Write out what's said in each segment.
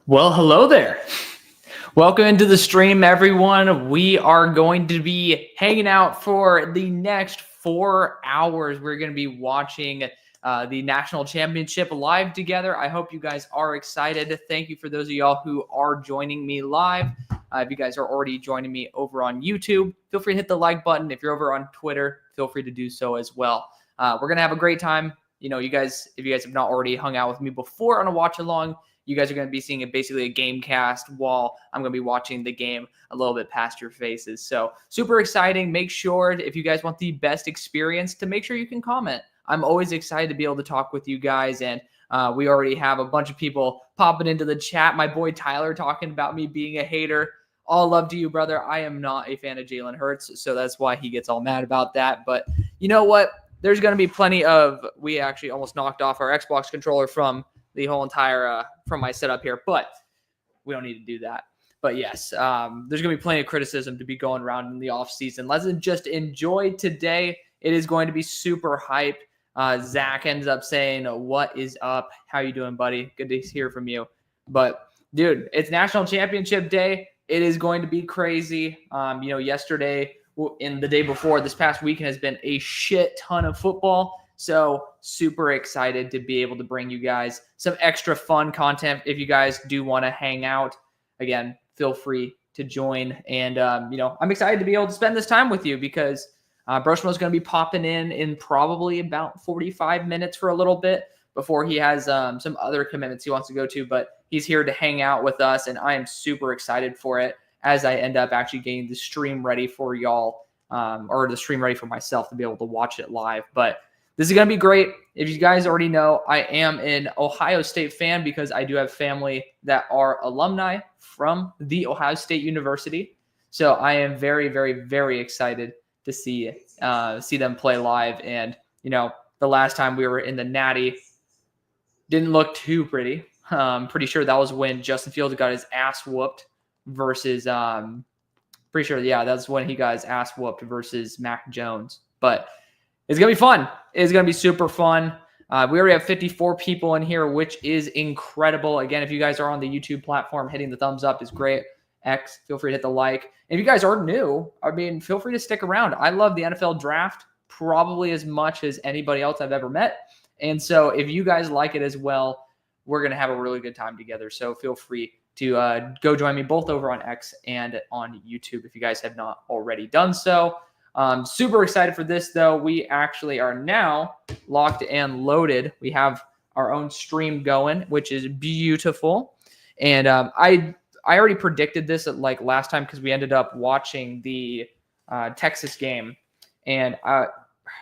Well, hello there. Welcome into the stream, everyone. We are going to be hanging out for the next 4 hours. We're going to be watching the national championship live together. I hope you guys are excited. Thank you for those of y'all who are joining me live. If you guys are already joining me over on YouTube, feel free to hit the like button. If you're over on Twitter, feel free to do so as well. We're going to have a great time. You know, if you guys have not already hung out with me before on a watch along, you guys are going to be seeing basically a game cast while I'm going to be watching the game a little bit past your faces. So super exciting. Make sure if you guys want the best experience to make sure you can comment. I'm always excited to be able to talk with you guys. And we already have a bunch of people popping into the chat. My boy Tyler talking about me being a hater. All love to you, brother. I am not a fan of Jalen Hurts, so that's why he gets all mad about that. But you know what? There's going to be plenty of – we actually almost knocked off our Xbox controller from – the whole entire from my setup here, but we don't need to do that. But yes, there's going to be plenty of criticism to be going around in the off season. Let's just enjoy today. It is going to be super hype. Zach ends up saying, "What is up? How you doing, buddy? Good to hear from you." But dude, it's National Championship Day. It is going to be crazy. Yesterday and the day before, this past weekend has been a shit ton of football. So super excited to be able to bring you guys some extra fun content. If you guys do want to hang out, again, feel free to join. And, I'm excited to be able to spend this time with you because Broshmo is going to be popping in probably about 45 minutes for a little bit before he has some other commitments he wants to go to. But he's here to hang out with us, and I am super excited for it as I end up actually getting the stream ready for y'all or the stream ready for myself to be able to watch it live. But this is going to be great. If you guys already know, I am an Ohio State fan because I do have family that are alumni from the Ohio State University. So I am very, very, very excited to see them play live. And, the last time we were in the Natty didn't look too pretty. Pretty sure that was when Justin Fields got his ass whooped versus that's when he got his ass whooped versus Mac Jones. But it's going to be fun. It's going to be super fun. We already have 54 people in here, which is incredible. Again, if you guys are on the YouTube platform, hitting the thumbs up is great. X, feel free to hit the like. If you guys are new, feel free to stick around. I love the NFL draft probably as much as anybody else I've ever met. And so if you guys like it as well, we're going to have a really good time together. So feel free to go join me both over on X and on YouTube if you guys have not already done so. Super excited for this, though. We actually are now locked and loaded. We have our own stream going, which is beautiful. And I already predicted this last time because we ended up watching the Texas game. And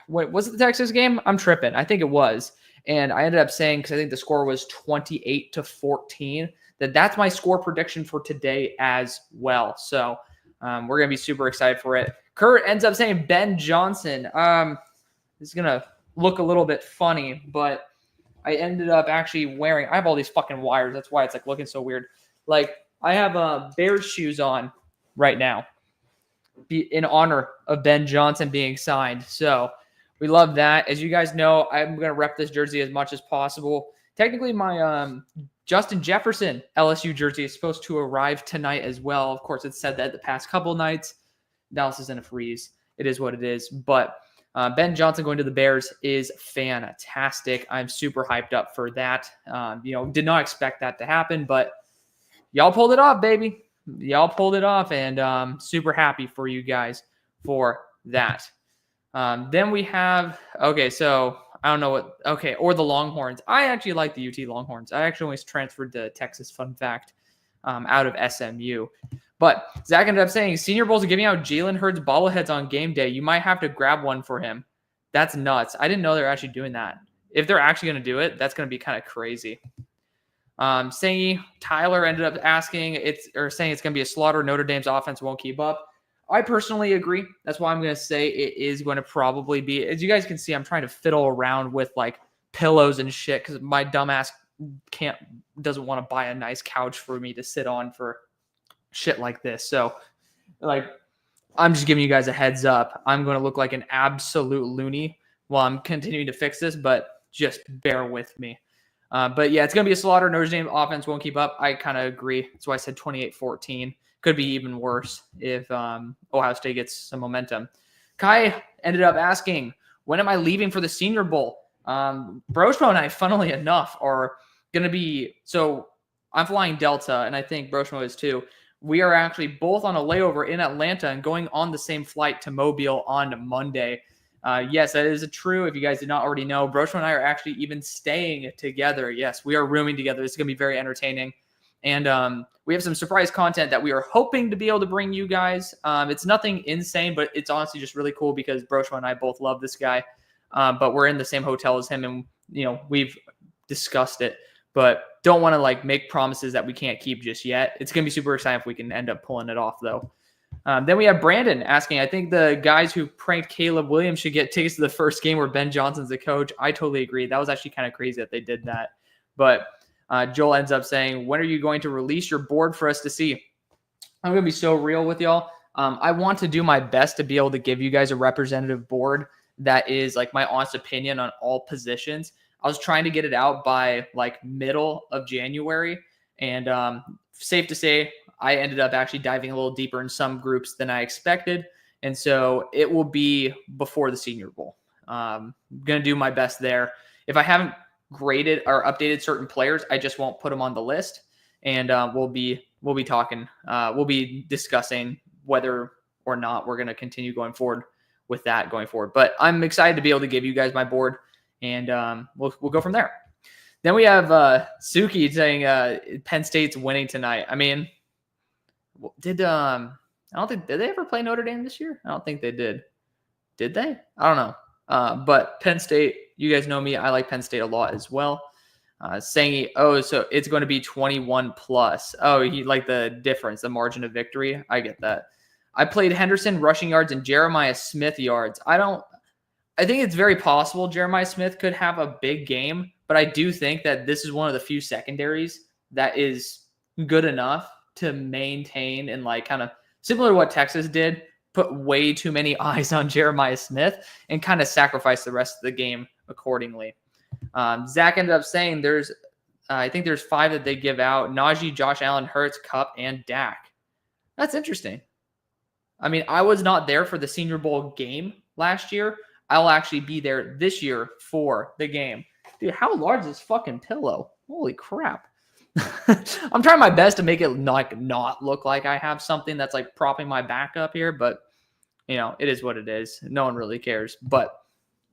was it the Texas game? I'm tripping. I think it was. And I ended up saying, because I think the score was 28-14, that's my score prediction for today as well. So we're going to be super excited for it. Kurt ends up saying Ben Johnson. This is going to look a little bit funny, but I ended up actually wearing – I have all these fucking wires. That's why it's looking so weird. I have Bears shoes on right now in honor of Ben Johnson being signed. So we love that. As you guys know, I'm going to rep this jersey as much as possible. Technically, my Justin Jefferson LSU jersey is supposed to arrive tonight as well. Of course, it's said that the past couple nights. Dallas is in a freeze. It is what it is. But Ben Johnson going to the Bears is fantastic. I'm super hyped up for that. Did not expect that to happen, but y'all pulled it off, baby. Y'all pulled it off, and super happy for you guys for that. Then we have, so I don't know what, or the Longhorns. I actually like the UT Longhorns. I actually always transferred to Texas, fun fact, out of SMU. But Zach ended up saying, Senior Bowls are giving out Jalen Hurts bobbleheads on game day. You might have to grab one for him. That's nuts. I didn't know they were actually doing that. If they're actually going to do it, that's going to be kind of crazy. Tyler ended up saying it's going to be a slaughter. Notre Dame's offense won't keep up. I personally agree. That's why I'm going to say it is going to probably be, as you guys can see, I'm trying to fiddle around with pillows and shit because my dumbass doesn't want to buy a nice couch for me to sit on for shit like this. So I'm just giving you guys a heads up. I'm going to look like an absolute loony while I'm continuing to fix this, but just bear with me. But yeah, it's going to be a slaughter. Notre Dame offense won't keep up. I kind of agree. That's why I said 28-14. Could be even worse if Ohio State gets some momentum. Kai ended up asking, when am I leaving for the Senior Bowl? Broshmo and I, funnily enough, are going to be – so I'm flying Delta, and I think Broshmo is too. We are actually both on a layover in Atlanta and going on the same flight to Mobile on Monday. Yes, that is true. If you guys did not already know, Broshmo and I are actually even staying together. Yes, we are rooming together. This is going to be very entertaining. And we have some surprise content that we are hoping to be able to bring you guys. It's nothing insane, but it's honestly just really cool because Broshmo and I both love this guy. But we're in the same hotel as him, and we've discussed it. But don't want to make promises that we can't keep just yet. It's going to be super exciting if we can end up pulling it off, though. Then we have Brandon asking, I think the guys who pranked Caleb Williams should get tickets to the first game where Ben Johnson's the coach. I totally agree. That was actually kind of crazy that they did that. But Joel ends up saying, when are you going to release your board for us to see? I'm going to be so real with y'all. I want to do my best to be able to give you guys a representative board that is my honest opinion on all positions. I was trying to get it out by middle of January. And safe to say, I ended up actually diving a little deeper in some groups than I expected. And so it will be before the Senior Bowl. I'm going to do my best there. If I haven't graded or updated certain players, I just won't put them on the list. And we'll be talking. We'll be discussing whether or not we're going to continue going forward with that going forward. But I'm excited to be able to give you guys my board, and we'll go from there. Then we have Suki saying Penn State's winning tonight. I mean, did they ever play Notre Dame this year? I don't think they did. Did they? I don't know. But Penn State, you guys know me. I like Penn State a lot as well. Saying, so it's going to be 21 plus. Oh, he like the difference, the margin of victory. I get that. I played Henderson rushing yards and Jeremiah Smith yards. I think it's very possible Jeremiah Smith could have a big game, but I do think that this is one of the few secondaries that is good enough to maintain and kind of similar to what Texas did, put way too many eyes on Jeremiah Smith and kind of sacrifice the rest of the game accordingly. Zach ended up saying I think there's 5 that they give out: Najee, Josh Allen, Hurts, Cup, and Dak. That's interesting. I mean, I was not there for the Senior Bowl game last year. I'll actually be there this year for the game. Dude, how large is this fucking pillow? Holy crap. I'm trying my best to make it not look like I have something that's propping my back up here, but it is what it is. No one really cares. But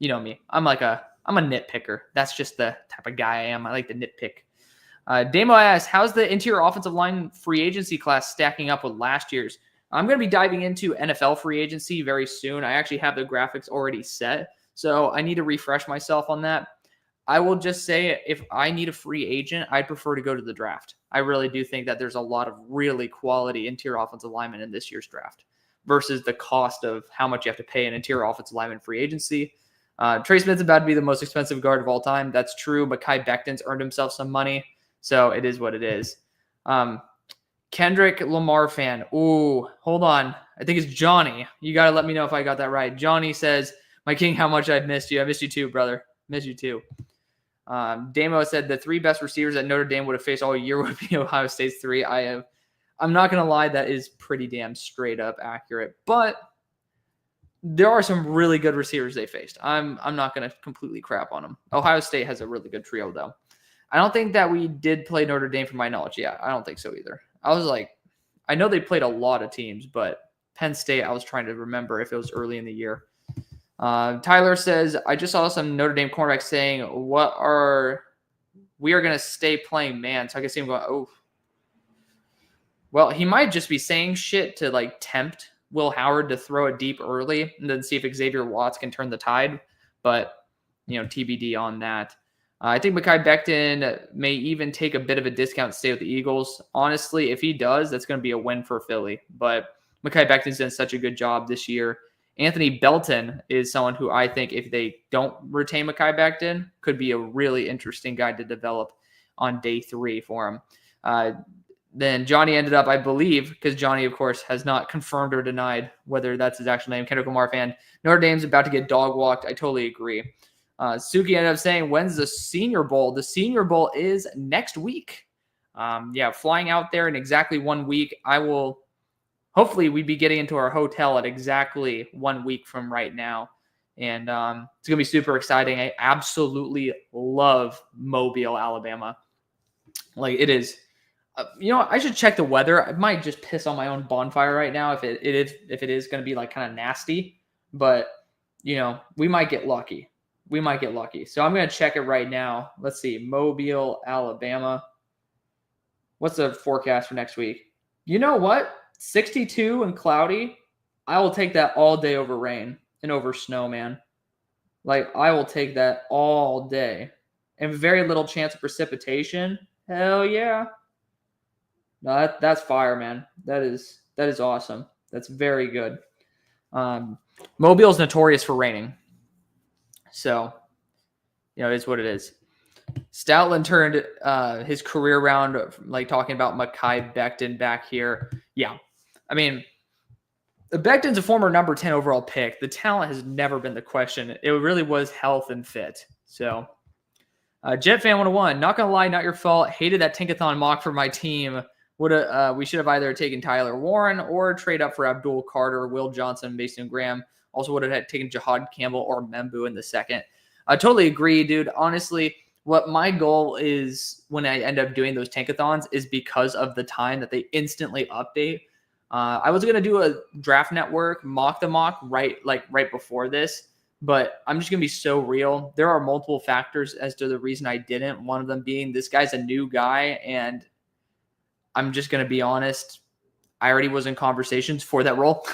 you know me. I'm a nitpicker. That's just the type of guy I am. I like to nitpick. Damo asks, how's the interior offensive line free agency class stacking up with last year's? I'm going to be diving into NFL free agency very soon. I actually have the graphics already set, so I need to refresh myself on that. I will just say, if I need a free agent, I'd prefer to go to the draft. I really do think that there's a lot of really quality interior offensive linemen in this year's draft versus the cost of how much you have to pay an interior offensive lineman free agency. Trey Smith's about to be the most expensive guard of all time. That's true. Mekhi Becton's earned himself some money, so it is what it is. Kendrick Lamar fan. Ooh, hold on. I think it's Johnny. You got to let me know if I got that right. Johnny says, my king, how much I've missed you. I missed you too, brother. Miss you too. Damo said the 3 best receivers that Notre Dame would have faced all year would be Ohio State's 3. I'm not going to lie. That is pretty damn straight up accurate, but there are some really good receivers they faced. I'm not going to completely crap on them. Ohio State has a really good trio though. I don't think that we did play Notre Dame from my knowledge. Yeah, I don't think so either. I know they played a lot of teams, but Penn State, I was trying to remember if it was early in the year. Tyler says, I just saw some Notre Dame cornerbacks saying, we are going to stay playing man. So I can see him going, oh. Well, he might just be saying shit to tempt Will Howard to throw it deep early and then see if Xavier Watts can turn the tide. But, TBD on that. I think Mekhi Becton may even take a bit of a discount to stay with the Eagles. Honestly, if he does, that's going to be a win for Philly. But Mekhi Becton's done such a good job this year. Anthony Belton is someone who I think if they don't retain Mekhi Becton, could be a really interesting guy to develop on day 3 for him. Then Johnny ended up, I believe, because Johnny, of course, has not confirmed or denied whether that's his actual name, Kendrick Lamar fan. Notre Dame's about to get dog walked. I totally agree. Suki ended up saying, when's the Senior Bowl? The Senior Bowl is next week. Flying out there in exactly 1 week. Hopefully we'd be getting into our hotel at exactly 1 week from right now. And it's going to be super exciting. I absolutely love Mobile, Alabama. Like, it is. I should check the weather. I might just piss on my own bonfire right now if it is going to be like kind of nasty. But, we might get lucky. So I'm going to check it right now. Let's see. Mobile, Alabama. What's the forecast for next week? You know what? 62 and cloudy. I will take that all day over rain and over snow, man. Like, I will take that all day. And very little chance of precipitation. Hell yeah. No, that's fire, man. That is awesome. That's very good. Mobile's notorious for raining. So, it is what it is. Stoutland turned his career around, like talking about Mekhi Becton back here. Yeah. I mean, Becton's a former number 10 overall pick. The talent has never been the question. It really was health and fit. So, Jet Fan 101, not going to lie, not your fault. Hated that Tinkathon mock for my team. We should have either taken Tyler Warren or trade up for Abdul Carter, Will Johnson, Mason Graham. Also would have taken Jahad Campbell or Membu in the second. I totally agree, dude. Honestly, what my goal is when I end up doing those tankathons is because of the time that they instantly update. I was going to do a draft network mock right before this, but I'm just going to be so real. There are multiple factors as to the reason I didn't. One of them being this guy's a new guy, and I'm just going to be honest. I already was in conversations for that role.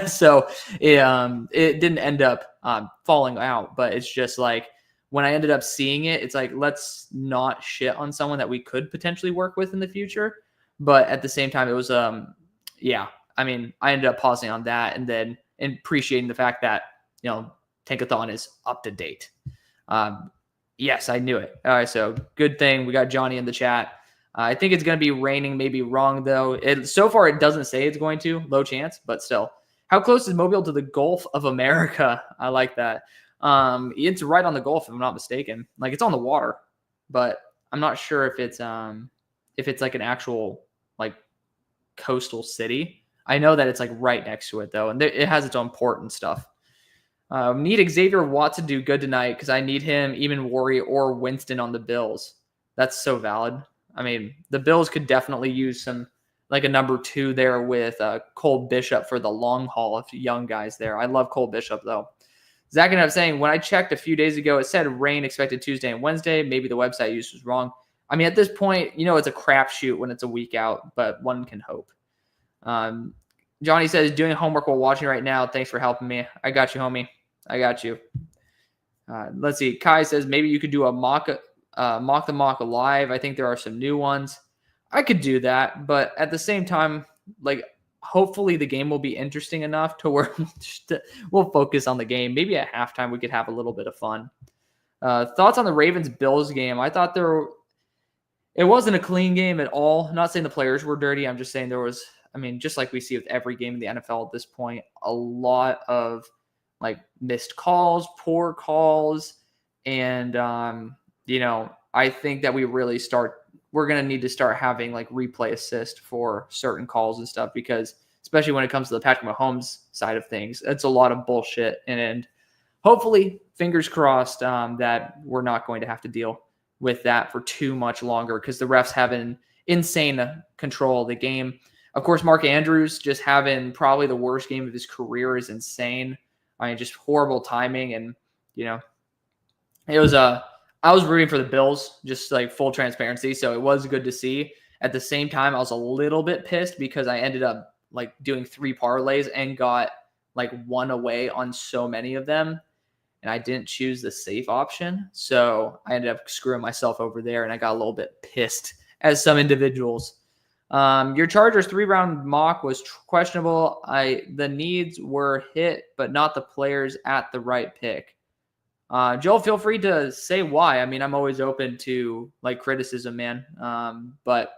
So it didn't end up falling out, but it's just like when I ended up seeing it, it's like, let's not shit on someone that we could potentially work with in the future. But at the same time, it was, I ended up pausing on that and then appreciating the fact that, Tankathon is up to date. Yes, I knew it. All right. So good thing we got Johnny in the chat. I think it's going to be raining, maybe wrong though. So far, it doesn't say it's going to. Low chance, but still. How close is Mobile to the Gulf of America? I like that. It's right on the Gulf, if I'm not mistaken. Like, it's on the water, but I'm not sure if it's like an actual like coastal city. I know that it's like right next to it though, and it has its own port and stuff. Need Xavier Watt to do good tonight because I need him, even Worry or Winston on the Bills. That's so valid. I mean, the Bills could definitely use some, like a number 2 there with Cole Bishop for the long haul of young guys there. I love Cole Bishop, though. Zach ended up saying, when I checked a few days ago, it said rain expected Tuesday and Wednesday. Maybe the website use was wrong. I mean, at this point, it's a crapshoot when it's a week out, but one can hope. Johnny says, doing homework while watching right now. Thanks for helping me. I got you, homie. I got you. Let's see. Kai says, maybe you could do a mock the mock live. I think there are some new ones. I could do that, but at the same time, like, hopefully the game will be interesting enough to where we'll focus on the game. Maybe at halftime we could have a little bit of fun. Thoughts on the Ravens-Bills game? I thought it wasn't a clean game at all. I'm not saying the players were dirty. I'm just saying there was, just like we see with every game in the NFL at this point, a lot of like missed calls, poor calls, and I think that we're going to need to start having like replay assist for certain calls and stuff, because especially when it comes to the Patrick Mahomes side of things, it's a lot of bullshit. And hopefully, fingers crossed, that we're not going to have to deal with that for too much longer, because the refs have an insane control of the game. Of course, Mark Andrews just having probably the worst game of his career is insane. Just horrible timing. And, it was I was rooting for the Bills, just like full transparency. So it was good to see. At the same time, I was a little bit pissed because I ended up like doing 3 parlays and got like 1 away on so many of them. And I didn't choose the safe option. So I ended up screwing myself over there, and I got a little bit pissed as some individuals. Your Chargers 3-round mock was questionable. The needs were hit, but not the players at the right pick. Joel, feel free to say why. I'm always open to like criticism, man. But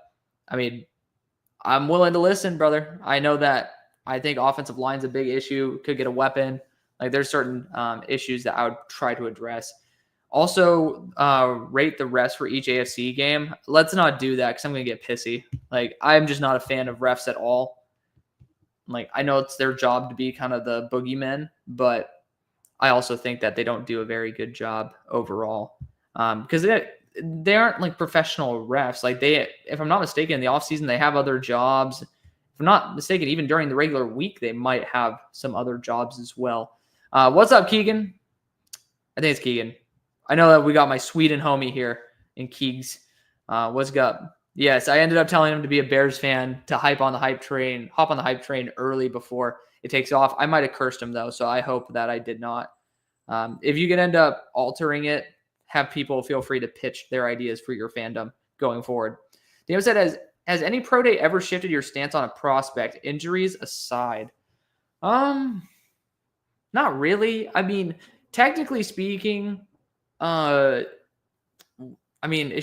I'm willing to listen, brother. I know that I think offensive line's a big issue. Could get a weapon. Like, there's certain issues that I would try to address. Also, rate the refs for each AFC game. Let's not do that because I'm going to get pissy. Like, I'm just not a fan of refs at all. Like, I know it's their job to be kind of the boogeymen, but I also think that they don't do a very good job overall. Because they aren't like professional refs. Like, if I'm not mistaken, in the offseason, they have other jobs. If I'm not mistaken, even during the regular week, they might have some other jobs as well. What's up, Keegan? I think it's Keegan. I know that we got my Sweden homie here in Keegs. What's up? Yes, I ended up telling him to be a Bears fan, to hop on the hype train early before it takes off. I might have cursed him, though, so I hope that I did not. If you can end up altering it, have people feel free to pitch their ideas for your fandom going forward. Daniel said, has any pro day ever shifted your stance on a prospect, injuries aside? Not really. I mean, technically speaking, it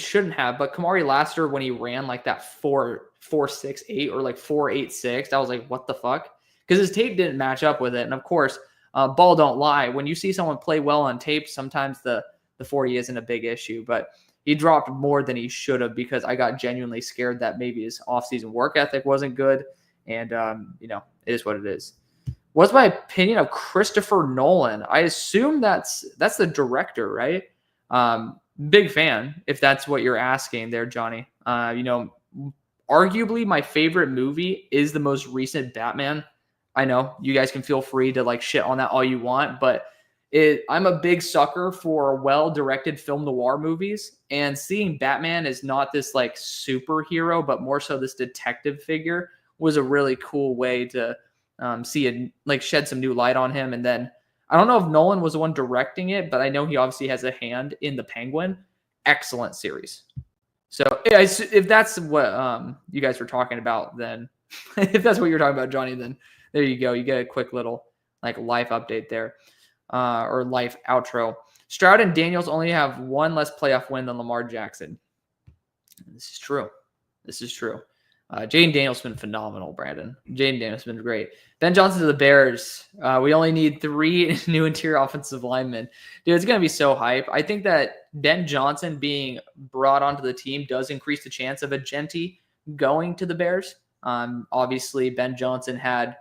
shouldn't have, but Kamari Lassiter, when he ran like that 4.68 or like 4.86, I was like, what the fuck? Because his tape didn't match up with it. And of course, ball don't lie. When you see someone play well on tape, sometimes the 40 isn't a big issue, but he dropped more than he should have because I got genuinely scared that maybe his offseason work ethic wasn't good. And, it is what it is. What's my opinion of Christopher Nolan? I assume that's the director, right? Big fan, if that's what you're asking there, Johnny. Arguably my favorite movie is the most recent Batman. I know you guys can feel free to like shit on that all you want, but I'm a big sucker for well-directed film noir movies, and seeing Batman as not this like superhero, but more so this detective figure was a really cool way to shed some new light on him. And then I don't know if Nolan was the one directing it, but I know he obviously has a hand in The Penguin. Excellent series. So if that's what you guys were talking about, then if that's what you're talking about, Johnny, then there you go. You get a quick little like life update there, or life outro. Stroud and Daniels only have one less playoff win than Lamar Jackson. This is true. Jaden Daniels has been phenomenal, Brandon. Jaden Daniels has been great. Ben Johnson to the Bears. We only need 3 new interior offensive linemen. Dude, it's going to be so hype. I think that Ben Johnson being brought onto the team does increase the chance of a Genti going to the Bears. Obviously, Ben Johnson had,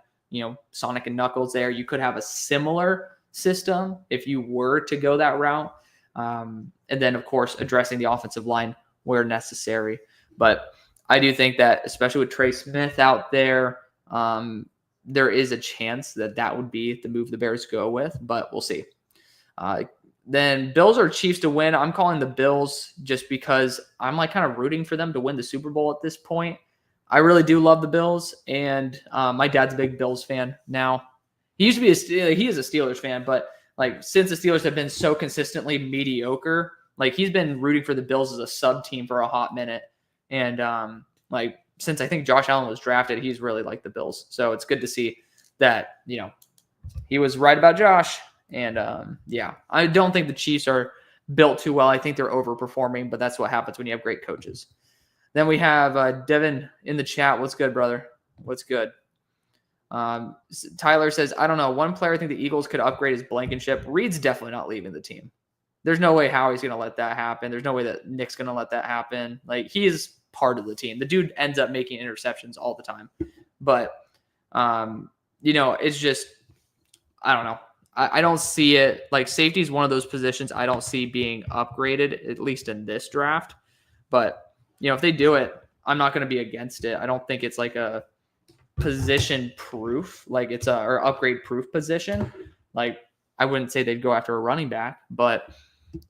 Sonic and Knuckles there. You could have a similar system if you were to go that route. And then, of course, addressing the offensive line where necessary. But I do think that, especially with Trey Smith out there, there is a chance that would be the move the Bears go with, but we'll see. Then Bills or Chiefs to win. I'm calling the Bills just because I'm like kind of rooting for them to win the Super Bowl at this point. I really do love the Bills, and my dad's a big Bills fan now. He used to be he is a Steelers fan, but like since the Steelers have been so consistently mediocre, like he's been rooting for the Bills as a sub team for a hot minute. And since I think Josh Allen was drafted, he's really liked the Bills. So it's good to see that, he was right about Josh. And I don't think the Chiefs are built too well. I think they're overperforming, but that's what happens when you have great coaches. Then we have Devin in the chat. What's good, brother? What's good? Tyler says, I don't know. One player I think the Eagles could upgrade is Blankenship. Reed's definitely not leaving the team. There's no way Howie's going to let that happen. There's no way that Nick's going to let that happen. Like, he is part of the team. The dude ends up making interceptions all the time. But, it's just, I don't know. I don't see it. Like, safety is one of those positions I don't see being upgraded, at least in this draft. But, if they do it, I'm not going to be against it. I don't think it's like a position proof, like it's or upgrade proof position. Like, I wouldn't say they'd go after a running back, but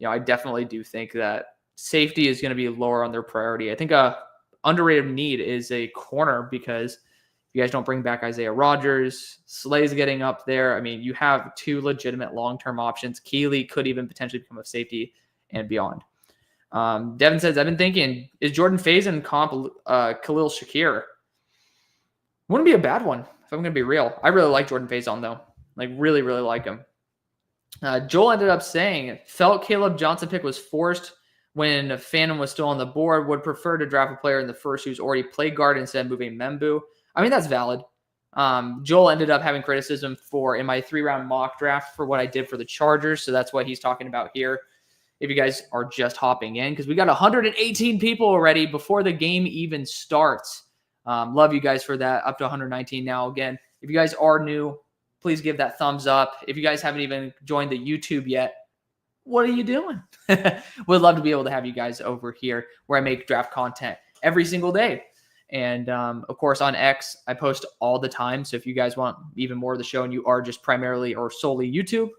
I definitely do think that safety is going to be lower on their priority. I think a underrated need is a corner, because if you guys don't bring back Isaiah Rodgers, Slay's getting up there. I mean, you have 2 legitimate long-term options. Keeley could even potentially become a safety and beyond. Devin says, I've been thinking, is Jordan Faison comp Khalil Shakir? Wouldn't be a bad one, if I'm going to be real. I really like Jordan Faison, though. Like, really, really like him. Joel ended up saying, felt Caleb Johnson pick was forced when Phantom was still on the board, would prefer to draft a player in the first who's already played guard instead of moving Membu. I mean, that's valid. Joel ended up having criticism in my 3-round mock draft for what I did for the Chargers, so that's what he's talking about here. if you guys are just hopping in, because we got 118 people already before the game even starts. Love you guys for that. Up to 119 now. Again, if you guys are new, please give that thumbs up. If you guys haven't even joined the YouTube yet, what are you doing? Would love to be able to have you guys over here where I make draft content every single day. And of course, on X, I post all the time. So if you guys want even more of the show and you are just primarily or solely YouTube,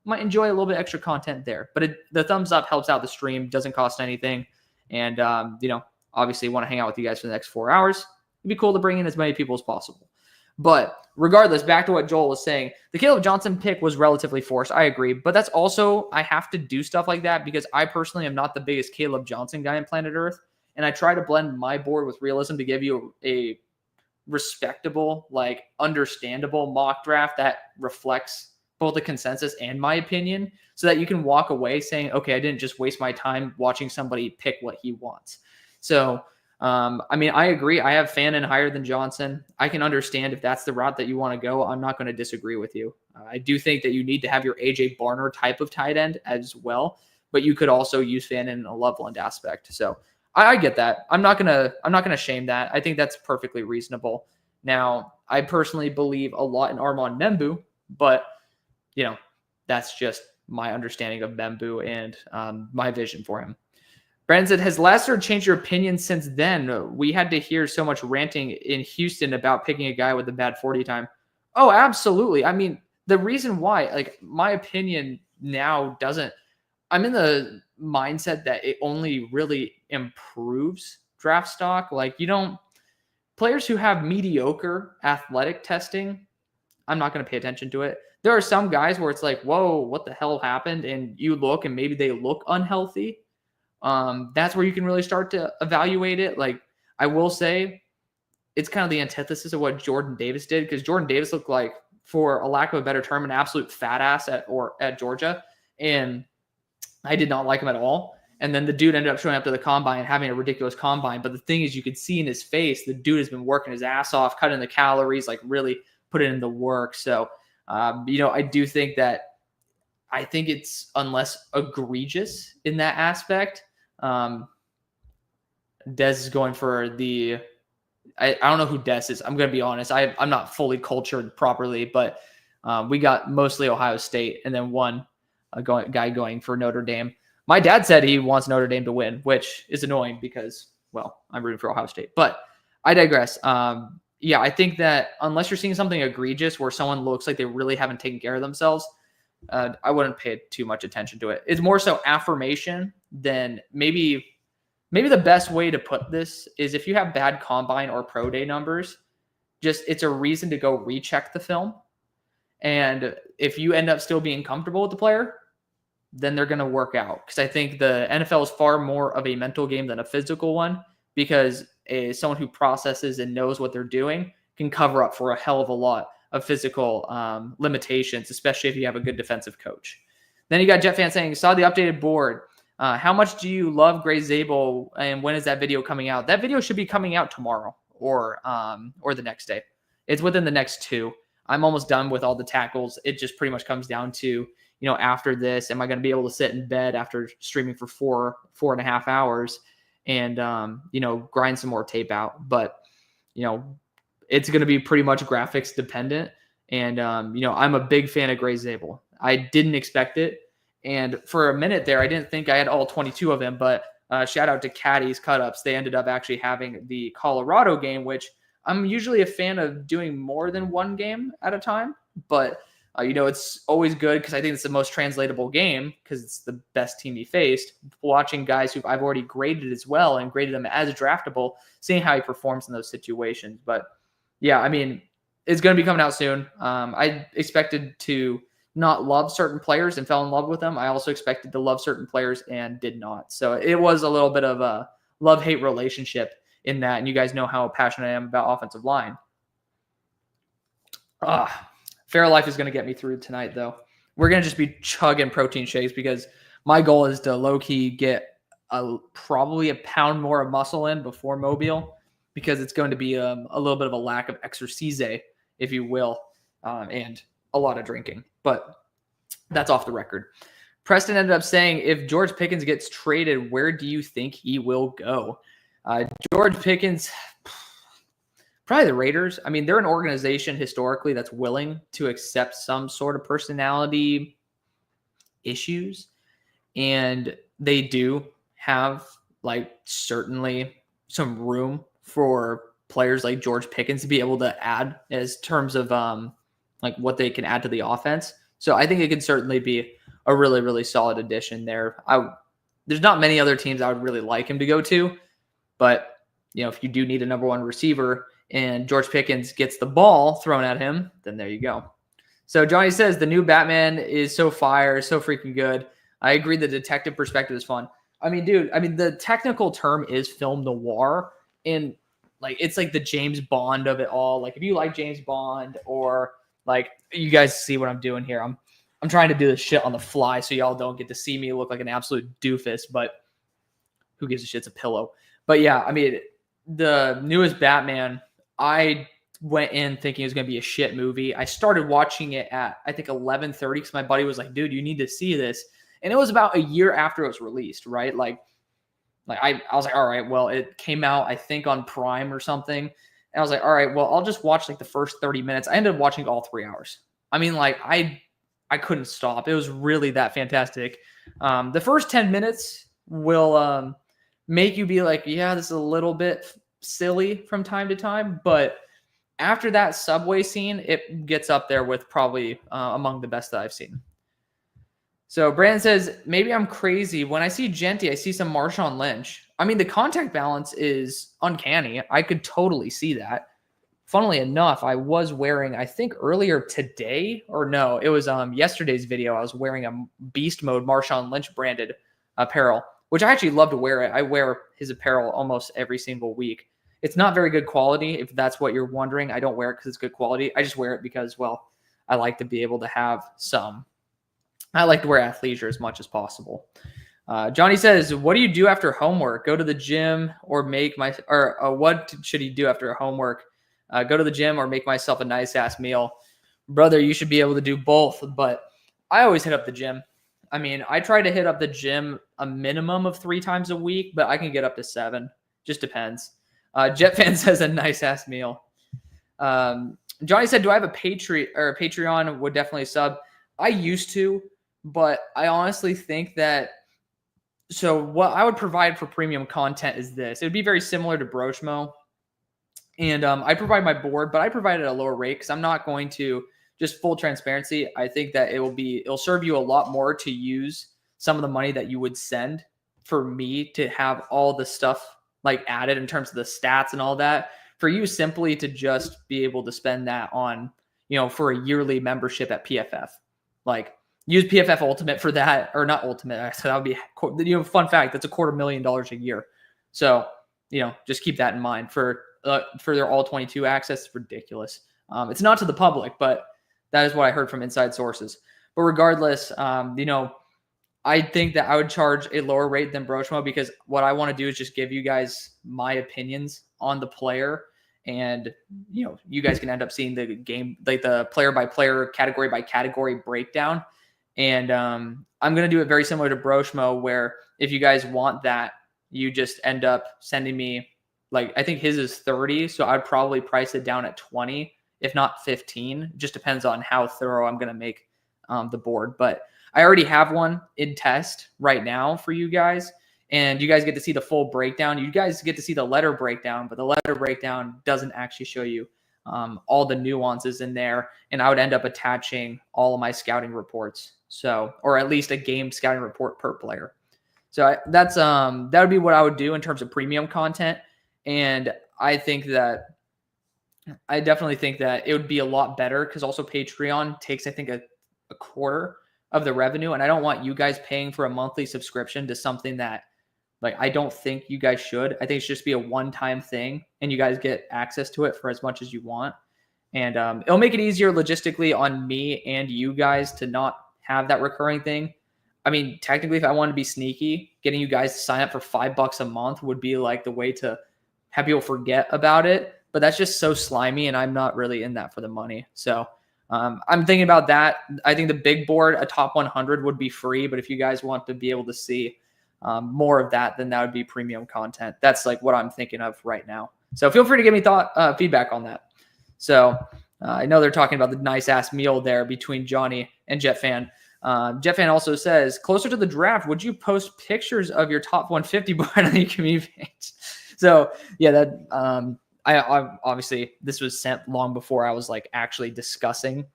might enjoy a little bit extra content there. But the thumbs up helps out the stream, doesn't cost anything. And, obviously want to hang out with you guys for the next 4 hours. It'd be cool to bring in as many people as possible. But regardless, back to what Joel was saying, the Caleb Johnson pick was relatively forced. I agree. But that's also, I have to do stuff like that because I personally am not the biggest Caleb Johnson guy on planet Earth. And I try to blend my board with realism to give you a respectable, understandable mock draft that reflects both the consensus and my opinion so that you can walk away saying, okay, I didn't just waste my time watching somebody pick what he wants. So, I agree. I have Fannin higher than Johnson. I can understand if that's the route that you want to go. I'm not going to disagree with you. I do think that you need to have your AJ Barner type of tight end as well, but you could also use Fannin in a Loveland aspect. So I get that. I'm not gonna shame that. I think that's perfectly reasonable. Now, I personally believe a lot in Armand Membu, but that's just my understanding of Membu and my vision for him. Brandon said, has Lassiter changed your opinion since then? We had to hear so much ranting in Houston about picking a guy with a bad 40 time. Oh, absolutely. The reason why, my opinion now doesn't, I'm in the mindset that it only really improves draft stock. Players who have mediocre athletic testing, I'm not going to pay attention to it. There are some guys where it's like, whoa, what the hell happened? And you look and maybe they look unhealthy. That's where you can really start to evaluate it. I will say it's kind of the antithesis of what Jordan Davis did, because Jordan Davis looked like, for a lack of a better term, an absolute fat ass at Georgia. And I did not like him at all. And then the dude ended up showing up to the combine and having a ridiculous combine. But the thing is, you could see in his face, the dude has been working his ass off, cutting the calories, really put it in the work. So, I do think that I think it's unless egregious in that aspect. Dez is going for the I don't know who Dez is. I'm going to be honest. I'm not fully cultured properly, but we got mostly Ohio State and then one guy going for Notre Dame. My dad said he wants Notre Dame to win, which is annoying because, well, I'm rooting for Ohio State. But I digress. I think that unless you're seeing something egregious where someone looks like they really haven't taken care of themselves, I wouldn't pay too much attention to it. It's more so affirmation than maybe the best way to put this is if you have bad combine or pro day numbers, it's a reason to go recheck the film. And if you end up still being comfortable with the player, then they're going to work out. Because I think the NFL is far more of a mental game than a physical one, because someone who processes and knows what they're doing can cover up for a hell of a lot of physical limitations, especially if you have a good defensive coach. Then you got Jet Fan saying, saw the updated board. How much do you love Gray Zabel, and when is that video coming out? That video should be coming out tomorrow or the next day. It's within the next 2. I'm almost done with all the tackles. It just pretty much comes down to, after this, am I going to be able to sit in bed after streaming for 4.5 hours and, grind some more tape out? But, it's going to be pretty much graphics dependent. And, I'm a big fan of Gray Zabel. I didn't expect it. And for a minute there, I didn't think I had all 22 of them, but shout out to Caddy's Cut-Ups. They ended up actually having the Colorado game, which I'm usually a fan of doing more than one game at a time. But, it's always good because I think it's the most translatable game because it's the best team he faced. Watching guys who I've already graded as well and graded them as draftable, seeing how he performs in those situations. But, yeah, it's going to be coming out soon. I expected to not love certain players and fell in love with them. I also expected to love certain players and did not. So it was a little bit of a love-hate relationship in that. And you guys know how passionate I am about offensive line. Fairlife is going to get me through tonight, though. We're going to just be chugging protein shakes because my goal is to low-key get probably a pound more of muscle in before Mobile, because it's going to be a little bit of a lack of exercise, if you will, and a lot of drinking. But that's off the record. Preston ended up saying, if George Pickens gets traded, where do you think he will go? George Pickens, probably the Raiders. I mean, they're an organization historically that's willing to accept some sort of personality issues. And they do have, like, certainly some room for players like George Pickens to be able to add as terms of like what they can add to the offense. So I think it could certainly be a really, really solid addition there. There's not many other teams I would really like him to go to, but if you do need a number one receiver and George Pickens gets the ball thrown at him, then there you go. So Johnny says the new Batman is so fire, so freaking good. I agree. The detective perspective is fun. I mean, dude, the technical term is film noir, and like it's like the James Bond of it all. Like if you like James Bond, or like you guys see what I'm doing here. I'm trying to do this shit on the fly so y'all don't get to see me look like an absolute doofus, but who gives a shit? It's a pillow. But yeah, I mean, the newest Batman, I went in thinking it was going to be a shit movie. I started watching it at, I think, 11:30 because my buddy was like, dude, you need to see this. And it was about a year after it was released, right? Like I was like, all right, well, it came out, I think, on Prime or something. And I was like, all right, well, I'll just watch like the first 30 minutes. I ended up watching all 3 hours. I mean, like I couldn't stop. It was really that fantastic. The first 10 minutes will make you be like, yeah, this is a little bit silly from time to time. But after that subway scene, it gets up there with probably among the best that I've seen. So Brandon says, maybe I'm crazy. When I see Genty, I see some Marshawn Lynch. I mean, the contact balance is uncanny. I could totally see that. Funnily enough, I was wearing, I think earlier today, or no, it was yesterday's video. I was wearing a Beast Mode Marshawn Lynch branded apparel, which I actually love to wear it. I wear his apparel almost every single week. It's not very good quality, if that's what you're wondering. I don't wear it because it's good quality. I just wear it because, well, I like to be able to have some. I like to wear athleisure as much as possible. Johnny says, what do you do after homework? Go to the gym or what should he do after homework? Go to the gym or make myself a nice ass meal. Brother, you should be able to do both, but I always hit up the gym. I mean, I try to hit up the gym a minimum of 3 times a week, but I can get up to 7. Just depends. JetFan says a nice ass meal. Johnny said, do I have a Patreon? Would definitely sub. I used to, but I honestly think that, so what I would provide for premium content is this. It would be very similar to Brochmo. And I provide my board, but I provide it at a lower rate because I'm not going to, just full transparency. I think that it'll serve you a lot more to use some of the money that you would send for me to have all the stuff like added in terms of the stats and all that, for you simply to just be able to spend that on, for a yearly membership at PFF. Like use PFF Ultimate for that, or not Ultimate. So that would be, fun fact, that's $250,000 a year. So, just keep that in mind for their all 22 access. It's ridiculous. It's not to the public, but that is what I heard from inside sources. But regardless, I think that I would charge a lower rate than Brochmo because what I want to do is just give you guys my opinions on the player. And, you guys can end up seeing the game, like the player by player, category by category breakdown. And I'm going to do it very similar to Brochmo, where if you guys want that, you just end up sending me, like, I think his is 30. So I'd probably price it down at 20, if not 15. Just depends on how thorough I'm going to make the board. But I already have one in test right now for you guys. And you guys get to see the full breakdown. You guys get to see the letter breakdown, but the letter breakdown doesn't actually show you all the nuances in there. And I would end up attaching all of my scouting reports. So, or at least a game scouting report per player. So that would be what I would do in terms of premium content. And I definitely think that it would be a lot better because also Patreon takes, I think, a quarter of the revenue. And I don't want you guys paying for a monthly subscription to something that, like, I don't think you guys should. I think it should just be a one-time thing and you guys get access to it for as much as you want. And it'll make it easier logistically on me and you guys to not have that recurring thing. I mean, technically, if I wanted to be sneaky, getting you guys to sign up for $5 a month would be like the way to have people forget about it. But that's just so slimy, and I'm not really in that for the money. So I'm thinking about that. I think the big board, a top 100 would be free, but if you guys want to be able to see more of that, then that would be premium content. That's like what I'm thinking of right now. So feel free to give me feedback on that. So I know they're talking about the nice ass meal there between Johnny and JetFan. JetFan also says, closer to the draft, would you post pictures of your top 150 board on your community page? So yeah, that I obviously this was sent long before I was like actually discussing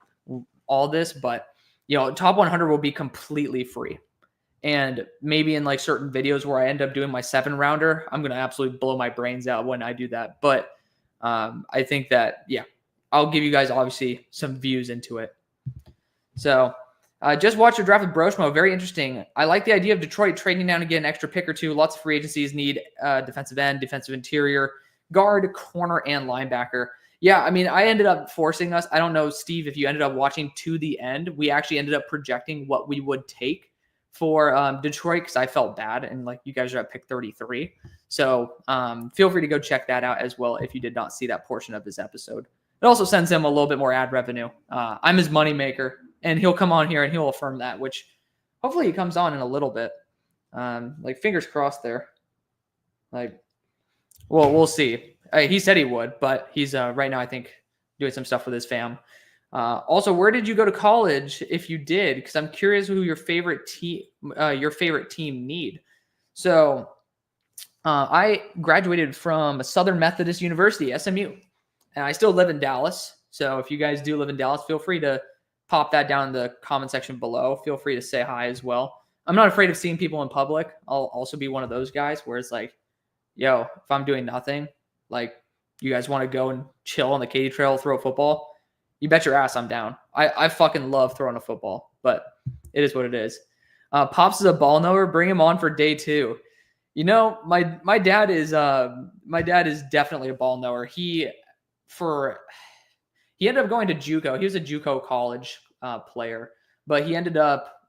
all this, but top 100 will be completely free. And maybe in like certain videos where I end up doing my 7-rounder, I'm going to absolutely blow my brains out when I do that. But I think that, yeah, I'll give you guys obviously some views into it. So just watch the draft with Broshmo. Very interesting. I like the idea of Detroit trading down to get an extra pick or two. Lots of free agencies need defensive end, defensive interior, guard, corner, and linebacker. Yeah, I mean, I ended up forcing us. I don't know, Steve, if you ended up watching to the end. We actually ended up projecting what we would take for Detroit because I felt bad. And like you guys are at pick 33. So feel free to go check that out as well if you did not see that portion of this episode. It also sends him a little bit more ad revenue. I'm his moneymaker, and he'll come on here and he'll affirm that, which hopefully he comes on in a little bit. Like fingers crossed there. Like, well, we'll see. He said he would, but he's right now, I think, doing some stuff with his fam. Also, where did you go to college if you did? Because I'm curious who your favorite team need. So I graduated from Southern Methodist University, SMU, and I still live in Dallas. So if you guys do live in Dallas, feel free to pop that down in the comment section below. Feel free to say hi as well. I'm not afraid of seeing people in public. I'll also be one of those guys where it's like, yo, if I'm doing nothing, like you guys want to go and chill on the Katy Trail, throw a football, you bet your ass I'm down. I fucking love throwing a football, but it is what it is. Pops is a ball knower. Bring him on for day 2. My dad is definitely a ball knower. He ended up going to JUCO. He was a JUCO college player, but he ended up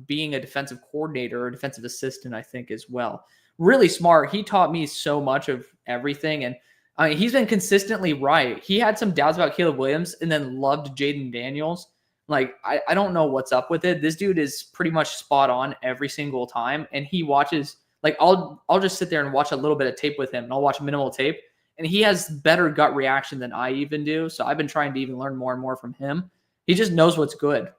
being a defensive coordinator or defensive assistant, I think, as well. Really smart. He taught me so much of everything, and I mean, he's been consistently right. He had some doubts about Caleb Williams and then loved Jaden Daniels. Like, I don't know what's up with it. This dude is pretty much spot on every single time. And he watches, like, I'll just sit there and watch a little bit of tape with him, and I'll watch minimal tape. And he has better gut reaction than I even do. So I've been trying to even learn more and more from him. He just knows what's good.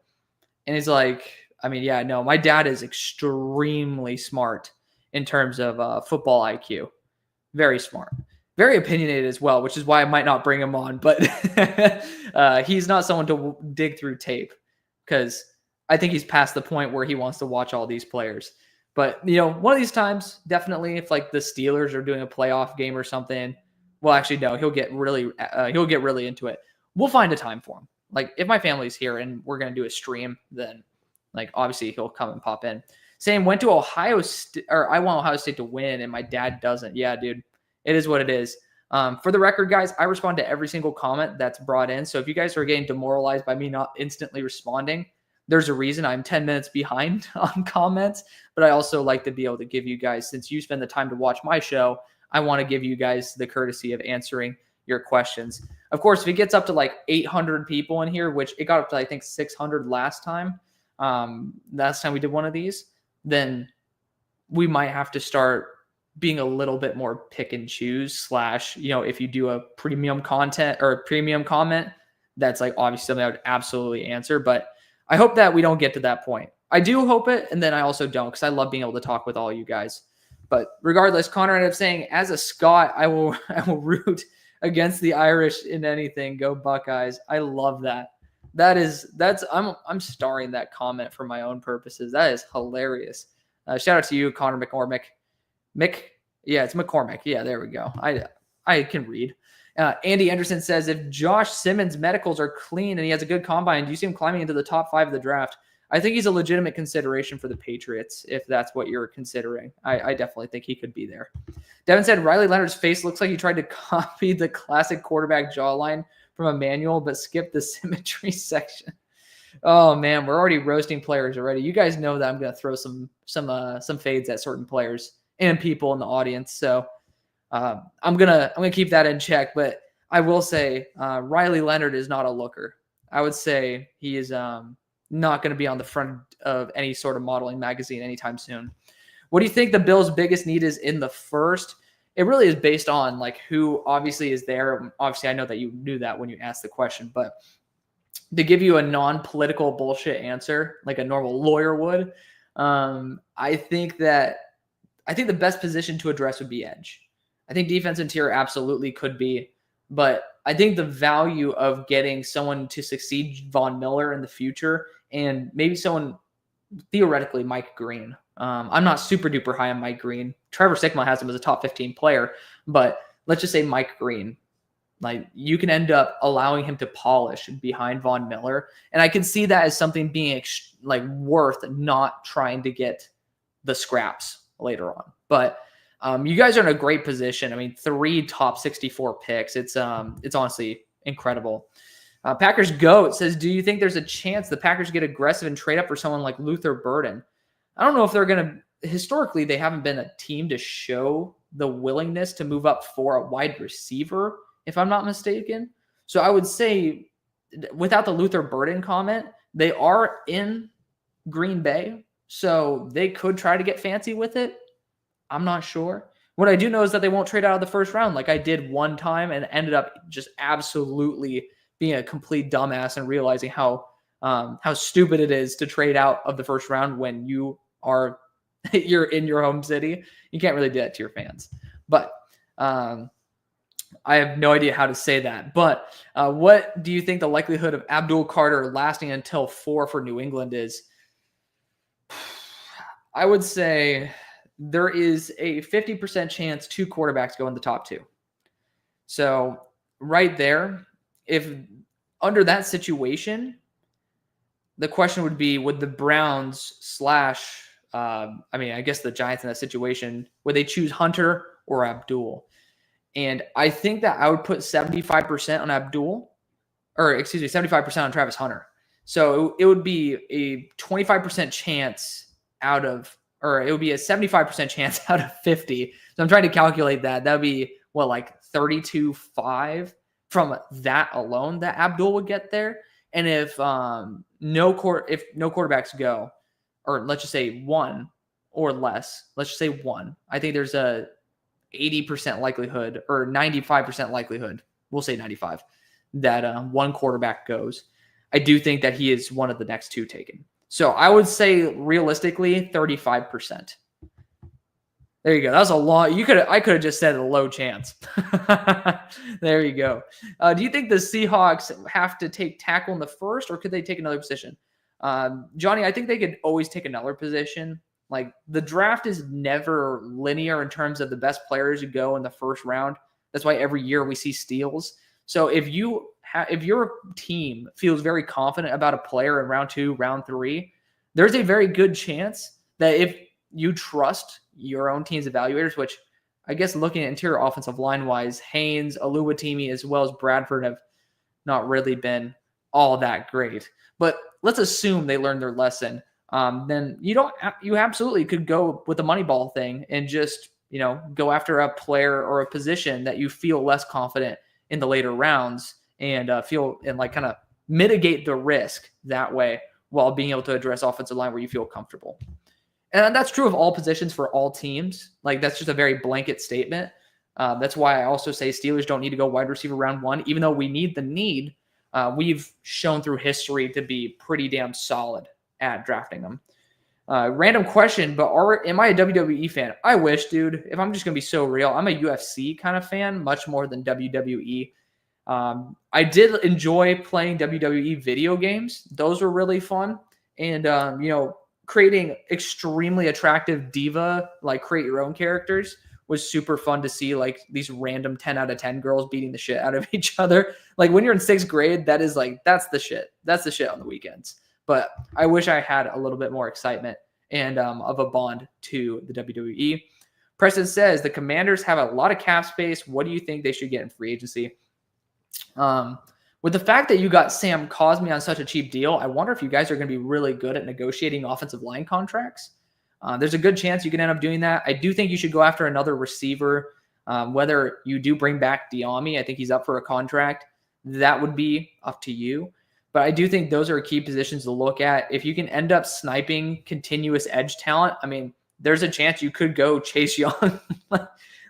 And he's like, I mean, yeah, no, my dad is extremely smart in terms of football IQ. Very smart. Very opinionated as well, which is why I might not bring him on. But he's not someone to dig through tape because I think he's past the point where he wants to watch all these players. But, one of these times, definitely, if like the Steelers are doing a playoff game or something, well, actually, no, he'll get really into it. We'll find a time for him. Like if my family's here and we're going to do a stream, then like obviously he'll come and pop in. Saying went to Ohio State, or I want Ohio State to win and my dad doesn't. Yeah, dude. It is what it is. For the record, guys, I respond to every single comment that's brought in. So if you guys are getting demoralized by me not instantly responding, there's a reason. I'm 10 minutes behind on comments, but I also like to be able to give you guys, since you spend the time to watch my show, I want to give you guys the courtesy of answering your questions. Of course, if it gets up to like 800 people in here, which it got up to, I think, 600 last time we did one of these, then we might have to start being a little bit more pick and choose / if you do a premium content or a premium comment, that's like obviously something I would absolutely answer. But I hope that we don't get to that point. I do hope it. And then I also don't, because I love being able to talk with all you guys. But regardless, Connor ended up saying, as a Scot, I will root against the Irish in anything. Go Buckeyes. I love that. I'm starring that comment for my own purposes. That is hilarious. Shout out to you, Connor McCormick. Yeah, it's McCormick. Yeah, there we go. I can read. Andy Anderson says, if Josh Simmons' medicals are clean and he has a good combine, do you see him climbing into the top 5 of the draft? I think he's a legitimate consideration for the Patriots, if that's what you're considering. I definitely think he could be there. Devin said, Riley Leonard's face looks like he tried to copy the classic quarterback jawline from a manual, but skipped the symmetry section. Oh, man, we're already roasting players already. You guys know that I'm going to throw some fades at certain players and people in the audience. So I'm gonna keep that in check. But I will say Riley Leonard is not a looker. I would say he is not going to be on the front of any sort of modeling magazine anytime soon. What do you think the Bills' biggest need is in the first? It really is based on like who obviously is there. Obviously, I know that you knew that when you asked the question, but to give you a non-political bullshit answer, like a normal lawyer would, I think the best position to address would be edge. I think defense interior absolutely could be, but I think the value of getting someone to succeed Von Miller in the future and maybe someone theoretically Mike Green. I'm not super duper high on Mike Green. Trevor Sikkema has him as a top 15 player, but let's just say Mike Green. Like you can end up allowing him to polish behind Von Miller. And I can see that as something being like worth not trying to get the scraps later on. But you guys are in a great position. I mean, 3 top 64 picks. It's honestly incredible. Packers GOAT says, do you think there's a chance the Packers get aggressive and trade up for someone like Luther Burden? I don't know if they're going to, historically, they haven't been a team to show the willingness to move up for a wide receiver, if I'm not mistaken. So I would say, without the Luther Burden comment, they are in Green Bay, so they could try to get fancy with it. I'm not sure. What I do know is that they won't trade out of the first round like I did one time and ended up just absolutely being a complete dumbass and realizing how stupid it is to trade out of the first round when you're in your home city. You can't really do that to your fans. But I have no idea how to say that. But what do you think the likelihood of Abdul Carter lasting until 4 for New England is? I would say there is a 50% chance 2 quarterbacks go in the top 2. So right there, if under that situation, the question would be, would the Browns I guess the Giants in that situation, would they choose Hunter or Abdul? And I think that I would put 75% on Abdul, 75% on Travis Hunter. So it would be a 25% chance it would be a 75% chance out of 50. So I'm trying to calculate that. That would be like 32.5 from that alone that Abdul would get there. And if no quarterbacks go, or let's just say 1 or less, let's just say 1, I think there's a 80% likelihood or 95% likelihood, we'll say 95, that 1 quarterback goes. I do think that he is one of the next 2 taken. So I would say realistically 35%. There you go. That was a lot. I could have just said a low chance. There you go. Do you think the Seahawks have to take tackle in the first, or could they take another position? Johnny, I think they could always take another position. Like the draft is never linear in terms of the best players who go in the first round. That's why every year we see steals. So if your team feels very confident about a player in round 2, round 3, there's a very good chance that if you trust your own team's evaluators, which I guess looking at interior offensive line wise, Haynes, Oluwatimi, as well as Bradford have not really been all that great. But let's assume they learned their lesson. Then you absolutely could go with the Moneyball thing and just, go after a player or a position that you feel less confident in the later rounds and kind of mitigate the risk that way while being able to address offensive line where you feel comfortable. And that's true of all positions for all teams. Like that's just a very blanket statement. That's why I also say Steelers don't need to go wide receiver round 1, even though we need the need. We've shown through history to be pretty damn solid at drafting them. Random question, but am I a WWE fan? I wish, dude. If I'm just going to be so real, I'm a UFC kind of fan, much more than WWE. I did enjoy playing WWE video games. Those were really fun. And, creating extremely attractive diva, like create your own characters, was super fun to see, like these random 10 out of 10 girls beating the shit out of each other. Like when you're in 6th grade, that's the shit. That's the shit on the weekends. But I wish I had a little bit more excitement and of a bond to the WWE. Preston says the Commanders have a lot of cap space. What do you think they should get in free agency? With the fact that you got Sam Cosmi on such a cheap deal, I wonder if you guys are going to be really good at negotiating offensive line contracts. There's a good chance you can end up doing that. I do think you should go after another receiver. Whether you do bring back Diami, I think he's up for a contract. That would be up to you. But I do think those are key positions to look at. If you can end up sniping continuous edge talent, I mean, there's a chance you could go Chase Young.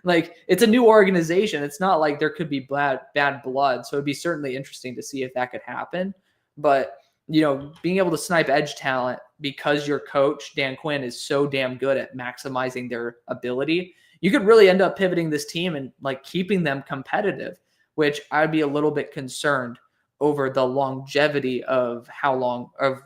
Like, it's a new organization. It's not like there could be bad blood. So it'd be certainly interesting to see if that could happen. But, being able to snipe edge talent because your coach, Dan Quinn, is so damn good at maximizing their ability, you could really end up pivoting this team and like keeping them competitive, which I'd be a little bit concerned over the longevity of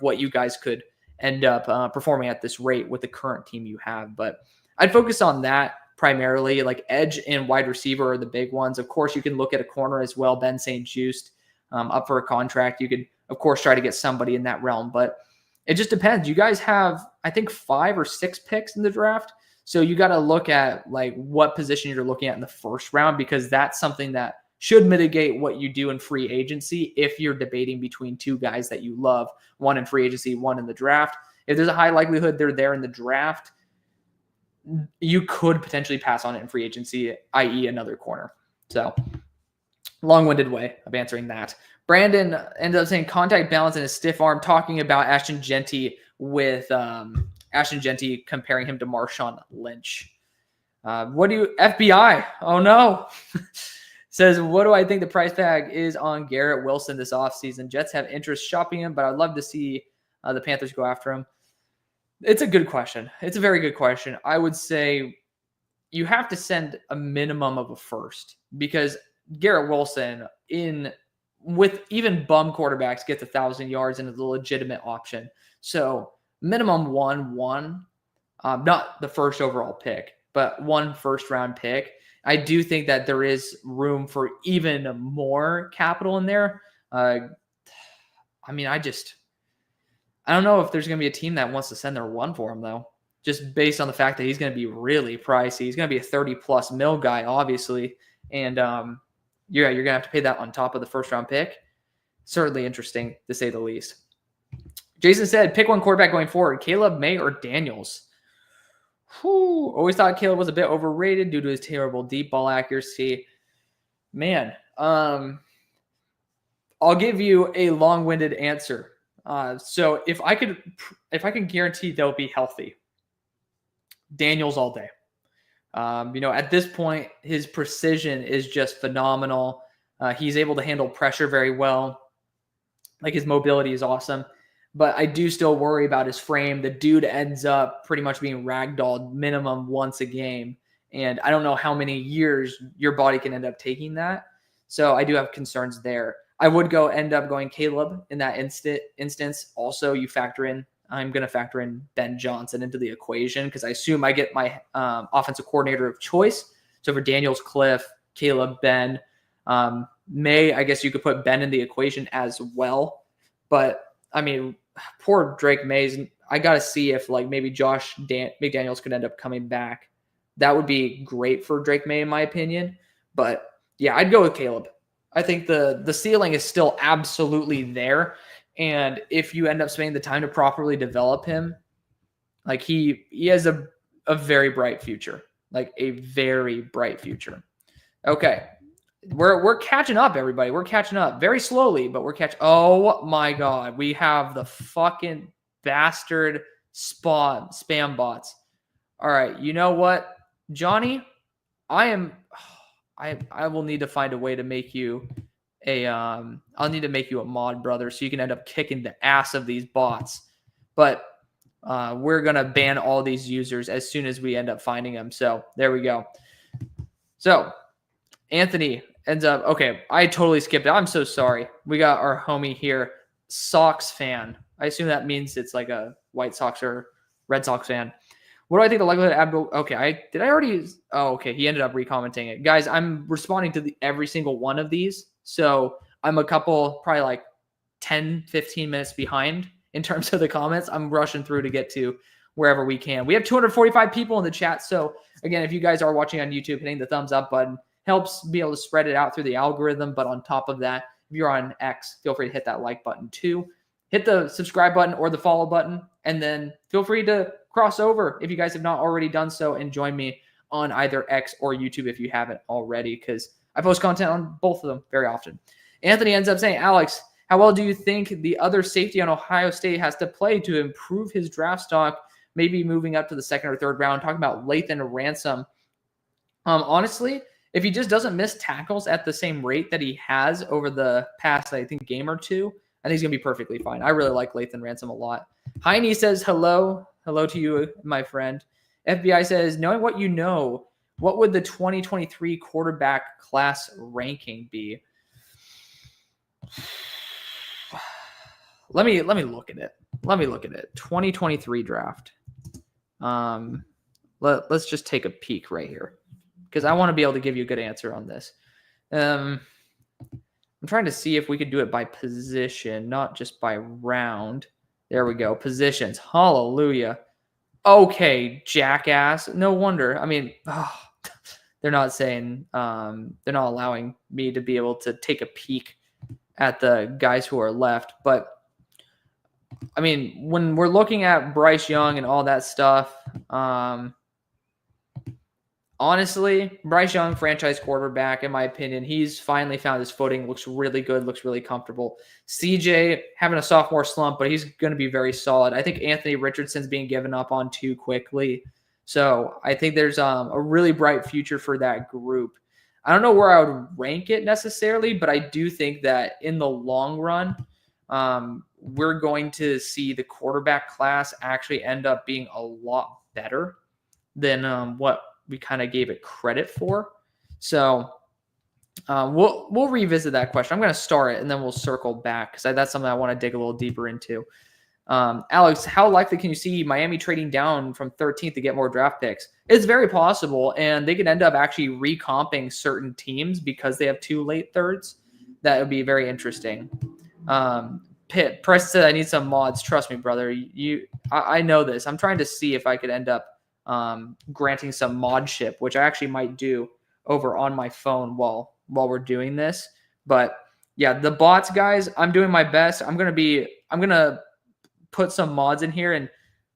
what you guys could end up performing at this rate with the current team you have. But I'd focus on that primarily. Like edge and wide receiver are the big ones. Of course, you can look at a corner as well. Ben St-Juste up for a contract. You could, of course, try to get somebody in that realm, but it just depends. You guys have, I think, 5 or 6 picks in the draft. So you got to look at like what position you're looking at in the first round, because that's something that should mitigate what you do in free agency if you're debating between 2 guys that you love, one in free agency, one in the draft. If there's a high likelihood they're there in the draft, you could potentially pass on it in free agency, i.e. another corner. So long-winded way of answering that. Brandon ended up saying contact balance and a stiff arm, talking about Ashton Genty with Ashton Genty comparing him to Marshawn Lynch. What do you, FBI? Oh no. Says, what do I think the price tag is on Garrett Wilson this offseason? Jets have interest shopping him, but I'd love to see the Panthers go after him. It's a good question. It's a very good question. I would say you have to send a minimum of a first, because Garrett Wilson, with even bum quarterbacks, gets 1,000 yards and is a legitimate option. So minimum one, not the first overall pick, but 1 first-round pick. I do think that there is room for even more capital in there. I don't know if there's going to be a team that wants to send their 1 for him, though, just based on the fact that he's going to be really pricey. He's going to be a 30-plus mil guy, obviously, and you're going to have to pay that on top of the first-round pick. Certainly interesting, to say the least. Jason said, pick 1 quarterback going forward, Caleb, May, or Daniels. Always thought Caleb was a bit overrated due to his terrible deep ball accuracy. Man, I'll give you a long-winded answer. So if I could guarantee they'll be healthy, Daniels all day. At this point, his precision is just phenomenal. He's able to handle pressure very well. Like, his mobility is awesome. But I do still worry about his frame. The dude ends up pretty much being ragdolled minimum once a game. And I don't know how many years your body can end up taking that. So I do have concerns there. I would end up going Caleb in that instance. Also, I'm going to factor in Ben Johnson into the equation, because I assume I get my offensive coordinator of choice. So for Daniels, Cliff, Caleb, Ben, May, I guess you could put Ben in the equation as well. But I mean, poor Drake Mays. I got to see if maybe Josh McDaniels could end up coming back. That would be great for Drake May, in my opinion. But yeah, I'd go with Caleb. I think the ceiling is still absolutely there. And if you end up spending the time to properly develop him, he has a very bright future, a very bright future. Okay. We're catching up, everybody. We're catching up very slowly, but we're catching. Oh my God. We have the fucking bastard spam bots. All right. You know what, Johnny? I will need to find a way to make you I'll need to make you a mod, brother, so you can end up kicking the ass of these bots. But we're going to ban all these users as soon as we end up finding them. So there we go. So Anthony ends up, okay, I totally skipped it. I'm so sorry. We got our homie here, Sox fan. I assume that means it's like a White Sox or Red Sox fan. What do I think the likelihood of Abdul? Okay, he ended up recommenting it. Guys, I'm responding to every single one of these. So I'm a couple, probably 10, 15 minutes behind in terms of the comments. I'm rushing through to get to wherever we can. We have 245 people in the chat. So again, if you guys are watching on YouTube, hitting the thumbs up button helps be able to spread it out through the algorithm. But on top of that, if you're on X, feel free to hit that like button too. Hit the subscribe button or the follow button, and then feel free to cross over if you guys have not already done so, and join me on either X or YouTube if you haven't already, because I post content on both of them very often. Anthony ends up saying, Alex, How well do you think the other safety on Ohio State has to play to improve his draft stock, maybe moving up to the second or third round? Talking about Lathan Ransom. Honestly, if he just doesn't miss tackles at the same rate that he has over the past, I think, game or two, I think he's going to be perfectly fine. I really like Lathan Ransom a lot. Heine says, hello. Hello to you, my friend. FBI says, knowing what you know, what would the 2023 quarterback class ranking be? Let me look at it. 2023 draft. Let's just take a peek right here, because I want to be able to give you a good answer on this. I'm trying to see if we could do it by position, not just by round. There we go. Positions. Hallelujah. Okay, jackass. No wonder. I mean, they're not saying, they're not allowing me to be able to take a peek at the guys who are left. But, I mean, when we're looking at Bryce Young and all that stuff, honestly, Bryce Young, franchise quarterback, in my opinion, he's finally found his footing, looks really good, looks really comfortable. CJ having a sophomore slump, but he's going to be very solid. I think Anthony Richardson's being given up on too quickly. So I think there's a really bright future for that group. I don't know where I would rank it necessarily, but I do think that in the long run, we're going to see the quarterback class actually end up being a lot better than what we kind of gave it credit for. So we'll revisit that question. I'm going to start it and then we'll circle back, because that's something I want to dig a little deeper into. Alex, how likely can you see Miami trading down from 13th to get more draft picks? It's very possible, and they could end up actually recomping certain teams because they have 2 late thirds. That would be very interesting. Press said, I need some mods. Trust me, brother. I know this. I'm trying to see if I could end up granting some modship, which I actually might do over on my phone while we're doing this. But yeah, the bots, guys, I'm doing my best. I'm gonna put some mods in here, and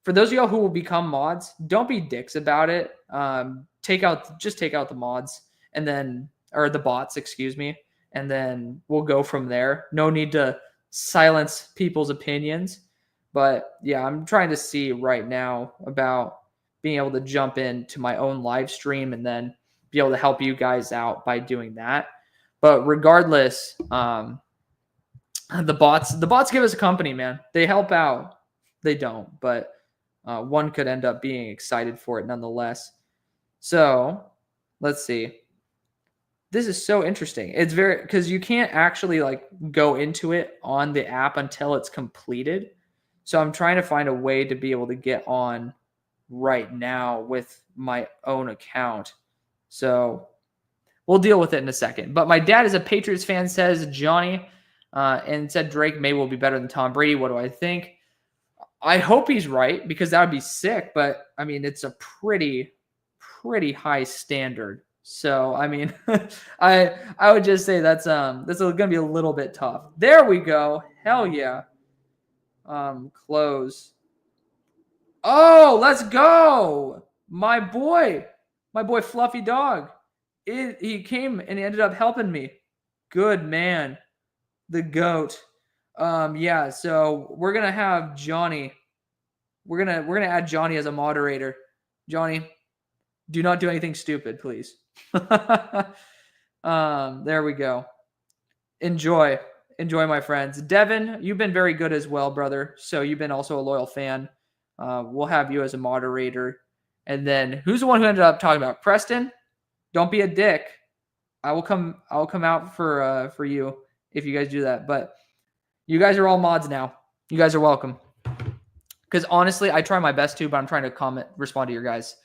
for those of y'all who will become mods, don't be dicks about it. Take out the mods, and then, or the bots, excuse me, and then we'll go from there. No need to silence people's opinions. But yeah, I'm trying to see right now about being able to jump into my own live stream and then be able to help you guys out by doing that. But regardless, the bots give us a company, man. They help out. They don't, but one could end up being excited for it nonetheless. So let's see. This is so interesting. It's because you can't actually like go into it on the app until it's completed. So I'm trying to find a way to be able to get on right now with my own account. So we'll deal with it in a second. But my dad is a Patriots fan, says Johnny, and said Drake May will be better than Tom Brady. What do I think? I hope he's right, because that would be sick. But I mean, it's a pretty high standard. So I mean, I would just say that's going to be a little bit tough. There we go. Hell yeah. Close. Oh, let's go. My boy Fluffy Dog. He came and he ended up helping me. Good man. The GOAT. Yeah, so we're going to have Johnny. We're going to add Johnny as a moderator. Johnny, do not do anything stupid, please. There we go. Enjoy, my friends. Devin, you've been very good as well, brother. So you've been also a loyal fan. We'll have you as a moderator. And then who's the one who ended up talking about Preston? Don't be a dick. I will come out for you if you guys do that. But you guys are all mods now. You guys are welcome. Because honestly, I try my best to, but I'm trying to respond to your guys'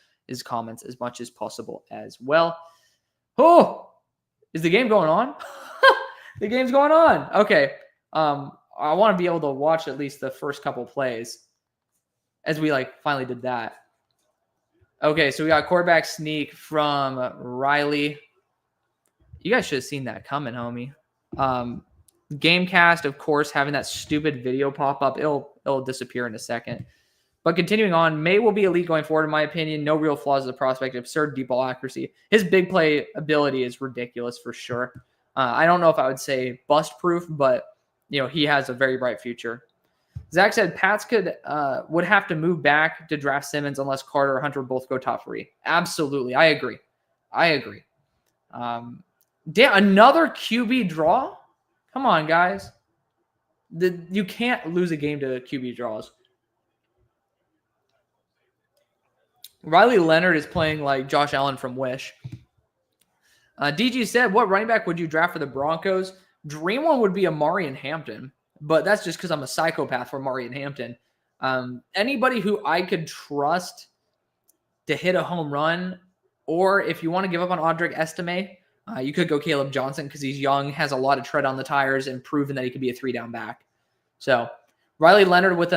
comments as much as possible as well. Oh, is the game going on? The game's going on. Okay. I want to be able to watch at least the first couple plays as we finally did that. Okay, so we got quarterback sneak from Riley. You guys should have seen that coming, homie. Gamecast, of course, having that stupid video pop up. It'll disappear in a second. But continuing on, May will be elite going forward, in my opinion. No real flaws as a prospect. Absurd deep ball accuracy. His big play ability is ridiculous for sure. I don't know if I would say bust proof, but he has a very bright future. Zach said Pats would have to move back to draft Simmons unless Carter or Hunter both go top 3. Absolutely. I agree. Damn, another QB draw? Come on, guys. You can't lose a game to QB draws. Riley Leonard is playing like Josh Allen from Wish. DG said, what running back would you draft for the Broncos? Dream one would be Amari and Hampton. But that's just because I'm a psychopath for Murray and Hampton. Anybody who I could trust to hit a home run, or if you want to give up on Audric Estime, you could go Caleb Johnson because he's young, has a lot of tread on the tires, and proven that he could be a 3-down back. So Riley Leonard with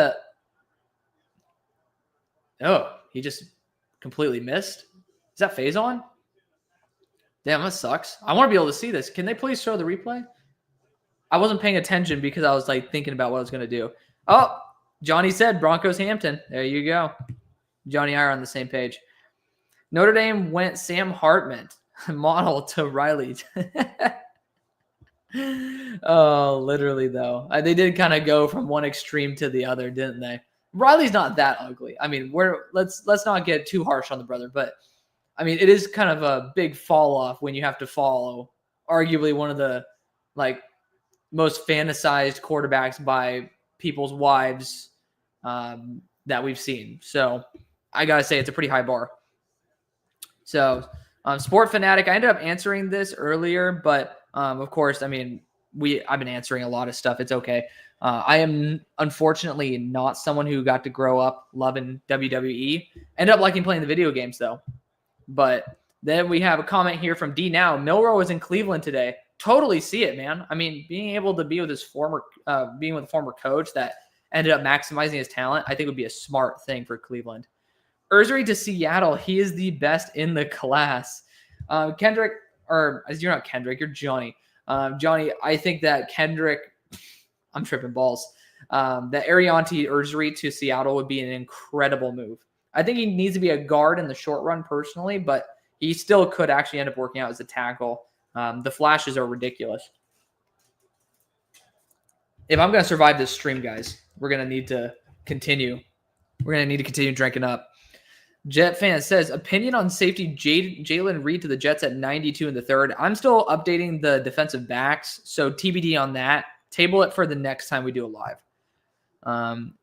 he just completely missed. Is that phase on? Damn, that sucks. I want to be able to see this. Can they please show the replay? I wasn't paying attention because I was thinking about what I was going to do. Oh, Johnny said Broncos Hampton. There you go. Johnny and I are on the same page. Notre Dame went Sam Hartman model to Riley. Oh, literally though. They did kind of go from one extreme to the other, didn't they? Riley's not that ugly. I mean, let's not get too harsh on the brother, but I mean, it is kind of a big fall off when you have to follow arguably one of the most fantasized quarterbacks by people's wives that we've seen. So I got to say it's a pretty high bar. So Sport Fanatic, I ended up answering this earlier, but of course, I mean, I've been answering a lot of stuff. It's okay. I am unfortunately not someone who got to grow up loving WWE. Ended up liking playing the video games though. But then we have a comment here from D Now. Milroe was in Cleveland today. Totally see it, man. I mean, being able to be with being with a former coach that ended up maximizing his talent, I think would be a smart thing for Cleveland. Ursary to Seattle. He is the best in the class. Kendrick, or you're not Kendrick, you're Johnny. Johnny, I think that Kendrick, I'm tripping balls. That Arianti Ursary to Seattle would be an incredible move. I think he needs to be a guard in the short run personally, but he still could actually end up working out as a tackle. The flashes are ridiculous. If I'm going to survive this stream, guys, we're going to need to continue. We're going to need to continue drinking up. Jet fan says, opinion on safety Jalen Reed to the Jets at 92 in the third. I'm still updating the defensive backs, so TBD on that. Table it for the next time we do a live.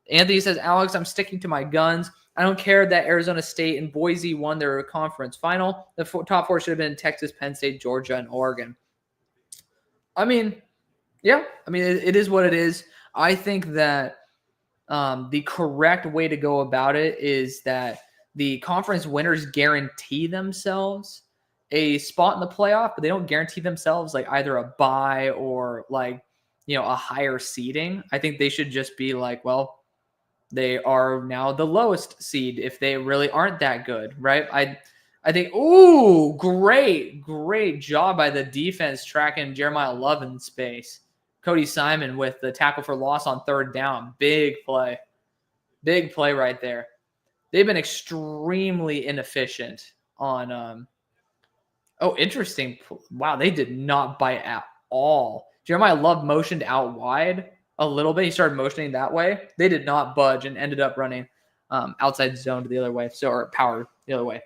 Anthony says, Alex, I'm sticking to my guns. I don't care that Arizona State and Boise won their conference final. The top 4 should have been Texas, Penn State, Georgia, and Oregon. I mean, yeah. I mean, it is what it is. I think that the correct way to go about it is that the conference winners guarantee themselves a spot in the playoff, but they don't guarantee themselves either a bye or a higher seeding. I think they should just be well, they are now the lowest seed if they really aren't that good, right? I think, great job by the defense tracking Jeremiah Love in space. Cody Simon with the tackle for loss on third down. Big play right there. They've been extremely inefficient on interesting. Wow, they did not bite at all. Jeremiah Love motioned out wide a little bit. He started motioning that way. They did not budge and ended up running outside zone to the other way. Or power the other way.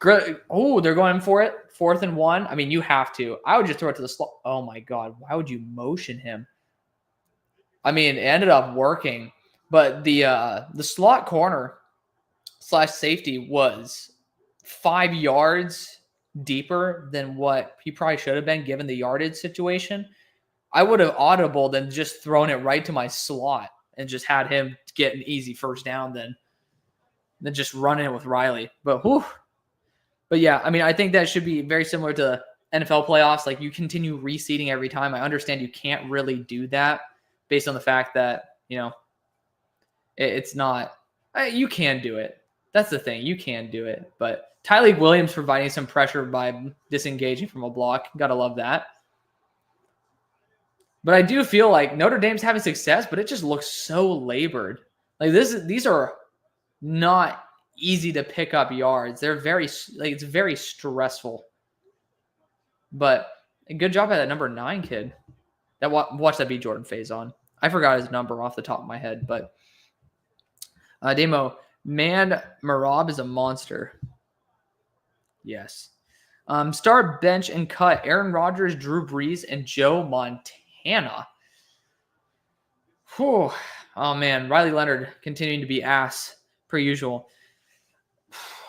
Great. Oh, they're going for it. 4th and 1. I mean, you have to. I would just throw it to the slot. Oh my God. Why would you motion him? I mean, it ended up working, but the slot corner / safety was 5 yards deeper than what he probably should have been given the yardage situation. I would have audibled and just thrown it right to my slot and just had him get an easy first down then just running it with Riley. But yeah, I mean, I think that should be very similar to NFL playoffs. You continue reseeding every time. I understand you can't really do that based on the fact that, it's not – you can do it. That's the thing. You can do it. But Tyleik Williams providing some pressure by disengaging from a block. Got to love that. But I do feel like Notre Dame's having success, but it just looks so labored. These are not easy to pick up yards. They're very it's very stressful. But a good job by that number 9 kid. Watch that be Jordan Faison. I forgot his number off the top of my head, but Demo, man, Marab is a monster. Yes. Start, bench, and cut Aaron Rodgers, Drew Brees, and Joe Montana. Whew. Oh, man. Riley Leonard continuing to be ass, per usual.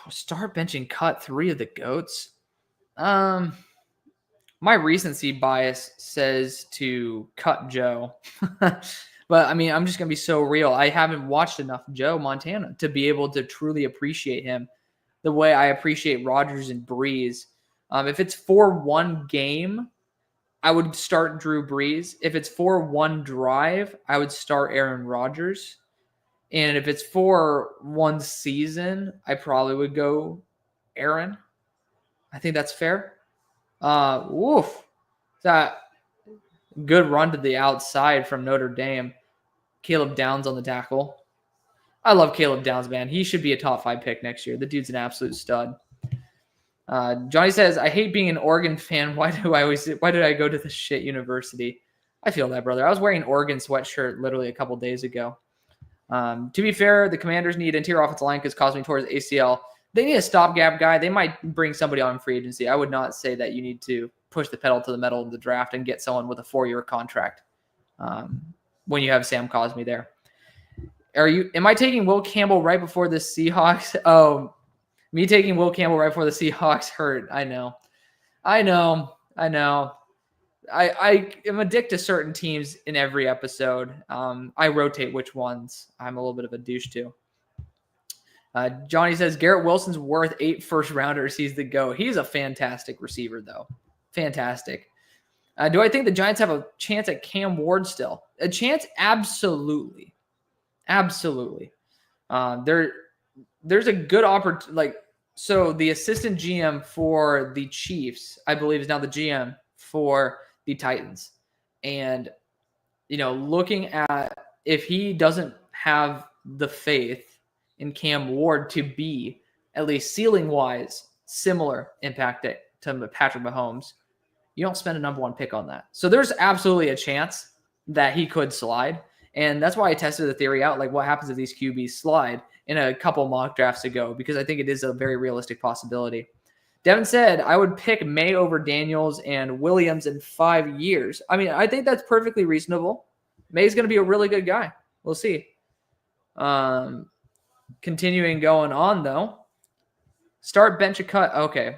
Start, bench, and cut 3 of the GOATs. My recency bias says to cut Joe. But, I mean, I'm just going to be so real. I haven't watched enough Joe Montana to be able to truly appreciate him the way I appreciate Rodgers and Brees. If it's for one game, I would start Drew Brees. If it's for one drive, I would start Aaron Rodgers. And if it's for one season, I probably would go Aaron. I think that's fair. Woof. That good run to the outside from Notre Dame. Caleb Downs on the tackle. I love Caleb Downs, man. He should be a top 5 pick next year. The dude's an absolute stud. Johnny says, I hate being an Oregon fan. Why did I go to this shit university? I feel that, brother. I was wearing an Oregon sweatshirt literally a couple days ago. To be fair, the Commanders need interior offensive line because Cosme tore his ACL. They need a stopgap guy. They might bring somebody on free agency. I would not say that you need to push the pedal to the metal of the draft and get someone with a 4-year contract when you have Sam Cosme there. Am I taking Will Campbell right before the Seahawks? Oh, me taking Will Campbell right before the Seahawks hurt. I know. I am addicted to certain teams in every episode. I rotate which ones I'm a little bit of a douche to. Johnny says, Garrett Wilson's worth 8 first-rounders. He's the GOAT. He's a fantastic receiver, though. Fantastic. Do I think the Giants have a chance at Cam Ward still? A chance? Absolutely. Absolutely. There's a good opportunity. So the assistant GM for the Chiefs, I believe, is now the GM for the Titans. And, looking at if he doesn't have the faith in Cam Ward to be, at least ceiling-wise, similar impact to Patrick Mahomes, you don't spend a number 1 pick on that. So there's absolutely a chance that he could slide. And that's why I tested the theory out, what happens if these QBs slide in a couple mock drafts ago, because I think it is a very realistic possibility. Devin said, I would pick May over Daniels and Williams in 5 years. I mean, I think that's perfectly reasonable. May's going to be a really good guy. We'll see. Continuing going on, though. Start, bench, a cut. Okay.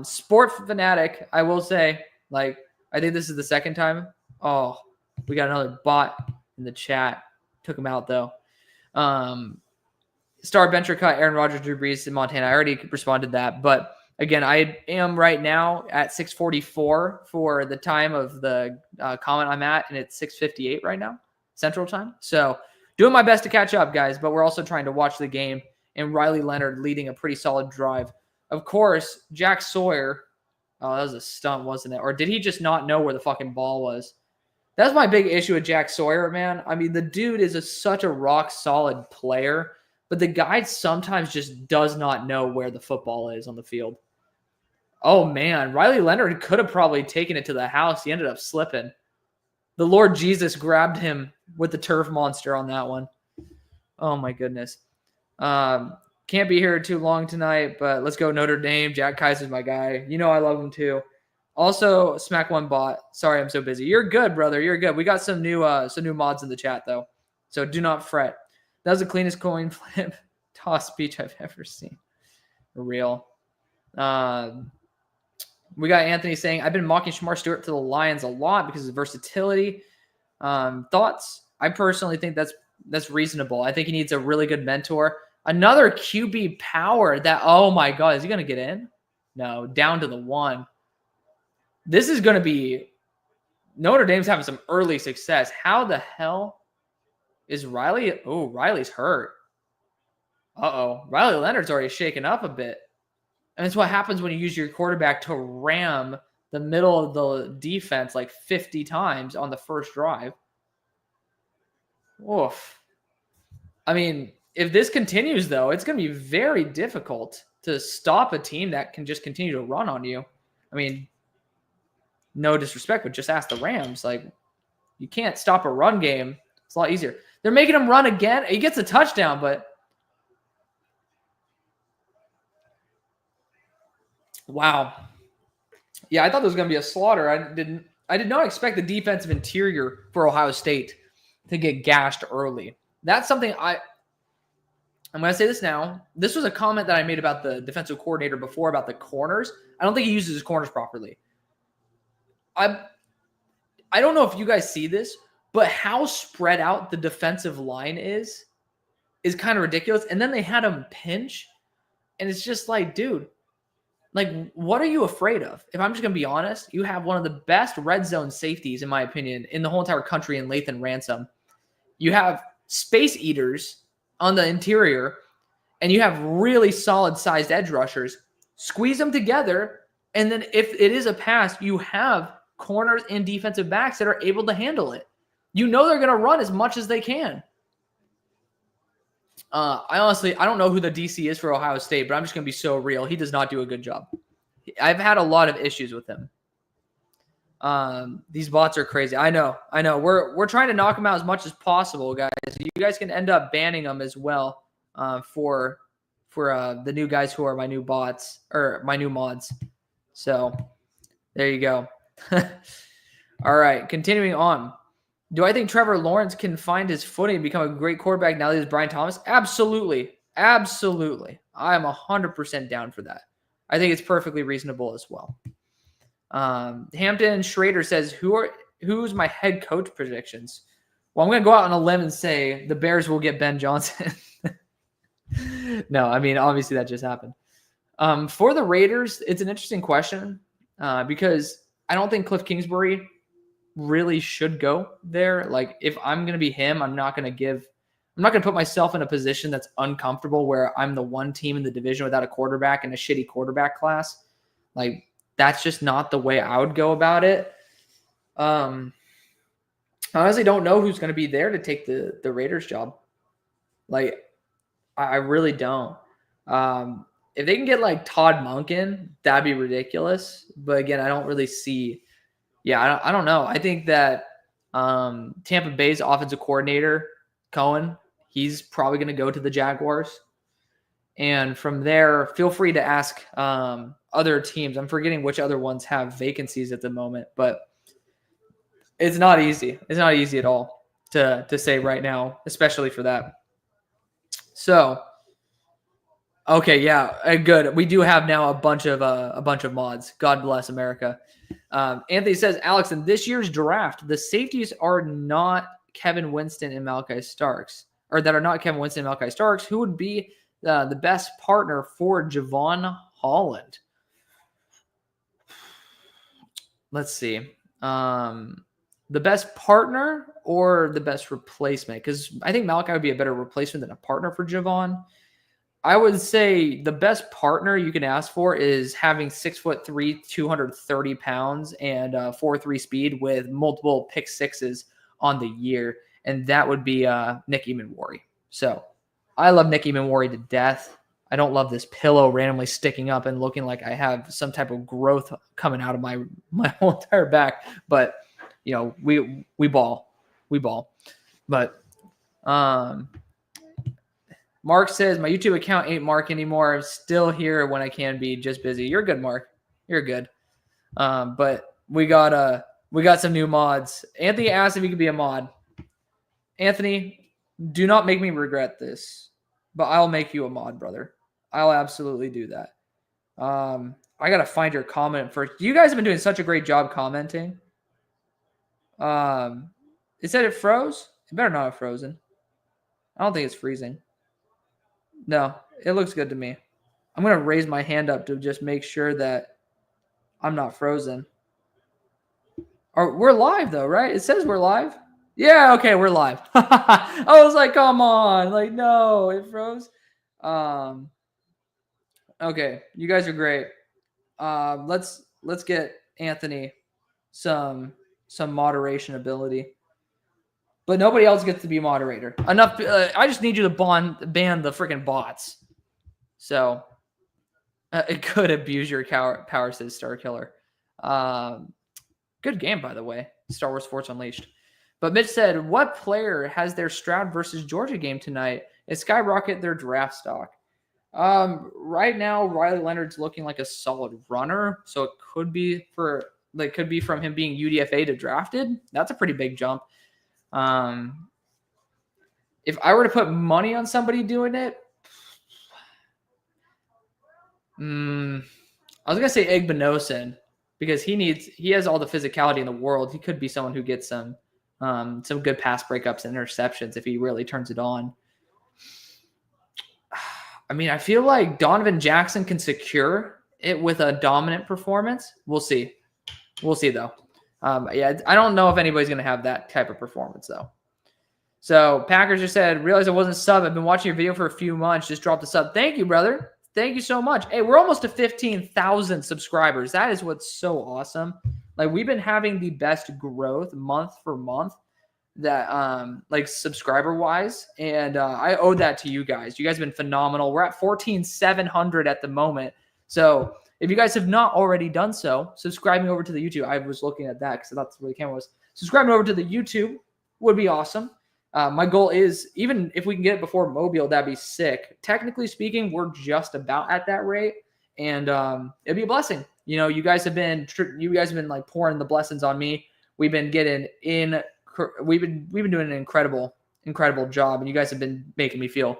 Sport Fanatic, I will say, I think this is the second time. Oh, we got another bot in the chat. Took him out, though. Start, bench, or cut Aaron Rodgers, Drew Brees, and Montana. I already responded that. But, again, I am right now at 6:44 for the time of the comment I'm at, and it's 6:58 right now, Central Time. So, doing my best to catch up, guys, but we're also trying to watch the game, and Riley Leonard leading a pretty solid drive. Of course, Jack Sawyer. Oh, that was a stunt, wasn't it? Or did he just not know where the fucking ball was? That's my big issue with Jack Sawyer, man. I mean, the dude is such a rock-solid player, but the guy sometimes just does not know where the football is on the field. Oh, man. Riley Leonard could have probably taken it to the house. He ended up slipping. The Lord Jesus grabbed him with the turf monster on that one. Oh, my goodness. Can't be here too long tonight, but let's go Notre Dame. Jack Kaiser's my guy. I love him too. Also, Smack One Bot. Sorry, I'm so busy. You're good, brother. You're good. We got some new mods in the chat though, so do not fret. That was the cleanest coin flip toss speech I've ever seen. Real. We got Anthony saying, I've been mocking Shamar Stewart to the Lions a lot because of his versatility. Thoughts? I personally think that's reasonable. I think he needs a really good mentor. Another QB power that, oh my God, is he going to get in? No, down to the 1. This is going to be, Notre Dame's having some early success. How the hell is Riley? Oh, Riley's hurt. Riley Leonard's already shaken up a bit. And it's what happens when you use your quarterback to ram the middle of the defense 50 times on the first drive. Oof. I mean, if this continues, though, it's going to be very difficult to stop a team that can just continue to run on you. I mean, no disrespect, but just ask the Rams. You can't stop a run game. It's a lot easier. They're making him run again. He gets a touchdown, but wow. Yeah, I thought there was going to be a slaughter. I did not expect the defensive interior for Ohio State to get gashed early. That's something I'm going to say this now. This was a comment that I made about the defensive coordinator before about the corners. I don't think he uses his corners properly. I don't know if you guys see this, but how spread out the defensive line is kind of ridiculous. And then they had him pinch, and it's just like, dude, like, what are you afraid of? If I'm just going to be honest, you have one of the best red zone safeties, in my opinion, in the whole entire country in Lathan Ransom. You have space eaters on the interior, and you have really solid-sized edge rushers. Squeeze them together, and then if it is a pass, you have corners and defensive backs that are able to handle it. You know they're going to run as much as they can. I don't know who the DC is for Ohio State, but I'm just going to be so real. He does not do a good job. I've had a lot of issues with him. These bots are crazy. I know. We're trying to knock them out as much as possible, guys. You guys can end up banning them as well for the new guys who are my new bots or my new mods. So there you go. All right, continuing on. Do I think Trevor Lawrence can find his footing and become a great quarterback now that he's Brian Thomas? Absolutely. Absolutely. I am 100% down for that. I think it's perfectly reasonable as well. Hampton Schrader says, who's my head coach predictions? Well, I'm going to go out on a limb and say the Bears will get Ben Johnson. No, I mean, obviously that just happened. For the Raiders, it's an interesting question because I don't think Cliff Kingsbury really should go there. Like, if I'm going to be him, I'm not going to put myself in a position that's uncomfortable where I'm the one team in the division without a quarterback and a shitty quarterback class. Like, that's just not the way I would go about it. I honestly don't know who's going to be there to take the Raiders job. Like, I really don't. If they can get like Todd Monken, that'd be ridiculous. But again, I don't really see. Yeah, I don't know. I think that Tampa Bay's offensive coordinator, Cohen, he's probably going to go to the Jaguars. And from there, feel free to ask other teams. I'm forgetting which other ones have vacancies at the moment, but it's not easy. It's not easy at all to say right now, especially for that. So, okay, yeah, good. We do have now a bunch of mods. God bless America. Anthony says, Alex, in this year's draft, the safeties are not Kevin Winston and Malachi Starks, or that are not Kevin Winston and Malachi Starks. Who would be the best partner for Javon Holland? Let's see. The best partner or the best replacement? Because I think Malachi would be a better replacement than a partner for Javon. I would say the best partner you can ask for is having 6'3", 230 pounds, and 4.3 speed with multiple pick sixes on the year, and that would be Nick Emanwari. So I love Nick Emanwari to death. I don't love this pillow randomly sticking up and looking like I have some type of growth coming out of my whole entire back. But you know, we ball. But Mark says, my YouTube account ain't Mark anymore. I'm still here when I can be, just busy. You're good, Mark. You're good. But we got some new mods. Anthony asked if he could be a mod. Anthony, do not make me regret this, but I'll make you a mod, brother. I'll absolutely do that. I got to find your comment first. You guys have been doing such a great job commenting. It said it froze. It better not have frozen. I don't think it's freezing. No, it looks good to me. I'm going to raise my hand up to just make sure that I'm not frozen. We're live, though, right? It says we're live. Yeah, okay, we're live. I was like, come on. Like, no, it froze. Okay, you guys are great. Let's get Anthony some moderation ability. But nobody else gets to be moderator. Enough. I just need you to ban the freaking bots. So it could abuse your power, says Star Killer. Good game, by the way. Star Wars Force Unleashed. But Mitch said, what player has their Stroud versus Georgia game tonight? It skyrocket their draft stock. Right now, Riley Leonard's looking like a solid runner, so it could be from him being UDFA to drafted. That's a pretty big jump. If I were to put money on somebody doing it, I was gonna say Igbinosun because he has all the physicality in the world. He could be someone who gets some good pass breakups and interceptions if he really turns it on. I mean, I feel like Donovan Jackson can secure it with a dominant performance. We'll see. We'll see, though. Yeah, I don't know if anybody's going to have that type of performance, though. So Packers just said, realize I wasn't sub. I've been watching your video for a few months. Just dropped the sub. Thank you, brother. Thank you so much. Hey, we're almost to 15,000 subscribers. That is what's so awesome. Like, we've been having the best growth month for month that like subscriber wise, and I owe that to you guys. You guys have been phenomenal. We're at 14,700 at the moment. So if you guys have not already done so, subscribing over to the YouTube. I was looking at that because that's where the camera was. Subscribing over to the YouTube would be awesome. My goal is, even if we can get it before Mobile, that'd be sick. Technically speaking, we're just about at that rate, and it'd be a blessing. You know, you guys have been like pouring the blessings on me. We've been getting in. We've been doing an incredible job, and you guys have been making me feel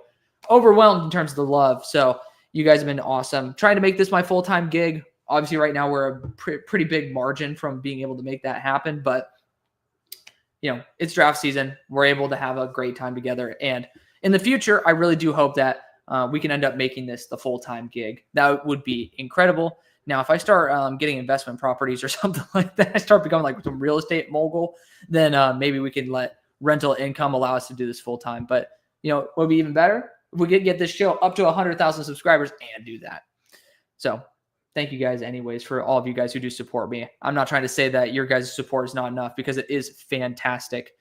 overwhelmed in terms of the love. So you guys have been awesome. Trying to make this my full-time gig. Obviously, right now we're a pretty big margin from being able to make that happen, but you know, it's draft season. We're able to have a great time together, and in the future, I really do hope that we can end up making this the full-time gig. That would be incredible. Now, if I start getting investment properties or something like that, I start becoming like some real estate mogul, then maybe we can let rental income allow us to do this full time. But, you know, what would be even better if we could get this show up to 100,000 subscribers and do that. So thank you guys anyways for all of you guys who do support me. I'm not trying to say that your guys' support is not enough, because it is fantastic.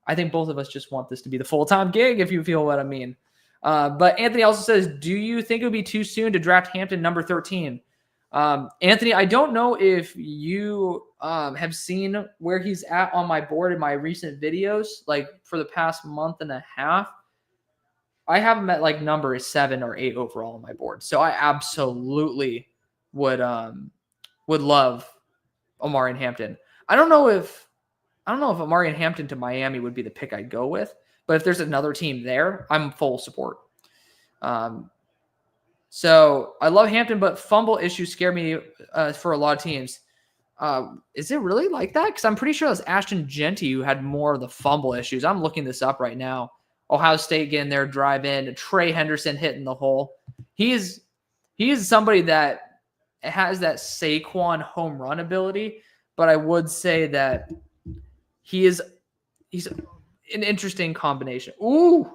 I think both of us just want this to be the full-time gig, if you feel what I mean. But Anthony also says, do you think it would be too soon to draft Hampton number 13? Anthony, I don't know if you have seen where he's at on my board in my recent videos, like for the past month and a half. I have him at like number 7 or 8 overall on my board. So I absolutely would love Omari and Hampton. I don't know if Omari and Hampton to Miami would be the pick I'd go with, but if there's another team there, I'm full support. So I love Hampton, but fumble issues scare me for a lot of teams. Is it really like that? Because I'm pretty sure it was Ashton Genty who had more of the fumble issues. I'm looking this up right now. Ohio State getting their drive in. Trey Henderson hitting the hole. He is somebody that has that Saquon home run ability, but I would say that he's an interesting combination. Ooh,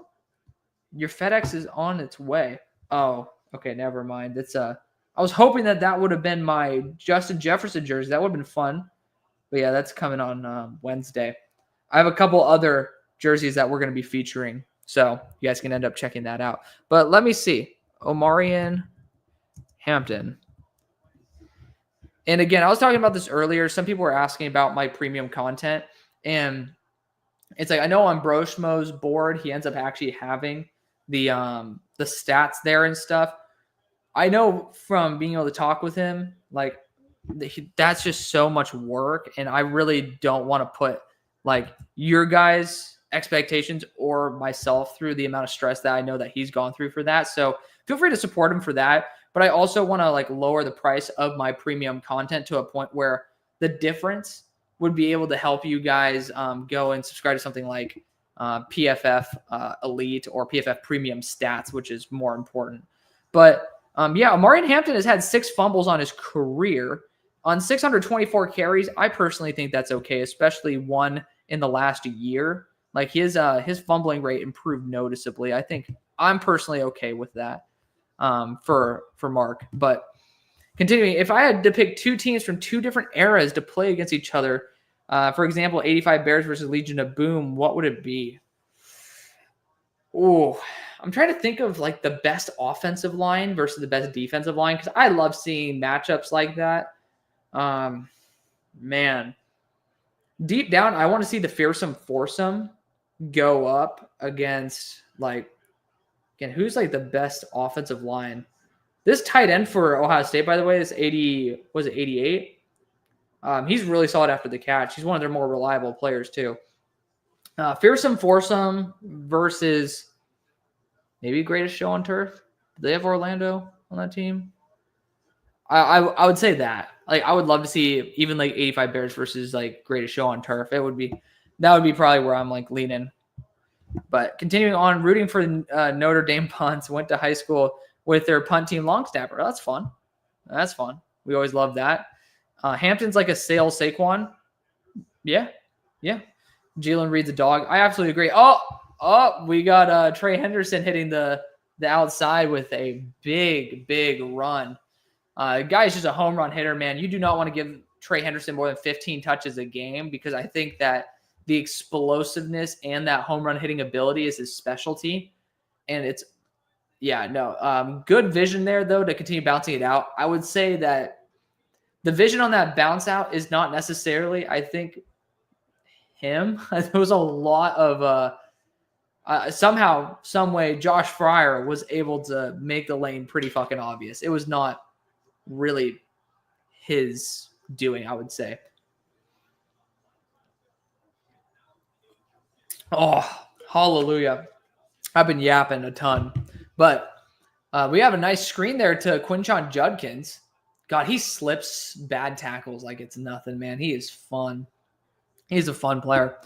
your FedEx is on its way. Oh, okay, never mind. It's I was hoping that would have been my Justin Jefferson jersey. That would have been fun. But yeah, that's coming on Wednesday. I have a couple other jerseys that we're going to be featuring, so you guys can end up checking that out. But let me see. Omarion Hampton. And again, I was talking about this earlier. Some people were asking about my premium content, and it's like, I know on Broshmo's board, he ends up actually having the stats there and stuff. I know from being able to talk with him, like that's just so much work, and I really don't want to put like your guys' expectations or myself through the amount of stress that I know that he's gone through for that. So feel free to support him for that. But I also want to like lower the price of my premium content to a point where the difference would be able to help you guys go and subscribe to something like PFF Elite or PFF Premium Stats, which is more important. But yeah, Omarion Hampton has had 6 fumbles on his career on 624 carries. I personally think that's okay, especially one in the last year. Like his fumbling rate improved noticeably. I think I'm personally okay with that for Mark. But continuing, if I had to pick 2 teams from 2 different eras to play against each other, for example, 85 Bears versus Legion of Boom, what would it be? Oh, I'm trying to think of like the best offensive line versus the best defensive line, because I love seeing matchups like that. Man, deep down, I want to see the fearsome foursome go up against, like, again, who's like the best offensive line? This tight end for Ohio State, by the way, is 80. Was it 88? He's really solid after the catch. He's one of their more reliable players too. Fearsome foursome versus maybe greatest show on turf. Do they have Orlando on that team? I would say that. Like, I would love to see even like 85 Bears versus like greatest show on turf. That would be probably where I'm like leaning. But continuing on, rooting for Notre Dame punts. Went to high school with their punt team long snapper. That's fun. That's fun. We always love that. Hampton's like a sales Saquon. Yeah. Jalen Reed's a dog. I absolutely agree. Oh, we got Trey Henderson hitting the outside with a big run. Guy's just a home run hitter, man. You do not want to give Trey Henderson more than 15 touches a game, because I think that the explosiveness and that home run hitting ability is his specialty. And it's, good vision there, though, to continue bouncing it out. I would say that the vision on that bounce out is not necessarily, I think, him. There was a lot of somehow, some way, Josh Fryer was able to make the lane pretty fucking obvious. It was not really his doing, I would say. Oh, hallelujah. I've been yapping a ton. But we have a nice screen there to Quinshon Judkins. God, he slips bad tackles like it's nothing, man. He is fun. He's a fun player.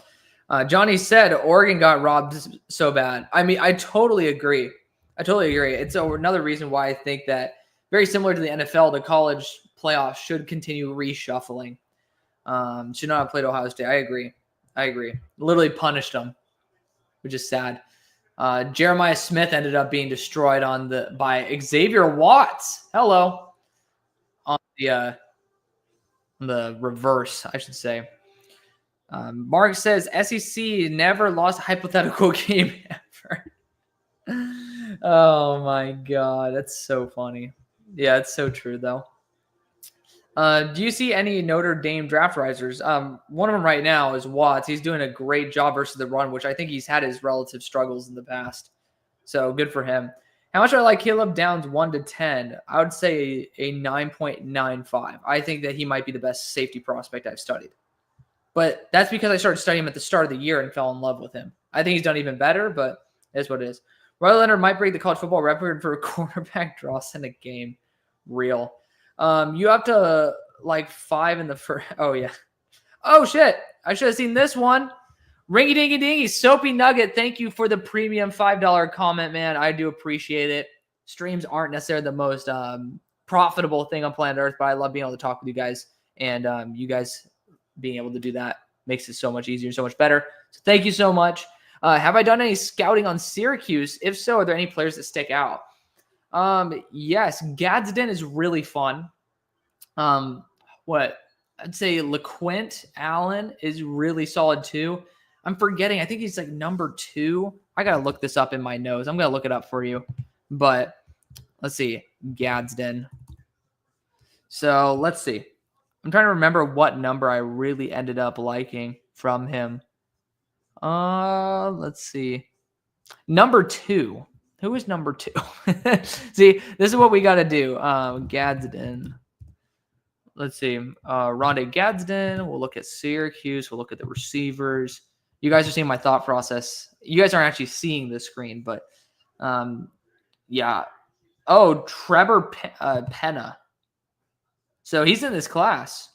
Johnny said Oregon got robbed so bad. I mean, I totally agree. It's another reason why I think that, very similar to the NFL, the college playoffs should continue reshuffling. Should not have played Ohio State. I agree. Literally punished them, which is sad. Jeremiah Smith ended up being destroyed by Xavier Watts. Hello. On the reverse, I should say. Mark says SEC never lost a hypothetical game ever. Oh my God, that's so funny. Yeah, it's so true though. Do you see any Notre Dame draft risers? One of them right now is Watts. He's doing a great job versus the run, which I think he's had his relative struggles in the past. So good for him. How much do I like Caleb Downs 1 to 10? I would say a 9.95. I think that he might be the best safety prospect I've studied. But that's because I started studying him at the start of the year and fell in love with him. I think he's done even better, but that's what it is. Riley Leonard might break the college football record for quarterback draws in a game. Real. You have to like 5 in the first. Oh, yeah. Oh, shit. I should have seen this one. Ringy dingy dingy. Soapy Nugget. Thank you for the premium $5 comment, man. I do appreciate it. Streams aren't necessarily the most profitable thing on planet Earth, but I love being able to talk with you guys. And you guys being able to do that makes it so much easier, so much better. So thank you so much. Have I done any scouting on Syracuse? If so, are there any players that stick out? Yes, Gadsden is really fun. I'd say LeQuint Allen is really solid too. I'm forgetting. I think he's like number 2. I got to look this up in my notes. I'm going to look it up for you. But let's see. Gadsden. So let's see. I'm trying to remember what number I really ended up liking from him. Let's see. Number 2. Who is number 2? See, this is what we got to do. Gadsden. Let's see. Rondé Gadsden. We'll look at Syracuse. We'll look at the receivers. You guys are seeing my thought process. You guys aren't actually seeing the screen, but yeah. Oh, Trevor Penna. So he's in this class.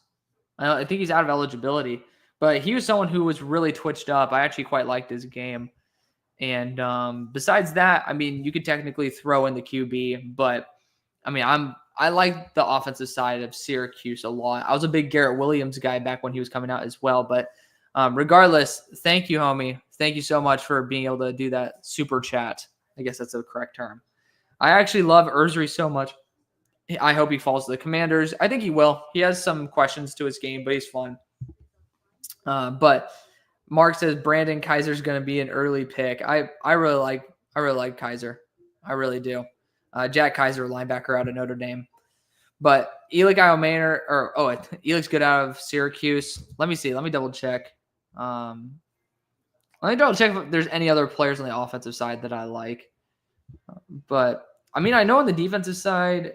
I think he's out of eligibility, but he was someone who was really twitched up. I actually quite liked his game. And besides that, I mean, you could technically throw in the QB, but I mean, I like the offensive side of Syracuse a lot. I was a big Garrett Williams guy back when he was coming out as well. But regardless, thank you, homie. Thank you so much for being able to do that super chat. I guess that's the correct term. I actually love Ursary so much. I hope he falls to the Commanders. I think he will. He has some questions to his game, but he's fun. But Mark says Brandon Kaiser's going to be an early pick. I really like Kaiser. I really do. Jack Kaiser, linebacker out of Notre Dame. But Eli Manor, Eli's good out of Syracuse. Let me see. Let me double check. Let me double check if there's any other players on the offensive side that I like. But I mean, I know on the defensive side,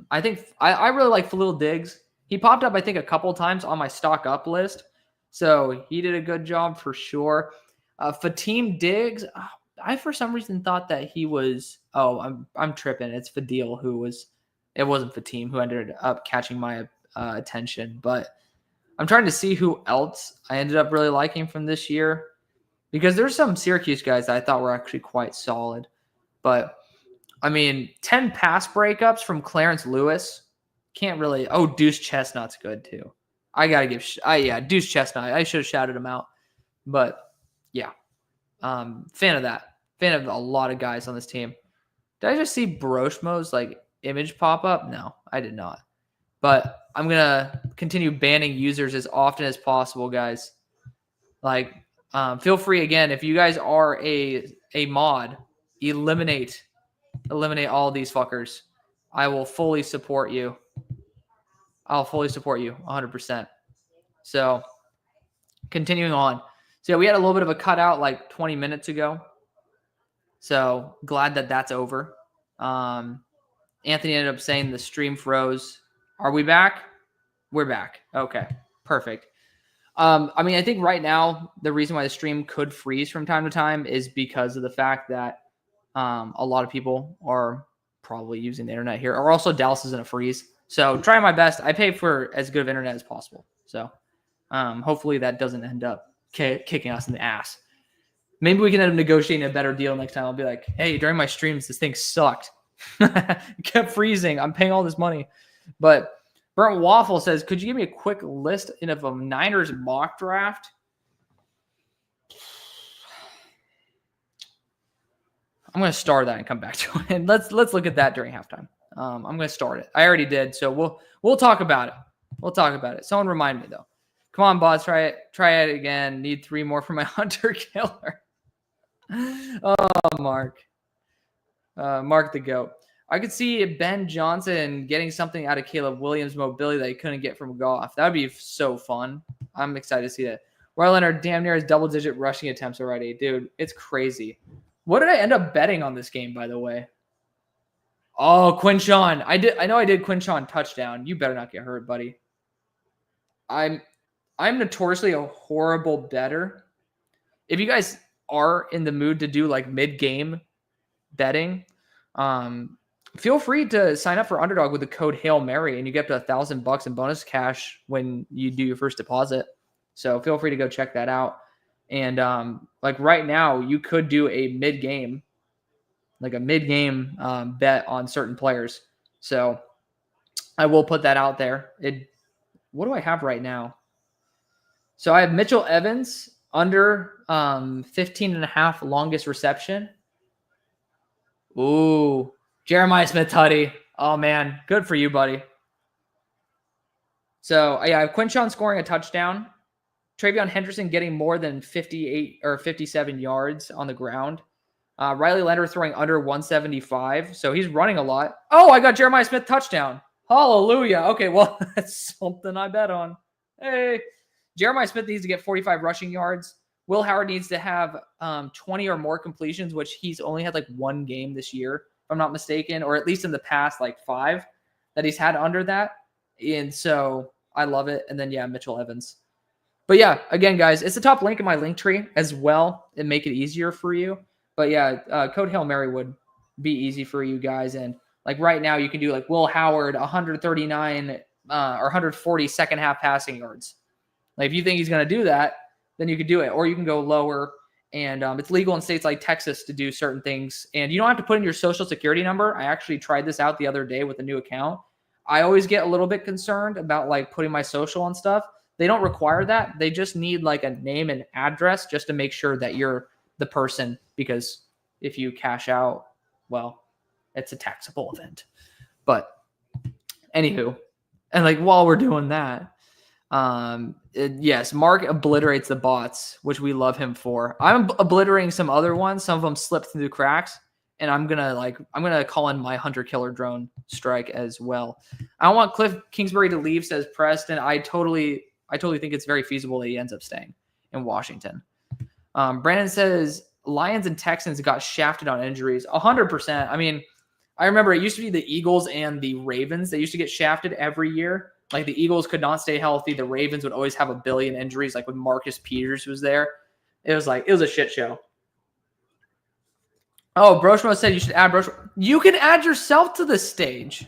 I think I really like Khalil Diggs. He popped up, I think, a couple times on my stock up list. So he did a good job for sure. Fatim Diggs, I for some reason thought that he was. Oh, I'm tripping. It's Fadil who was. It wasn't Fatim who ended up catching my attention. But I'm trying to see who else I ended up really liking from this year, because there's some Syracuse guys that I thought were actually quite solid. But I mean, 10 pass breakups from Clarence Lewis. Can't really. Oh, Deuce Chestnut's good too. I gotta give. Deuce Chestnut. I should have shouted him out. But yeah, fan of that. Fan of a lot of guys on this team. Did I just see Broshmo's like image pop up? No, I did not. But I'm gonna continue banning users as often as possible, guys. Like, feel free again if you guys are a mod, eliminate all these fuckers. I will fully support you. I'll fully support you 100%. So, continuing on. So, yeah, we had a little bit of a cutout like 20 minutes ago. So, glad that that's over. Anthony ended up saying the stream froze. Are we back? We're back. Okay, perfect. I mean, I think right now, the reason why the stream could freeze from time to time is because of the fact that a lot of people are probably using the internet here, or also Dallas is in a freeze. So trying my best. I pay for as good of internet as possible. So hopefully that doesn't end up kicking us in the ass. Maybe we can end up negotiating a better deal next time. I'll be like, hey, during my streams, this thing sucked. It kept freezing. I'm paying all this money. But Burnt Waffle says, could you give me a quick list of a Niners mock draft? I'm going to start that and come back to it. And let's look at that during halftime. I'm going to start it. I already did, so we'll talk about it. We'll talk about it. Someone remind me though. Come on, boss, try it again. Need 3 more for my hunter killer. Oh, Mark the GOAT. I could see Ben Johnson getting something out of Caleb Williams' mobility that he couldn't get from Goff. That would be so fun. I'm excited to see that. Roy Leonard damn near has double-digit rushing attempts already. Dude, it's crazy. What did I end up betting on this game, by the way? Oh, Quinshawn. I know I did Quinshawn touchdown. You better not get hurt, buddy. I'm notoriously a horrible bettor. If you guys are in the mood to do like mid-game betting, feel free to sign up for UnderDog with the code HAILMARY, and you get up to $1,000 in bonus cash when you do your first deposit. So feel free to go check that out. And like right now, you could do a mid-game bet on certain players. So I will put that out there. What do I have right now? So I have Mitchell Evans under 15.5 longest reception. Ooh, Jeremiah Smith-Huddy. Oh, man. Good for you, buddy. So, yeah, I have Quinshawn scoring a touchdown. Travion Henderson getting more than 58 or 57 yards on the ground. Riley Leonard throwing under 175. So he's running a lot. Oh, I got Jeremiah Smith touchdown. Hallelujah. Okay, well, that's something I bet on. Hey, Jeremiah Smith needs to get 45 rushing yards. Will Howard needs to have 20 or more completions, which he's only had like 1 game this year, if I'm not mistaken, or at least in the past like 5 that he's had under that. And so I love it. And then, yeah, Mitchell Evans. But yeah, again, guys, it's the top link in my link tree as well and make it easier for you. But yeah, code Hail Mary would be easy for you guys. And like right now, you can do like Will Howard 139 or 140 second half passing yards. Like if you think he's going to do that, then you could do it. Or you can go lower. And it's legal in states like Texas to do certain things. And you don't have to put in your social security number. I actually tried this out the other day with a new account. I always get a little bit concerned about like putting my social and stuff. They don't require that. They just need like a name and address just to make sure that you're the person, because if you cash out, well, it's a taxable event. But anywho, and like while we're doing that, yes, Mark obliterates the bots, which we love him for. I'm obliterating some other ones. Some of them slipped through the cracks. and I'm gonna call in my hunter killer drone strike as well. I don't want Cliff Kingsbury to leave, says Preston. I totally think it's very feasible that he ends up staying in Washington. Brandon says Lions and Texans got shafted on injuries. 100%. I mean, I remember it used to be the Eagles and the Ravens. They used to get shafted every year. Like the Eagles could not stay healthy. The Ravens would always have a billion injuries. Like when Marcus Peters was there, it was a shit show. Oh, Broshmo said you should add Broshmo. You can add yourself to the stage.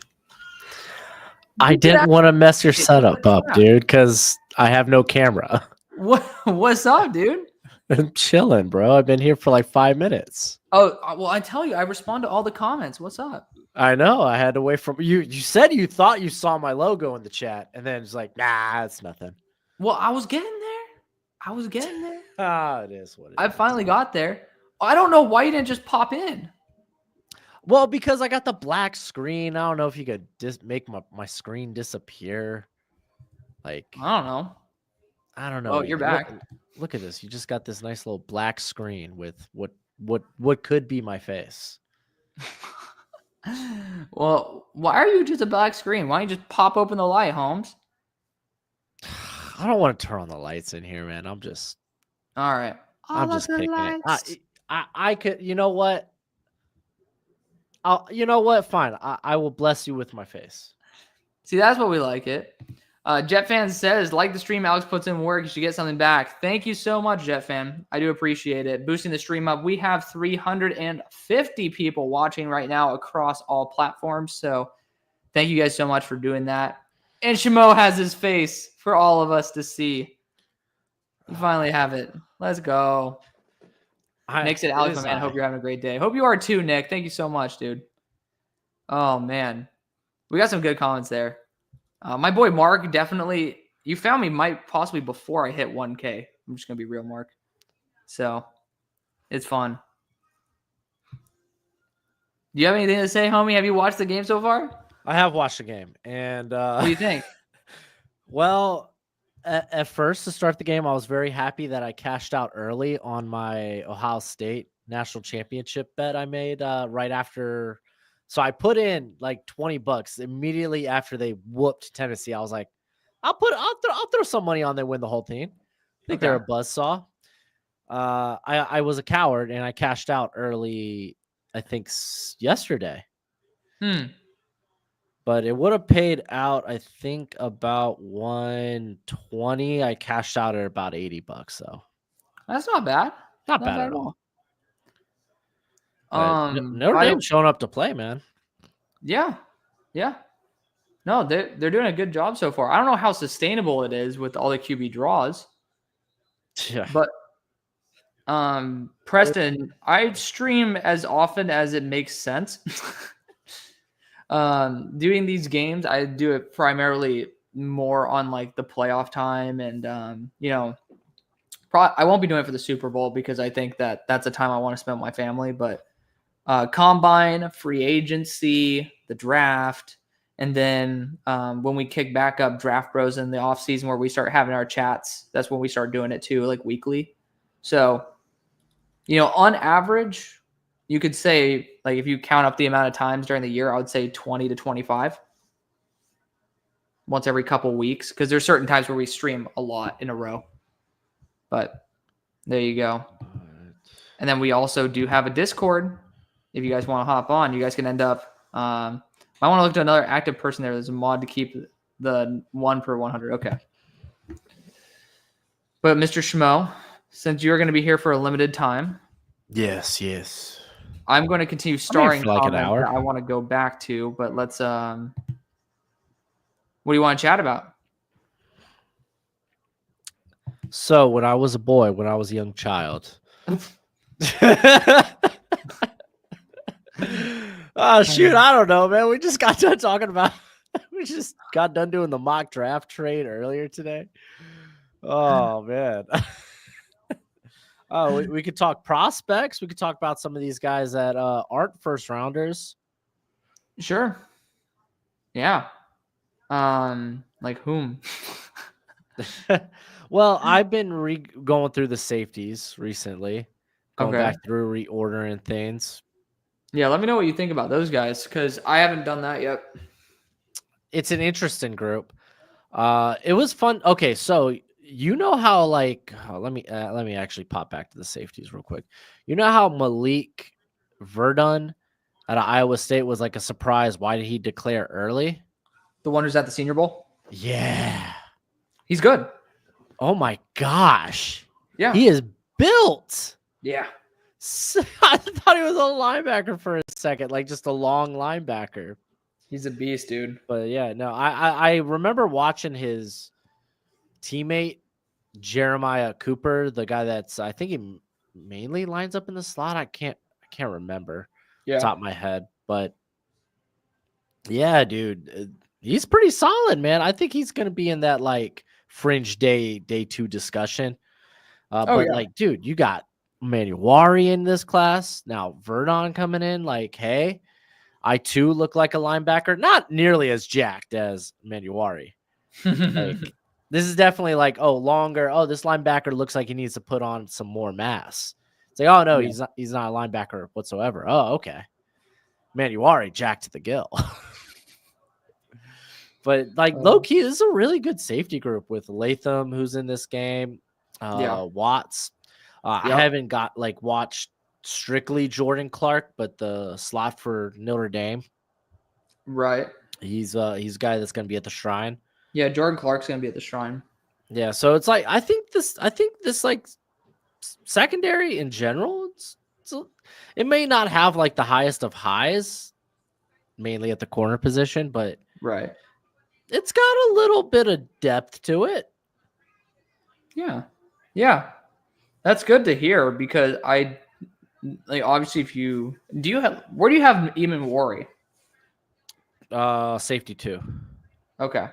I didn't want to mess your setup up, dude, because I have no camera. What's up, dude? I'm chilling, bro. I've been here for like 5 minutes. Oh, well, I tell you, I respond to all the comments. What's up? I know. I had to wait from you. You said you thought you saw my logo in the chat, and then it's like, nah, it's nothing. Well, I was getting there. Ah, it is what it is. I finally got there. I don't know why you didn't just pop in. Well, because I got the black screen. I don't know if you could just make my screen disappear. Like, I don't know. Oh, you're back. Look at this. You just got this nice little black screen with what could be my face. Well, why are you just a black screen? Why don't you just pop open the light, Holmes? I don't want to turn on the lights in here, man. I'm just all right. I'm just kicking it. I could. You know what? You know what? Fine. I will bless you with my face. See, that's what we like it. Jet Fan says, like the stream, Alex puts in work. You should get something back. Thank you so much, Jet Fan. I do appreciate it. Boosting the stream up. We have 350 people watching right now across all platforms. So thank you guys so much for doing that. And Shimo has his face for all of us to see. You finally have it. Let's go. Nick said, Alex, my man, hope you're having a great day. Hope you are too, Nick. Thank you so much, dude. Oh, man. We got some good comments there. My boy Mark, definitely, you found me possibly before I hit 1K. I'm just going to be real, Mark. So, it's fun. Do you have anything to say, homie? Have you watched the game so far? I have watched the game. And what do you think? Well, at first, to start the game, I was very happy that I cashed out early on my Ohio State national championship bet I made right after. So I put in like $20 immediately after they whooped Tennessee. I was like, I'll throw some money on there, win the whole team. I think they're a buzzsaw. I was a coward and I cashed out early, I think yesterday. But it would have paid out, I think, about 120. I cashed out at about $80 though. That's not bad. Not bad at all. Notre Dame showing up to play, man. Yeah. No, they're doing a good job so far. I don't know how sustainable it is with all the QB draws. Yeah. But Preston, I stream as often as it makes sense. Doing these games, I do it primarily more on like the playoff time, and I won't be doing it for the Super Bowl because I think that's a time I want to spend with my family. But combine, free agency, the draft, and then when we kick back up Draft Bros in the off season where we start having our chats, that's when we start doing it too, like weekly. So, on average, you could say, like, if you count up the amount of times during the year, I would say 20 to 25 once every couple weeks, because there's certain times where we stream a lot in a row. But there you go. And then we also do have a Discord. If you guys want to hop on, you guys can end up. I want to look to another active person there. There's a mod to keep the 1 per 100. Okay. But Mr. Schmo, since you're going to be here for a limited time. Yes. I'm going to continue starring for like an hour. That I want to go back to, but let's. What do you want to chat about? So when I was a boy, when I was a young child. Oh shoot! I don't know, man. We just got done talking about. We just got done doing the mock draft trade earlier today. Oh man. Oh, we could talk prospects. We could talk about some of these guys that aren't first rounders. Sure. Yeah. Like whom? Well, I've been going through the safeties recently, going back through reordering things. Yeah, let me know what you think about those guys because I haven't done that yet. It's an interesting group. It was fun. Okay, so you know how let me actually pop back to the safeties real quick. You know how Malik Verdun out of Iowa State was like a surprise. Why did he declare early? The one who's at the Senior Bowl. Yeah. He's good. Oh my gosh. Yeah. He is built. Yeah. I thought he was a linebacker for a second, like just a long linebacker. He's a beast, dude. But yeah, no, I remember watching his teammate Jeremiah Cooper, the guy that's I think he mainly lines up in the slot. I can't remember top of my head, but yeah, dude, he's pretty solid, man. I think he's gonna be in that like fringe day 2 discussion. But like, dude, you got Manuari in this class now. Verdon coming in, like, hey, I too look like a linebacker, not nearly as jacked as Manuari. Like, this is definitely like, longer. Oh, this linebacker looks like he needs to put on some more mass. It's like, oh no, he's not a linebacker whatsoever. Oh, okay. Manuari jacked to the gill. But like low key, this is a really good safety group with Latham, who's in this game. Watts. I haven't watched strictly Jordan Clark, but the slot for Notre Dame. Right. He's a guy that's gonna be at the Shrine. Yeah, Jordan Clark's gonna be at the Shrine. Yeah, so it's like I think this like secondary in general, it may not have like the highest of highs, mainly at the corner position, but right, it's got a little bit of depth to it. Yeah, that's good to hear because I like obviously where do you have Eamon Wari? Safety 2. Okay.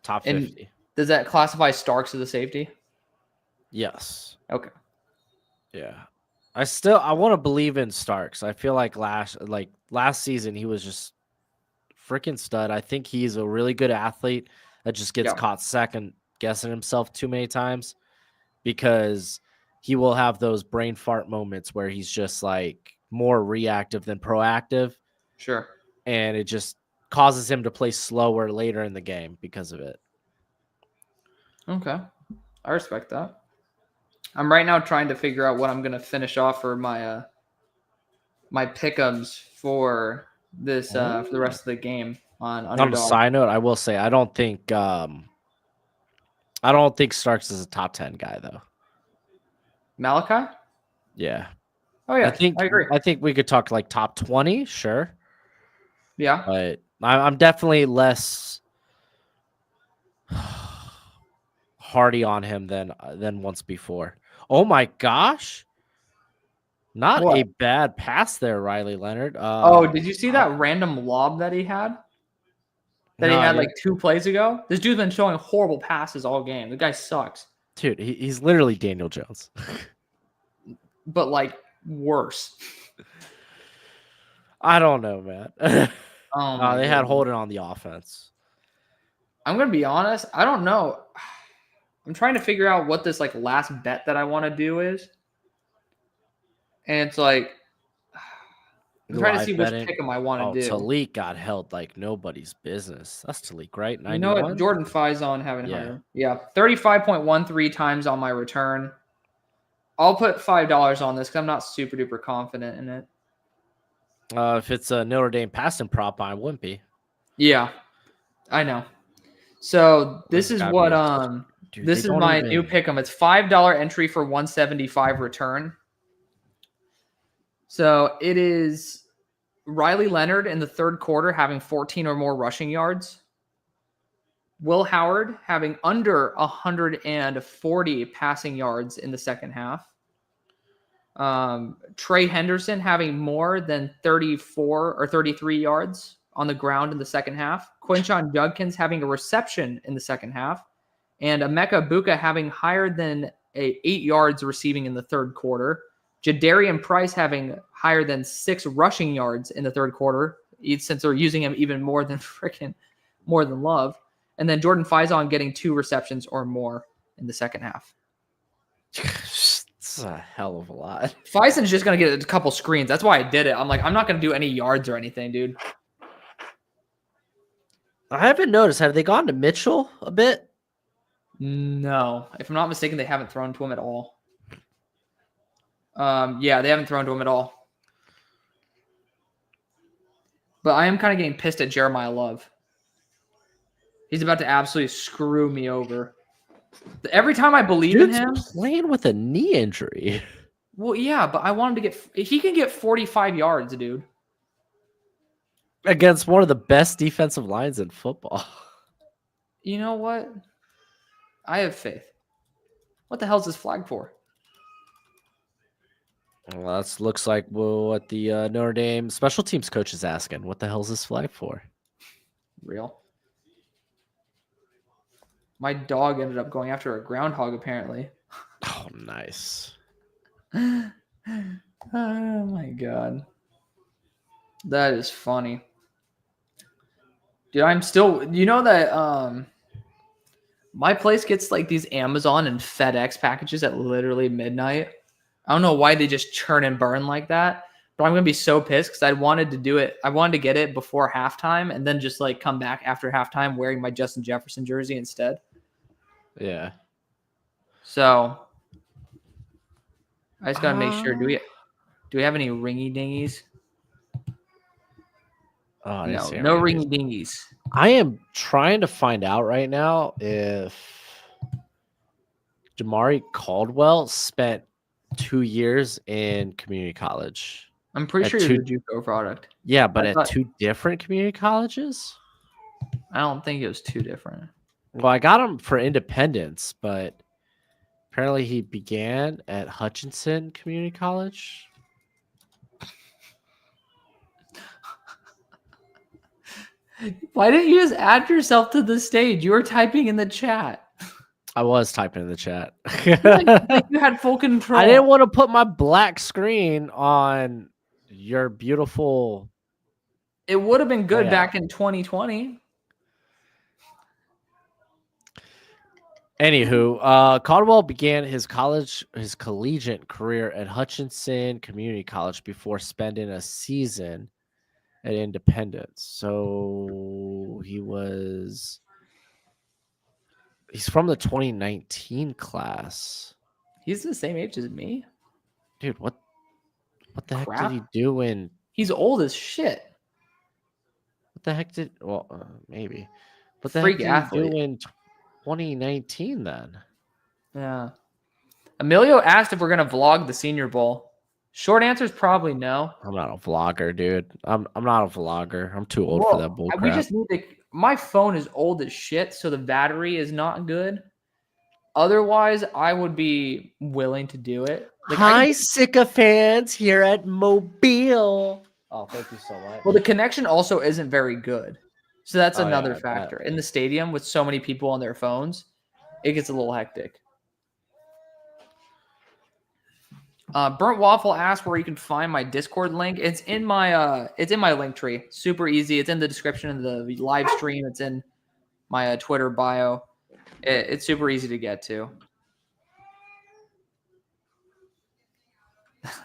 Top 50. And does that classify Starks as a safety? Yes. Okay. Yeah. I want to believe in Starks. I feel like last season he was just freaking stud. I think he's a really good athlete that just gets caught second guessing himself too many times because he will have those brain fart moments where he's just like more reactive than proactive. Sure. And it just causes him to play slower later in the game because of it. Okay. I respect that. I'm right now trying to figure out what I'm going to finish off for my my pick'ems for this for the rest of the game on UnderDog. On a side note, I will say I don't think Starks is a top 10 guy though. Malachi? Yeah. Oh yeah, I agree. I think we could talk like top 20, sure. Yeah. But I'm definitely less hardy on him than once before. Oh my gosh. Not a bad pass there, Riley Leonard. Did you see that random lob that he had? He had like 2 plays ago? This dude's been showing horrible passes all game. The guy sucks. Dude, he's literally Daniel Jones. But like worse. I don't know, man. They had Holden on the offense. I'm going to be honest. I don't know. I'm trying to figure out what this like last bet that I want to do is. And it's like, I'm trying to see which pick'em I want to do. Talik got held like nobody's business. That's Talik, right? 91? You know what? Jordan Faison having higher. Yeah. 35.13 times on my return. I'll put $5 on this because I'm not super duper confident in it. If it's a Notre Dame passing prop, I wouldn't be. Yeah, I know. So this is what this is my new pick'em. It's $5 entry for 175 return. So it is Riley Leonard in the third quarter having 14 or more rushing yards. Will Howard having under 140 passing yards in the second half. Trey Henderson having more than 34 or 33 yards on the ground in the second half. Quinshon Judkins having a reception in the second half. And Emeka Buka having higher than 8 yards receiving in the third quarter. Jadarian Price having higher than 6 rushing yards in the third quarter, since they're using him even more than Love. And then Jordan Faison getting 2 receptions or more in the second half. That's a hell of a lot. Fison's just going to get a couple screens. That's why I did it. I'm like, I'm not going to do any yards or anything, dude. I haven't noticed. Have they gone to Mitchell a bit? No. If I'm not mistaken, they haven't thrown to him at all. Yeah, they haven't thrown to him at all. But I am kind of getting pissed at Jeremiah Love. He's about to absolutely screw me over. Every time I believe in him, playing with a knee injury. Well, yeah, but I want him to get. He can get 45 yards, dude. Against one of the best defensive lines in football. You know what? I have faith. What the hell is this flag for? Well, that looks like what the Notre Dame special teams coach is asking. What the hell is this flag for? Real. My dog ended up going after a groundhog, apparently. Oh, nice. Oh, my God. That is funny. Dude, I'm still... You know that my place gets like these Amazon and FedEx packages at literally midnight. I don't know why they just churn and burn like that, but I'm going to be so pissed because I wanted to do it. I wanted to get it before halftime and then just like come back after halftime wearing my Justin Jefferson jersey instead. Yeah. So I just got to make sure. Do we have any ringy dingies? Oh, no ringy dingies. I am trying to find out right now if Jamari Caldwell spent 2 years in community college. I'm pretty sure he was a JUCO product. Yeah, but at 2 different community colleges? I don't think it was 2 different. Well, I got him for Independence, but apparently he began at Hutchinson Community College. Why didn't you just add yourself to the stage? You were typing in the chat. I was typing in the chat. like you had full control. I didn't want to put my black screen on your beautiful. It would have been good back in 2020. Anywho, Caldwell began his collegiate career at Hutchinson Community College before spending a season at Independence. So he's from the 2019 class. He's the same age as me. Dude, what the heck did he do in... He's old as shit. What the heck did... Well, maybe. What the heck did he do in 2019 then? Yeah. Emilio asked if we're going to vlog the Senior Bowl. Short answer is probably no. I'm not a vlogger, dude. I'm not a vlogger. I'm too old for that bull crap. We just need to... My phone is old as shit, so the battery is not good. Otherwise, I would be willing to do it. Like, hi, sycophants here at Mobile. Oh, thank you so much. Well, the connection also isn't very good. So that's another factor. In the stadium with so many people on their phones, it gets a little hectic. Burnt Waffle asked where you can find my Discord link. It's in my link tree. Super easy. It's in the description of the live stream. It's in my Twitter bio. It's super easy to get to.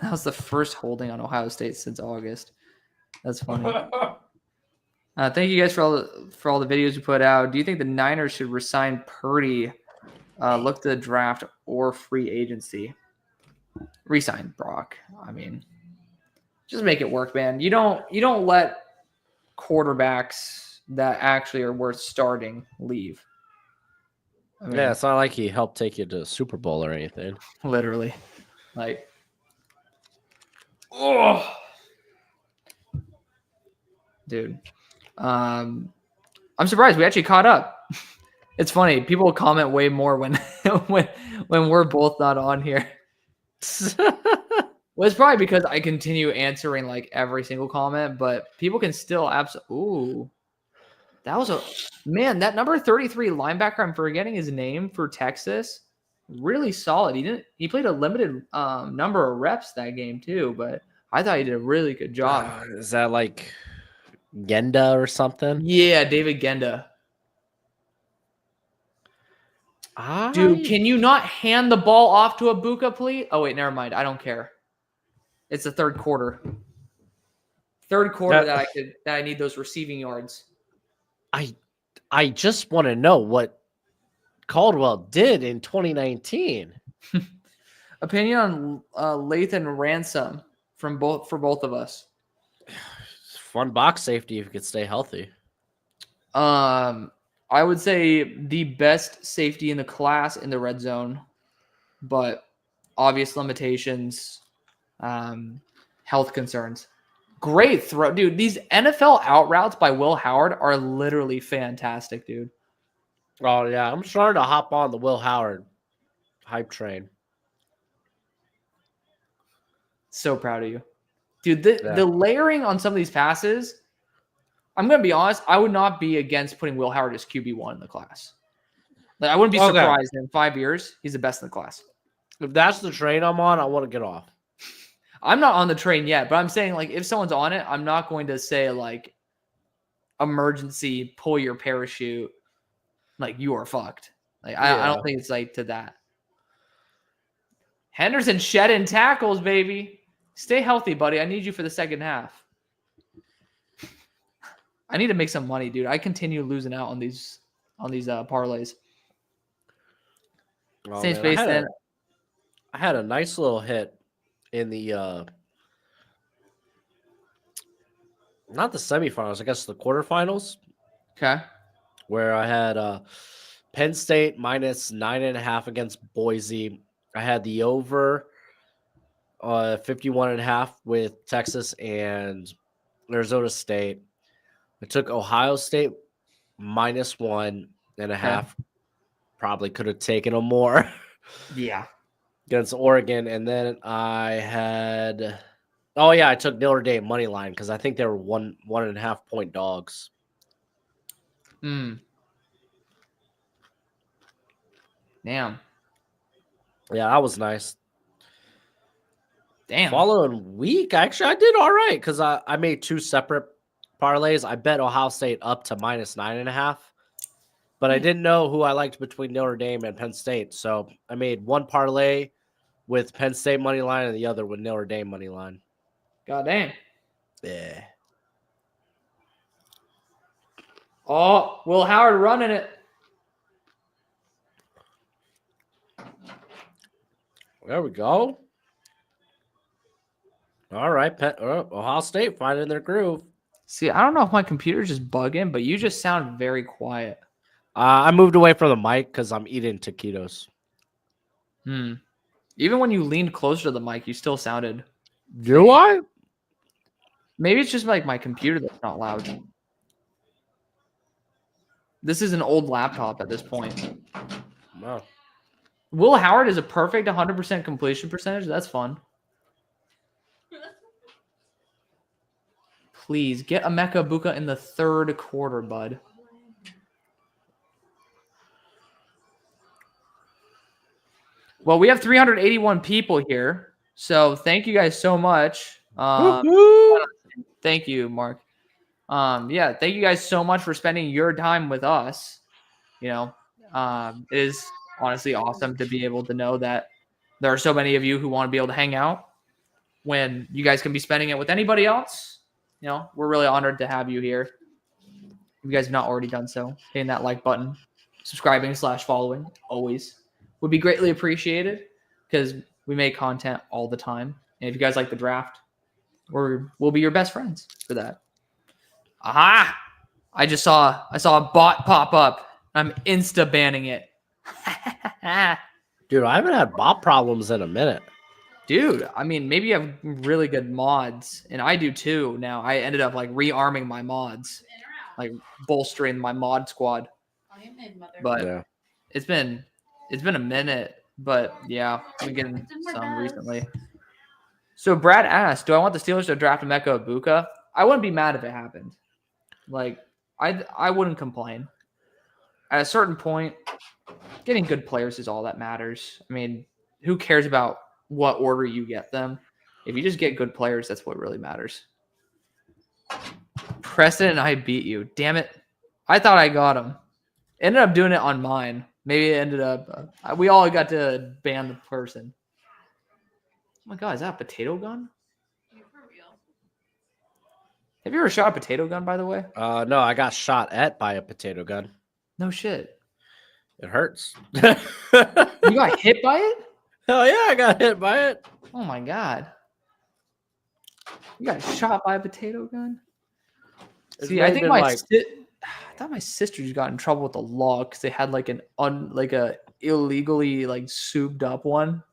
That was the first holding on Ohio State since August. That's funny. Thank you guys for all the videos you put out. Do you think the Niners should resign Purdy, look to the draft, or free agency? Resign Brock. I mean, just make it work, man. You don't let quarterbacks that actually are worth starting leave. I mean, yeah, it's not like he helped take you to the Super Bowl or anything. Literally, like, oh, dude. I'm surprised we actually caught up. It's funny. People comment way more when we're both not on here. Well, it's probably because I continue answering like every single comment, but people can still Ooh, that was that number 33 linebacker. I'm forgetting his name for Texas. Really solid. He played a limited number of reps that game too, but I thought he did a really good job. Is that like Genda or something? Yeah, David Genda. Dude, can you not hand the ball off to Abuka, please? Oh, wait, never mind. I don't care. It's the third quarter. That I need those receiving yards. I just want to know what Caldwell did in 2019. Opinion on Lathan Ransom for both of us. Fun box safety if you could stay healthy. I would say the best safety in the class in the red zone, but obvious limitations, health concerns. Great throw, dude. These NFL out routes by Will Howard are literally fantastic, dude. Oh yeah, I'm starting to hop on the Will Howard hype train. So proud of you, dude. The layering on some of these passes, I'm gonna be honest, I would not be against putting Will Howard as QB1 in the class. Like, I wouldn't be surprised in 5 years he's the best in the class. If that's the train I'm on, I want to get off. I'm not on the train yet, but I'm saying, like, if someone's on it, I'm not going to say, like, emergency, pull your parachute, like, you are fucked. Like, I don't think it's, like, to that. Henderson shedding tackles, baby. Stay healthy, buddy. I need you for the second half. I need to make some money, dude. I continue losing out on these parlays. Oh, Same space then. I had a nice little hit in the not the semifinals, I guess the quarterfinals. Okay. Where I had Penn State minus 9.5 against Boise. I had the over 51.5 with Texas and Arizona State. I took Ohio State minus 1.5. Okay. Probably could have taken them more. Yeah. Against Oregon. And then I had I took Notre Dame money line because I think they were 1.5 point dogs. Damn. Yeah, that was nice. Damn. Following week, actually, I did all right because I made 2 separate parlays. I bet Ohio State up to minus 9.5, but I didn't know who I liked between Notre Dame and Penn State. So I made one parlay with Penn State money line and the other with Notre Dame money line. God damn. Yeah. Oh, Will Howard running it. There we go. All right, Ohio State finding their groove. See, I don't know if my computer's just bugging, but you just sound very quiet. I moved away from the mic because I'm eating taquitos. Even when you leaned closer to the mic, you still sounded. Do I? Maybe it's just like my computer that's not loud. This is an old laptop at this point. Wow. Will Howard is a perfect 100% completion percentage. That's fun. Please get Emeka Egbuka in the third quarter, bud. Well, we have 381 people here, so thank you guys so much. Thank you, Mark. Yeah, thank you guys so much for spending your time with us. You know, it is honestly awesome to be able to know that there are so many of you who want to be able to hang out when you guys can be spending it with anybody else. You know, we're really honored to have you here. If you guys have not already done so, hitting that like button, subscribing/following always would be greatly appreciated because we make content all the time. And if you guys like the draft, we'll be your best friends for that. Aha! I saw a bot pop up. I'm insta banning it. Dude, I haven't had bot problems in a minute. Dude, I mean, maybe you have really good mods, and I do too. Now I ended up like rearming my mods, like bolstering my mod squad. But yeah. It's been a minute, but yeah, I've been getting some recently. So Brad asked, "Do I want the Steelers to draft Emeka Egbuka?" I wouldn't be mad if it happened. Like I wouldn't complain. At a certain point, getting good players is all that matters. I mean, who cares about what order you get them? If you just get good players, that's what really matters. Preston and I beat you. Damn it. I thought I got him. Ended up doing it on mine. Maybe it ended up. We all got to ban the person. Oh my god, is that a potato gun? Have you ever shot a potato gun, by the way? No, I got shot at by a potato gun. No shit. It hurts. You got hit by it? Hell yeah, I got hit by it. Oh my god. You got shot by a potato gun? See, I think I thought my sister just got in trouble with the law because they had like a illegally like souped up one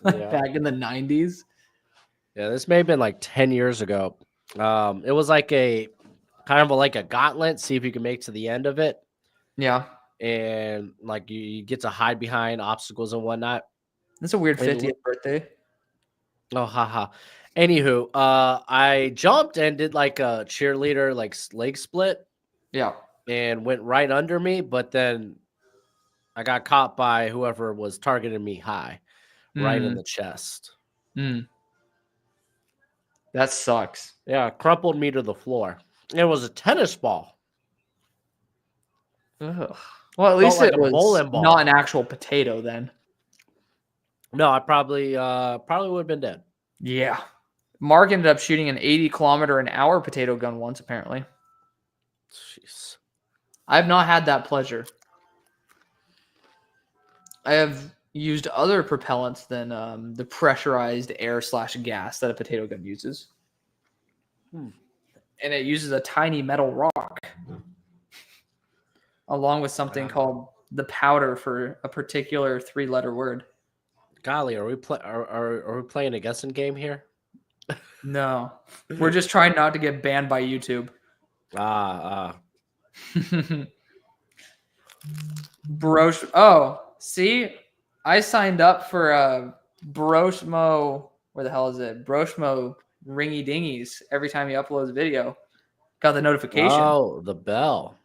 back in the 90s. Yeah, this may have been like 10 years ago. It was like a kind of like a gauntlet, see if you can make to the end of it. Yeah. And like you get to hide behind obstacles and whatnot. That's a weird 50th birthday. Oh, haha. Anywho, I jumped and did like a cheerleader like leg split. Yeah. And went right under me, but then I got caught by whoever was targeting me high, right in the chest. That sucks. Yeah, crumpled me to the floor. It was a tennis ball. Ugh. Well, at least like it was not an actual potato then. No, I probably would have been dead. Yeah. Mark ended up shooting an 80-kilometer-an-hour potato gun once, apparently. Jeez. I have not had that pleasure. I have used other propellants than the pressurized air/gas that a potato gun uses. And it uses a tiny metal rock along with something called the powder for a particular 3-letter word. Golly, are we playing a guessing game here? No. We're just trying not to get banned by YouTube. Brosh. Oh, see? I signed up for Broshmo. Where the hell is it? Broshmo Ringy Dingies every time he uploads a video. Got the notification. Oh, the bell.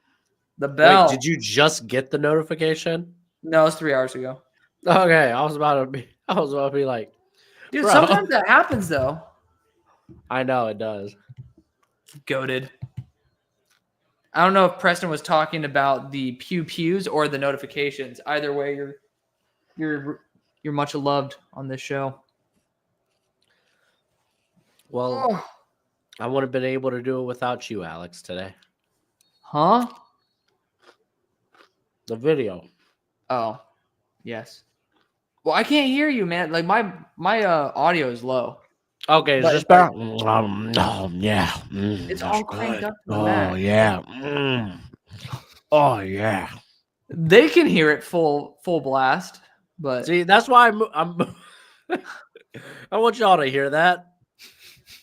The bell. Wait, did you just get the notification? No, it's 3 hours ago. Okay, I was about to be like, dude, bro. Sometimes that happens though. I know it does. Goated. I don't know if Preston was talking about the pews or the notifications. Either way, you're much loved on this show. Well, I would have been able to do it without you, Alex, today. Huh? The video. Oh, yes. Well, I can't hear you, man. Like my audio is low. Okay, is this better? Yeah. It's all cranked up. Oh, yeah. Oh, yeah. They can hear it full blast, but see, that's why I'm I want y'all to hear that.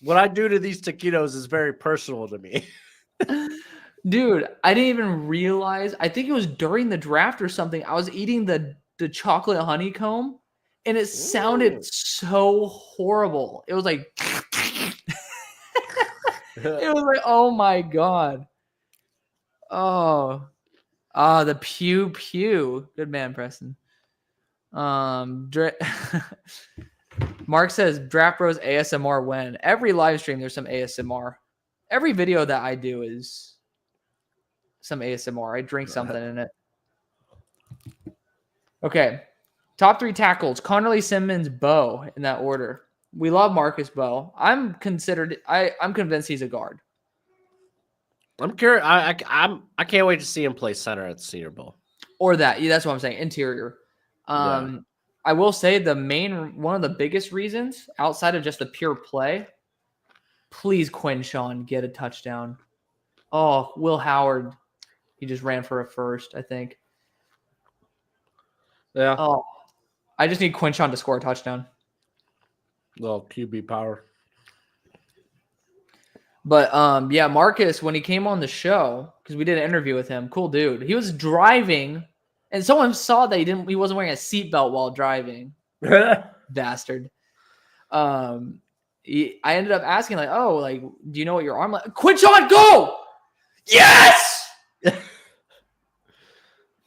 What I do to these taquitos is very personal to me. Dude, I didn't even realize. I think it was during the draft or something. I was eating the chocolate honeycomb, and it sounded so horrible. It was like, it was like, oh my god. Oh, the pew. Good man, Preston. Mark says Draft Bros ASMR when every live stream there's some ASMR. Every video that I do is some ASMR. I drink something in it. Okay. Top 3 tackles. Connerly, Simmons, Bo in that order. We love Marcus Bo. I'm convinced he's a guard. I'm curious. I can't wait to see him play center at the Senior Bowl. Or that. Yeah, that's what I'm saying. Interior. I will say one of the biggest reasons outside of just the pure play, please Quinn Sean get a touchdown. Oh, Will Howard. He just ran for a first, I think. Yeah. Oh, I just need Quinn Sean to score a touchdown. Little QB power. But yeah, Marcus, when he came on the show, because we did an interview with him, cool dude. He was driving, and someone saw that he wasn't wearing a seatbelt while driving. Bastard. I ended up asking, like, oh, like, do you know what your arm like? Quinn Sean, go! Yes!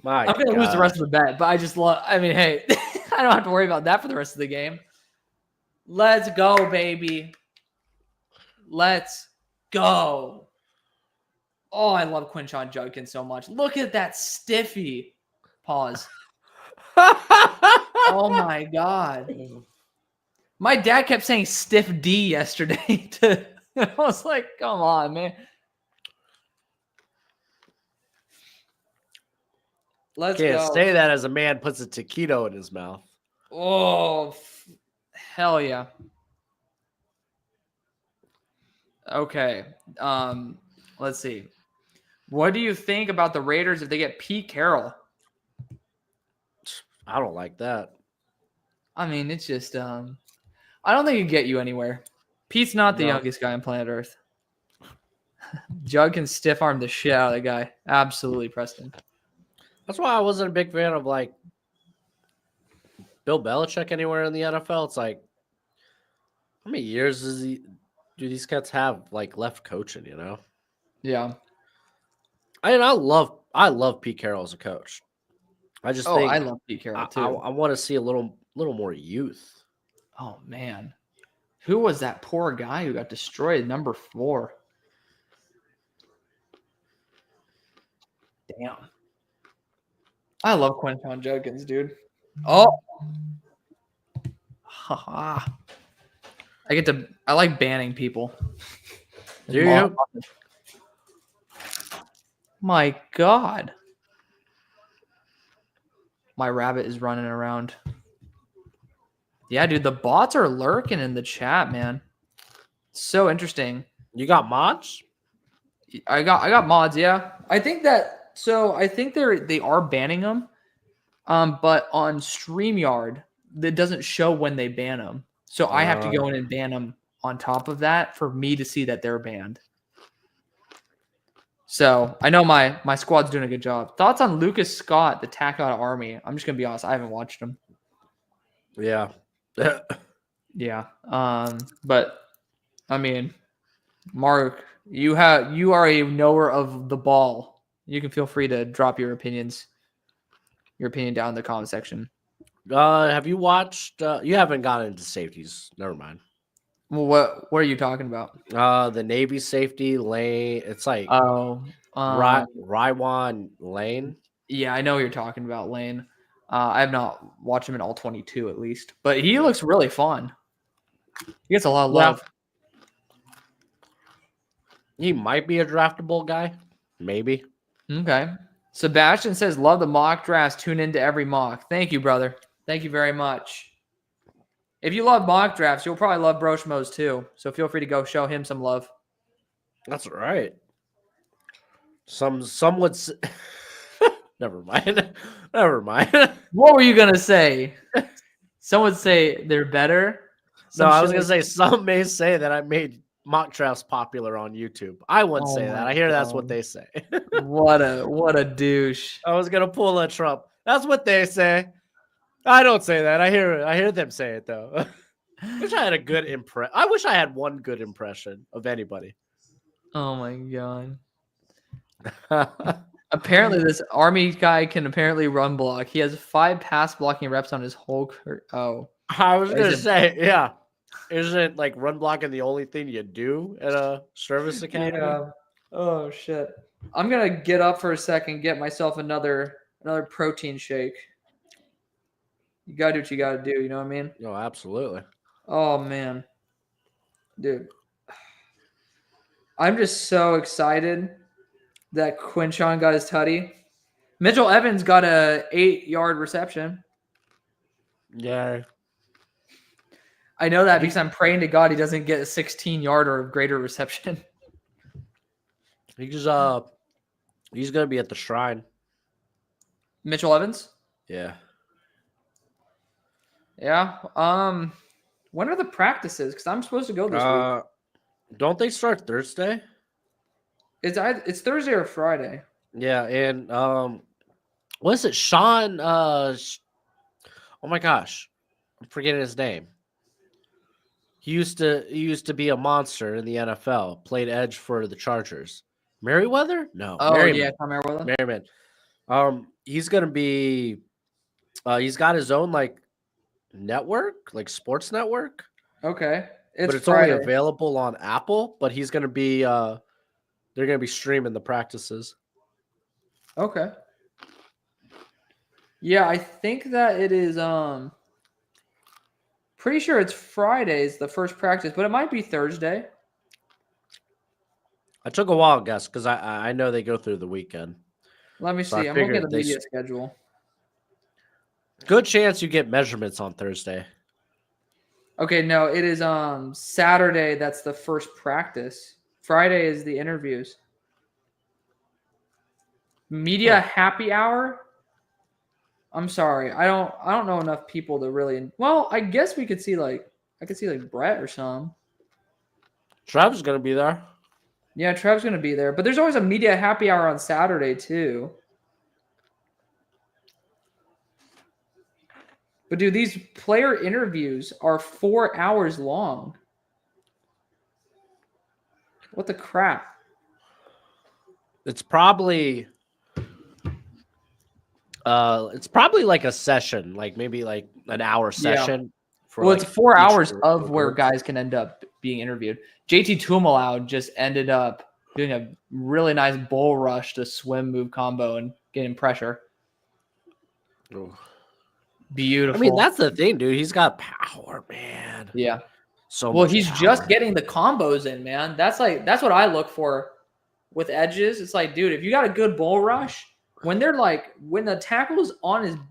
I'm gonna lose the rest of the bet, but hey, I don't have to worry about that for the rest of the game. Let's go, baby. Let's go. Oh, I love Quinshon Judkins so much. Look at that stiffy. Pause. Oh my God. My dad kept saying stiff D yesterday. I was like, come on, man. Let's Can't go. say that as a man puts a taquito in his mouth. Oh, hell yeah. Okay. Let's see. What do you think about the Raiders if they get Pete Carroll? I don't like that. I mean, it's just I don't think it'd get you anywhere. Pete's not the No. youngest guy on planet Earth. Jug can stiff arm the shit out of the guy. Absolutely, Preston. That's why I wasn't a big fan of like Bill Belichick anywhere in the NFL. It's like, how many years do these cats have like left coaching? You know, Yeah. I mean, I love Pete Carroll as a coach. I just Oh, I think love Pete Carroll I too. want to see a little more youth. Oh man, who was that poor guy who got destroyed? Number 4. Damn. I love Quinton Judkins, dude. Oh. Haha. I like banning people. Do you? My God. My rabbit is running around. Yeah, dude, the bots are lurking in the chat, man. So interesting. You got mods? I got mods, yeah. I think they are banning them. But on StreamYard, it doesn't show when they ban them. So I have to go in and ban them on top of that for me to see that they're banned. So I know my squad's doing a good job. Thoughts on Lucas Scott, the tack out of Army? I'm just gonna be honest, I haven't watched him. Yeah. Yeah. But I mean, Mark, you are a knower of the ball. You can feel free to drop your opinion down in the comment section. Have you watched? You haven't gotten into safeties. Never mind. Well, what are you talking about? The Navy safety lane. It's like Rywan Lane. Yeah, I know what you're talking about, Lane. I have not watched him in all 22 at least, but he looks really fun. He gets a lot of love. He might be a draftable guy. Maybe. Okay. Sebastian says, love the mock drafts. Tune into every mock. Thank you, brother. Thank you very much. If you love mock drafts, you'll probably love Broshmos too. So feel free to go show him some love. That's right. Some would say... Never mind. Never mind. What were you going to say? Some would say they're better. No, I was going to say some may say that I made mock drafts popular on YouTube. I wouldn't say that. I hear that's what they say. What a douche. I was going to pull a Trump. That's what they say. I don't say that. I hear them say it though. Wish I had a good impression. I wish I had one good impression of anybody. Oh my God. Apparently, this Army guy can apparently run block. He has 5 pass blocking reps on his whole career. Oh. I was going to say, yeah. Isn't like run blocking the only thing you do at a service academy? Yeah. Oh, shit. I'm going to get up for a second, get myself another protein shake. You got to do what you got to do. You know what I mean? No, absolutely. Oh, man. Dude. I'm just so excited that Quinchon got his tutty. Mitchell Evans got a 8-yard reception. Yeah. I know that because I'm praying to God he doesn't get a 16-yard or greater reception. He's gonna be at the shrine. Mitchell Evans? Yeah. Yeah. When are the practices? Because I'm supposed to go this week. Don't they start Thursday? It's Thursday or Friday. Yeah, and what is it? Sean oh my gosh. I'm forgetting his name. He used to be a monster in the NFL, played edge for the Chargers. Merriweather? No. Oh, Merriman. yeah, Tom Merriweather. Merriman. He's gonna be he's got his own like network, like sports network. Okay. But it's Friday. only available on Apple, but he's gonna be they're gonna be streaming the practices. Okay. Yeah, I think that it is. Pretty sure it's Fridays, the first practice, but it might be Thursday. I took a wild guess because I know they go through the weekend. Let me So I see. I'm looking at figured the media schedule. good chance you get measurements on Thursday. Okay, no, it is Saturday. That's the first practice. Friday is the interviews. Media happy hour. I'm sorry. I don't know enough people to really. Well, I guess we could see I could see like Brett or some. Trev's gonna be there. Yeah, Trev's gonna be there, but there's always a media happy hour on Saturday too. But dude, these player interviews are 4 hours long. What the crap? It's probably like a session, like maybe like an hour session. For Well, like it's 4 each hours of where group. guys can end up being interviewed. JT Tumalau just ended up doing a really nice bull rush to swim move combo and getting pressure. Ooh. Beautiful. I mean, that's the thing, dude. He's got power, man. Yeah. So well, much he's power. just getting the combos in, man. That's what I look for with edges. It's like, dude, if you got a good bull rush, when the tackle's on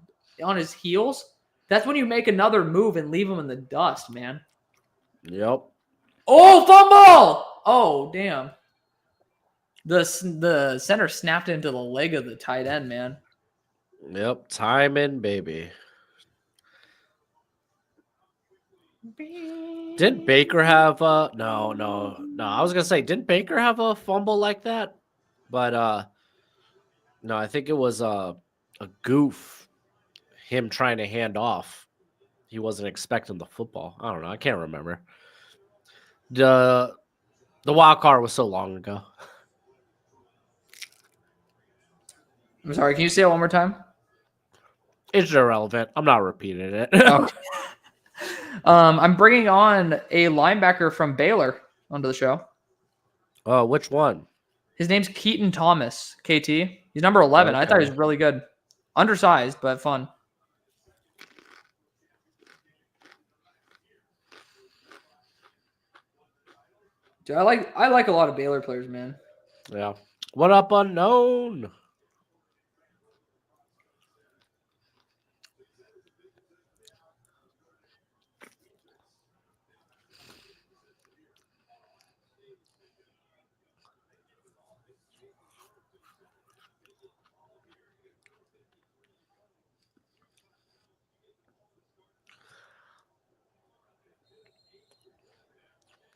his heels, that's when you make another move and leave him in the dust, man. Yep. Oh, fumble! Oh, damn. The center snapped into the leg of the tight end, man. Yep. Timing, baby. Didn't Baker have no. I was gonna say, didn't Baker have a fumble like that? But no, I think it was a goof. Him trying to hand off. He wasn't expecting the football. I don't know. I can't remember. The wild card was so long ago. I'm sorry. Can you say it one more time? It's irrelevant. I'm not repeating it. Oh. I'm bringing on a linebacker from Baylor onto the show. Oh, which one? His name's Keaton Thomas, KT. He's number 11. Okay. I thought he was really good. Undersized, but fun. Dude, I like a lot of Baylor players, man. Yeah. What up, unknown?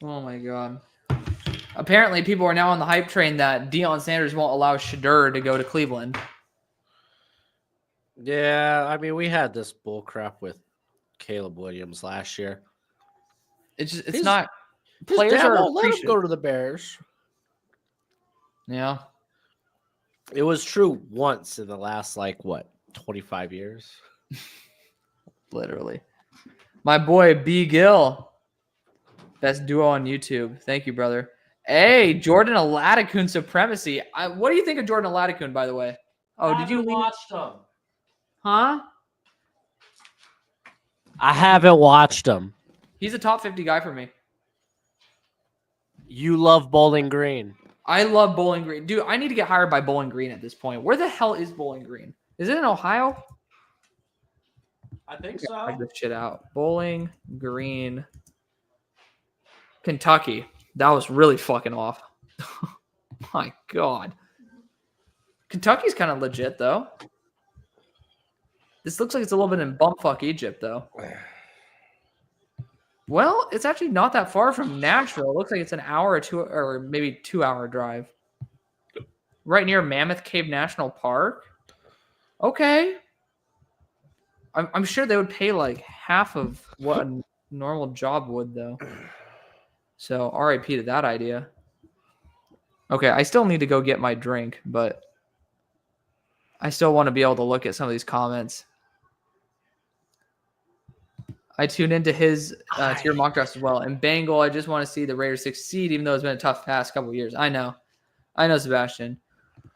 Oh my god. Apparently, people are now on the hype train that Deion Sanders won't allow Shedeur to go to Cleveland. Yeah, I mean, we had this bull crap with Caleb Williams last year. It's not. Players won't let him go to the Bears. Yeah. It was true once in the last 25 years. Literally. My boy B Gill. Best duo on YouTube. Thank you, brother. Hey, Jordan Aladikun supremacy. What do you think of Jordan Aladikun, by the way? Oh, did you watched him? Huh? I haven't watched him. He's a top 50 guy for me. You love Bowling Green. I love Bowling Green. Dude, I need to get hired by Bowling Green at this point. Where the hell is Bowling Green? Is it in Ohio? I think so. Check this shit out. Bowling Green, Kentucky. That was really fucking off. My God. Kentucky's kind of legit, though. This looks like it's a little bit in bumfuck Egypt, though. Well, it's actually not that far from Nashville. It looks like it's an hour or maybe 2 hour drive. Right near Mammoth Cave National Park. Okay. I'm sure they would pay like half of what a normal job would, though. So RIP to that idea. Okay, I still need to go get my drink, but I still want to be able to look at some of these comments. I tune into his to your mock draft as well. And Bengal, I just want to see the Raiders succeed, even though it's been a tough past couple of years. I know, Sebastian.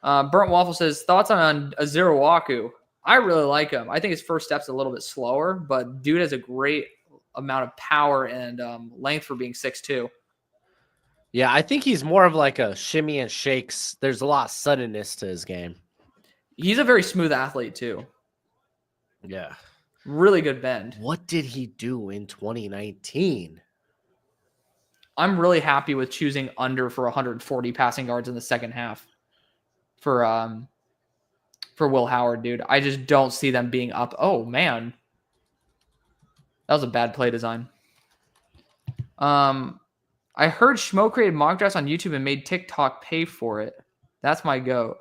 Burnt Waffle says, thoughts on Azirawaku? I really like him. I think his first step's a little bit slower, but dude has a great amount of power and length for being 6'2". Yeah, I think he's more of like a shimmy and shakes. There's a lot of suddenness to his game. He's a very smooth athlete too. Yeah. Really good bend. What did he do in 2019? I'm really happy with choosing under for 140 passing yards in the second half for Will Howard, dude. I just don't see them being up. Oh man. That was a bad play design. I heard Schmo created mock drafts on YouTube and made TikTok pay for it. That's my goat.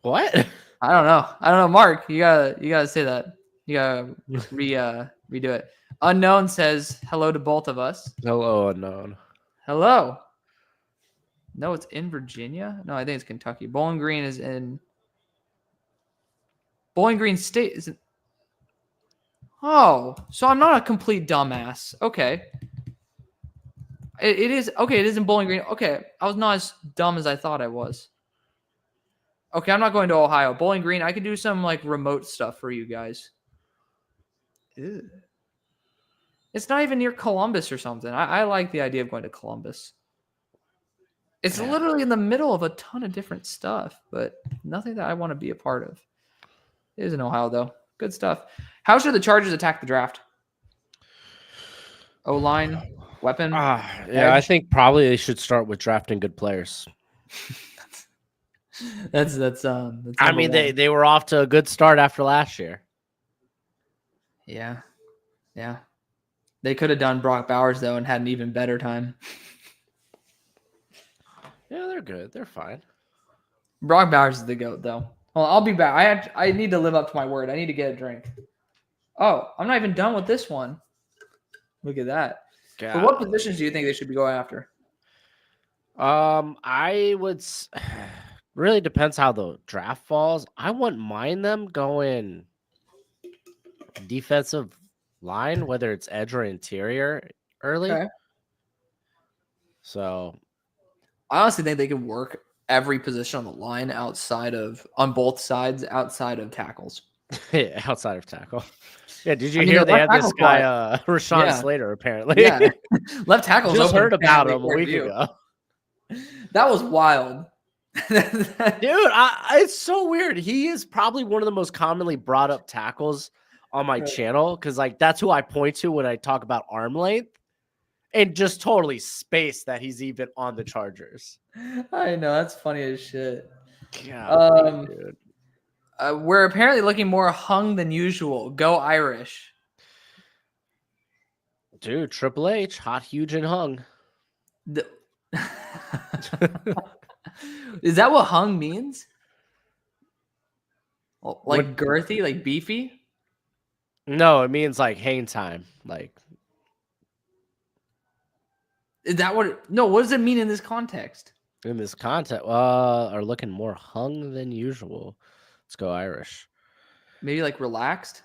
What? I don't know, Mark. You gotta say that. You gotta redo it. Unknown says hello to both of us. Hello, unknown. Hello. No, it's in Virginia. No, I think it's Kentucky. Bowling Green is in. Bowling Green State isn't. Oh, so I'm not a complete dumbass. Okay. It is okay. It is in Bowling Green. Okay, I was not as dumb as I thought I was. Okay, I'm not going to Ohio. Bowling Green. I could do some like remote stuff for you guys. Ew. It's not even near Columbus or something. I like the idea of going to Columbus. It's literally in the middle of a ton of different stuff, but nothing that I want to be a part of. It is in Ohio though. Good stuff. How should the Chargers attack the draft? O-line, weapon. Yeah, I think probably they should start with drafting good players. That's I mean, they were off to a good start after last year. Yeah. They could have done Brock Bowers though and had an even better time. Yeah, they're good. They're fine. Brock Bowers is the GOAT though. Well, I'll be back. I need to live up to my word. I need to get a drink. Oh, I'm not even done with this one. Look at that. But what positions do you think they should be going after? I would really depends how the draft falls. I wouldn't mind them going defensive line, whether it's edge or interior early. Okay. So I honestly think they could work every position on the line on both sides outside of tackles. Yeah, outside of tackle. Yeah, did you hear they had this guy, Rashawn Slater, apparently? Yeah, left tackle. Just heard about him a week ago. That was wild. Dude, it's so weird. He is probably one of the most commonly brought up tackles on my channel because, like, that's who I point to when I talk about arm length and just totally space that he's even on the Chargers. I know. That's funny as shit. God, dude. We're apparently looking more hung than usual. Go Irish. Dude, Triple H, hot, huge, and hung. Is that what hung means? Like girthy, like beefy? No, it means like hang time. Like, is that what? No, what does it mean in this context? In this context, are looking more hung than usual. Let's go Irish. Maybe like relaxed.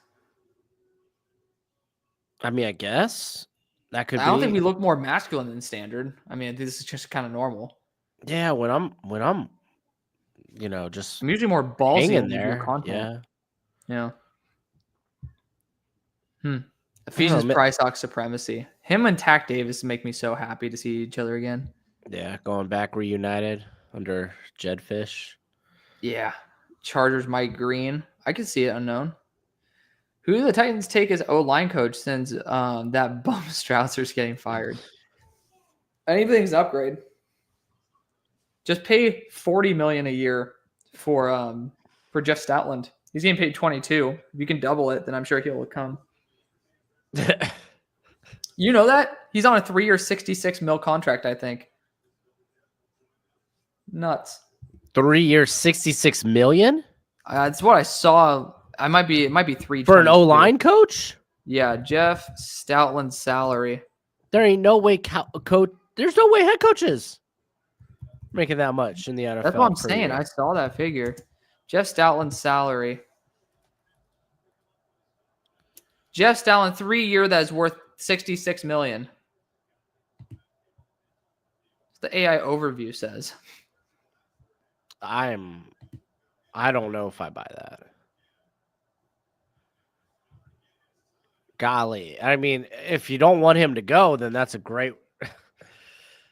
I mean, I guess that could be. I don't think we look more masculine than standard. I mean, this is just kind of normal. Yeah, when I'm, just I'm usually more ballsy in there. Yeah. Ephesians Price Hawk supremacy. Him and Tack Davis make me so happy to see each other again. Yeah, going back reunited under Jedfish. Yeah. Chargers Mike Green. I could see it. Unknown. Who do the Titans take as O-line coach since that bum Strausser's getting fired? Anything's an upgrade. Just pay $40 million a year for Jeff Stoutland. He's getting paid 22. If you can double it, then I'm sure he'll come. You know that? He's on a 3-year, $66 million contract, I think. Nuts. 3-year, $66 million? That's what I saw. It might be 3 for an O-line coach. Yeah, Jeff Stoutland's salary. There ain't no way coach. There's no way head coaches making that much in the NFL. That's what I'm saying. I saw that figure. Jeff Stoutland's salary. Jeff Stoutland, 3-year that is worth $66 million. The AI overview says. I'm I don't know if I buy that. Golly, I mean, if you don't want him to go, then that's a great.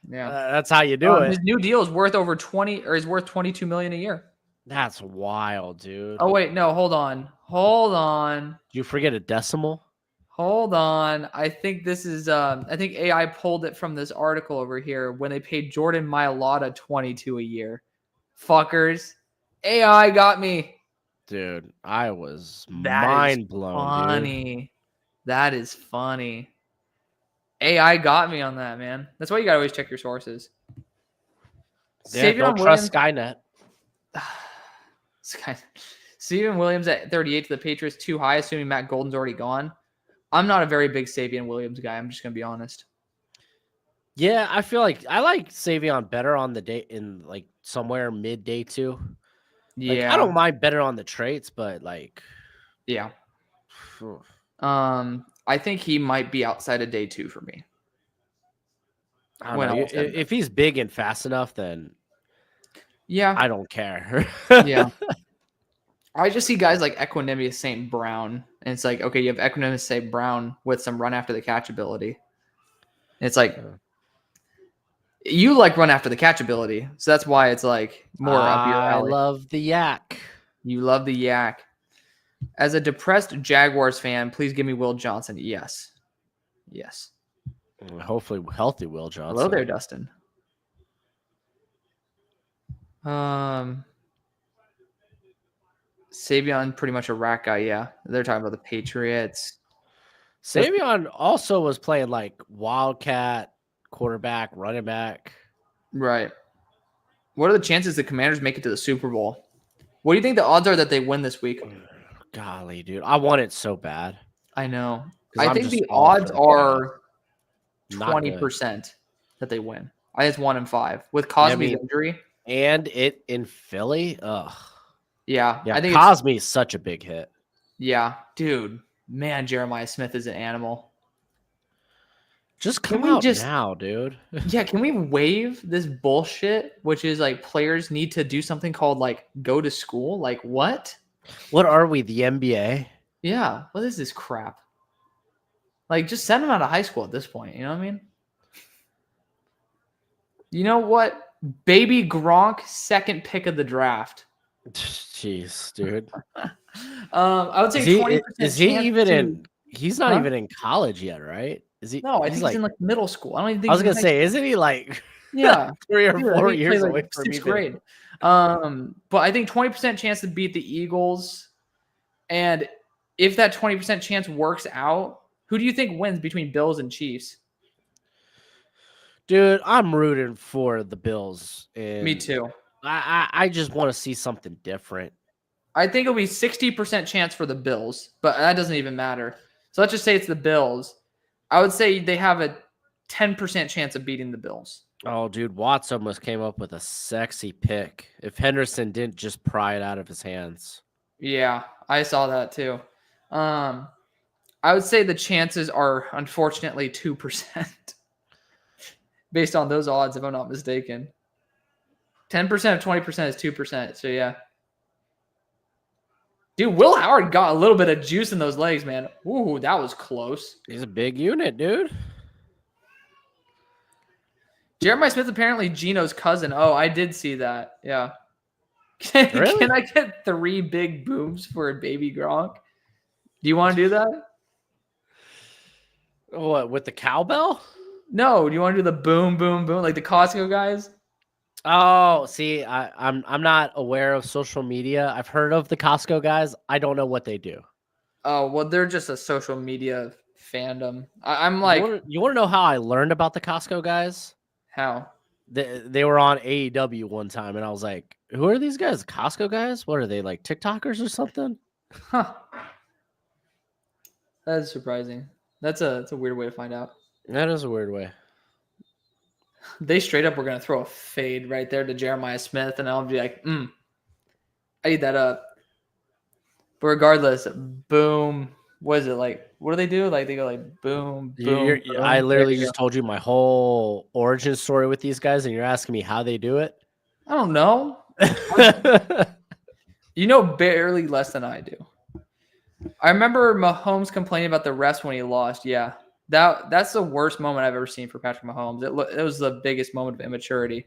Yeah. That's how you do it. His new deal is worth over 20, or is worth 22 million a year. That's wild, dude. Oh wait, no, hold on. Did you forget a decimal? Hold on. I think this is I think AI pulled it from this article over here when they paid Jordan Mailata 22 a year. Fuckers. AI got me. Dude, I was That mind blown, funny. dude. That is funny. AI got me on that, man. That's why you gotta always check your sources. Yeah, don't trust Skynet. Savion Williams at 38 to the Patriots, too high, assuming Matt Golden's already gone. I'm not a very big Savion Williams guy. I'm just gonna be honest. Yeah, I feel like I like Savion better on the day in like somewhere mid day 2. Like, Yeah, I don't mind better on the traits, but like, yeah. I think he might be outside of day 2 for me. I don't know. If he's big and fast enough, then yeah, I don't care. yeah. I just see guys like Equanimous St. Brown, and it's like, okay, you have Equanimous St. Brown with some run after the catch ability. And it's like, you like run after the catch ability, so that's why it's like more up your alley. I love the yak. You love the yak. As a depressed Jaguars fan, please give me Will Johnson. Yes. Yes. Hopefully healthy Will Johnson. Hello there, Dustin. Savion, pretty much a rack guy, yeah. They're talking about the Patriots. Savion also was playing like wildcat, quarterback, running back. Right. What are the chances the Commanders make it to the Super Bowl? What do you think the odds are that they win this week? Golly, dude. I want it so bad. I know. I think the all odds for are Not good. 20% that they win. I think it's 1 in 5 with Cosme's injury. And it in Philly. Ugh. Yeah. Yeah, I think Cosme is such a big hit. Yeah, dude. Man, Jeremiah Smith is an animal. Just come out now, dude. Yeah, can we waive this bullshit, which is like players need to do something called like go to school? Like what? What are we, the NBA? Yeah, what is this crap? Like just send them out of high school at this point, you know what I mean? You know what? Baby Gronk, second pick of the draft. Jeez, dude. I would say 20%. Is he even in? He's not even in college yet, right? Is he? No, I think he's in like middle school. I don't even think. I was gonna say, isn't he like? Yeah, 3 or 4 years away from 6th grade. But I think 20% chance to beat the Eagles, and if that 20% chance works out, who do you think wins between Bills and Chiefs? Dude, I'm rooting for the Bills. Me too. I just want to see something different. I think it'll be 60% chance for the Bills, but that doesn't even matter. So let's just say it's the Bills. I would say they have a 10% chance of beating the Bills. Oh, dude, Watts almost came up with a sexy pick. If Henderson didn't just pry it out of his hands. Yeah, I saw that too. I would say the chances are unfortunately 2%. Based on those odds, if I'm not mistaken. 10% of 20% is 2%. So, yeah. Dude, Will Howard got a little bit of juice in those legs, man. Ooh, that was close. He's a big unit, dude. Jeremiah Smith apparently Gino's cousin. Oh, I did see that. Yeah. Really? Can I get 3 big booms for a baby Gronk? Do you want to do that? What, with the cowbell? No. Do you want to do the boom, boom, boom, like the Costco guys? Oh, see, I'm not aware of social media. I've heard of the Costco guys. I don't know what they do. Oh, well, they're just a social media fandom. I'm like, you want to know how I learned about the Costco guys? How? They were on AEW one time, and I was like, who are these guys? Costco guys? What are they, like TikTokers or something? Huh. That is surprising. That's a weird way to find out. That is a weird way. They straight up were going to throw a fade right there to Jeremiah Smith, and I'll be like, I eat that up. But regardless, boom. What is it like? What do they do? Like they go like boom, boom. Boom. I literally just told you my whole origin story with these guys, and you're asking me how they do it? I don't know. You know barely less than I do. I remember Mahomes complaining about the refs when he lost. Yeah. That's the worst moment I've ever seen for Patrick Mahomes. It was the biggest moment of immaturity.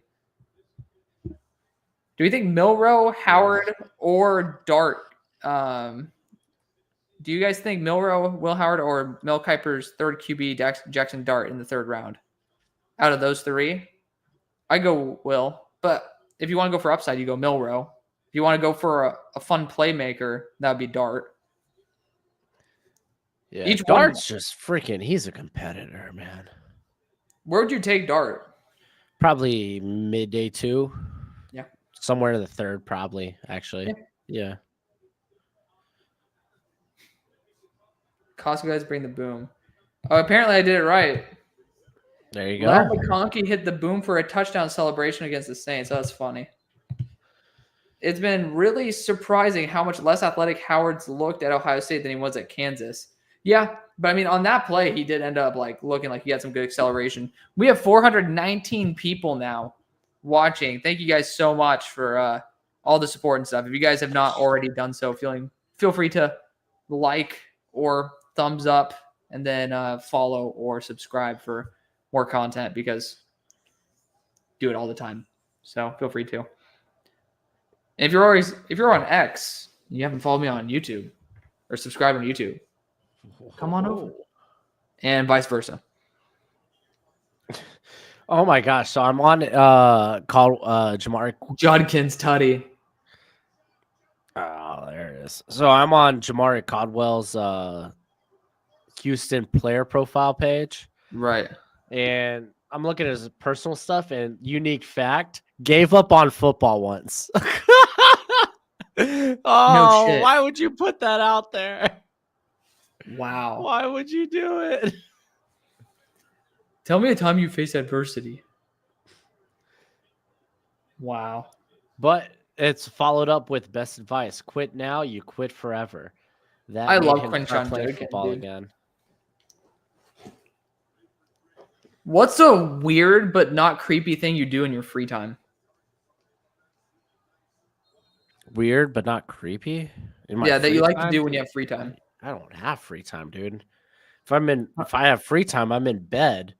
Do you think Milroe, Howard, or Dart? Do you guys think Milroe, Will Howard, or Mel Kiper's third QB, Jackson Dart, in the third round? Out of those three, I go Will. But if you want to go for upside, you go Milroe. If you want to go for a fun playmaker, that would be Dart. Yeah, Each Dart's just freaking. He's a competitor, man. Where would you take Dart? Probably midday 2. Yeah. Somewhere in the third, probably, actually. Yeah. Costco guys bring the boom. Oh, apparently I did it right. There you go. Larry McConkey hit the boom for a touchdown celebration against the Saints. That's funny. It's been really surprising how much less athletic Howard's looked at Ohio State than he was at Kansas. Yeah, but I mean, on that play, he did end up looking like he had some good acceleration. We have 419 people now watching. Thank you guys so much for all the support and stuff. If you guys have not already done so, feel free to like or thumbs up and then follow or subscribe for more content because do it all the time. So feel free to. And if you're on X, you haven't followed me on YouTube or subscribed on YouTube, come on over. And vice versa. Oh my gosh! So I'm on called Jamari Judkins Tutty. Oh, there it is. So I'm on Jamari Caldwell's Houston player profile page. Right. And I'm looking at his personal stuff and unique fact, gave up on football once. No shit. Why would you put that out there? Wow. Why would you do it? Tell me a time you faced adversity. Wow. But it's followed up with best advice. Quit now, you quit forever. That I made love him Quinn start playing Ewers, football dude. again. What's a weird but not creepy thing you do in your free time? Weird but not creepy. That you like to do when you have free time. I don't have free time, dude. If I have free time, I'm in bed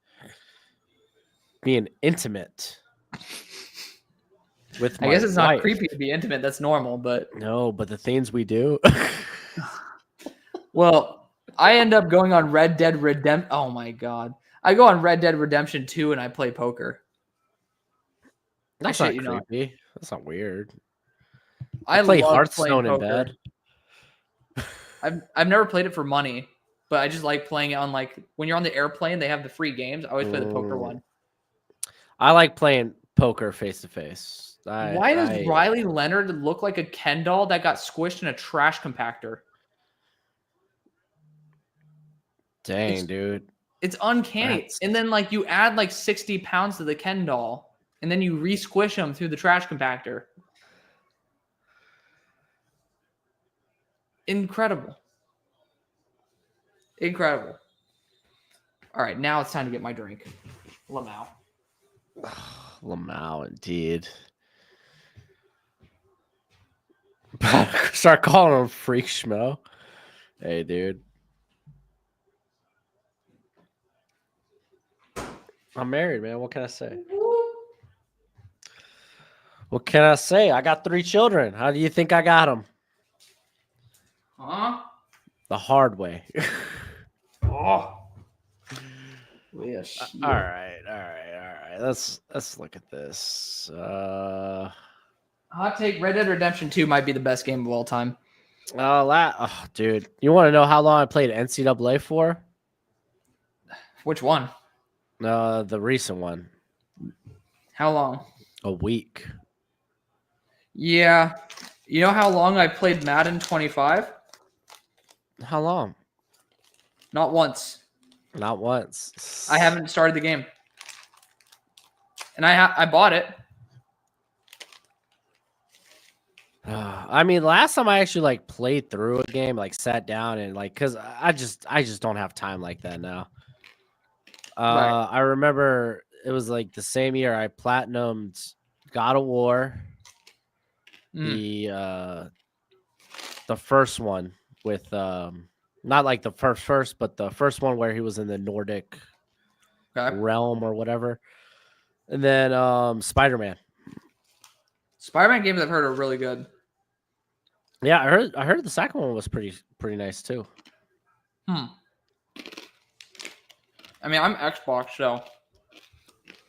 being intimate with my I guess it's wife. not creepy to be intimate. That's normal, but No, but the things we do. well, I end up going on Red Dead Redemption. Oh my god. I go on Red Dead Redemption 2 and I play poker. That's not creepy. That's not weird. I play Hearthstone in bed. I've never played it for money, but I just like playing it on when you're on the airplane, they have the free games. I always play the poker one. I like playing poker face to face. Why does Riley Leonard look like a Ken doll that got squished in a trash compactor? Dang, dude. It's uncanny. And then you add 60 pounds to the Ken doll, and then you re-squish him through the trash compactor. Incredible. Incredible. All right, now it's time to get my drink. Lamau. Lamau, indeed. Start calling him Freak Schmo. Hey, dude. I'm married, man. What can I say? What can I say? I got 3 children. How do you think I got them? Huh? The hard way. Oh. Yeah, all right. Let's look at this. Hot take: Red Dead Redemption 2 might be the best game of all time. Dude, you want to know how long I played NCAA for? Which one? The recent one. How long? A week. Yeah. You know how long I played Madden 25? How long? Not once. Not once. I haven't started the game. And I bought it. I mean, last time I actually played through a game, sat down and because I just don't have time like that now. Right. I remember it was the same year I platinumed God of War, the the first one with not like the first, but the first one where he was in the Nordic realm or whatever. And then Spider-Man. Spider-Man games I've heard are really good. Yeah, I heard the second one was pretty nice too. I mean, I'm Xbox, so.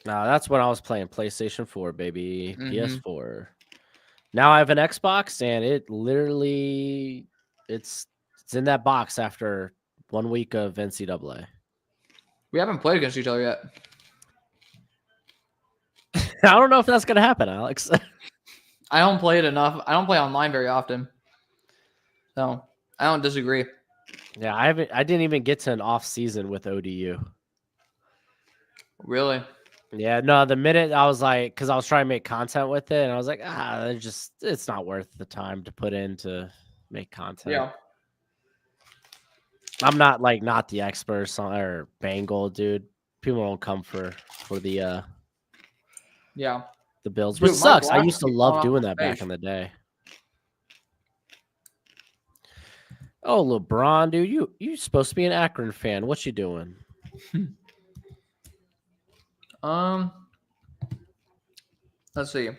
No, that's when I was playing PlayStation 4, baby. PS4. Now I have an Xbox, and it literally it's in that box after 1 week of NCAA. We haven't played against each other yet. I don't know if that's gonna happen, Alex. I don't play it enough. I don't play online very often, so I don't disagree. Yeah, I didn't even get to an off season with ODU. Really? Yeah, no. The minute I was like, because I was trying to make content with it, and I was like, it's not worth the time to put in to make content. Yeah. I'm not the expert or Bengal dude. People don't come for the the builds, which sucks. I used to love doing that back in the day. Oh, LeBron, dude, you supposed to be an Akron fan. What you doing? Let's see. I'm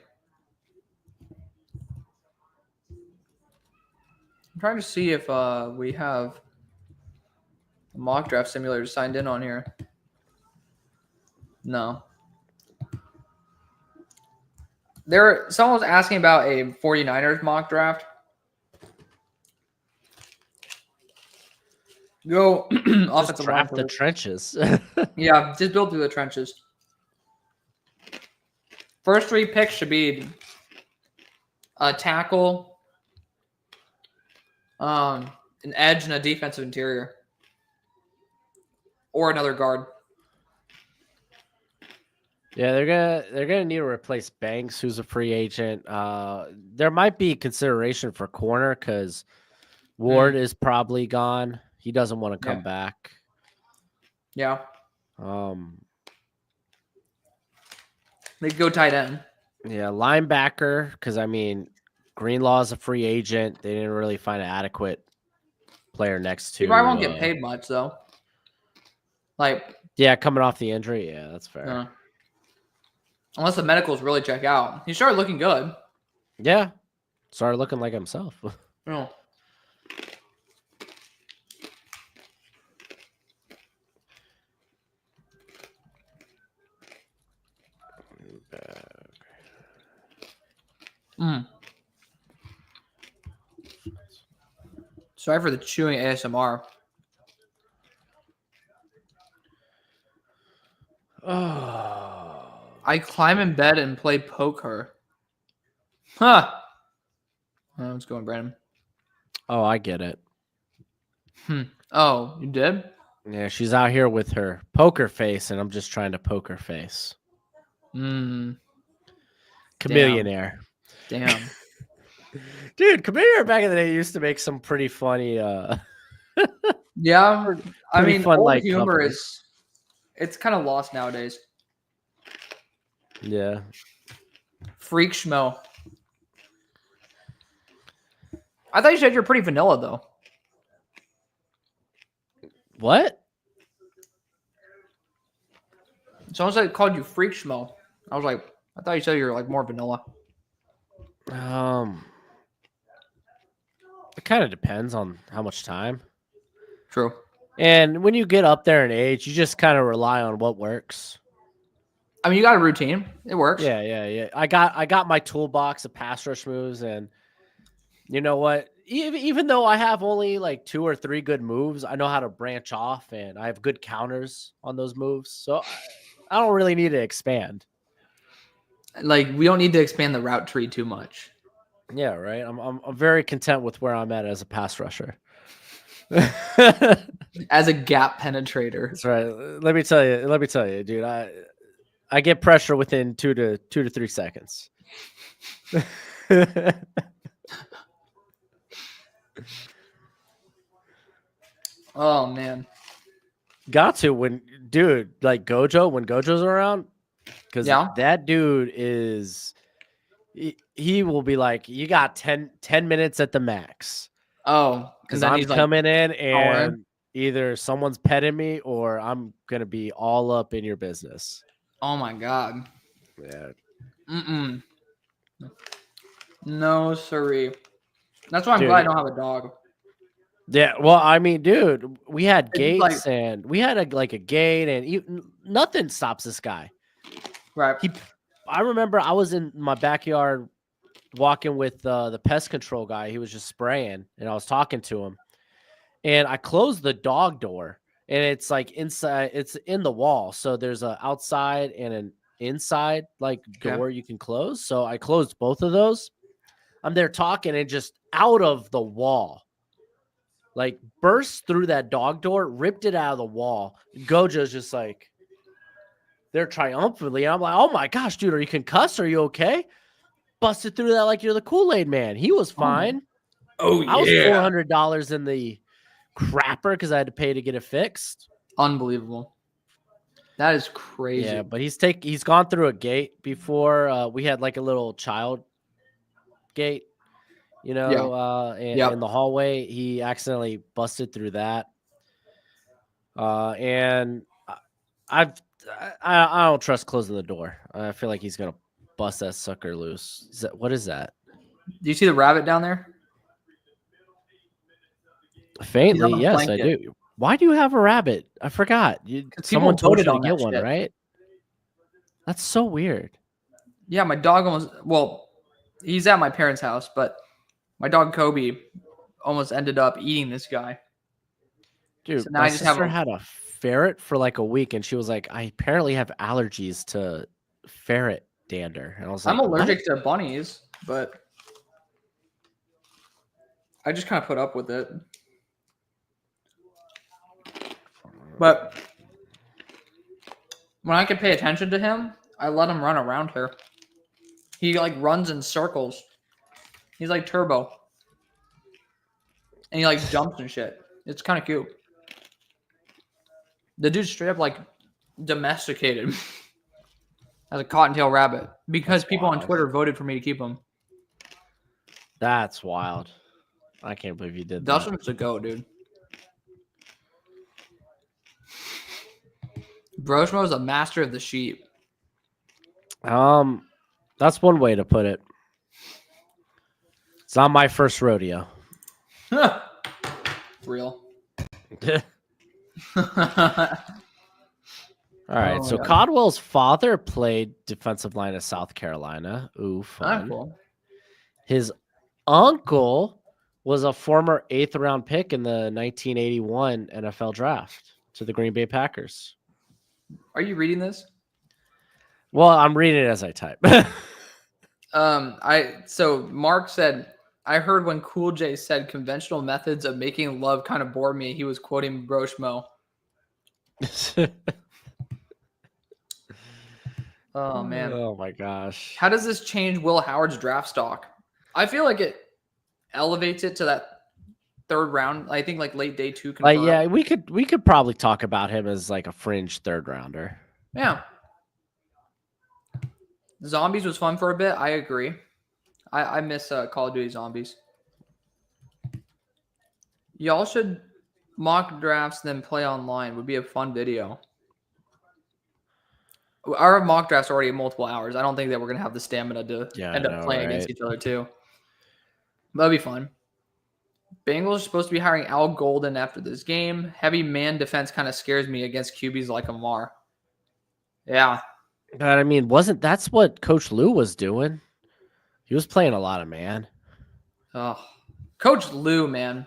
trying to see if we have a mock draft simulator signed in on here. No. Someone was asking about a 49ers mock draft. Go offensive draft the trenches. Yeah, just build through the trenches. First 3 picks should be a tackle, an edge, and a defensive interior, or another guard. Yeah, they're gonna need to replace Banks, who's a free agent. There might be consideration for corner because Ward is probably gone. He doesn't want to come back. Yeah. They go tight end. Yeah, linebacker, because I mean, Greenlaw is a free agent. They didn't really find an adequate player next to. He probably won't get paid much though. Coming off the injury, that's fair. Unless the medicals really check out. He started looking good. Yeah. Started looking like himself. Oh. Sorry for the chewing ASMR. Oh. I climb in bed and play poker. Huh. Oh, what's going, Brandon? Oh, I get it. Oh, you did? Yeah, she's out here with her poker face, and I'm just trying to poker face. Chameleonaire. Damn. Dude, Chameleonaire back in the day used to make some pretty funny yeah. I mean, fun, old humor it's kind of lost nowadays. Yeah. Freak schmo. I thought you said you're pretty vanilla though. What? Someone said called you freak schmo. I was like, I thought you said you're like more vanilla. It kind of depends on how much time. True. And when you get up there in age, you just kind of rely on what works. I mean, you got a routine. It works. Yeah. I got my toolbox of pass rush moves, and you know what? Even though I have only like 2 or 3 good moves, I know how to branch off, and I have good counters on those moves. So I don't really need to expand. Like, we don't need to expand the route tree too much. Yeah, right. I'm very content with where I'm at as a pass rusher. As a gap penetrator. That's right. Let me tell you, dude. I get pressure within 2 to 3 seconds. Oh man. Got to when Gojo's around, because that dude is he will be like, you got 10 minutes at the max. Oh, because then I'm he's like, coming in hollering. and either someone's petting me or I'm gonna be all up in your business. Oh my God. Yeah. Mm-mm. No, siree. That's why I'm Dude, glad I don't have a dog. yeah, well, I mean, dude, we had It's just like, gates and we had a gate and nothing stops this guy. right. I remember I was in my backyard walking with the pest control guy. He was just spraying, and I was talking to him, and I closed the dog door, and it's like inside. It's in the wall, so there's a outside and an inside like door you can close. So I closed both of those. I'm there talking, and just out of the wall, like burst through that dog door, ripped it out of the wall. Gojo's just like there triumphantly. And I'm like, oh my gosh, dude, are you concussed? Are you okay? Busted through that like you're the Kool-Aid man. He was fine. Oh, yeah. I was $400 in the crapper because I had to pay to get it fixed. Unbelievable. That is crazy. Yeah, but he's gone through a gate before. We had like a little child gate, in the hallway. He accidentally busted through that. And I don't trust closing the door. I feel like he's gonna bust that sucker loose. What is that? Do you see the rabbit down there? Faintly, He's on the yes, I blanket. do. Why do you have a rabbit? I forgot. Someone told you to get one, right? That's so weird. Yeah, my dog he's at my parents' house, but my dog Kobe almost ended up eating this guy. Dude, So now my I just have sister had a ferret for like a week, and she was like, I apparently have allergies to ferret dander. And I was like, I'm allergic to bunnies, but I just kind of put up with it. But when I can pay attention to him, I let him run around her. He like runs in circles. He's like Turbo. And he like jumps and shit. It's kind of cute. The dude's straight up like domesticated as a cottontail rabbit because people on Twitter voted for me to keep him. That's wild. I can't believe you did that. Dustin's a goat, dude. Broshmo is a master of the sheep. That's one way to put it. It's not my first rodeo. Real. All right, so Codwell's father played defensive line at South Carolina. Ooh, fun. Cool. His uncle was a former 8th round pick in the 1981 NFL draft to the Green Bay Packers. Are you reading this? Well, I'm reading it as I type. So Mark said, I heard when Cool J said conventional methods of making love kind of bore me. He was quoting Broshmo. Oh, man. Oh, my gosh. How does this change Will Howard's draft stock? I feel like it elevates it to that 3rd round. I think like late day 2. Yeah, we could probably talk about him as like a fringe 3rd rounder. Yeah. Zombies was fun for a bit. I agree. I miss Call of Duty Zombies. Y'all should mock drafts, then play online. Would be a fun video. Our mock drafts are already multiple hours. I don't think that we're going to have the stamina to end up playing against each other, too. That'd be fun. Bengals are supposed to be hiring Al Golden after this game. Heavy man defense kind of scares me against QBs like Amar. Yeah. But I mean, that's what Coach Lou was doing? He was playing a lot of man. Oh, Coach Lou, man.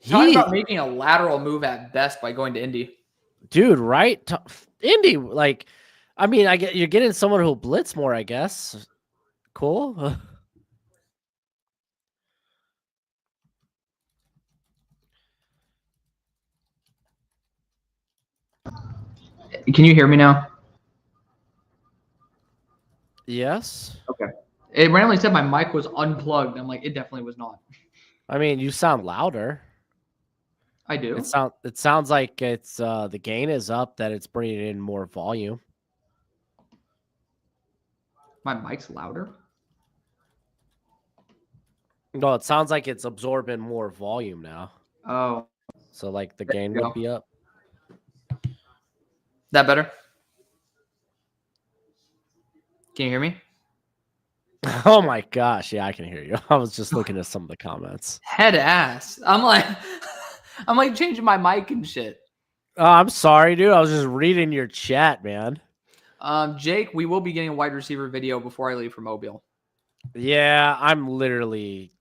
Talk about making a lateral move at best by going to Indy. Dude, right? Indy, like, I mean, you're getting someone who'll blitz more, I guess. Cool. Can you hear me now? Yes. Okay. It randomly said my mic was unplugged. I'm like, it definitely was not. I mean, you sound louder. I do. It sounds like it's the gain is up, that it's bringing in more volume. My mic's louder? No, it sounds like it's absorbing more volume now. Oh, So like the there gain you would go. be up. That better? Can you hear me? Oh my gosh. Yeah, I can hear you. I was just looking at some of the comments. Head ass. I'm like, I'm like changing my mic and shit. Oh, I'm sorry, dude. I was just reading your chat, man. Jake, we will be getting a wide receiver video before I leave for Mobile. Yeah, I'm literally.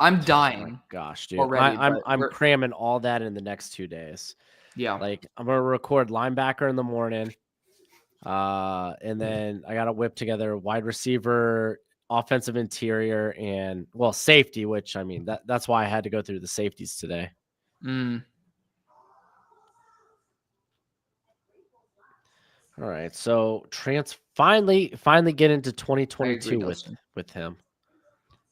I'm Oh dying. my gosh, dude. Already, I'm cramming all that in the next 2 days. Yeah. Like I'm gonna record linebacker in the morning. And then I gotta whip together wide receiver, offensive interior, and safety, which I mean that's why I had to go through the safeties today. All right. So finally get into 2022 with him.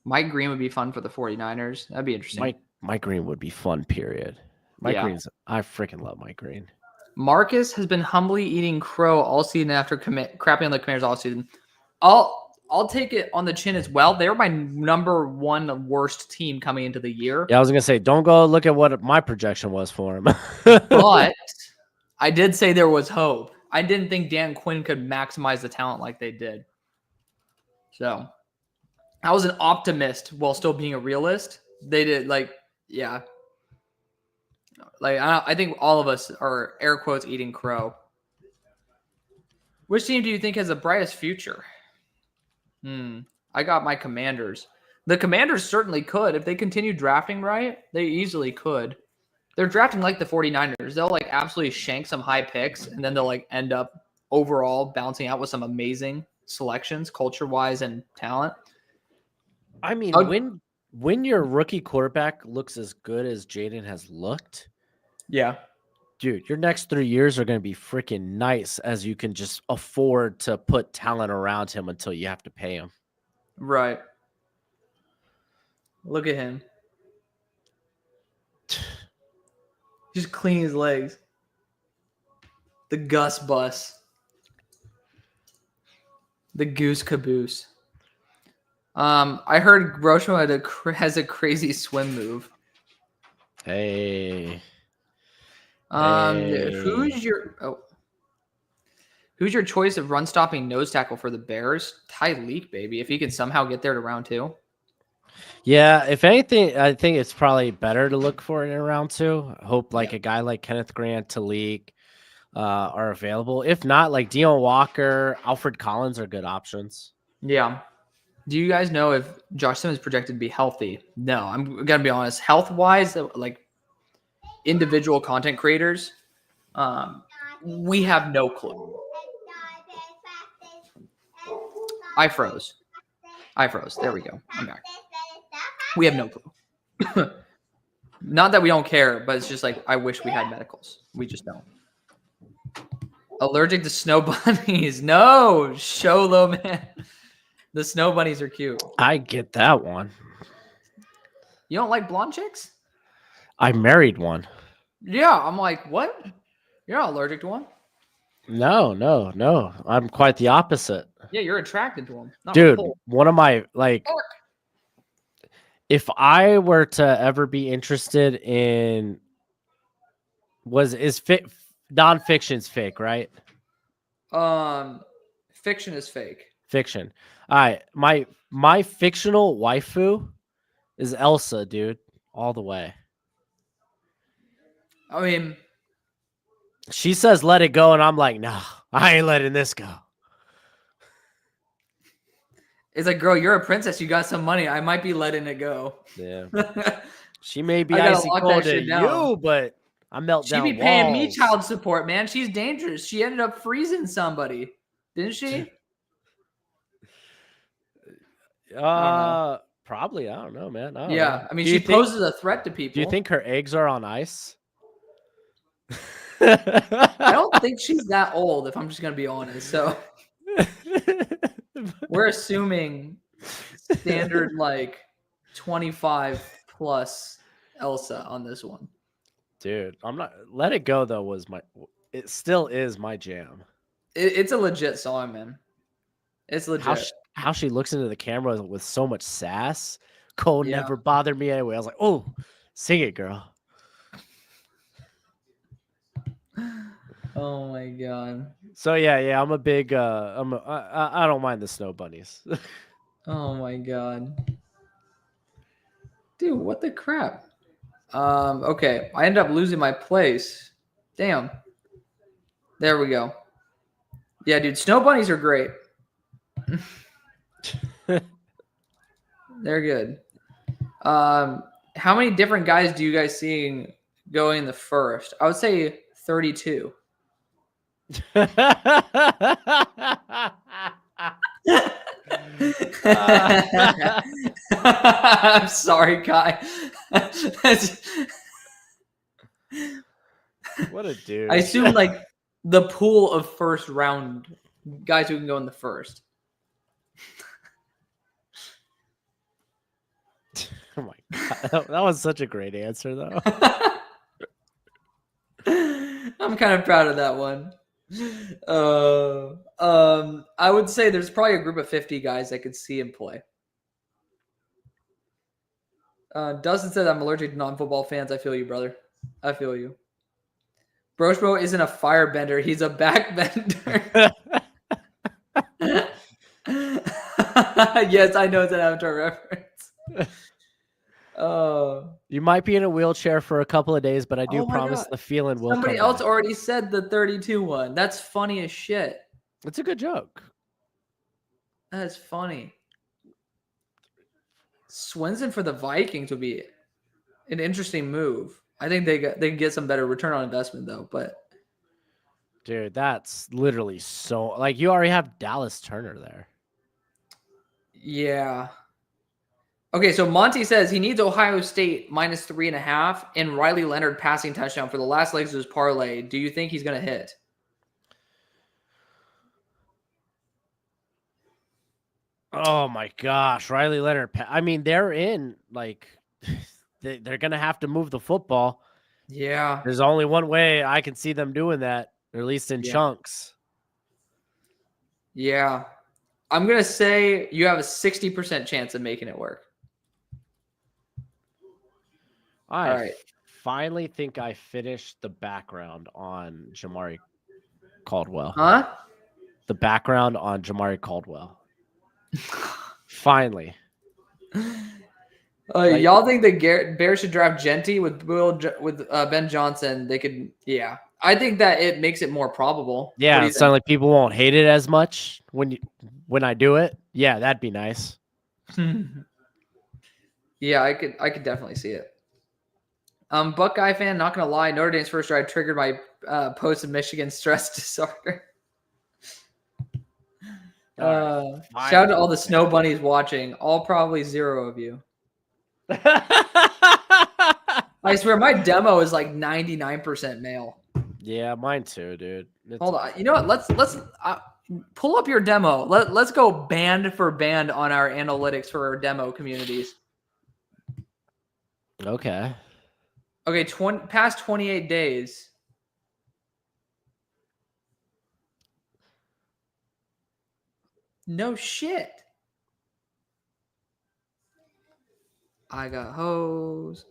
Mike Green would be fun for the 49ers. That'd be interesting. Mike Green would be fun, period. I freaking love Mike Green. Marcus has been humbly eating crow all season after crapping on the Commanders all season. I'll take it on the chin as well. They were my number one worst team coming into the year. Yeah, I was gonna say, don't go look at what my projection was for him. But I did say there was hope. I didn't think Dan Quinn could maximize the talent like they did. So I was an optimist while still being a realist. They did I think all of us are air quotes eating crow. Which team do you think has the brightest future? I got my Commanders. The Commanders certainly could. If they continue drafting right, they easily could. They're drafting like the 49ers. They'll like absolutely shank some high picks, and then they'll like end up overall bouncing out with some amazing selections, culture-wise and talent. I mean, when your rookie quarterback looks as good as Jaden has looked, yeah, dude, your next 3 years are going to be freaking nice as you can just afford to put talent around him until you have to pay him. Right. Look at him. Just clean his legs. The Gus bus. The goose caboose. I heard Groshmo has a crazy swim move. Hey. Who's your choice of run stopping nose tackle for the Bears? Tyreek, baby. If he can somehow get there to round 2. Yeah, if anything, I think it's probably better to look for it in round 2. I hope a guy like Kenneth Grant, Tyreek are available. If not, like Deion Walker, Alfred Collins are good options. Yeah. Do you guys know if Josh Simmons is projected to be healthy? No, I'm gonna be honest. Health-wise, like individual content creators, we have no clue. I froze. There we go. I'm back. We have no clue. Not that we don't care, but it's just like I wish we had medicals. We just don't. Allergic to snow bunnies? No, Sholo, man. The snow bunnies are cute. I get that one. You don't like blonde chicks? I married one. Yeah, I'm like, what? You're not allergic to one? No. I'm quite the opposite. Yeah, you're attracted to them. Dude, one of my if I were to ever be interested in nonfiction's fake, right? Fiction is fake. Fiction. All right. My fictional waifu is Elsa, dude. All the way. I mean, she says let it go, and I'm like, no, I ain't letting this go. It's like, girl, you're a princess. You got some money. I might be letting it go. Yeah. She may be icy cold to you, but I melt down walls. She be paying me child support, man. She's dangerous. She ended up freezing somebody. Didn't she? Probably. I don't know, man. I mean, she poses a threat to people. Do you think her eggs are on ice? I don't think she's that old, if I'm just going to be honest. So we're assuming standard 25 plus Elsa on this one. Dude, I'm not. Let It Go though it still is my jam. It's a legit song, man. It's legit. How she looks into the camera with so much sass, Cold never bothered me anyway. I was like, oh, sing it, girl. Oh my god. So yeah, I'm a big. I don't mind the snow bunnies. Oh my god. Dude, what the crap? Okay. I ended up losing my place. Damn. There we go. Yeah, dude, snow bunnies are great. They're good. How many different guys do you guys see going in the first? I would say 32. I'm sorry, Kai. What a dude. I assume like the pool of first round guys who can go in the first. Oh my god, that was such a great answer, though. I'm kind of proud of that one. I would say there's probably a group of 50 guys I could see him play. Dustin said I'm allergic to non-football fans. I feel you, brother. I feel you. Broshbo isn't a firebender. He's a backbender. Yes, I know it's an Avatar reference. You might be in a wheelchair for a couple of days, but I do promise God. the feeling will Somebody come else back. already said the 32 one. That's funny as shit. It's a good joke. That is funny. Swinson for the Vikings would be an interesting move. I think they can get some better return on investment though. But dude, that's literally so like you already have Dallas Turner there. Yeah. Okay, so Monty says he needs Ohio State -3.5 and Riley Leonard passing touchdown for the last legs of his parlay. Do you think he's going to hit? Oh my gosh, Riley Leonard. I mean, they're in like they're going to have to move the football. Yeah. There's only one way I can see them doing that, or at least in chunks. Yeah. I'm going to say you have a 60% chance of making it work. I finally think I finished the background on Jamari Caldwell. Huh? The background on Jamari Caldwell. Finally. Y'all think the Bears should draft Genty with Ben Johnson? They could, yeah. I think that it makes it more probable. Yeah, it sounds like people won't hate it as much when I do it. Yeah, that'd be nice. Yeah, I could definitely see it. Buckeye fan, not gonna lie, Notre Dame's first drive triggered my post of Michigan stress disorder. Shout out to all the snow bunnies watching. All probably 0 of you. I swear my demo is like 99% male. Yeah, mine too, dude. Hold on. You know what? Let's pull up your demo. Let's go band for band on our analytics for our demo communities. Okay. Okay, past 28 days. No shit. I got hoes.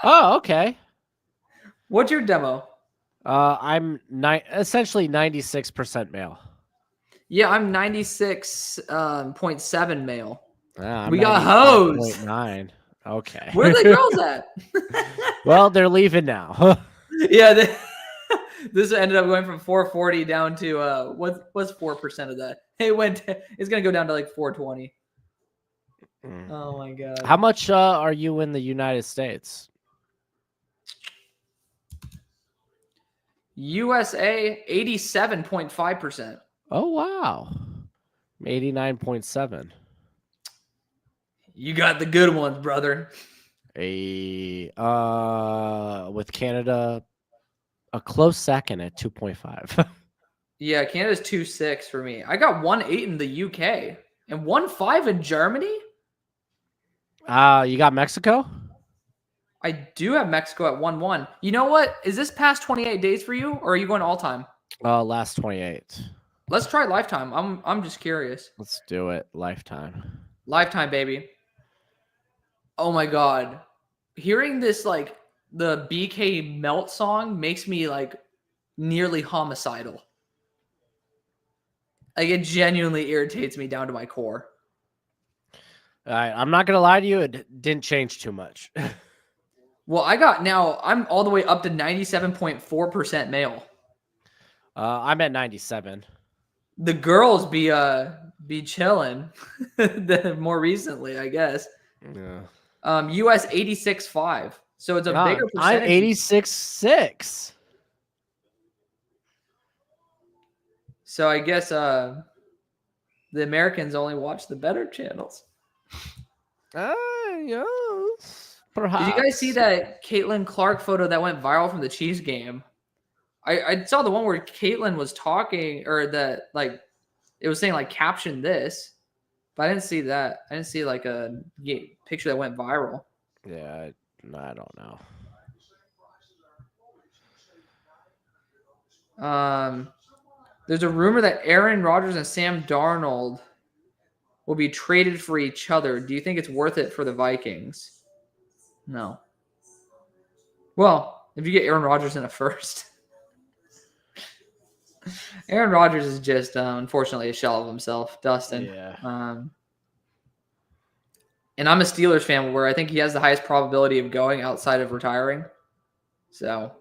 Oh, okay. What's your demo? I'm essentially 96% male. Yeah, I'm 96.7 male. We got hoes. 9. Okay. Where are the girls at? Well, they're leaving now. Yeah, this ended up going from 440 down to what's 4% of that? It's gonna go down to like 420. Oh my god. How much are you in the United States? USA 87.5%. Oh wow. 89.7. You got the good ones, brother. With Canada a close second at 2.5. Yeah, Canada's 2.6 for me. I got 1.8 in the UK and 1.5 in Germany. You got Mexico? I do have Mexico at 1.1. You know what? Is this past 28 days for you, or are you going all time? Last 28. Let's try lifetime. I'm just curious. Let's do it. Lifetime. Lifetime, baby. Oh my God. Hearing this, like, the BK Melt song makes me, like, nearly homicidal. Like, it genuinely irritates me down to my core. All right, I'm not gonna lie to you, it didn't change too much. Well, I'm all the way up to 97.4% male. I'm at 97. The girls be chilling more recently, I guess. Yeah. US 86.5. So it's a bigger I'm percentage. 86.6. So I guess the Americans only watch the better channels. Yes, perhaps. Did you guys see that Caitlin Clark photo that went viral from the Chiefs game? I saw the one where Caitlin was talking, or that, like, it was saying, like, caption this, but I didn't see that. I didn't see, like, a picture that went viral. Yeah, I don't know. There's a rumor that Aaron Rodgers and Sam Darnold will be traded for each other. Do you think it's worth it for the Vikings? No. Well, if you get Aaron Rodgers in a first. Aaron Rodgers is just, unfortunately, a shell of himself, Dustin. Yeah. And I'm a Steelers fan where I think he has the highest probability of going outside of retiring. So,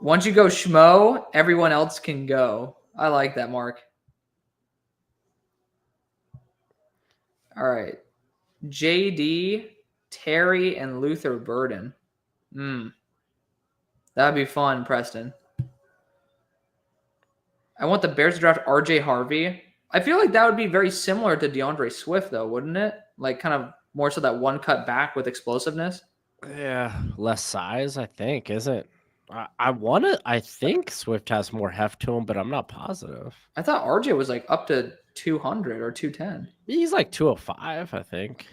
once you go schmo, everyone else can go. I like that, Mark. All right. JD, Terry, and Luther Burden. That'd be fun, Preston. I want the Bears to draft RJ Harvey. I feel like that would be very similar to DeAndre Swift, though, wouldn't it? Like, kind of more so that one cut back with explosiveness. Yeah, less size, I think, is it? I think Swift has more heft to him, but I'm not positive. I thought RJ was like up to 200 or 210. He's like 205, I think.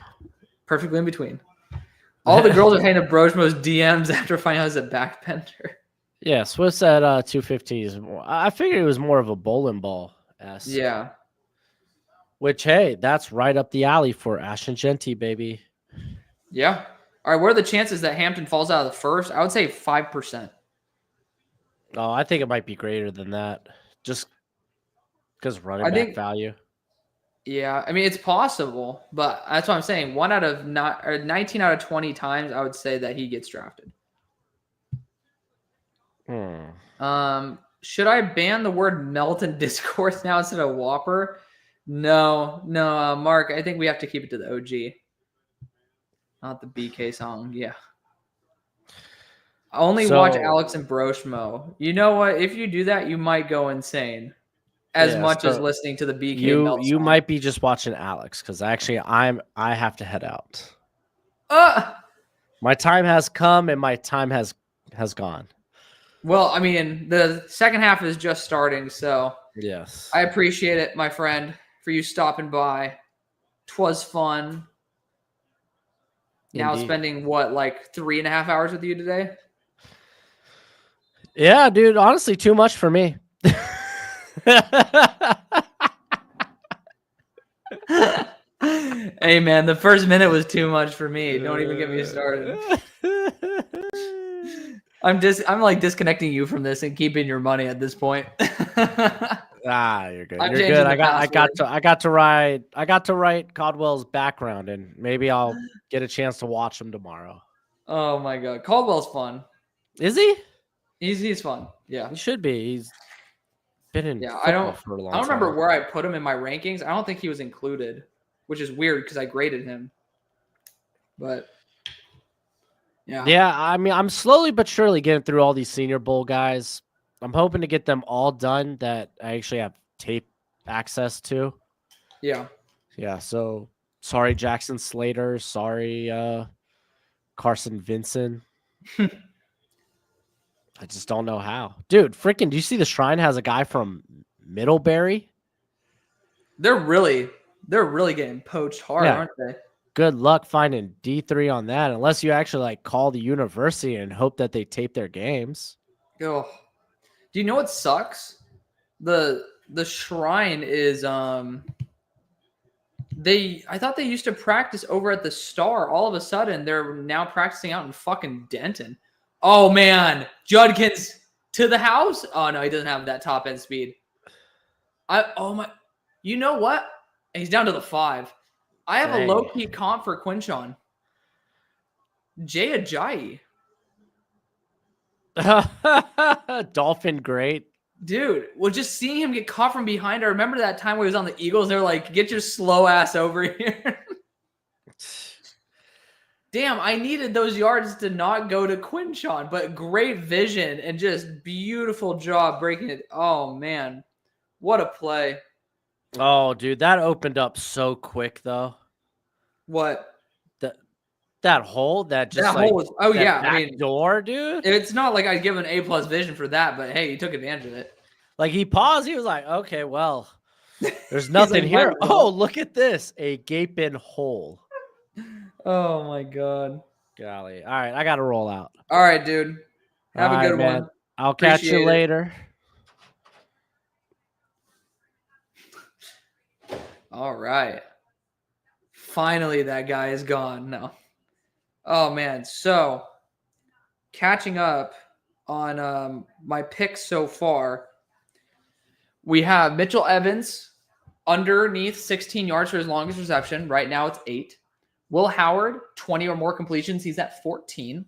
Perfectly in between. All the girls are hitting up Broshmo's DMs after finding out he's a backbender. Yeah, Swift's at 250 is more. I figured it was more of a bowling ball. Yeah. Which, hey, that's right up the alley for Ashton Genty, baby. Yeah. All right, what are the chances that Hampton falls out of the first? I would say 5%. Oh, I think it might be greater than that. Just because running back value. Yeah, I mean, it's possible, but that's what I'm saying. 19 out of 20 times, I would say that he gets drafted. Should I ban the word melt in discourse now instead of Whopper? No, Mark, I think we have to keep it to the OG. Not the BK song. Yeah. Watch Alex and Broshmo. You know what? If you do that, you might go insane. As as listening to the BK Melt you song. might be just watching Alex, because actually I have to head out. My time has come and my time has gone. Well, I mean, the second half is just starting, so yes, I appreciate it, my friend, for you stopping by. 'Twas fun. Now spending like 3.5 hours with you today? Yeah, dude, honestly, too much for me. Hey, man, the first minute was too much for me. Don't even get me started. I'm like disconnecting you from this and keeping your money at this point. You're good. You're good. I got to write Caldwell's background, and maybe I'll get a chance to watch him tomorrow. Oh my God, Caldwell's fun. Is he? He's fun. Yeah, he should be. He's been in. I don't remember where I put him in my rankings. I don't think he was included, which is weird because I graded him. But yeah. I mean, I'm slowly but surely getting through all these Senior Bowl guys. I'm hoping to get them all done that I actually have tape access to. Yeah. So sorry, Jackson Slater. Sorry, Carson Vinson. I just don't know how. Dude, freaking, do you see the Shrine has a guy from Middlebury? They're really getting poached hard, aren't they? Good luck finding D3 on that, unless you actually like call the university and hope that they tape their games. Oh. Do you know what sucks? The Shrine is I thought they used to practice over at the Star. All of a sudden, they're now practicing out in fucking Denton. Oh, man. Judkins to the house? Oh, no, he doesn't have that top end speed. Oh, my. You know what? He's down to the 5. I have a low-key comp for Quinshon. Jay Ajayi. Dolphin great. Dude, well, just seeing him get caught from behind. I remember that time where he was on the Eagles. They're like, get your slow ass over here. Damn, I needed those yards to not go to Quinshon, but great vision and just beautiful job breaking it. Oh, man. What a play. Oh, dude, that opened up so quick, though. What? That hole, that just that like, hole was, oh, that yeah. back I mean, door, dude. it's not like I'd give an A+ vision for that, but hey, he took advantage of it. Like, he paused. He was like, okay, well, there's nothing like, here. Oh, look at this. A gaping hole. Oh, my God. Golly. All right, I got to roll out. All right, dude. Have a good one. I'll catch you later. All right. Finally, that guy is gone. No. Oh, man. So, catching up on my picks so far, we have Mitchell Evans underneath 16 yards for his longest reception. Right now, it's 8. Will Howard, 20 or more completions. He's at 14.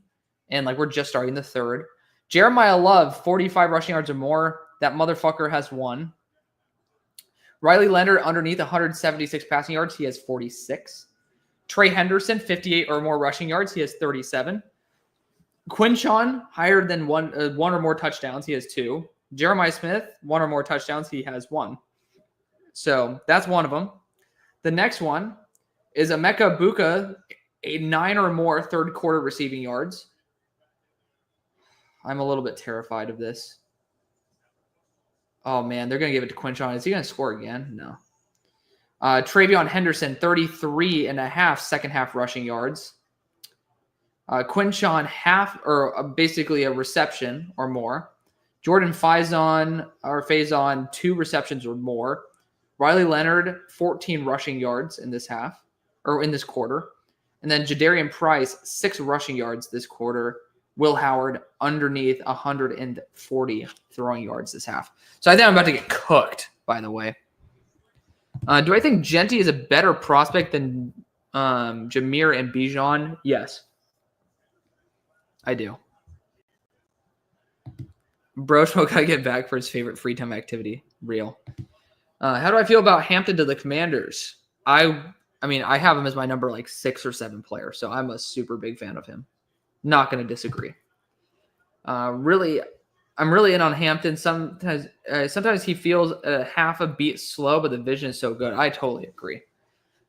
And, we're just starting the 3rd. Jeremiah Love, 45 rushing yards or more. That motherfucker has 1. Riley Leonard underneath 176 passing yards. He has 46. Trey Henderson, 58 or more rushing yards. He has 37. Quinshon, higher than one or more touchdowns. He has 2. Jeremiah Smith, 1 or more touchdowns. He has 1. So that's one of them. The next one is Emeka Buka, 9 or more third quarter receiving yards. I'm a little bit terrified of this. Oh, man, they're going to give it to Quinshon. Is he going to score again? No. Travion Henderson, 33 and a half second half rushing yards. Quinshon, half or basically a reception or more. Jordan Faison, 2 receptions or more. Riley Leonard, 14 rushing yards in this half or in this quarter. And then Jadarian Price, 6 rushing yards this quarter. Will Howard underneath 140 throwing yards this half. So I think I'm about to get cooked, by the way. Do I think Genty is a better prospect than Jameer and Bijan? Yes. I do. Brocho got to get back for his favorite free time activity. Real. How do I feel about Hampton to the Commanders? I mean, I have him as my number 6 or 7 player, so I'm a super big fan of him. Not going to disagree. I'm really in on Hampton. Sometimes he feels a half a beat slow, but the vision is so good. I totally agree.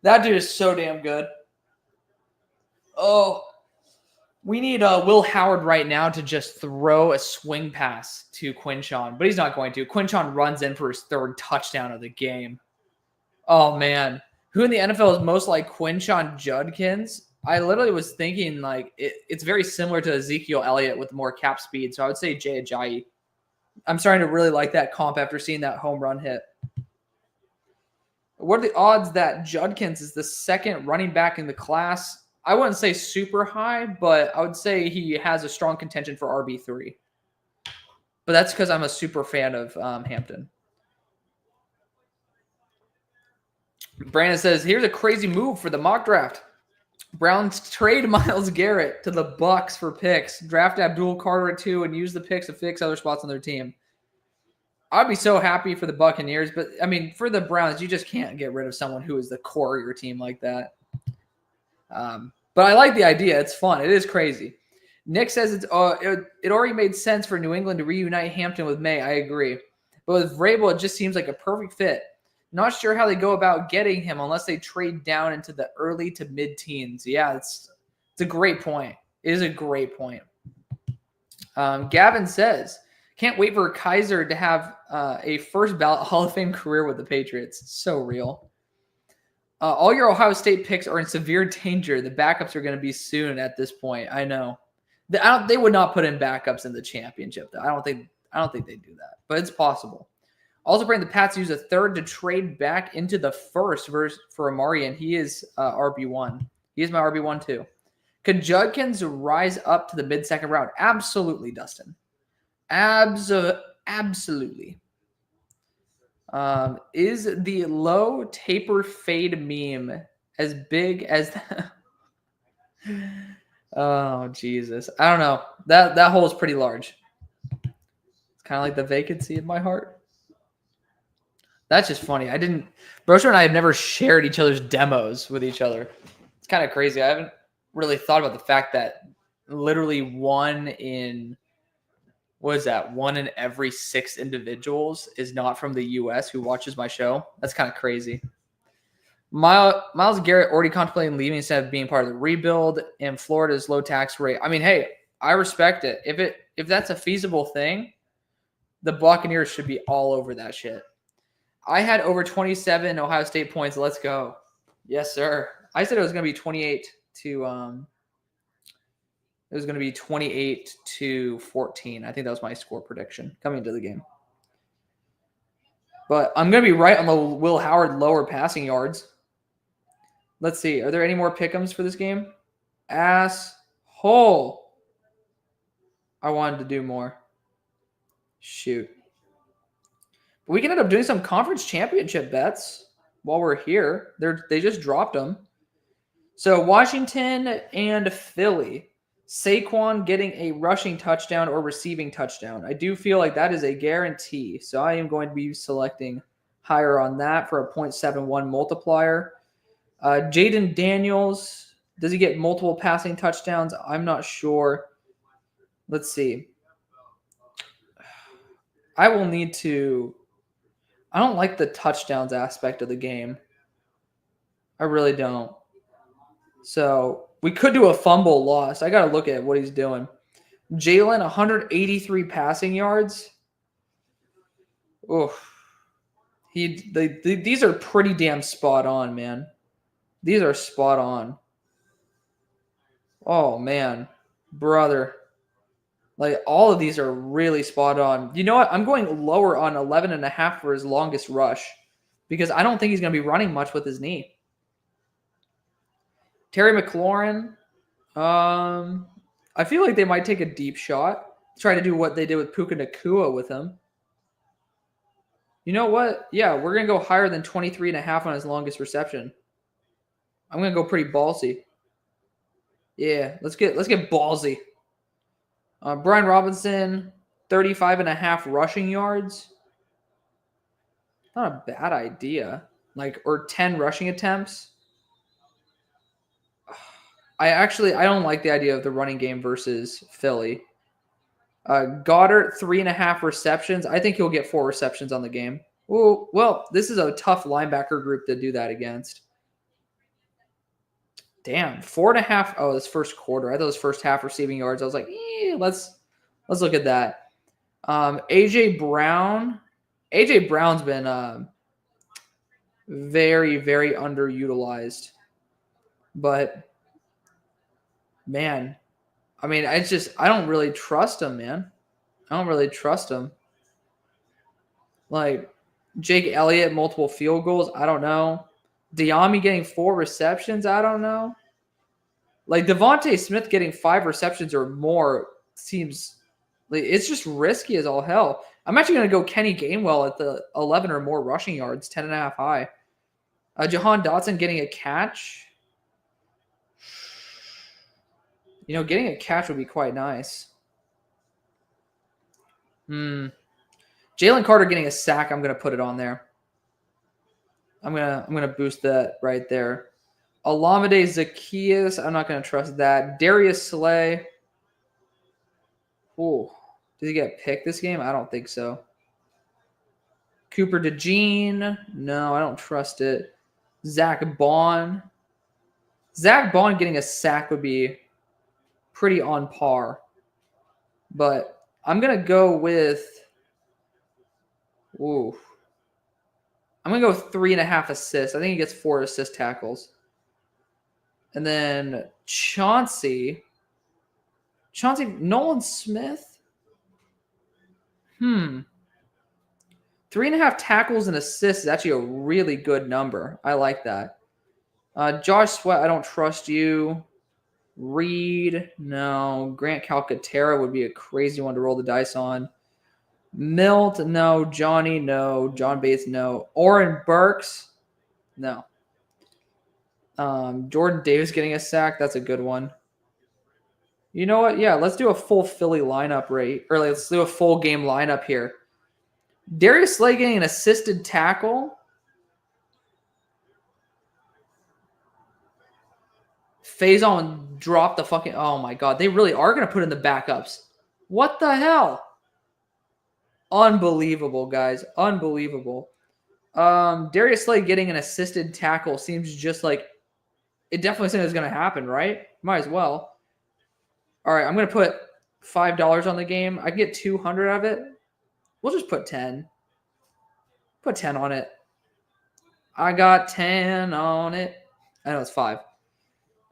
That dude is so damn good. Oh, we need Will Howard right now to just throw a swing pass to Quinshon, but he's not going to. Quinshon runs in for his 3rd touchdown of the game. Oh, man. Who in the NFL is most like Quinshon Judkins? I literally was thinking it's very similar to Ezekiel Elliott with more cap speed. So I would say Jay Ajayi. I'm starting to really like that comp after seeing that home run hit. What are the odds that Judkins is the 2nd running back in the class? I wouldn't say super high, but I would say he has a strong contention for RB3. But that's because I'm a super fan of Hampton. Brandon says, here's a crazy move for the mock draft. Browns trade Myles Garrett to the Bucks for picks, draft Abdul Carter at 2, and use the picks to fix other spots on their team. I'd be so happy for the Buccaneers, but I mean, for the Browns, you just can't get rid of someone who is the core of your team like that. But I like the idea. It's fun. It is crazy. Nick says it already made sense for New England to reunite Hampton with May. I agree. But with Vrabel, it just seems like a perfect fit. Not sure how they go about getting him unless they trade down into the early to mid-teens. Yeah, it's a great point. It is a great point. Gavin says, can't wait for Kaiser to have a first ballot Hall of Fame career with the Patriots. So real. All your Ohio State picks are in severe danger. The backups are going to be soon at this point. I know. They would not put in backups in the championship, though. I don't think they do that, but it's possible. Also, bring the Pats use a third to trade back into the first for Amari, and he is RB1. He is my RB1 too. Could Judkins rise up to the mid-second round? Absolutely, Dustin. Absolutely. Is the low taper fade meme as big as Oh, Jesus. I don't know. That hole is pretty large. It's kind of like the vacancy in my heart. That's just funny. Broster and I have never shared each other's demos with each other. It's kind of crazy. I haven't really thought about the fact that literally one in every 6 individuals is not from the U.S. who watches my show. That's kind of crazy. Myles Garrett already contemplating leaving instead of being part of the rebuild, and Florida's low tax rate. I mean, hey, I respect it. If that's a feasible thing, the Buccaneers should be all over that shit. I had over 27 Ohio State points. Let's go. Yes, sir. I said it was going to be 28 to 14. I think that was my score prediction coming into the game. But I'm going to be right on the Will Howard lower passing yards. Let's see. Are there any more pick'ems for this game? Asshole. I wanted to do more. Shoot. But we can end up doing some conference championship bets while we're here. They just dropped them. So Washington and Philly. Saquon getting a rushing touchdown or receiving touchdown. I do feel like that is a guarantee. So I am going to be selecting higher on that for a 0.71 multiplier. Jaden Daniels, does he get multiple passing touchdowns? I'm not sure. Let's see. I will need to... I don't like the touchdowns aspect of the game. I really don't. So we could do a fumble loss. I got to look at what he's doing. Jalen, 183 passing yards. Oof. These are pretty damn spot on, man. These are spot on. Oh, man. Brother. Like, all of these are really spot on. You know what? I'm going lower on 11.5 for his longest rush because I don't think he's going to be running much with his knee. Terry McLaurin. I feel like they might take a deep shot. Try to do what they did with Puka Nacua with him. You know what? Yeah, we're going to go higher than 23.5 on his longest reception. I'm going to go pretty ballsy. Yeah, let's get ballsy. Brian Robinson, 35.5 rushing yards. Not a bad idea. Or 10 rushing attempts. I don't like the idea of the running game versus Philly. Goddard, 3.5 receptions. I think he'll get 4 receptions on the game. Ooh, well, this is a tough linebacker group to do that against. Damn, 4.5. Oh, this first quarter. I thought it was first half receiving yards. I was like, let's look at that. AJ Brown. AJ Brown's been very, very underutilized. But man, I mean, I don't really trust him, man. I don't really trust him. Like Jake Elliott, multiple field goals. I don't know. Diami getting 4 receptions. I don't know. Like Devontae Smith getting 5 receptions or more seems like it's just risky as all hell. I'm actually going to go Kenny Gainwell at the 11 or more rushing yards, 10.5 high. Jahan Dotson getting a catch. You know, getting a catch would be quite nice. Jalen Carter getting a sack. I'm going to put it on there. I'm gonna boost that right there. Olamide Zaccheaus. I'm not going to trust that. Darius Slay. Oh, did he get picked this game? I don't think so. Cooper DeJean. No, I don't trust it. Zach Bond. Zach Bond getting a sack would be pretty on par. But I'm going to go with... Ooh. I'm going to go with 3.5 assists. I think he gets 4 assist tackles. And then Chauncey, Nolan Smith. 3.5 tackles and assists is actually a really good number. I like that. Josh Sweat, I don't trust you. Reed, no. Grant Calcaterra would be a crazy one to roll the dice on. Milt, no. Johnny, no. John Bates, no. Oren Burks, no. Jordan Davis getting a sack, that's a good one. You know what? Yeah, let's do a full Philly lineup let's do a full game lineup here. Darius Slay getting an assisted tackle. Faison dropped the fucking... Oh, my God. They really are going to put in the backups. What the hell? Unbelievable, guys. Unbelievable. Darius Slay getting an assisted tackle seems just like... It definitely seems it's going to happen, right? Might as well. All right, I'm going to put $5 on the game. I can get 200 of it. We'll just put 10. Put 10 on it. I got 10 on it. I know it's 5.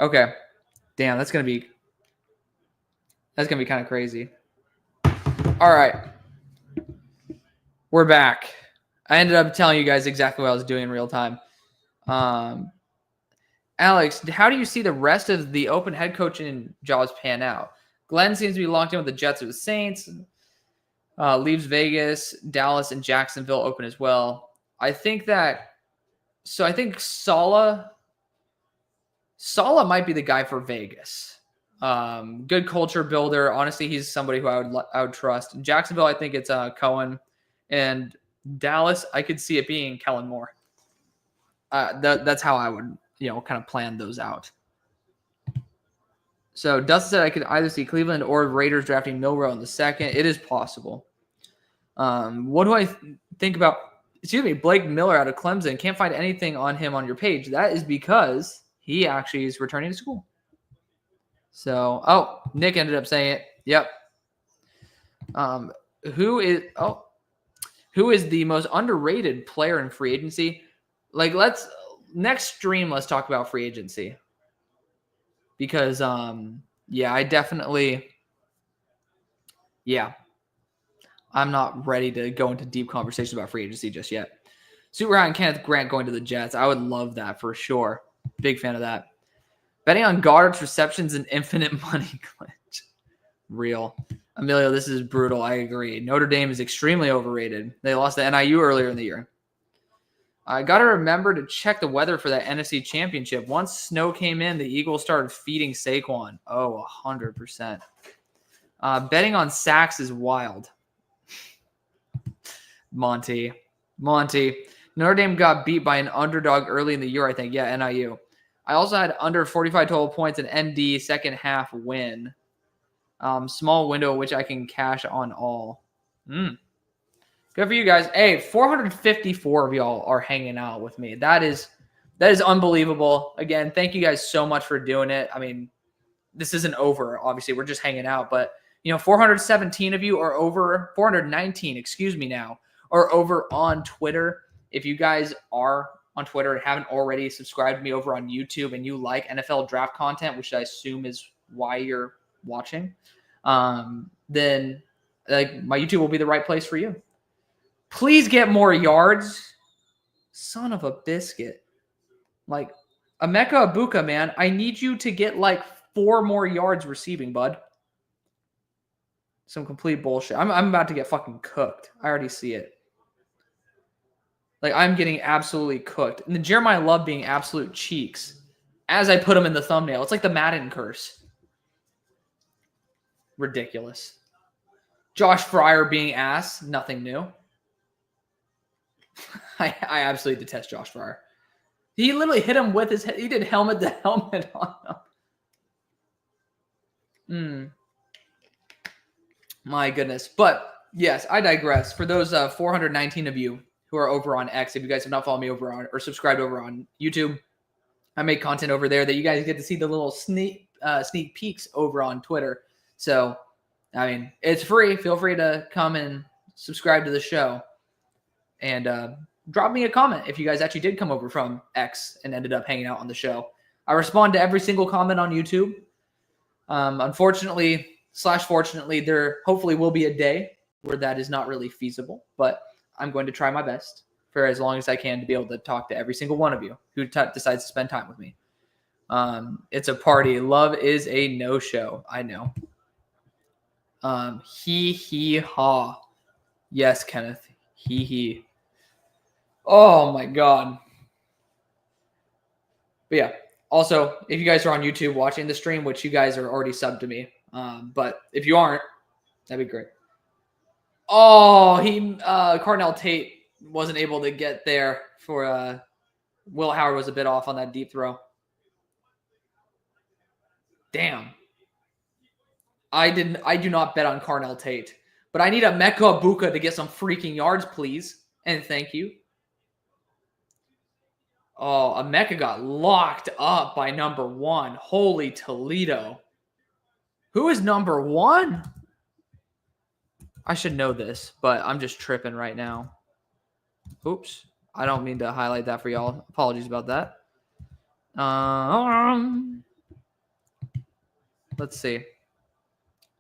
Okay. Damn, that's gonna be kind of crazy. All right. We're back. I ended up telling you guys exactly what I was doing in real time. Alex, how do you see the rest of the open head coaching jobs pan out? Glenn seems to be locked in with the Jets or the Saints. Leaves Vegas, Dallas, and Jacksonville open as well. I think Saleh might be the guy for Vegas. Good culture builder. Honestly, he's somebody who I would trust. In Jacksonville, I think it's Cohen. And Dallas, I could see it being Kellen Moore. That's how I would, kind of plan those out. So Dustin said I could either see Cleveland or Raiders drafting Milroe in the second. It is possible. What do I think about, Blake Miller out of Clemson? Can't find anything on him on your page. That is because he actually is returning to school. So, Nick ended up saying it. Yep. Who is the most underrated player in free agency? Next stream, let's talk about free agency. Because, I definitely, I'm not ready to go into deep conversations about free agency just yet. Super high on Kenneth Grant going to the Jets. I would love that for sure. Big fan of that. Betting on Goddard's receptions and infinite money glitch. Real. Emilio, this is brutal. I agree. Notre Dame is extremely overrated. They lost to NIU earlier in the year. I got to remember to check the weather for that NFC championship. Once snow came in, the Eagles started feeding Saquon. 100%. Betting on sacks is wild. Monty. Notre Dame got beat by an underdog early in the year, I think. Yeah, NIU. I also had under 45 total points and ND second half win. Small window, which I can cash on all. Good for you guys. Hey, 454 of y'all are hanging out with me. That is unbelievable. Again, thank you guys so much for doing it. I mean, this isn't over. Obviously, we're just hanging out. But, 417 of you are over. 419, excuse me now, are over on Twitter. If you guys are on Twitter and haven't already subscribed to me over on YouTube and you like NFL draft content, which I assume is why you're watching, then my YouTube will be the right place for you. Please get more yards. Son of a biscuit. Emeka Ibuka, man, I need you to get 4 more yards receiving, bud. Some complete bullshit. I'm about to get fucking cooked. I already see it. I'm getting absolutely cooked. And then Jeremiah Love being absolute cheeks as I put him in the thumbnail. It's like the Madden curse. Ridiculous. Josh Fryer being ass. Nothing new. I absolutely detest Josh Fryer. He literally hit him with his head. He did helmet to helmet on him. My goodness. But, yes, I digress. For those 419 of you who are over on X, if you guys have not followed me over on or subscribed over on YouTube, I make content over there that you guys get to see the little sneak peeks over on Twitter. So, I mean, it's free. Feel free to come and subscribe to the show. And drop me a comment if you guys actually did come over from X and ended up hanging out on the show. I respond to every single comment on YouTube. Unfortunately / fortunately, there hopefully will be a day where that is not really feasible. But I'm going to try my best for as long as I can to be able to talk to every single one of you who decides to spend time with me. It's a party. Love is a no-show. I know. He ha. Yes, Kenneth. He. Oh my God. But yeah. Also, if you guys are on YouTube watching the stream, which you guys are already subbed to me, but if you aren't, that'd be great. Oh, Cardinal Tate wasn't able to get there for Will Howard was a bit off on that deep throw. Damn. I do not bet on Cardinal Tate, but I need a Emeka Egbuka to get some freaking yards, please. And thank you. Oh, Emeka got locked up by number 1. Holy Toledo. Who is number 1? I should know this, but I'm just tripping right now. Oops. I don't mean to highlight that for y'all. Apologies about that. Let's see.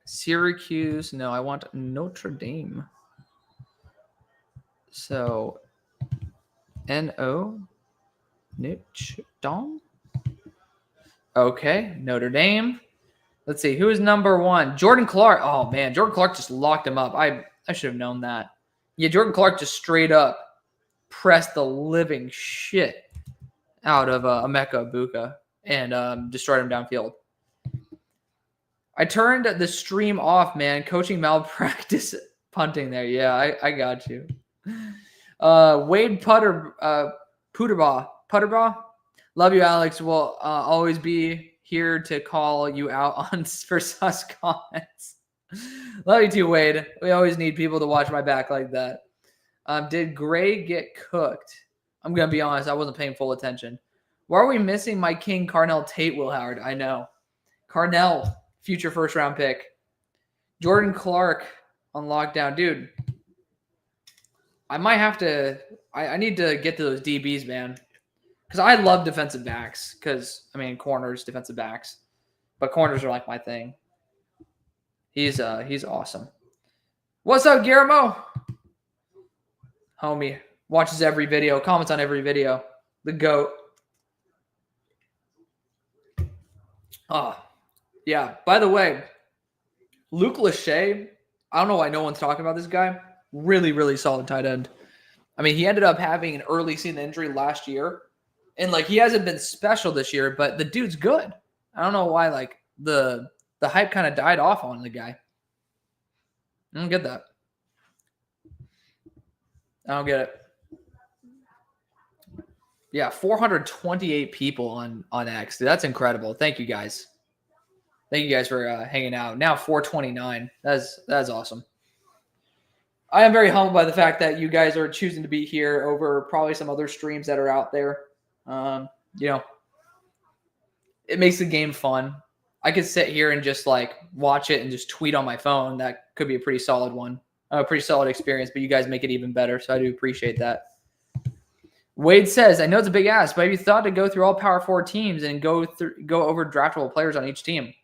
Syracuse. No, I want Notre Dame. So, N-O. Notre Dame. Okay, Notre Dame. Let's see. Who is number 1? Jordan Clark. Oh, man. Jordan Clark just locked him up. I should have known that. Yeah, Jordan Clark just straight up pressed the living shit out of Emeka Egbuka and destroyed him downfield. I turned the stream off, man. Coaching malpractice punting there. Yeah, I got you. Wade Putterbaugh. Love you, Alex. Will always be here to call you out on for sus comments. Love you too, Wade. We always need people to watch my back like that. Did Gray get cooked? I'm going to be honest. I wasn't paying full attention. Why are we missing my king, Carnell Tate, Will Howard? I know. Carnell, future first-round pick. Jordan Clark on lockdown. Dude, I might have to – I need to get to those DBs, man. Because I love defensive backs. Because, I mean, corners, defensive backs. But corners are like my thing. He's awesome. What's up, Guillermo? Homie. Watches every video. Comments on every video. The GOAT. Oh, yeah. By the way, Luke Lachey, I don't know why no one's talking about this guy. Really, really solid tight end. I mean, he ended up having an early season injury last year. And, like, he hasn't been special this year, but the dude's good. I don't know why, like, the hype kind of died off on the guy. I don't get that. I don't get it. Yeah, 428 people on X. Dude, that's incredible. Thank you guys. Thank you guys for hanging out. Now 429. That's awesome. I am very humbled by the fact that you guys are choosing to be here over probably some other streams that are out there. You know, it makes the game fun. I could sit here and just like watch it and just tweet on my phone. That could be a pretty solid one. A pretty solid experience, but you guys make it even better. So I do appreciate that. Wade says, I know it's a big ask, but have you thought to go through all Power 4 teams and go over draftable players on each team?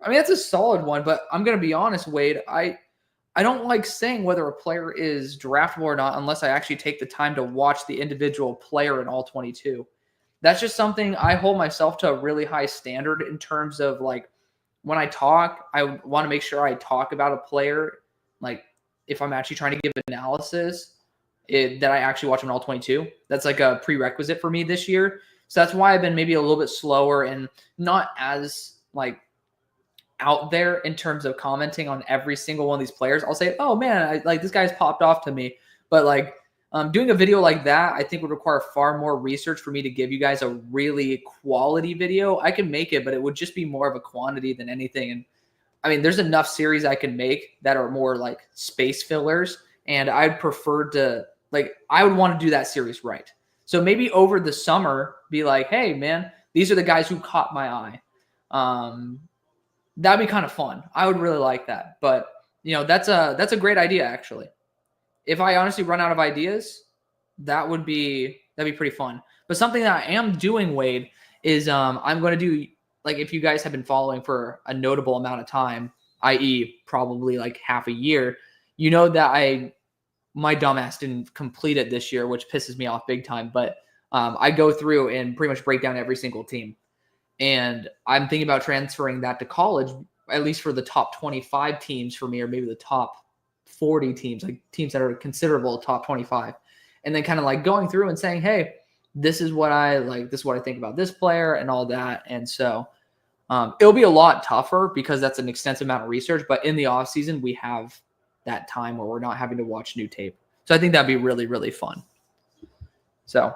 I mean, that's a solid one, but I'm going to be honest, Wade. I don't like saying whether a player is draftable or not unless I actually take the time to watch the individual player in all 22. That's just something I hold myself to a really high standard in terms of, like, when I talk, I want to make sure I talk about a player, like, if I'm actually trying to give analysis, that I actually watch them in all 22. That's like a prerequisite for me this year. So that's why I've been maybe a little bit slower and not as like out there in terms of commenting on every single one of these players. I'll say, oh man, like this guy's popped off to me. But like doing a video like that, I think would require far more research for me to give you guys a really quality video. I can make it, but it would just be more of a quantity than anything. And I mean, there's enough series I can make that are more like space fillers. And I'd prefer to, like, I would want to do that series right. So maybe over the summer, be like, hey, man, these are the guys who caught my eye. That'd be kind of fun. I would really like that. But, you know, that's a great idea, actually. If I honestly run out of ideas, that'd be pretty fun. But something that I am doing, Wade, is I'm going to do, like, if you guys have been following for a notable amount of time, i.e. probably like half a year, you know that I my dumbass didn't complete it this year, which pisses me off big time. But I go through and pretty much break down every single team. And I'm thinking about transferring that to college, at least for the top 25 teams for me, or maybe the top 40 teams, like teams that are considerable top 25. And then kind of like going through and saying, hey, this is what I like, this is what I think about this player and all that. And so it'll be a lot tougher because that's an extensive amount of research. But in the off season, we have that time where we're not having to watch new tape. So I think that'd be really, really fun. So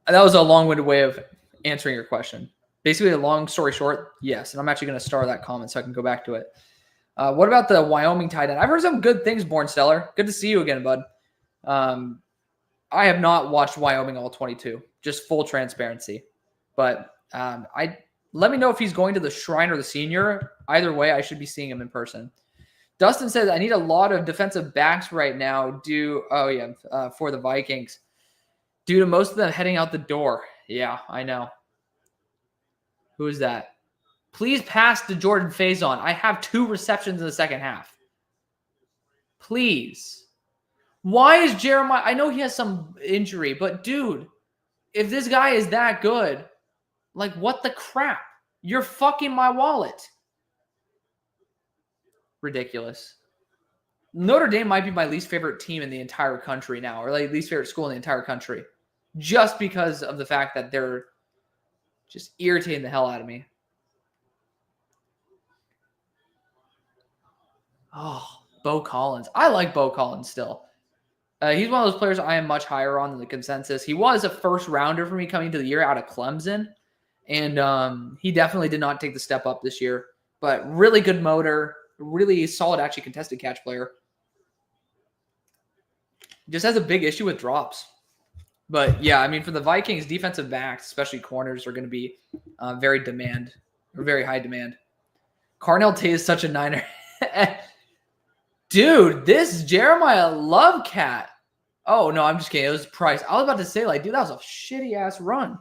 that was a long-winded way of answering your question. Basically, a long story short, yes. And I'm actually going to star that comment so I can go back to it. What about the Wyoming tight end? I've heard some good things, Born Stellar. Good to see you again, bud. I have not watched Wyoming all 22, just full transparency. But let me know if he's going to the Shrine or the Senior. Either way, I should be seeing him in person. Dustin says, I need a lot of defensive backs right now for the Vikings. Due to most of them heading out the door. Yeah, I know. Who is that? Please pass to Jordan Faison. I have 2 receptions in the second half. Please. Why is Jeremiah? I know he has some injury, but dude, if this guy is that good, like what the crap? You're fucking my wallet. Ridiculous. Notre Dame might be my least favorite team in the entire country now, or like least favorite school in the entire country, just because of the fact that they're just irritating the hell out of me. Oh, Bo Collins. I like Bo Collins still. He's one of those players I am much higher on than the consensus. He was a first rounder for me coming into the year out of Clemson, and he definitely did not take the step up this year. But really good motor, really solid, actually contested catch player. Just has a big issue with drops. But yeah, I mean, for the Vikings, defensive backs, especially corners, are going to be very high demand. Carnell Tate is such a Niner. Dude, this Jeremiah Love cat. Oh, no, I'm just kidding. It was Price. I was about to say, like, dude, that was a shitty-ass run.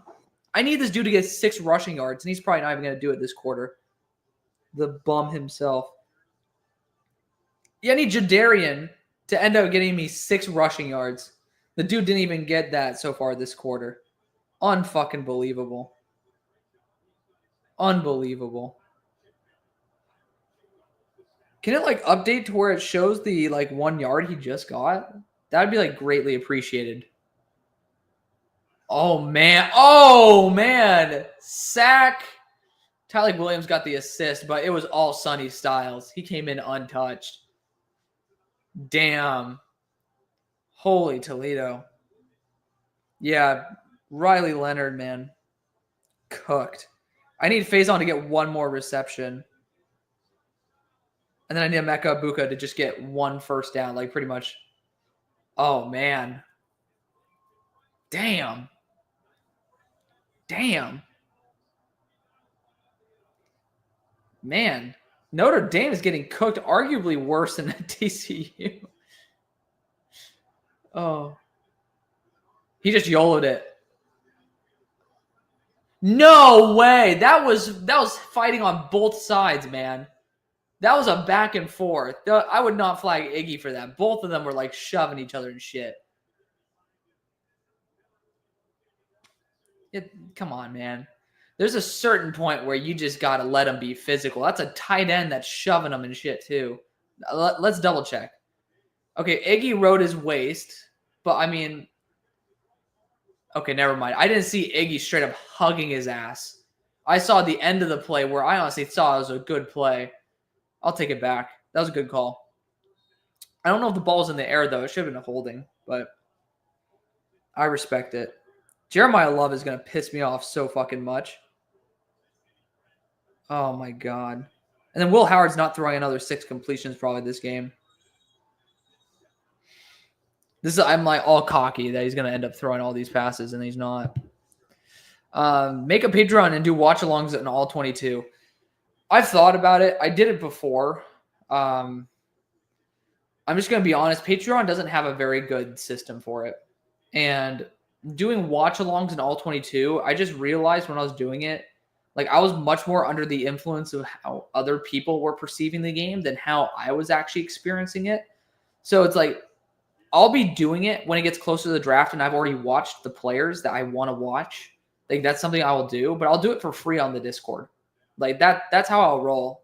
I need this dude to get 6 rushing yards, and he's probably not even going to do it this quarter. The bum himself. Yeah, I need Jadarian to end up getting me 6 rushing yards. The dude didn't even get that so far this quarter. Unfucking believable. Unbelievable. Can it like update to where it shows the like 1 yard he just got? That would be like greatly appreciated. Oh man. Sack. Tyler Williams got the assist, but it was all Sonny Styles. He came in untouched. Damn. Holy Toledo. Yeah, Riley Leonard, man. Cooked. I need Faison to get 1 more reception. And then I need Emeka Ibuka to just get 1 first down, like pretty much. Oh, man. Damn. Man. Notre Dame is getting cooked arguably worse than TCU. Oh. He just YOLO'd it. No way. That was fighting on both sides, man. That was a back and forth. I would not flag Iggy for that. Both of them were like shoving each other and shit. Come on, man. There's a certain point where you just got to let them be physical. That's a tight end that's shoving them and shit too. Let's double check. Okay, Iggy rode his waist, but I mean, okay, never mind. I didn't see Iggy straight up hugging his ass. I saw the end of the play where I honestly thought it was a good play. I'll take it back. That was a good call. I don't know if the ball's in the air, though. It should have been a holding, but I respect it. Jeremiah Love is going to piss me off so fucking much. Oh, my God. And then Will Howard's not throwing another 6 completions probably this game. I'm like all cocky that he's going to end up throwing all these passes, and he's not. Make a Patreon and do watch-alongs in all 22. I've thought about it. I did it before. I'm just going to be honest. Patreon doesn't have a very good system for it. And doing watch-alongs in all 22, I just realized when I was doing it, like I was much more under the influence of how other people were perceiving the game than how I was actually experiencing it. So it's like I'll be doing it when it gets closer to the draft and I've already watched the players that I want to watch. Like that's something I will do, but I'll do it for free on the Discord. Like that's how I'll roll.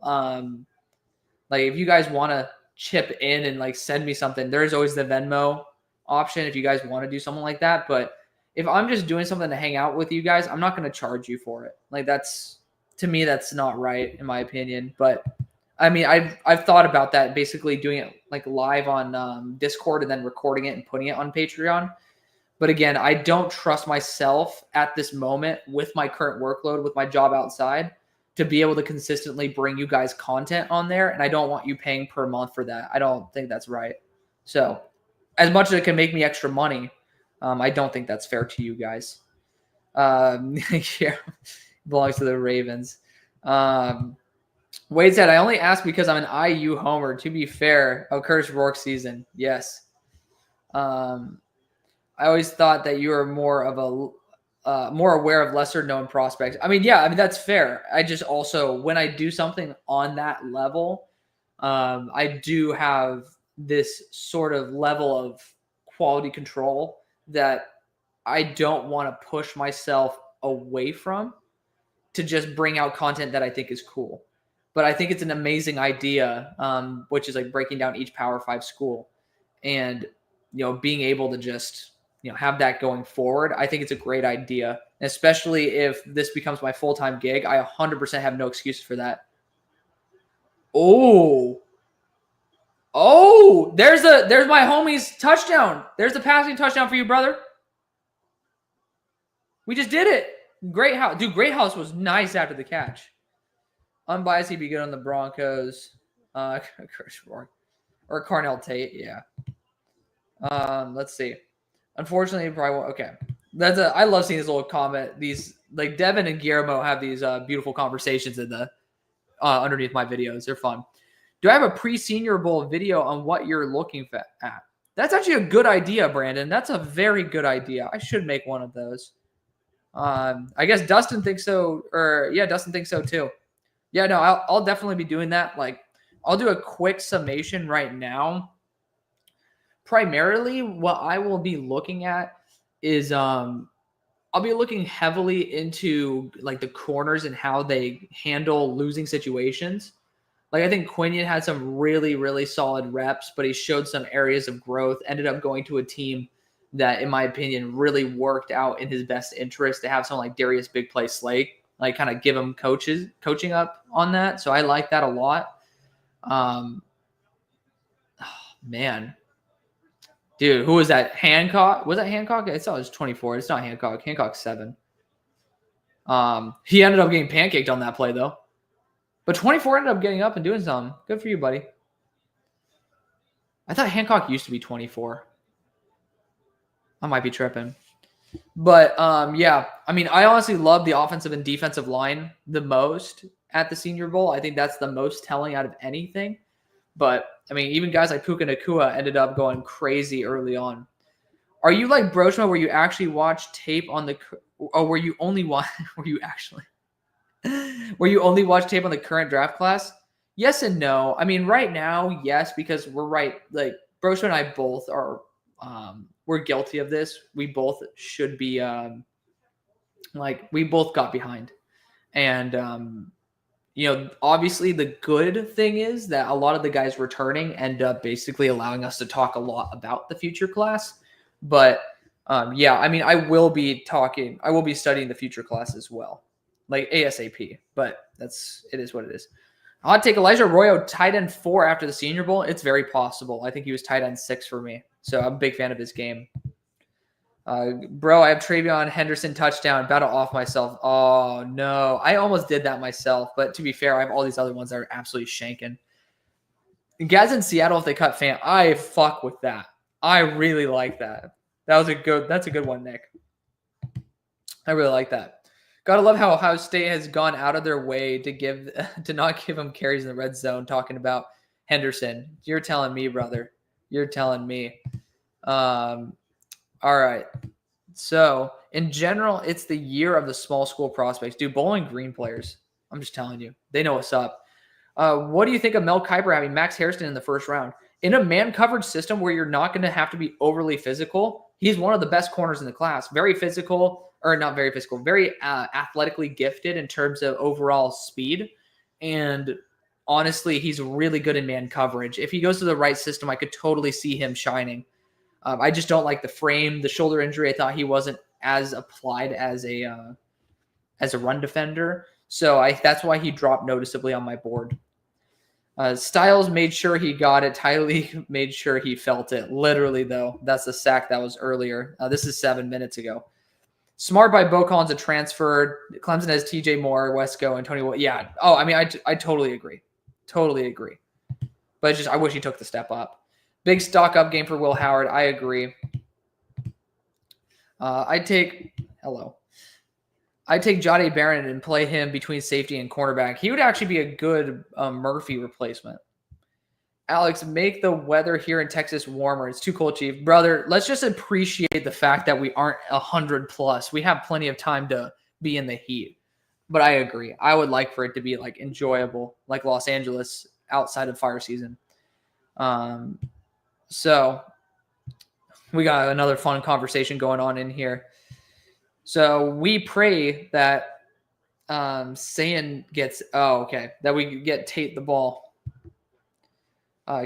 Like if you guys want to chip in and like send me something, there's always the Venmo option if you guys want to do something like that. But if I'm just doing something to hang out with you guys, I'm not going to charge you for it. Like that's, to me, that's not right in my opinion. But I mean, I've thought about that, basically doing it like live on Discord and then recording it and putting it on Patreon. But again, I don't trust myself at this moment with my current workload, with my job outside, to be able to consistently bring you guys content on there. And I don't want you paying per month for that. I don't think that's right. So as much as it can make me extra money, I don't think that's fair to you guys. Yeah, belongs to the Ravens. Wade said, I only ask because I'm an IU homer. To be fair, Curtis Rourke season. Yes. I always thought that you were more of a more aware of lesser known prospects. I mean, yeah, I mean, that's fair. I just also, when I do something on that level, I do have this sort of level of quality control that I don't want to push myself away from to just bring out content that I think is cool. But I think it's an amazing idea, which is like breaking down each Power 5 school and, being able to just, have that going forward. I think it's a great idea, especially if this becomes my full-time gig. I 100% have no excuse for that. Oh, there's my homie's touchdown. There's the passing touchdown for you, brother. We just did it. Great house. Dude, Great House was nice after the catch. Unbiased, he'd be good on the Broncos. Or Carnell Tate, yeah. Let's see. Unfortunately, probably won't. Okay. I love seeing this little comment. These, like, Devin and Guillermo have these beautiful conversations in the underneath my videos. They're fun. Do I have a pre-Senior Bowl video on what you're looking at? That's actually a good idea, Brandon. That's a very good idea. I should make one of those. I guess Dustin thinks so, Dustin thinks so too. Yeah, no, I'll definitely be doing that. Like, I'll do a quick summation right now. Primarily, what I will be looking at is I'll be looking heavily into like the corners and how they handle losing situations. Like I think Quinn had some really, really solid reps, but he showed some areas of growth, ended up going to a team that, in my opinion, really worked out in his best interest to have someone like Darius Big Play Slake, like kind of give him coaching up on that. So I like that a lot. Man. Dude, who was that? Hancock? Was that Hancock? I thought it was 24. It's not Hancock. Hancock's 7. He ended up getting pancaked on that play, though. But 24 ended up getting up and doing something. Good for you, buddy. I thought Hancock used to be 24. I might be tripping. But, yeah. I mean, I honestly love the offensive and defensive line the most at the Senior Bowl. I think that's the most telling out of anything. But, I mean, even guys like Puka Nacua ended up going crazy early on. Are you like Brochma where you actually watch tape on the – or where you only watch – where you only watch tape on the current draft class? Yes and no. I mean, right now, yes, because we're right – like, Brochma and I both are we're guilty of this. We both should be we both got behind. And obviously the good thing is that a lot of the guys returning end up basically allowing us to talk a lot about the future class. But yeah, I mean, I will be studying the future class as well, like ASAP, but it is what it is. Hot take, Elijah Arroyo, tight end 4 after the Senior Bowl. It's very possible. I think he was tight end 6 for me. So I'm a big fan of his game. Bro, I have Travion Henderson touchdown. About to off myself. Oh, no. I almost did that myself. But to be fair, I have all these other ones that are absolutely shanking. Guys in Seattle, if they cut Fant, I fuck with that. I really like that. That's a good one, Nick. I really like that. Gotta love how Ohio State has gone out of their way to not give him carries in the red zone, talking about Henderson. You're telling me, brother. You're telling me. All right. So, in general, it's the year of the small school prospects. Dude, Bowling Green players, I'm just telling you. They know what's up. What do you think of Mel Kiper having Max Hairston in the first round? in a man coverage system where you're not going to have to be overly physical, he's one of the best corners in the class. Very physical, or not very physical, very athletically gifted in terms of overall speed. And honestly, he's really good in man coverage. If he goes to the right system, I could totally see him shining. I just don't like the frame, the shoulder injury. I thought he wasn't as applied as a run defender. So that's why he dropped noticeably on my board. Styles made sure he got it. Tylee made sure he felt it. Literally, though. That's the sack that was earlier. This is 7 minutes ago. Smart by Bo Collins a transfer. Clemson has TJ Moore, Wesco, and Tony. Yeah. Oh, I mean, I totally agree. Totally agree. But I wish he took the step up. Big stock up game for Will Howard. I agree. I take Jahdae Barron and play him between safety and cornerback. He would actually be a good Murphy replacement. Alex, make the weather here in Texas warmer. It's too cold, Chief. Brother, let's just appreciate the fact that we aren't 100 plus. We have plenty of time to be in the heat. But I agree. I would like for it to be like enjoyable, like Los Angeles outside of fire season. So we got another fun conversation going on in here. So we pray that Sayan gets that we get Tate the ball.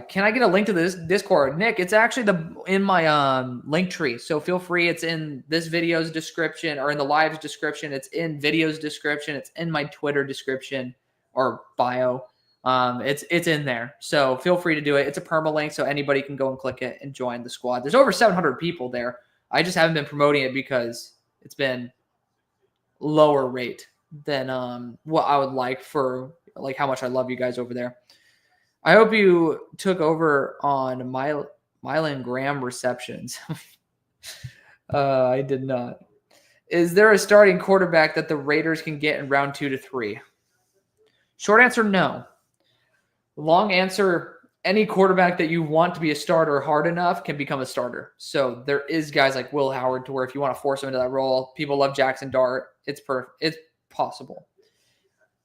Can I get a link to this Discord? Nick, it's actually in my link tree. So feel free. It's in this video's description or in the live's description. It's in video's description. It's in my Twitter description or bio. It's in there. So feel free to do it. It's a permalink, so anybody can go and click it and join the squad. There's over 700 people there. I just haven't been promoting it because it's been lower rate than what I would like for like how much I love you guys over there. I hope you took over on Mylan Graham receptions. I did not. Is there a starting quarterback that the Raiders can get in round 2 to 3? Short answer, no. Long answer, any quarterback that you want to be a starter hard enough can become a starter. So there is guys like Will Howard to where if you want to force him into that role, people love Jackson Dart. It's possible.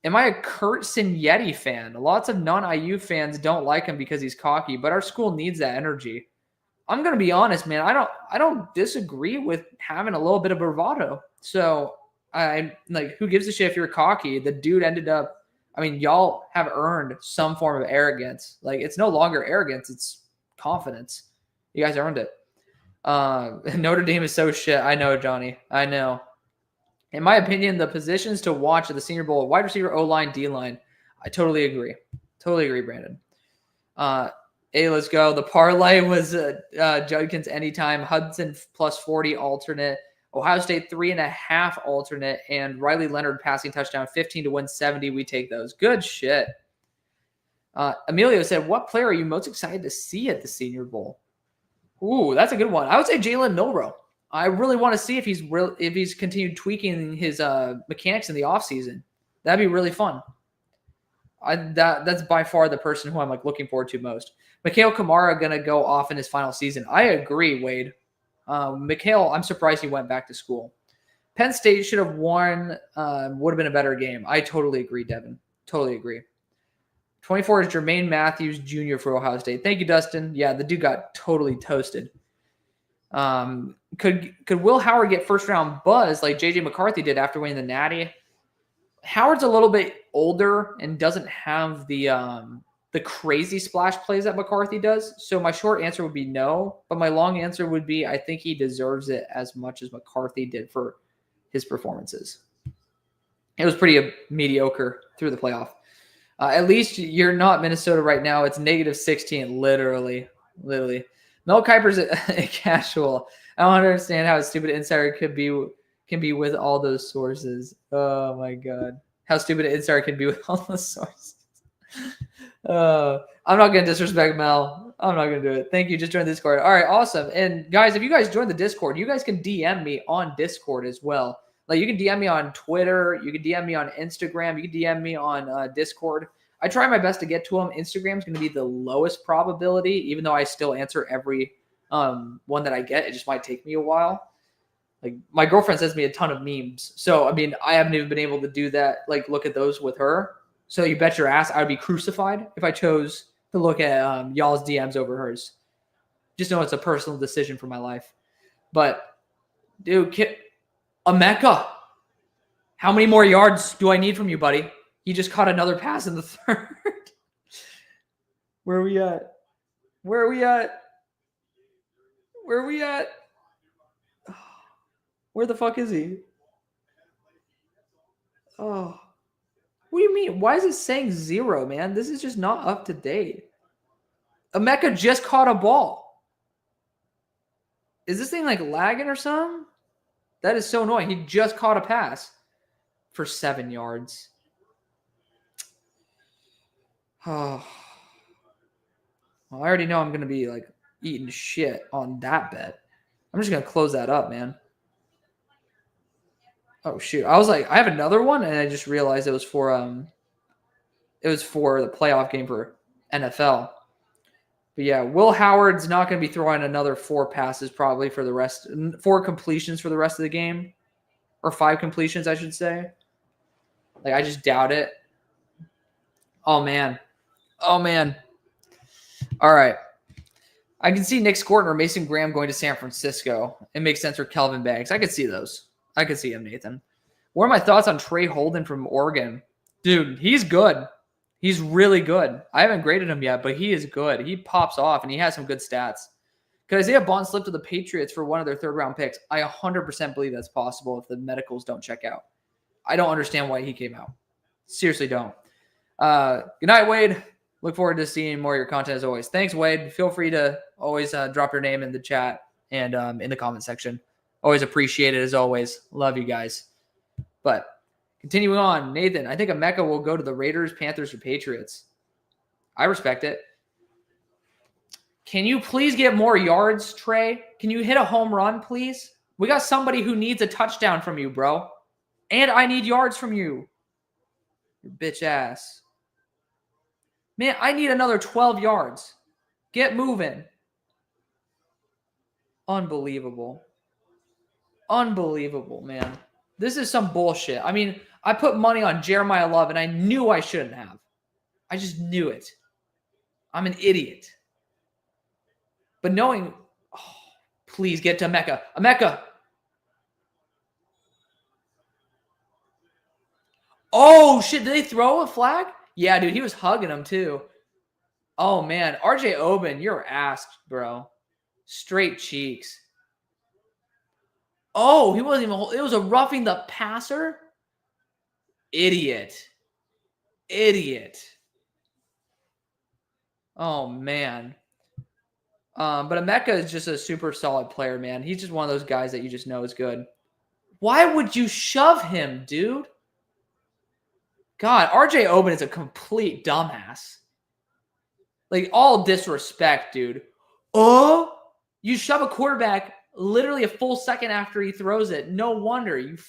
Am I a Kurt Signetti fan? Lots of non-IU fans don't like him because he's cocky, but our school needs that energy. I'm going to be honest, man. I don't disagree with having a little bit of bravado. So I like, who gives a shit if you're cocky? The dude ended up, y'all have earned some form of arrogance. Like, it's no longer arrogance. It's confidence. You guys earned it. Notre Dame is so shit. I know, Johnny. I know. In my opinion, the positions to watch at the Senior Bowl, wide receiver, O-line, D-line. I totally agree. Totally agree, Brandon. Hey, let's go. The parlay was Judkins anytime, Hudson plus 40 alternate, Ohio State 3.5 alternate, and Riley Leonard passing touchdown 15 to win 70. We take those. Good shit. Emilio said, what player are you most excited to see at the Senior Bowl? Ooh, that's a good one. I would say Jalen Milroe. I really want to see if he's continued tweaking his mechanics in the offseason. That'd be really fun. That's by far the person who I'm like looking forward to most. Mikhail Kamara going to go off in his final season. I agree, Wade. Mikhail, I'm surprised he went back to school. Penn State should have won. Would have been a better game. I totally agree, Devin. Totally agree. 24 is Jermaine Matthews Jr. for Ohio State. Thank you, Dustin. Yeah, the dude got totally toasted. Could Will Howard get first round buzz like JJ McCarthy did after winning the Natty? Howard's a little bit older and doesn't have the crazy splash plays that McCarthy does. So my short answer would be no, but my long answer would be I think he deserves it as much as McCarthy did for his performances. It was pretty mediocre through the playoff. At least you're not Minnesota right now. It's -16, literally. Mel Kiper's a casual. I don't understand how a stupid insider can be with all those sources. Oh my god, how stupid an insider can be with all those sources. I'm not gonna disrespect Mel. I'm not gonna do it. Thank you. Just joined the Discord. All right, awesome. And guys, if you guys join the Discord, you guys can DM me on Discord as well. Like you can DM me on Twitter, you can DM me on Instagram, you can DM me on Discord. I try my best to get to them. Instagram is going to be the lowest probability, even though I still answer every one that I get. It just might take me a while. Like my girlfriend sends me a ton of memes. So, I haven't even been able to do that. Like look at those with her. So you bet your ass I would be crucified if I chose to look at y'all's DMs over hers. Just know it's a personal decision for my life. But, dude, Emeka, how many more yards do I need from you, buddy? He just caught another pass in the third. Where are we at? Where are we at? Where are we at? Where the fuck is he? Oh. What do you mean? Why is it saying 0, man? This is just not up to date. Emeka just caught a ball. Is this thing like lagging or something? That is so annoying. He just caught a pass for 7 yards. Oh. Well, I already know I'm going to be like eating shit on that bet. I'm just going to close that up, man. Oh, shoot. I was like, I have another one, and I just realized it was for the playoff game for NFL. But yeah, Will Howard's not going to be throwing another 4 passes probably for the rest, 4 completions for the rest of the game, or 5 completions, I should say. Like, I just doubt it. Oh, man. Oh, man. All right. I can see Nick Scorton or Mason Graham going to San Francisco. It makes sense for Kelvin Banks. I could see those. I could see him, Nathan. What are my thoughts on Trey Holden from Oregon? Dude, he's good. He's really good. I haven't graded him yet, but he is good. He pops off, and he has some good stats. Could Isaiah Bond slip to the Patriots for one of their third-round picks? I 100% believe that's possible if the medicals don't check out. I don't understand why he came out. Seriously don't. Good night, Wade. Look forward to seeing more of your content as always. Thanks, Wade. Feel free to always drop your name in the chat and in the comment section. Always appreciate it as always. Love you guys. But continuing on, Nathan, I think Emeka will go to the Raiders, Panthers, or Patriots. I respect it. Can you please get more yards, Trey? Can you hit a home run, please? We got somebody who needs a touchdown from you, bro. And I need yards from you. Your bitch ass. Man, I need another 12 yards. Get moving. Unbelievable. Unbelievable, man. This is some bullshit. I mean, I put money on Jeremiah Love, and I knew I shouldn't have. I just knew it. I'm an idiot. But knowing, oh, please get to Emeka. Emeka. Oh, shit. Did they throw a flag? Yeah, dude. He was hugging him, too. Oh, man. RJ Oben, you're asked, bro. Straight cheeks. Oh, he wasn't even. It was a roughing the passer. Idiot. Idiot. Oh, man. But Emeka is just a super solid player, man. He's just one of those guys that you just know is good. Why would you shove him, dude? God, RJ Oben is a complete dumbass. Like, all disrespect, dude. Oh, you shove a quarterback literally a full second after he throws it. No wonder you've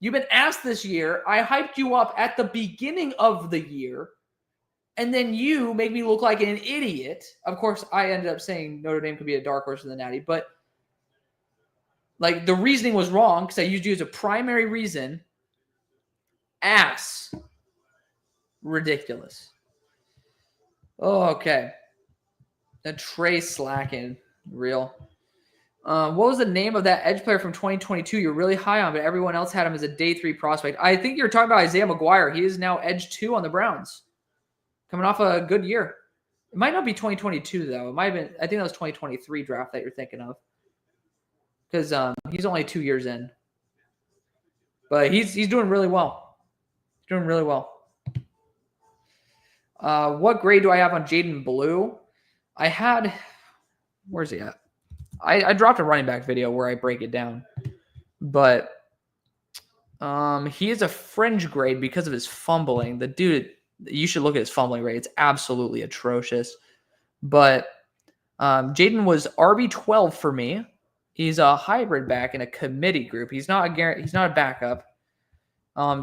been asked this year. I hyped you up at the beginning of the year, and then you make me look like an idiot. Of course, I ended up saying Notre Dame could be a dark horse in the Natty, but like the reasoning was wrong because I used you as a primary reason. Ass. Ridiculous. Oh, okay. A Trey slacking. Real. What was the name of that edge player from 2022 you're really high on, but everyone else had him as a day 3 prospect? I think you're talking about Isaiah McGuire. He is now edge 2 on the Browns. Coming off a good year. It might not be 2022, though. It might have been, I think that was 2023 draft that you're thinking of. Because he's only 2 years in. But he's doing really well. He's doing really well. What grade do I have on Jaden Blue? I had, where's he at? I dropped a running back video where I break it down. But he is a fringe grade because of his fumbling. The dude, you should look at his fumbling rate. It's absolutely atrocious. But Jaden was RB12 for me. He's a hybrid back in a committee group. He's not a backup.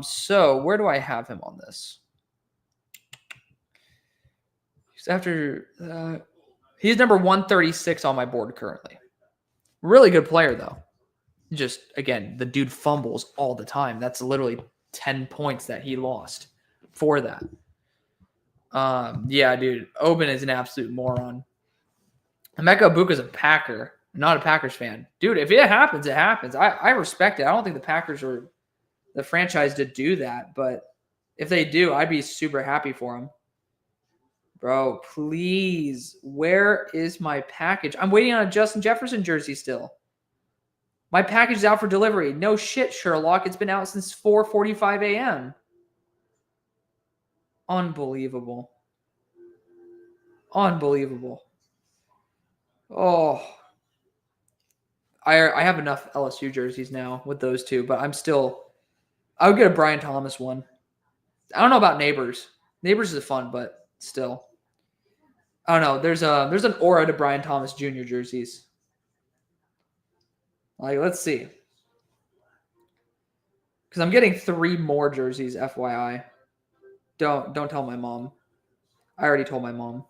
So where do I have him on this? He's number 136 on my board currently. Really good player, though. Just, again, the dude fumbles all the time. That's literally 10 points that he lost for that. Yeah, dude. Oben is an absolute moron. Emeka Ibuka's a Packer, not a Packers fan. Dude, if it happens, it happens. I respect it. I don't think the Packers are the franchise to do that, but if they do, I'd be super happy for them. Bro, please. Where is my package? I'm waiting on a Justin Jefferson jersey still. My package is out for delivery. No shit, Sherlock. It's been out since 4:45 a.m. Unbelievable. Unbelievable. Oh. I have enough LSU jerseys now with those two, but I would get a Brian Thomas one. I don't know about Neighbors. Neighbors is fun, but still. I don't know. There's an aura to Brian Thomas Jr. jerseys. Like, let's see. Because I'm getting 3 more jerseys, FYI. Don't tell my mom. I already told my mom.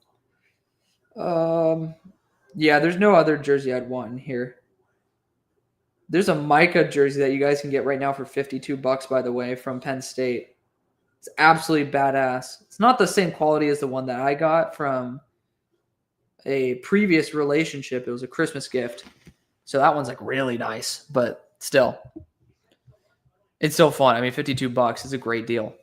Yeah, there's no other jersey I'd want in here. There's a Micah jersey that you guys can get right now for $52, by the way, from Penn State. It's absolutely badass. It's not the same quality as the one that I got from a previous relationship. It was a Christmas gift. So that one's like really nice, but still. It's so fun. I mean, $52 is a great deal.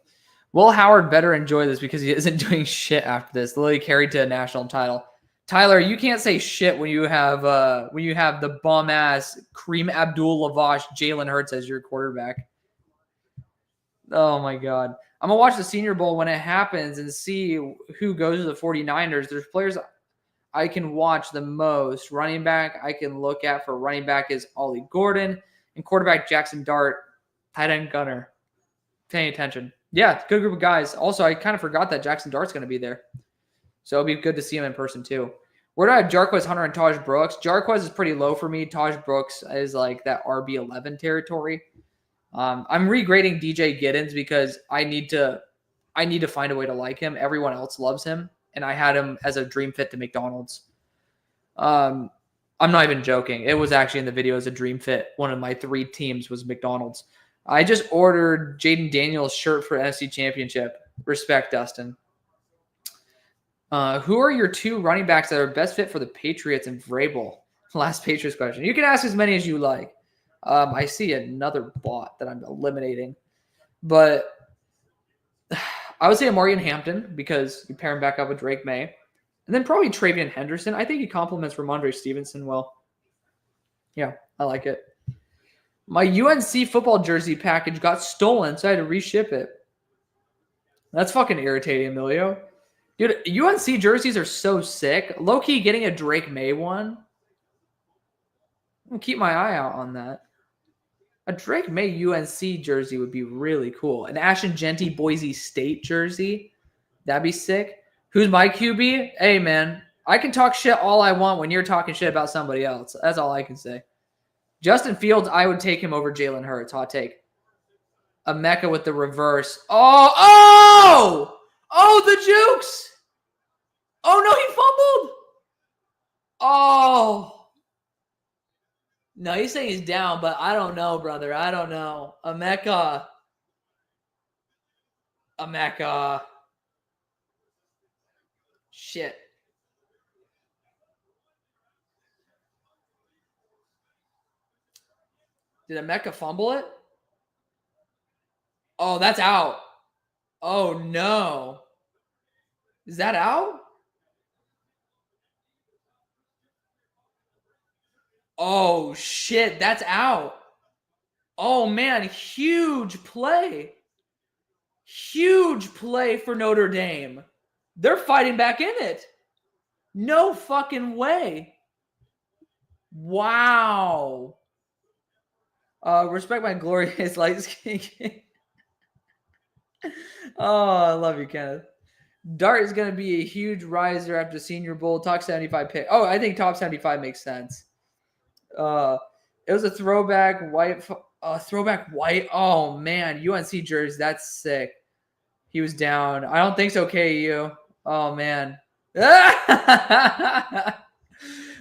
Will Howard better enjoy this because he isn't doing shit after this? Literally carried to a national title. Tyler, you can't say shit when you have the bum ass Kareem Abdul-Lavash, Jalen Hurts as your quarterback. Oh my God. I'm gonna watch the Senior Bowl when it happens and see who goes to the 49ers. There's players I can watch the most. Running back I can look at for running back is Ollie Gordon, and quarterback Jackson Dart, tight end Gunner. Paying attention. Yeah, good group of guys. Also, I kind of forgot that Jackson Dart's going to be there. So it'll be good to see him in person too. Where do I have Jarquez Hunter and Taj Brooks? Jarquez is pretty low for me. Taj Brooks is like that RB11 territory. I'm regrading DJ Giddens because I need to find a way to like him. Everyone else loves him, and I had him as a dream fit to McDonald's. I'm not even joking. It was actually in the video as a dream fit. One of my 3 teams was McDonald's. I just ordered Jaden Daniels' shirt for NFC Championship. Respect, Dustin. Who are your 2 running backs that are best fit for the Patriots and Vrabel? Last Patriots question. You can ask as many as you like. I see another bot that I'm eliminating. But I would say Amarian Hampton because you pair him back up with Drake May. And then probably Travion Henderson. I think he complements Ramondre Stevenson well. Yeah, I like it. My UNC football jersey package got stolen, so I had to reship it. That's fucking irritating, Emilio. Dude, UNC jerseys are so sick. Low-key getting a Drake May one. I'm going to keep my eye out on that. A Drake May UNC jersey would be really cool. An Ashton Genty Boise State jersey. That'd be sick. Who's my QB? Hey, man. I can talk shit all I want when you're talking shit about somebody else. That's all I can say. Justin Fields, I would take him over Jalen Hurts. Hot take. Emeka with the reverse. Oh, the jukes. Oh, no, he fumbled. Oh. No, he's saying he's down, but I don't know, brother. I don't know. Emeka. Shit. Did Emeka fumble it? Oh, that's out. Oh, no. Is that out? Oh, shit. That's out. Oh, man. Huge play. Huge play for Notre Dame. They're fighting back in it. No fucking way. Wow. Respect my glorious light skin. Oh, I love you, Kenneth. Dart is going to be a huge riser after Senior Bowl. Top 75 pick. Oh, I think top 75 makes sense. It was a throwback white. Oh, man. UNC jersey. That's sick. He was down. I don't think so, KU. Oh, man. Oh,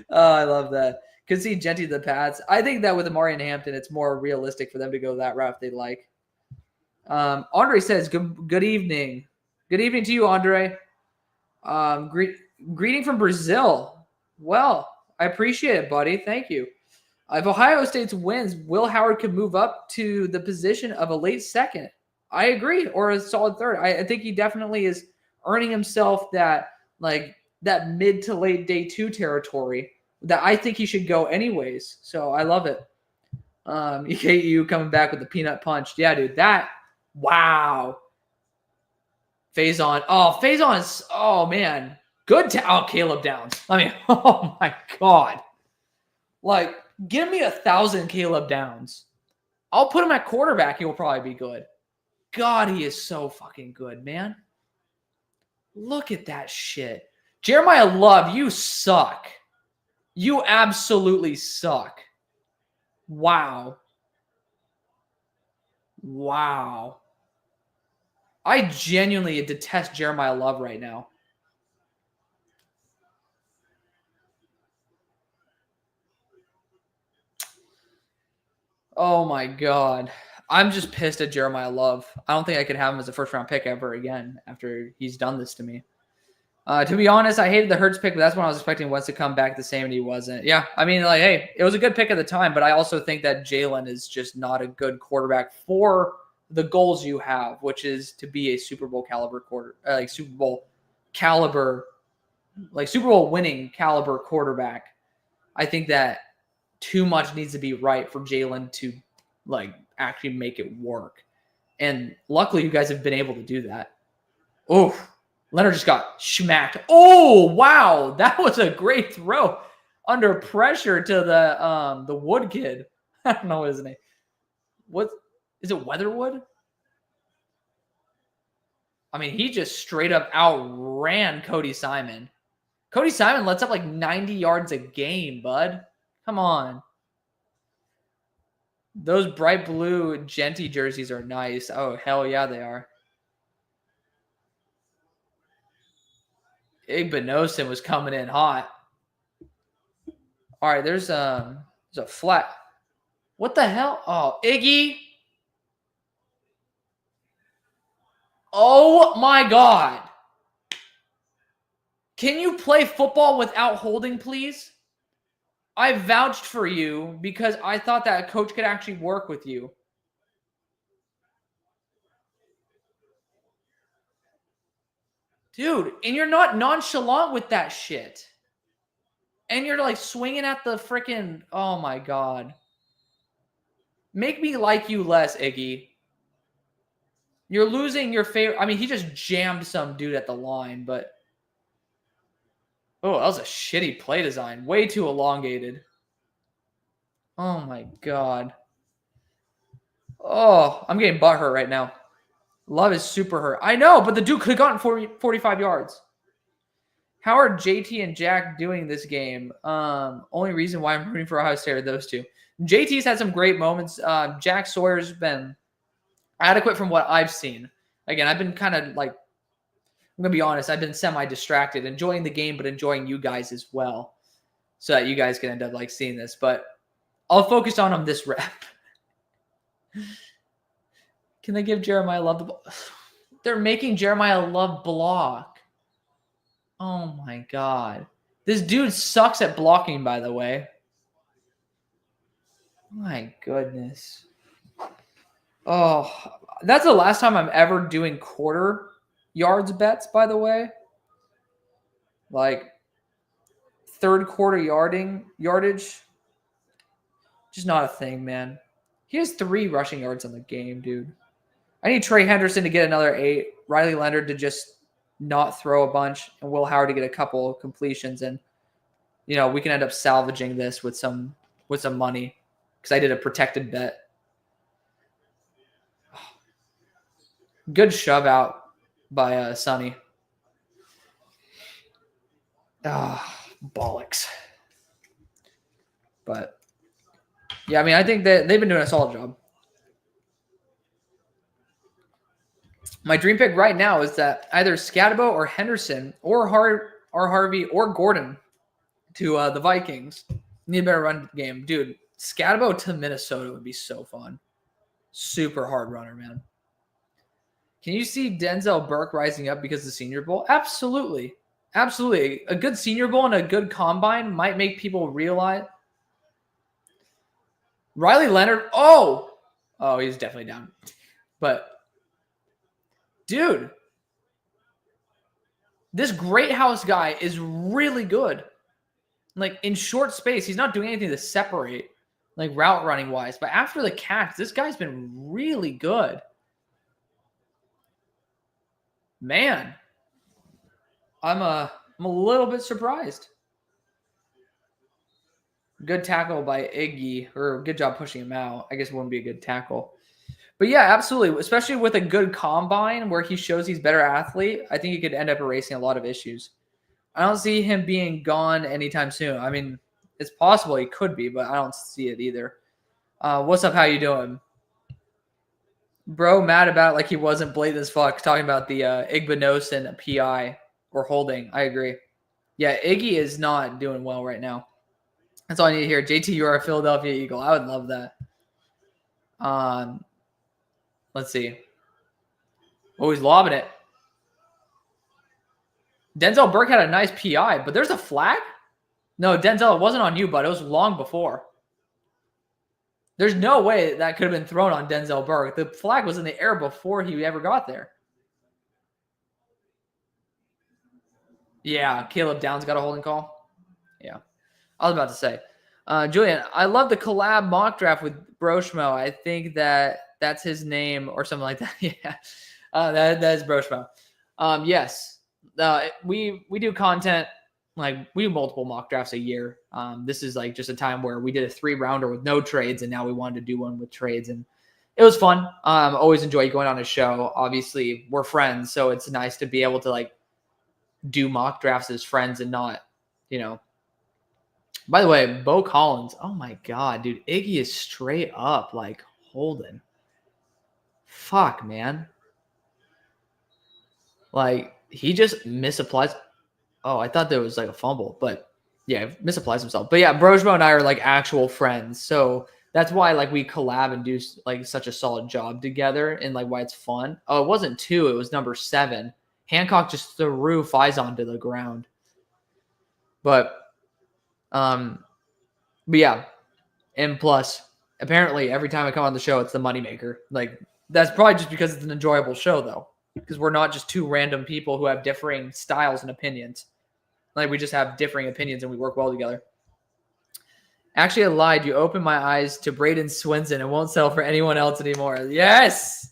I love that. Could see Genty the Pats. I think that with Amari and Hampton, it's more realistic for them to go that route if they like. Andre says, good evening. Good evening to you, Andre. Greeting from Brazil. Well, I appreciate it, buddy. Thank you. If Ohio State wins, Will Howard could move up to the position of a late second. I agree, or a solid third. I think he definitely is earning himself that mid to late day 2 territory that I think he should go anyways. So I love it. EKU coming back with the peanut punch. Yeah, dude, wow. Faison. Oh, Faison's, oh, man. Good. Caleb Downs. I mean, oh, my God. Like, give me 1,000 Caleb Downs. I'll put him at quarterback. He will probably be good. God, he is so fucking good, man. Look at that shit. Jeremiah Love, you suck. You absolutely suck. Wow. Wow. I genuinely detest Jeremiah Love right now. Oh my God. I'm just pissed at Jeremiah Love. I don't think I could have him as a first-round pick ever again after he's done this to me. To be honest, I hated the Hurts pick, but that's when I was expecting Wentz to come back the same, and he wasn't. Yeah, I mean, like, hey, it was a good pick at the time, but I also think that Jalen is just not a good quarterback for the goals you have, which is to be a Super Bowl caliber Super Bowl winning caliber quarterback. I think that too much needs to be right for Jalen to actually make it work. And luckily you guys have been able to do that. Oh, Leonard just got smacked. Oh, wow. That was a great throw under pressure to the Wood kid. I don't know what his name. What is it? Weatherwood? I mean, he just straight up outran Cody Simon. Cody Simon lets up like 90 yards a game, bud. Come on. Those bright blue Genty jerseys are nice. Oh, hell yeah, they are. Igbinosin was coming in hot. All right, there's a flat. What the hell? Oh, Iggy. Oh my God. Can you play football without holding, please? I vouched for you because I thought that a coach could actually work with you. Dude, and you're not nonchalant with that shit. And you're like swinging at the freaking, oh my God. Make me like you less, Iggy. You're losing your favorite. I mean, he just jammed some dude at the line, but. Oh, that was a shitty play design. Way too elongated. Oh my God. Oh, I'm getting butthurt right now. Love is super hurt. I know, but the dude could have gotten 45 yards. How are JT and Jack doing this game? Only reason why I'm rooting for Ohio State are those two. JT's had some great moments. Jack Sawyer's been adequate from what I've seen. Again, I've been kind of like, I'm going to be honest, I've been semi-distracted, enjoying the game, but enjoying you guys as well, so that you guys can end up like seeing this. But I'll focus on this rep. Can they give Jeremiah Love the ball? They're making Jeremiah Love block. Oh my God. This dude sucks at blocking, by the way. My goodness. Oh, that's the last time I'm ever doing quarter yards bets, by the way. Like third quarter yardage. Just not a thing, man. He has 3 rushing yards on the game, dude. I need Trey Henderson to get another 8. Riley Leonard to just not throw a bunch, and Will Howard to get a couple completions, and we can end up salvaging this with some money because I did a protected bet. Good shove out by Sonny. Bollocks. But yeah, I mean, I think that they've been doing a solid job. My dream pick right now is that either Scatabo or Henderson or Harvey or Gordon to the Vikings. Need a better run game. Dude, Scatabo to Minnesota would be so fun. Super hard runner, man. Can you see Denzel Burke rising up because of the Senior Bowl? Absolutely. Absolutely. A good Senior Bowl and a good combine might make people realize. Riley Leonard. Oh, he's definitely down. But, dude, this Great House guy is really good. Like, in short space, he's not doing anything to separate, like, route running wise. But after the catch, this guy's been really good. Man, I'm a little bit surprised. Good tackle by Iggy, or good job pushing him out. I guess it wouldn't be a good tackle. But yeah, absolutely. Especially with a good combine where he shows he's a better athlete, I think he could end up erasing a lot of issues. I don't see him being gone anytime soon. I mean, it's possible he could be, but I don't see it either. What's up? How you doing? Bro, mad about it like he wasn't blatant as fuck, talking about the Igbinosin PI or holding. I agree. Yeah, Iggy is not doing well right now. That's all I need to hear. JT, you are a Philadelphia Eagle. I would love that. Let's see. Oh, he's lobbing it. Denzel Burke had a nice PI, but there's a flag? No, Denzel, it wasn't on you, but it was long before. There's no way that could have been thrown on Denzel Burke. The flag was in the air before he ever got there. Yeah, Caleb Downs got a holding call. Yeah, I was about to say. Julian, I love the collab mock draft with Broshmo. I think that's his name or something like that. Yeah, that is Broshmo. Yes, we do content. Like, we do multiple mock drafts a year. This is like just a time where we did a 3-rounder with no trades, and now we wanted to do one with trades, and it was fun. Always enjoy going on a show. Obviously, we're friends, so it's nice to be able to like do mock drafts as friends and not, you know. By the way, Bo Collins. Oh my god, dude, Iggy is straight up like holding. Fuck, man. Like, he just misapplies. Oh, I thought there was like a fumble, but yeah, misapplies himself. But yeah, Brojmo and I are like actual friends. So that's why like we collab and do like such a solid job together, and like why it's fun. Oh, it wasn't 2, it was number 7. Hancock just threw Faison to the ground. But yeah. And plus, apparently every time I come on the show, it's the moneymaker. Like, that's probably just because it's an enjoyable show though. Because we're not just two random people who have differing styles and opinions. Like, we just have differing opinions and we work well together. Actually, I lied. You opened my eyes to Braden Swinson and won't settle for anyone else anymore. Yes!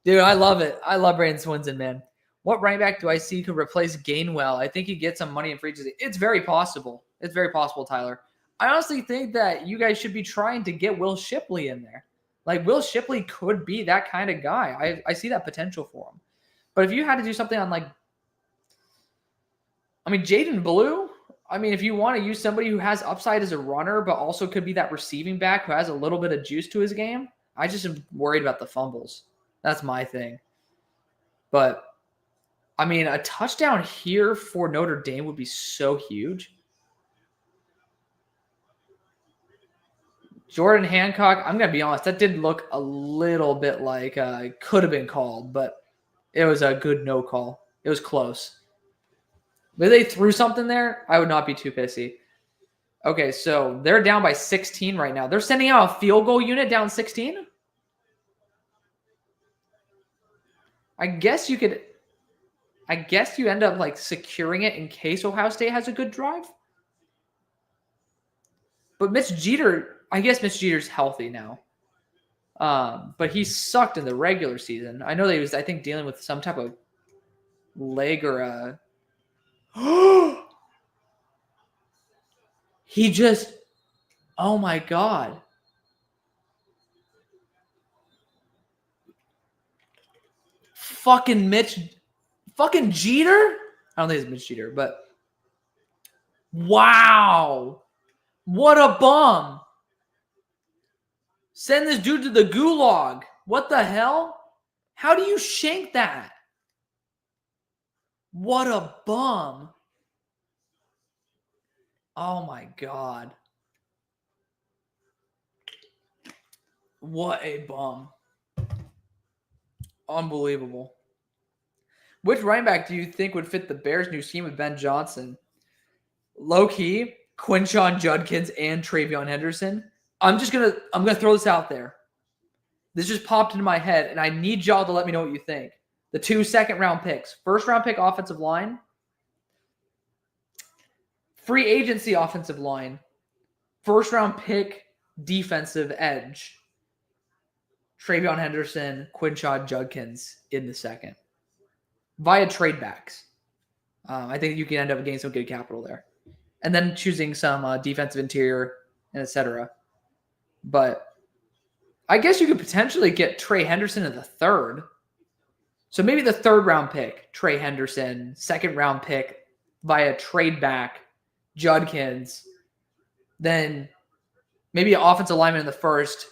Dude, I love it. I love Braden Swinson, man. What running back do I see could replace Gainwell? I think he gets some money in free agency. It's very possible. It's very possible, Tyler. I honestly think that you guys should be trying to get Will Shipley in there. Like, Will Shipley could be that kind of guy. I see that potential for him. But if you had to do something on, like, I mean, Jaden Blue, I mean, if you want to use somebody who has upside as a runner, but also could be that receiving back who has a little bit of juice to his game, I just am worried about the fumbles. That's my thing. But, I mean, a touchdown here for Notre Dame would be so huge. Jordan Hancock, I'm going to be honest, that did look a little bit like could have been called, but it was a good no call. It was close. If they threw something there, I would not be too pissy. Okay, so they're down by 16 right now. They're sending out a field goal unit down 16? I guess you end up like securing it in case Ohio State has a good drive. But Mitch Jeter, I guess Mitch Jeter's healthy now. But he sucked in the regular season. I know that he was, I think, dealing with some type of leg or a... He just... Oh, my God. Fucking Jeter? I don't think it's Mitch Jeter, but... Wow. What a bum. Send this dude to the gulag. What the hell? How do you shank that? What a bum. Oh my God. What a bum. Unbelievable. Which running back do you think would fit the Bears' new scheme with Ben Johnson? Low key, Quinshon Judkins and Travion Henderson. I'm gonna throw this out there. This just popped into my head, and I need y'all to let me know what you think. The 2 second-round picks. First-round pick offensive line. Free agency offensive line. First-round pick defensive edge. Travion Henderson, Quinshon Judkins in the second. Via trade backs. I think you can end up getting some good capital there. And then choosing some defensive interior and etc. But I guess you could potentially get Trey Henderson in the third. So maybe the third-round pick, Trey Henderson, second-round pick via trade back, Judkins, then maybe an offensive lineman in the first,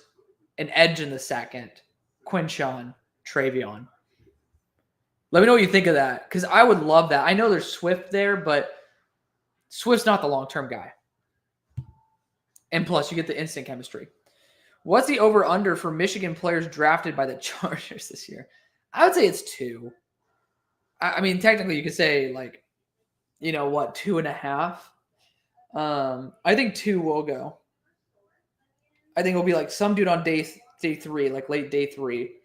an edge in the second, Quinshon, Travion. Let me know what you think of that, because I would love that. I know there's Swift there, but Swift's not the long-term guy. And plus, you get the instant chemistry. What's the over-under for Michigan players drafted by the Chargers this year? I would say it's 2. I mean, technically, you could say, 2.5? I think 2 will go. I think it'll be like some dude on day 3, like late day 3.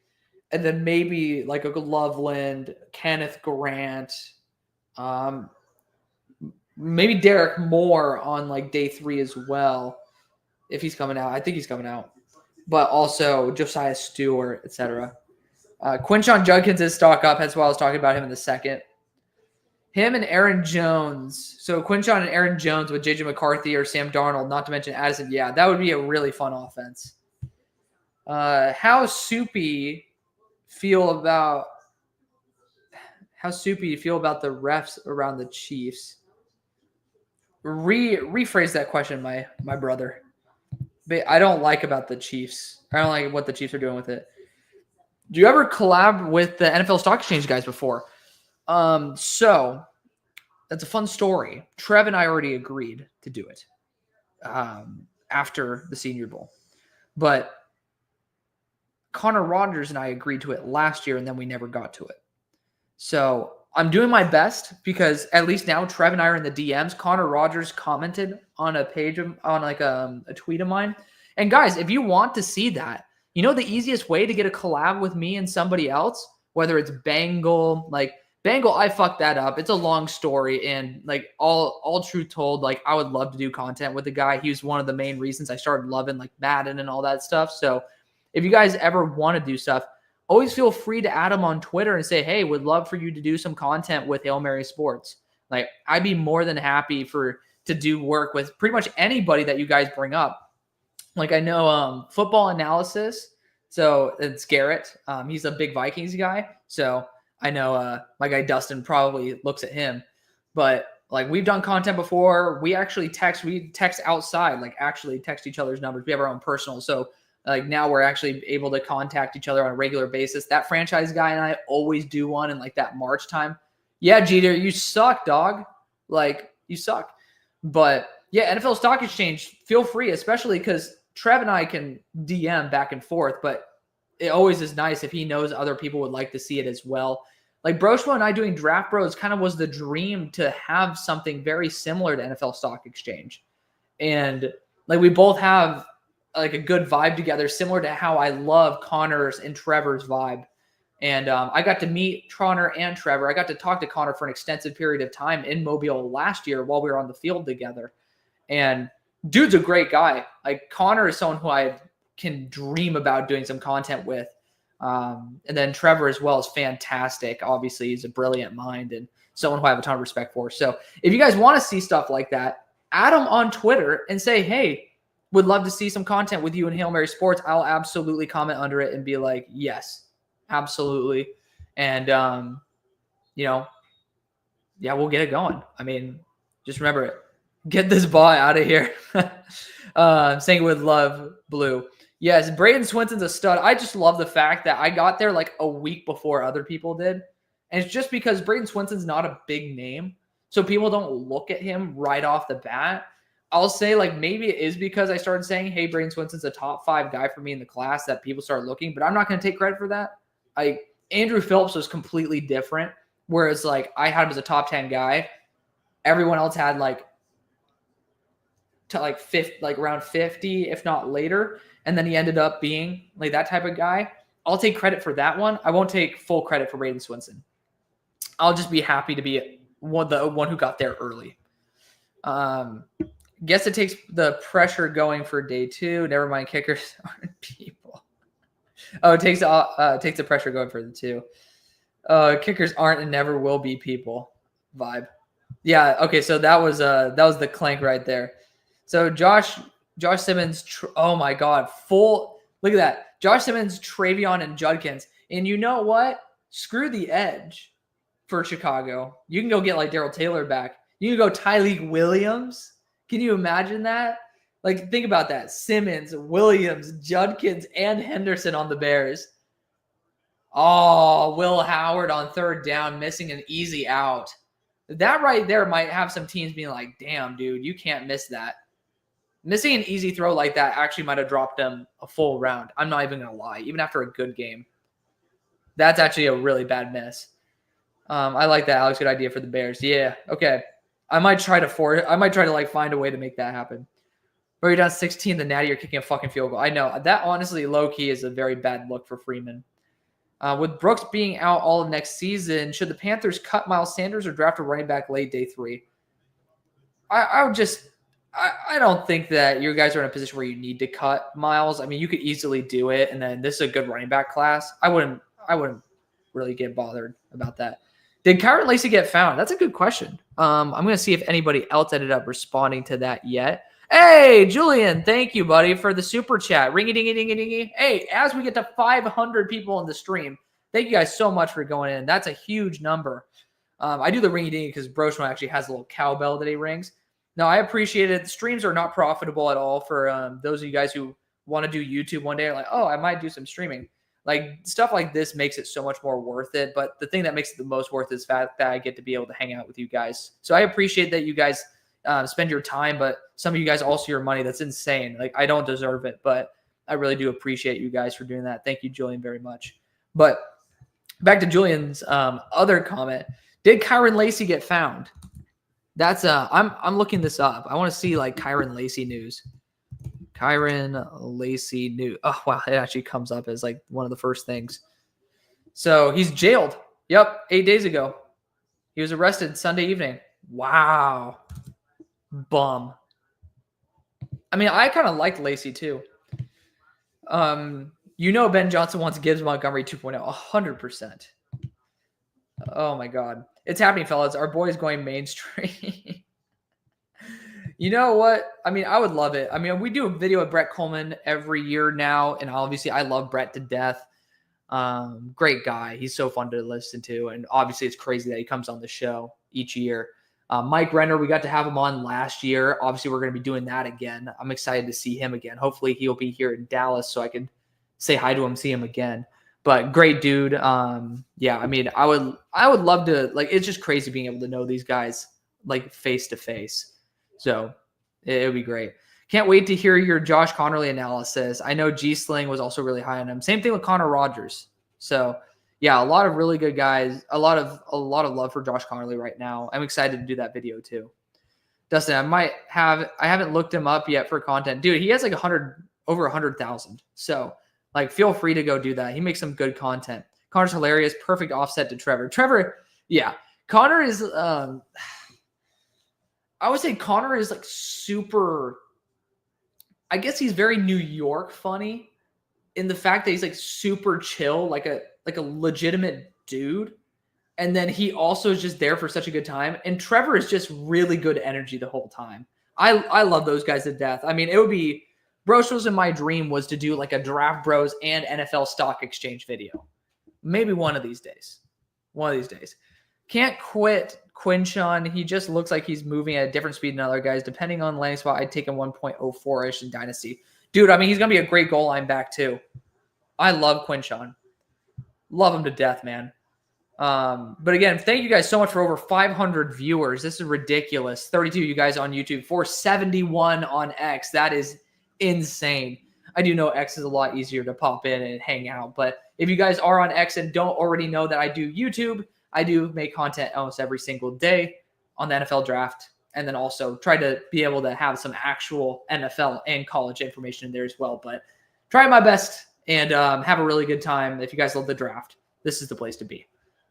And then maybe like a Loveland, Kenneth Grant, maybe Derek Moore on like day 3 as well, if he's coming out. I think he's coming out. But also Josiah Stewart, etc. Quinshon Judkins is stock up. That's why I was talking about him in the second. Him and Aaron Jones. So Quinshon and Aaron Jones with J.J. McCarthy or Sam Darnold, not to mention Addison. Yeah, that would be a really fun offense. How soupy feel about the refs around the Chiefs? Rephrase that question, my brother. I don't like about the Chiefs. I don't like what the Chiefs are doing with it. Do you ever collab with the NFL Stock Exchange guys before? So that's a fun story. Trev and I already agreed to do it after the Senior Bowl. But Connor Rogers and I agreed to it last year, and then we never got to it. So I'm doing my best because at least now Trev and I are in the DMs. Connor Rogers commented on a page on a tweet of mine. And guys, if you want to see that, the easiest way to get a collab with me and somebody else, whether it's Bengal, I fucked that up. It's a long story, and all truth told, I would love to do content with the guy. He was one of the main reasons I started loving Madden and all that stuff. So if you guys ever want to do stuff, always feel free to add him on Twitter and say, hey, would love for you to do some content with HAILMARY Sports. I'd be more than happy to do work with pretty much anybody that you guys bring up. I know football analysis. So it's Garrett. He's a big Vikings guy. So I know my guy Dustin probably looks at him. But we've done content before. We actually text outside, actually text each other's numbers. We have our own personal. So now we're actually able to contact each other on a regular basis. That franchise guy and I always do one in that March time. Yeah, Jeter, you suck, dog. You suck. But yeah, NFL Stock Exchange, feel free, especially because Trev and I can DM back and forth, but it always is nice if he knows other people would like to see it as well. Broshua and I doing Draft Bros kind of was the dream to have something very similar to NFL Stock Exchange. And we both have a good vibe together, similar to how I love Connor's and Trevor's vibe. And I got to meet Connor and Trevor. I got to talk to Connor for an extensive period of time in Mobile last year while we were on the field together. And dude's a great guy. Connor is someone who I can dream about doing some content with. And then Trevor as well is fantastic. Obviously, he's a brilliant mind and someone who I have a ton of respect for. So if you guys want to see stuff like that, add him on Twitter and say, hey, would love to see some content with you in HAILMARY Sports. I'll absolutely comment under it and be like, yes, absolutely. And, yeah, we'll get it going. I mean, just remember it. Get this ball out of here. Saying with love, Blue. Yes, Braden Swenson's a stud. I just love the fact that I got there a week before other people did. And it's just because Braden Swenson's not a big name. So people don't look at him right off the bat. I'll say maybe it is because I started saying, hey, Braden Swenson's a top 5 guy for me in the class that people started looking. But I'm not going to take credit for that. Andrew Phillips was completely different. Whereas like I had him as a top 10 guy. Everyone else had like to like around 50, if not later. And then he ended up being like that type of guy. I'll take credit for that one. I won't take full credit for Braden Swinson. I'll just be happy to be the one who got there early. Guess it takes the pressure going for day 2. Never mind, kickers aren't people. Oh, it takes the pressure going for the 2. Kickers aren't and never will be people. Vibe. Yeah. Okay. So that was the clank right there. So Josh Simmons. Oh my God. Look at that. Josh Simmons, Travion, and Judkins. And you know what? Screw the edge for Chicago. You can go get like Darrell Taylor back. You can go Tyleek Williams. Can you imagine that? Like, think about that. Simmons, Williams, Judkins, and Henderson on the Bears. Oh, Will Howard on 3rd down, missing an easy out. That right there might have some teams being like, damn, dude, you can't miss that. Missing an easy throw like that actually might have dropped them a full round. I'm not even going to lie. Even after a good game. That's actually a really bad miss. I like that, Alex. Good idea for the Bears. Yeah, okay. I might try to like find a way to make that happen. Where you're down 16, the Natty, you're kicking a fucking field goal. I know. That honestly, low-key, is a very bad look for Freeman. With Brooks being out all of next season, should the Panthers cut Miles Sanders or draft a running back late day 3? I don't think that you guys are in a position where you need to cut Miles. I mean, you could easily do it, and then this is a good running back class. I wouldn't really get bothered about that. Did Kyron Lacy get found? That's a good question. I'm going to see if anybody else ended up responding to that yet. Hey, Julian, thank you, buddy, for the super chat. Ringy-dingy-dingy-dingy. Hey, as we get to 500 people in the stream, thank you guys so much for going in. That's a huge number. I do the ringy-dingy because Broshman actually has a little cowbell that he rings. No, I appreciate it. The streams are not profitable at all for those of you guys who want to do YouTube one day. Like, oh, I might do some streaming. Like, stuff like this makes it so much more worth it. But the thing that makes it the most worth it is the fact that I get to be able to hang out with you guys. So I appreciate that you guys spend your time, but some of you guys also your money. That's insane. Like, I don't deserve it, but I really do appreciate you guys for doing that. Thank you, Julian, very much. But back to Julian's other comment. Did Kyron Lacy get found? That's I'm looking this up. I want to see like Kyron Lacy news. Kyron Lacy news. Oh wow, it actually comes up as like one of the first things. So he's jailed. Yep, 8 days ago. He was arrested Sunday evening. Wow. Bum. I mean, I kind of liked Lacy too. You know Ben Johnson wants Gibbs Montgomery 2.0. 100%. Oh my God. It's happening, fellas. Our boy's going mainstream. You know what? I mean, I would love it. I mean, we do a video with Brett Coleman every year now, and obviously I love Brett to death. Great guy. He's so fun to listen to, and obviously it's crazy that he comes on the show each year. Mike Renner, we got to have him on last year. Obviously, we're going to be doing that again. I'm excited to see him again. Hopefully, he'll be here in Dallas so I can say hi to him, see him again. But great dude. Yeah, I mean, I would love to, like, it's just crazy being able to know these guys like face to face. So it would be great. Can't wait to hear your Josh Connerly analysis. I know G Sling was also really high on him. Same thing with Connor Rogers. So yeah, a lot of really good guys. A lot of love for Josh Connerly right now. I'm excited to do that video too. Dustin, I haven't looked him up yet for content. Dude, he has like over 100,000. So like, feel free to go do that. He makes some good content. Connor's hilarious. Perfect offset to Trevor. Trevor, yeah. Connor is, I would say Connor is like super, I guess he's very New York funny in the fact that he's like super chill, like a legitimate dude. And then he also is just there for such a good time. And Trevor is just really good energy the whole time. I love those guys to death. I mean, it would be, Broshos in my dream was to do like a Draft Bros and NFL Stock Exchange video. Maybe one of these days. Can't quit Quinshawn. He just looks like he's moving at a different speed than other guys. Depending on landing spot, I'd take him 1.04-ish in Dynasty. Dude, I mean, he's going to be a great goal line back too. I love Quinshawn. Love him to death, man. But again, thank you guys so much for over 500 viewers. This is ridiculous. 32 you guys on YouTube, 471 on X. That is insane. I do know X is a lot easier to pop in and hang out, but if you guys are on X and don't already know that I do YouTube, I do make content almost every single day on the NFL draft, and then also try to be able to have some actual NFL and college information in there as well. But try my best and have a really good time. If you guys love the draft, this is the place to be.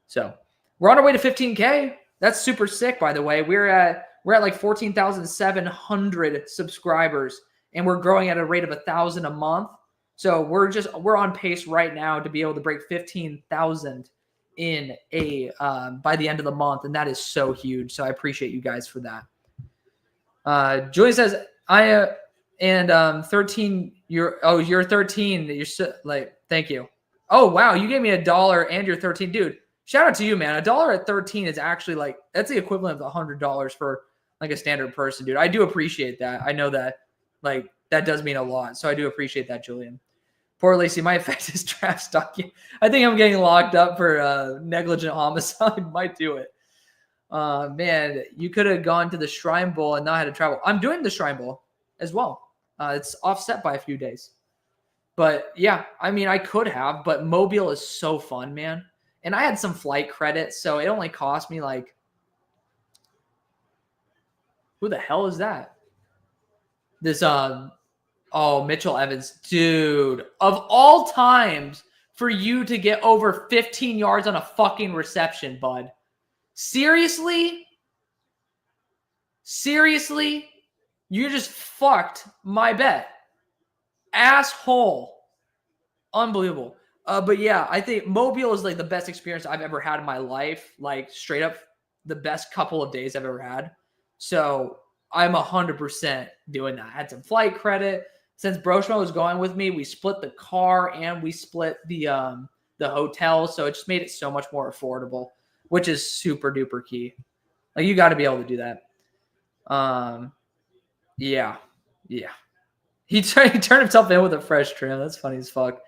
So we're on our way to 15K. That's super sick, by the way. We're at like 14,700 subscribers, and we're growing at a rate of 1,000 a month. So we're on pace right now to be able to break 15,000 in by the end of the month, and that is so huge. So I appreciate you guys for that. Julian says, and 13. You're 13. You're like, thank you. Oh wow, you gave me $1 and you're 13, dude. Shout out to you, man. $1 at 13 is actually like, that's the equivalent of $100 for like a standard person, dude. I do appreciate that. I know that like that does mean a lot. So I do appreciate that, Julian. Poor Lacey, my effect is draft stock. I think I'm getting locked up for negligent homicide. Might do it. Man, you could have gone to the Shrine Bowl and not had to travel. I'm doing the Shrine Bowl as well. It's offset by a few days. But yeah, I mean, I could have, but Mobile is so fun, man. And I had some flight credit, so it only cost me like, who the hell is that? This, Mitchell Evans. Dude, of all times for you to get over 15 yards on a fucking reception, bud. Seriously? Seriously? You just fucked my bet. Asshole. Unbelievable. But yeah, I think Mobile is like the best experience I've ever had in my life. Like straight up the best couple of days I've ever had. So I'm 100% doing that. I had some flight credit. Since Broshma was going with me, we split the car and we split the hotel. So it just made it so much more affordable, which is super duper key. Like you got to be able to do that. Yeah. He turned himself in with a fresh trim. That's funny as fuck.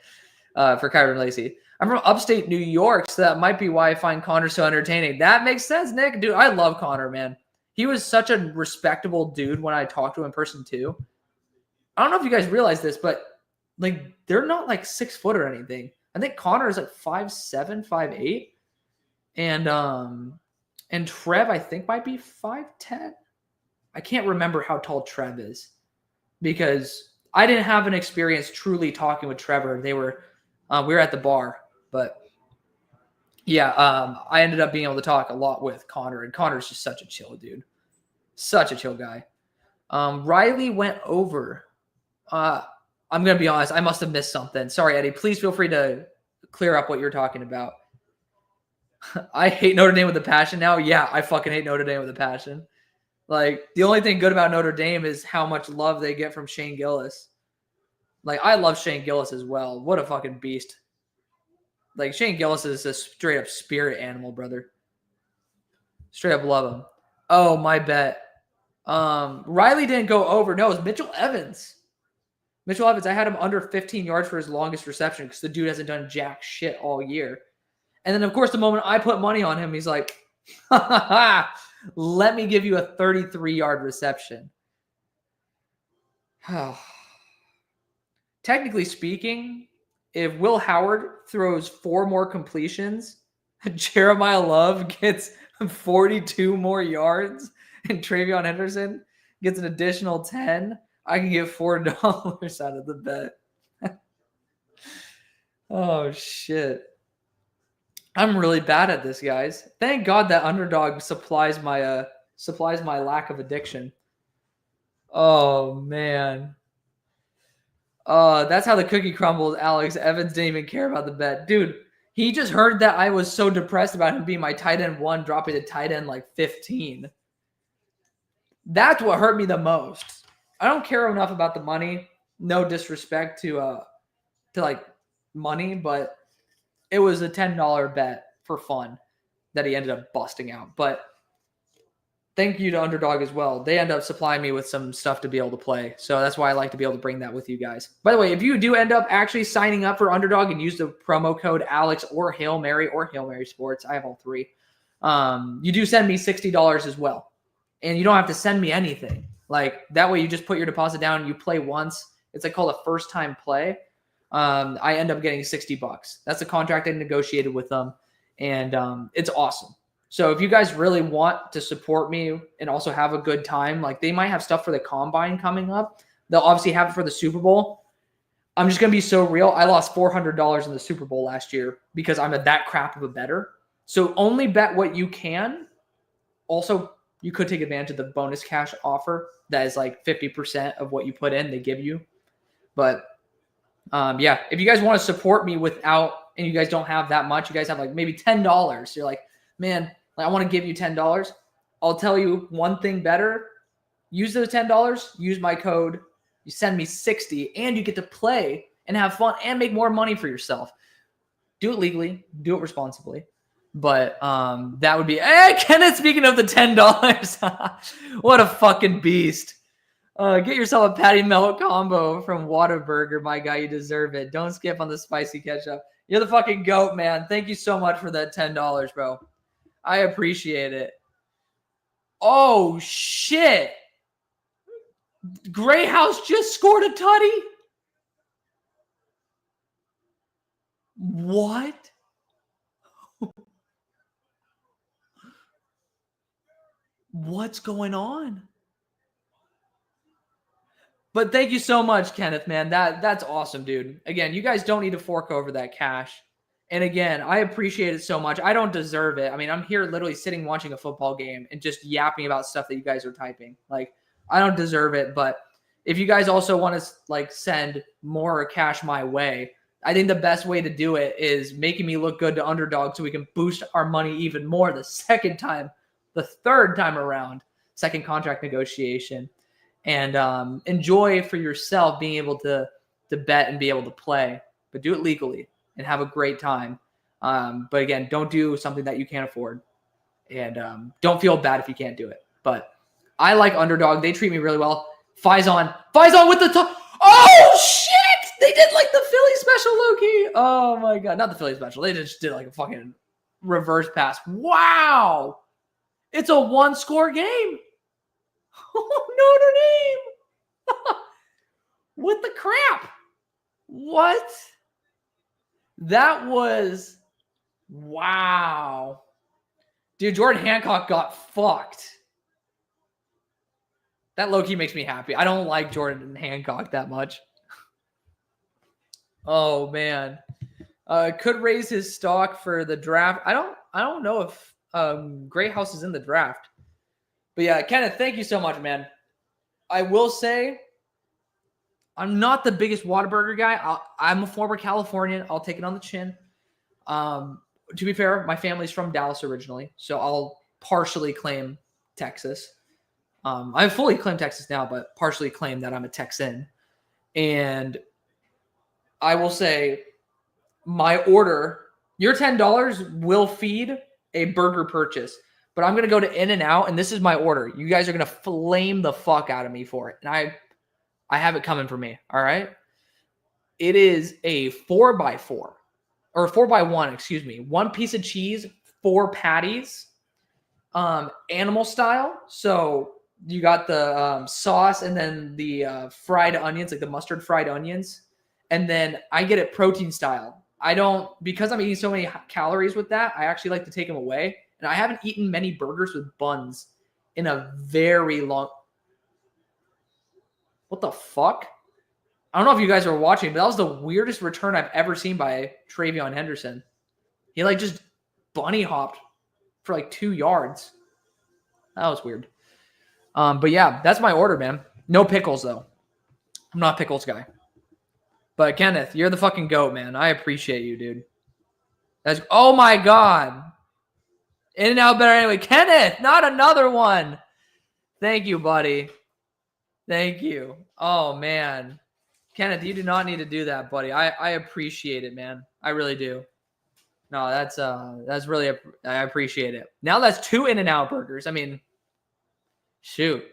For Kyron Lacey. I'm from upstate New York, so that might be why I find Connor so entertaining. That makes sense, Nick. Dude, I love Connor, man. He was such a respectable dude when I talked to him in person too. I don't know if you guys realize this, but like they're not like 6 foot or anything. I think Connor is like 5'7", 5'8". And Trev, I think, might be 5'10". I can't remember how tall Trev is because I didn't have an experience truly talking with Trevor. We were at the bar, but yeah, I ended up being able to talk a lot with Connor, and Connor's just such a chill dude. Such a chill guy. Riley went over. I'm going to be honest. I must have missed something. Sorry, Eddie. Please feel free to clear up what you're talking about. I hate Notre Dame with a passion now. Yeah, I fucking hate Notre Dame with a passion. Like, the only thing good about Notre Dame is how much love they get from Shane Gillis. Like, I love Shane Gillis as well. What a fucking beast. Like, Shane Gillis is a straight up spirit animal, brother. Straight up love him. Oh, my bet. Riley didn't go over. No, it was Mitchell Evans. Mitchell Evans, I had him under 15 yards for his longest reception because the dude hasn't done jack shit all year. And then, of course, the moment I put money on him, he's like, let me give you a 33-yard reception. Technically speaking, if Will Howard throws 4 more completions, Jeremiah Love gets 42 more yards, and Travion Henderson gets an additional 10, I can get $4 out of the bet. Oh, shit. I'm really bad at this, guys. Thank God that UnderDog supplies my lack of addiction. Oh, man. That's how the cookie crumbled, Alex. Evans didn't even care about the bet. Dude, he just heard that I was so depressed about him being my tight end 1, dropping to tight end like 15. That's what hurt me the most. I don't care enough about the money. No disrespect to like money, but it was a $10 bet for fun that he ended up busting out. But thank you to UnderDog as well. They end up supplying me with some stuff to be able to play. So that's why I like to be able to bring that with you guys. By the way, if you do end up actually signing up for UnderDog and use the promo code Alex or Hail Mary Sports, I have all 3. You do send me $60 as well. And you don't have to send me anything. Like that way you just put your deposit down and you play once. It's like called a first time play. I end up getting $60. That's the contract I negotiated with them. and it's awesome. So if you guys really want to support me and also have a good time, like they might have stuff for the combine coming up. They'll obviously have it for the Super Bowl. I'm just going to be so real. I lost $400 in the Super Bowl last year because I'm that crap of a bettor. So only bet what you can. Also, you could take advantage of the bonus cash offer. That is like 50% of what you put in, they give you. But yeah, if you guys want to support me without, and you guys don't have that much, you guys have like maybe $10. You're like, man, like, I want to give you $10. I'll tell you one thing better. Use those $10. Use my code. You send me 60, and you get to play and have fun and make more money for yourself. Do it legally. Do it responsibly. But that would be. Hey, Kenneth, speaking of the $10. What a fucking beast. Get yourself a patty melt combo from Whataburger, my guy. You deserve it. Don't skip on the spicy ketchup. You're the fucking goat, man. Thank you so much for that $10, bro. I appreciate it. Oh, shit. Gray House just scored a tutty? What? What's going on? But thank you so much, Kenneth, man. That's awesome, dude. Again, you guys don't need to fork over that cash. And again, I appreciate it so much. I don't deserve it. I mean, I'm here literally sitting watching a football game and just yapping about stuff that you guys are typing. Like, I don't deserve it, but if you guys also want to like send more cash my way, I think the best way to do it is making me look good to Underdog so we can boost our money even more the third time around, second contract negotiation, and enjoy for yourself being able to bet and be able to play, but do it legally and have a great time. But again, don't do something that you can't afford, and don't feel bad if you can't do it. But I like Underdog. They treat me really well. Faison with the top. Oh, shit! They did like the Philly special, low-key. Oh, my God. Not the Philly special. They just did like a fucking reverse pass. Wow! It's a one-score game. Oh, Notre Dame. What the crap? What? That was... Wow. Dude, Jordan Hancock got fucked. That low-key makes me happy. I don't like Jordan Hancock that much. Oh, man. Could raise his stock for the draft. I don't know if Gray House is in the draft. But yeah, Kenneth, thank you so much, man. I will say I'm not the biggest Whataburger guy. I'm a former Californian. I'll take it on the chin. To be fair, my family's from Dallas originally, so I'll partially claim Texas. I fully claim Texas now, but partially claim that I'm a Texan. And I will say my order, your $10 will feed a burger purchase. But I'm going to go to In-N-Out, and this is my order. You guys are going to flame the fuck out of me for it. And I have it coming for me, all right? It is a 4x4, or 4x1, excuse me. 1 piece of cheese, 4 patties, animal style. So you got the sauce and then the fried onions, like the mustard fried onions. And then I get it protein style. Because I'm eating so many calories with that, I actually like to take them away. And I haven't eaten many burgers with buns in a very long... What the fuck? I don't know if you guys are watching, but that was the weirdest return I've ever seen by Travion Henderson. He like just bunny hopped for like 2 yards. That was weird. But yeah, that's my order, man. No pickles, though. I'm not a pickles guy. But Kenneth, you're the fucking goat, man. I appreciate you, dude. Oh my God. In-N-Out better anyway. Kenneth, not another one. Thank you, buddy. Thank you. Oh, man. Kenneth, you do not need to do that, buddy. I appreciate it, man. I really do. No, that's really, I appreciate it. Now that's 2 In-N-Out burgers. I mean, shoot.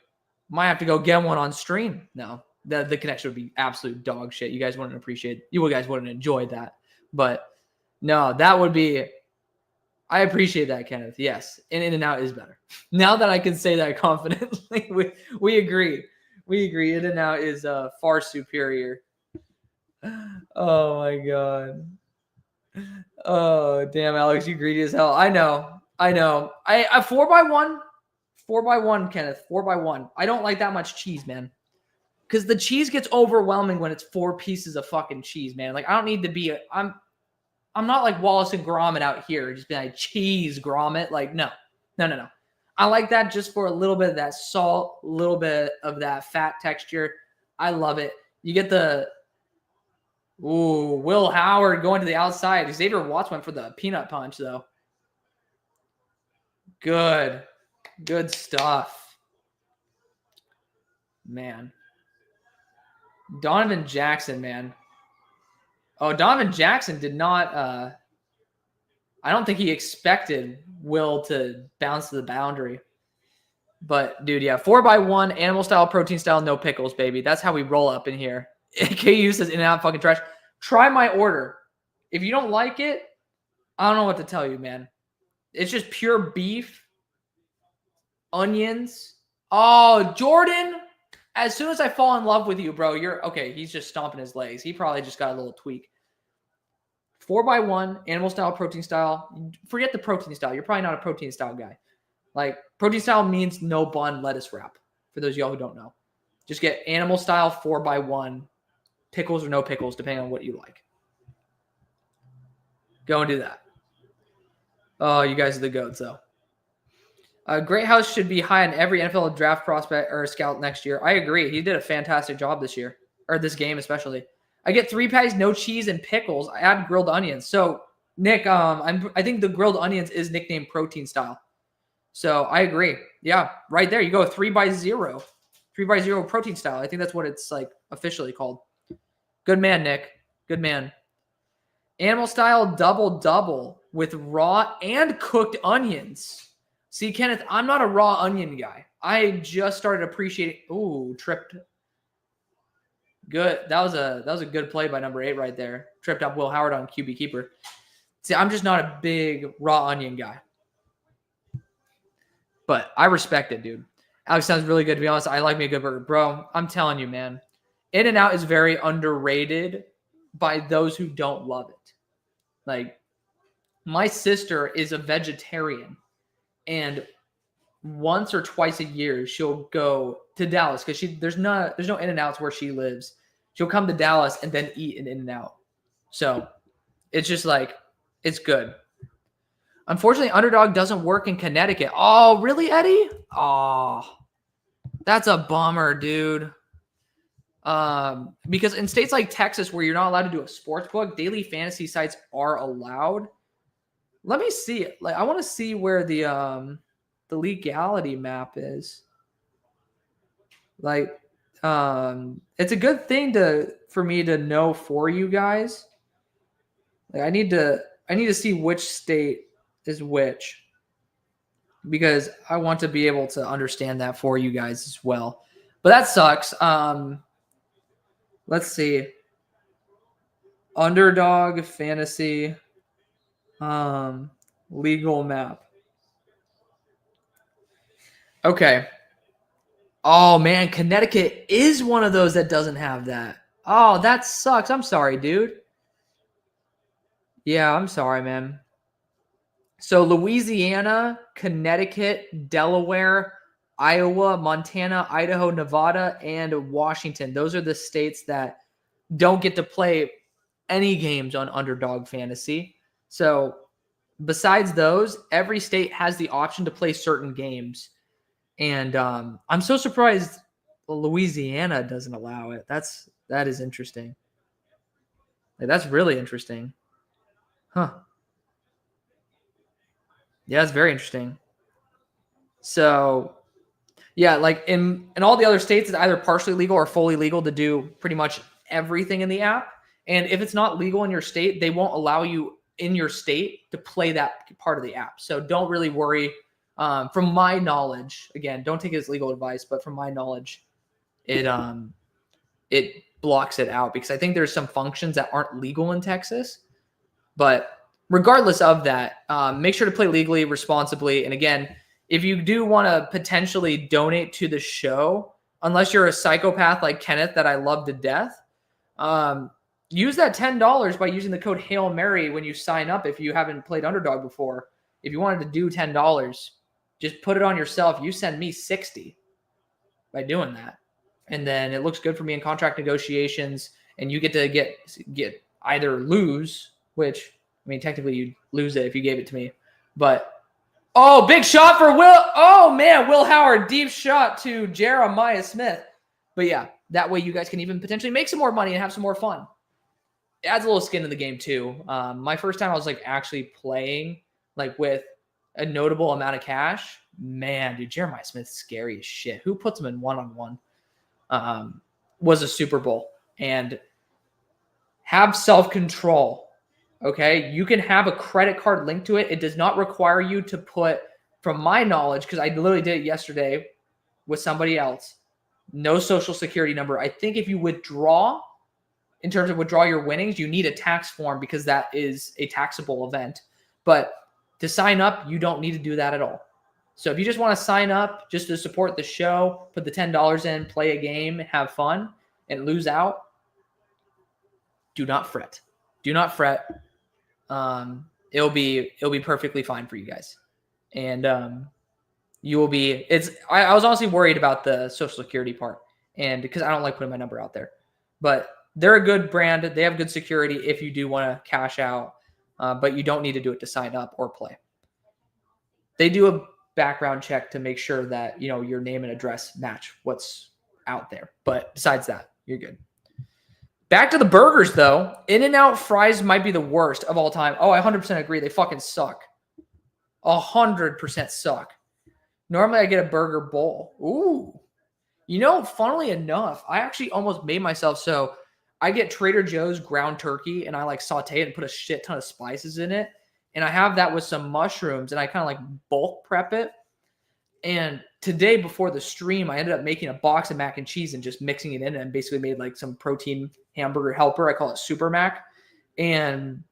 Might have to go get one on stream. No, the connection would be absolute dog shit. You guys wouldn't appreciate, you guys wouldn't enjoy that. But no, that would be, I appreciate that, Kenneth. Yes, In-N-Out is better. Now that I can say that confidently, we agree. We agree. In-N-Out is far superior. Oh my God. Oh, damn, Alex, you greedy as hell. I know. I 4x1, 4x1, Kenneth, 4x1. I don't like that much cheese, man. Because the cheese gets overwhelming when it's 4 pieces of fucking cheese, man. Like, I don't need to be I'm not like Wallace and Gromit out here, just being like cheese Gromit. Like, no. I like that just for a little bit of that salt, a little bit of that fat texture. I love it. You get the Will Howard going to the outside. Xavier Watts went for the peanut punch, though. Good stuff, man. Donovan Jackson, man. Oh, Donovan Jackson did not. I don't think he expected Will to bounce to the boundary. But, dude, yeah, 4x1, animal style, protein style, no pickles, baby. That's how we roll up in here. KU says In-N-Out fucking trash. Try my order. If you don't like it, I don't know what to tell you, man. It's just pure beef, onions. Oh, Jordan, as soon as I fall in love with you, bro, you're okay. He's just stomping his legs. He probably just got a little tweak. 4x1, animal style, protein style. Forget the protein style. You're probably not a protein style guy. Like, protein style means no bun, lettuce wrap. For those of y'all who don't know, just get animal style 4x1, pickles or no pickles, depending on what you like. Go and do that. Oh, you guys are the goats, though. Great House should be high on every NFL draft prospect or scout next year. I agree. He did a fantastic job this year, or this game especially. I get 3 patties, no cheese, and pickles. I add grilled onions. So, Nick, I think the grilled onions is nicknamed protein style. So, I agree. Yeah, right there. You go 3x0. 3x0 protein style. I think that's what it's like officially called. Good man, Nick. Good man. Animal style double with raw and cooked onions. See, Kenneth, I'm not a raw onion guy. I just started appreciating. Ooh, tripped. Good. That was a good play by number 8 right there. Tripped up Will Howard on QB keeper. See, I'm just not a big raw onion guy. But I respect it, dude. Alex sounds really good, to be honest. I like me a good burger. Bro, I'm telling you, man. In-N-Out is very underrated by those who don't love it. Like, my sister is a vegetarian. And once or twice a year, she'll go to Dallas because there's no In-N-Outs where she lives. She'll come to Dallas and then eat an In-N-Out. So it's just like, it's good. Unfortunately, UnderDog doesn't work in Connecticut. Oh, really, Eddie? Oh, that's a bummer, dude. Because in states like Texas where you're not allowed to do a sports book, daily fantasy sites are allowed. Let me see it. Like, I want to see where the legality map is. Like, it's a good thing for me to know for you guys. Like, I need to see which state is which, because I want to be able to understand that for you guys as well. But that sucks. Let's see. UnderDog Fantasy legal map. Okay. Oh, man. Connecticut is one of those that doesn't have that. Oh, that sucks. I'm sorry, dude. Yeah, I'm sorry, man. So Louisiana, Connecticut, Delaware, Iowa, Montana, Idaho, Nevada, and Washington. Those are the states that don't get to play any games on UnderDog Fantasy. So besides those, every state has the option to play certain games. And I'm so surprised Louisiana doesn't allow it. That is interesting. Like, that's really interesting. Huh. Yeah, it's very interesting. So, yeah, like in all the other states, it's either partially legal or fully legal to do pretty much everything in the app. And if it's not legal in your state, they won't allow you in your state to play that part of the app. So don't really worry. From my knowledge, again, don't take it as legal advice, but from my knowledge, it blocks it out because I think there's some functions that aren't legal in Texas. But regardless of that, make sure to play legally, responsibly. And again, if you do want to potentially donate to the show, unless you're a psychopath like Kenneth that I love to death, use that $10 by using the code HAILMARY when you sign up. If you haven't played Underdog before, if you wanted to do $10, just put it on yourself. You send me 60 by doing that. And then it looks good for me in contract negotiations, and you get to get either lose, which, I mean, technically you'd lose it if you gave it to me. But, oh, big shot for Will. Oh, man, Will Howard, deep shot to Jeremiah Smith. But, yeah, that way you guys can even potentially make some more money and have some more fun. It adds a little skin to the game, too. My first time I was, like, actually playing, like, with a notable amount of cash. Man, dude, Jeremiah Smith's scary as shit. Who puts him in one-on-one? Was a Super Bowl. And have self-control, okay? You can have a credit card linked to it. It does not require you to put, from my knowledge, because I literally did it yesterday with somebody else, no social security number. I think if you withdraw, in terms of withdraw your winnings, you need a tax form because that is a taxable event. But to sign up, you don't need to do that at all. So if you just want to sign up just to support the show, put the $10 in, play a game, have fun, and lose out, do not fret. Do not fret. It'll be perfectly fine for you guys. And you will be I was honestly worried about the social security part, and because I don't like putting my number out there. But they're a good brand. They have good security if you do want to cash out, but you don't need to do it to sign up or play. They do a background check to make sure that, you know, your name and address match what's out there. But besides that, you're good. Back to the burgers, though. In-N-Out fries might be the worst of all time. Oh, I 100% agree. They fucking suck. 100% suck. Normally, I get a burger bowl. Ooh. You know, funnily enough, I actually almost made myself so I get Trader Joe's ground turkey, and I, like, saute it and put a shit ton of spices in it. And I have that with some mushrooms, and I kind of like bulk prep it. And today before the stream, I ended up making a box of mac and cheese and just mixing it in and basically made like some protein hamburger helper. I call it Super Mac. And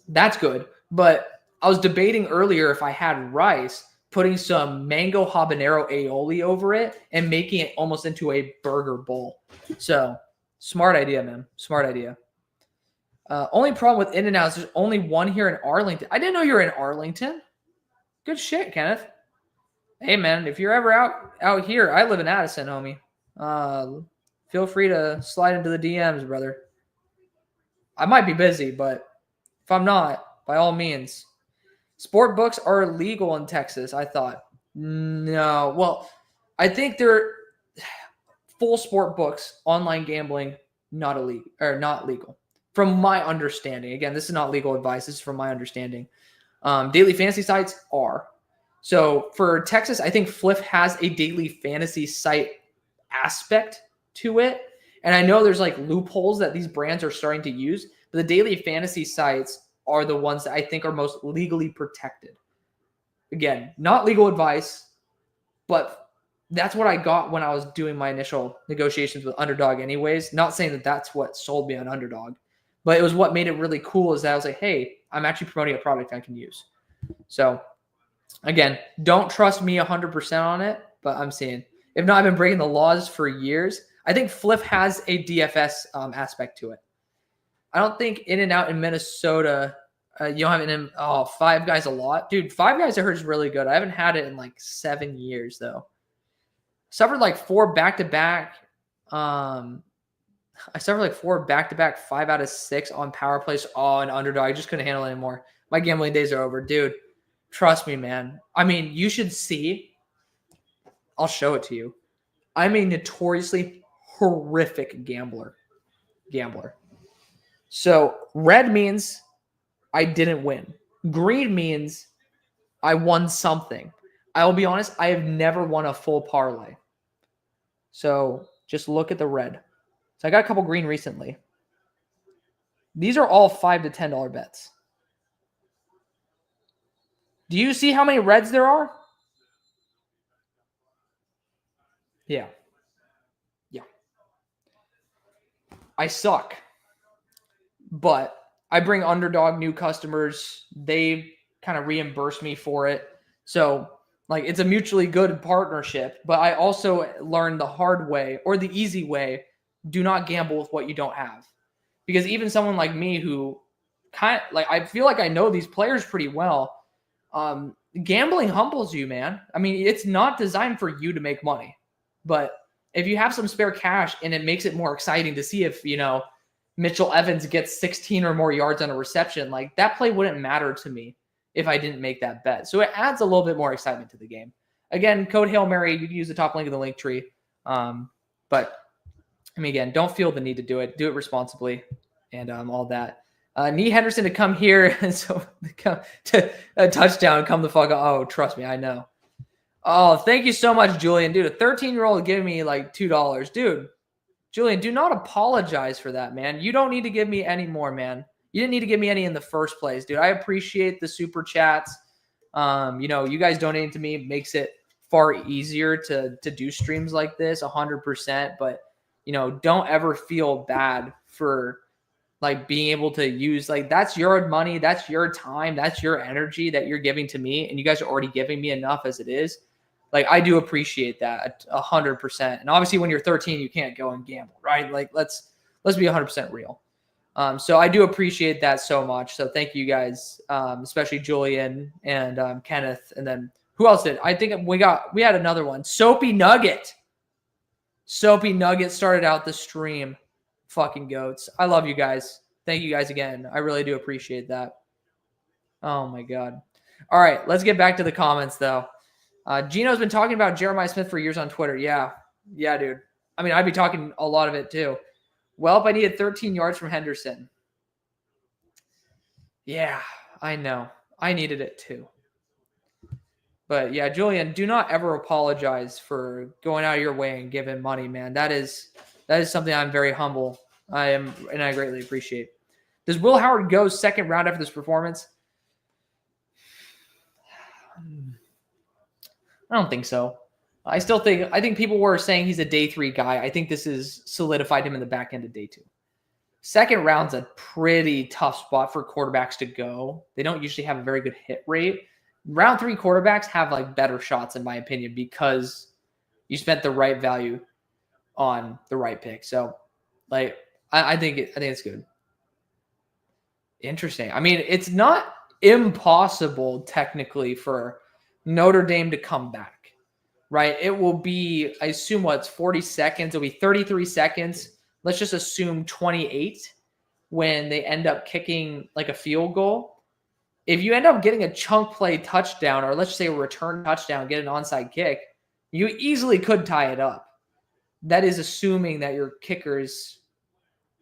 that's good. But I was debating earlier if I had rice, putting some mango habanero aioli over it and making it almost into a burger bowl. So smart idea, man. Smart idea. Only problem with In-N-Out is there's only one here in Arlington. I didn't know you were in Arlington. Good shit, Kenneth. Hey, man, if you're ever out here, I live in Addison, homie. Feel free to slide into the DMs, brother. I might be busy, but if I'm not, by all means. Sport books are illegal in Texas, I thought. No. Well, I think they're full sport books, online gambling, not illegal or not legal. From my understanding. Again, this is not legal advice. This is from my understanding. Daily fantasy sites are. So for Texas, I think Fliff has a daily fantasy site aspect to it. And I know there's like loopholes that these brands are starting to use, but the daily fantasy sites are the ones that I think are most legally protected. Again, not legal advice, but that's what I got when I was doing my initial negotiations with Underdog anyways. Not saying that that's what sold me on Underdog. But it was what made it really cool is that I was like, hey, I'm actually promoting a product I can use. So, again, don't trust me 100% on it, but I'm seeing. If not, I've been breaking the laws for years. I think Fliff has a DFS aspect to it. I don't think In-N-Out in Minnesota, you don't have it in, Five Guys a lot. Dude, Five Guys I heard is really good. I haven't had it in like 7 years, though. Suffered like 4 back-to-back. I suffered like 4 back-to-back 5 out of 6 on power plays. Oh, an Underdog. I just couldn't handle it anymore. My gambling days are over. Dude, trust me, man. I mean, you should see. I'll show it to you. I'm a notoriously horrific gambler. So red means I didn't win. Green means I won something. I will be honest, I have never won a full parlay. So just look at the red. So I got a couple green recently. These are all $5 to $10 bets. Do you see how many reds there are? Yeah. I suck. But I bring Underdog new customers. They kind of reimburse me for it. So, like, it's a mutually good partnership. But I also learned the hard way or the easy way. Do not gamble with what you don't have. Because even someone like me who I feel like I know these players pretty well, gambling humbles you, man. I mean, it's not designed for you to make money, but if you have some spare cash and it makes it more exciting to see if, Mitchell Evans gets 16 or more yards on a reception, like that play wouldn't matter to me if I didn't make that bet. So it adds a little bit more excitement to the game. Again, code Hail Mary, you can use the top link of the link tree. But I mean, again, don't feel the need to do it. Do it responsibly and all that. Need Henderson to come here and so come to a touchdown. Come the fuck. Oh, trust me, I know. Oh, thank you so much, Julian. Dude, a 13-year-old giving me like $2. Dude, Julian, do not apologize for that, man. You don't need to give me any more, man. You didn't need to give me any in the first place, dude. I appreciate the super chats. You guys donating to me makes it far easier to do streams like this 100%. But, don't ever feel bad for like being able to use, like, that's your money, that's your time, that's your energy that you're giving to me. And you guys are already giving me enough as it is. Like, I do appreciate that 100%. And obviously when you're 13, you can't go and gamble, right? Like, let's be 100% real. So I do appreciate that so much. So thank you guys, especially Julian and Kenneth. And then who else did? I think we had another one. Soapy Nugget started out the stream. Fucking goats. I love you guys. Thank you guys again. I really do appreciate that. Oh my God. All right, let's get back to the comments though. Gino's been talking about Jeremiah Smith for years on Twitter. Yeah, dude. I mean, I'd be talking a lot of it too. Welp, I needed 13 yards from Henderson. Yeah, I know. I needed it too. But yeah, Julian, do not ever apologize for going out of your way and giving money, man. That is something I'm very humble. And I greatly appreciate. Does Will Howard go second round after this performance? I don't think so. I think people were saying he's a day 3 guy. I think this has solidified him in the back end of day 2. Second round's a pretty tough spot for quarterbacks to go. They don't usually have a very good hit rate. Round 3 quarterbacks have like better shots in my opinion because you spent the right value on the right pick. So like I think it's good. Interesting. I mean, it's not impossible technically for Notre Dame to come back, right? It will be, I assume, it's 40 seconds. It'll be 33 seconds. Let's just assume 28 when they end up kicking like a field goal. If you end up getting a chunk play touchdown, or let's just say a return touchdown, get an onside kick, you easily could tie it up. That is assuming that your kicker is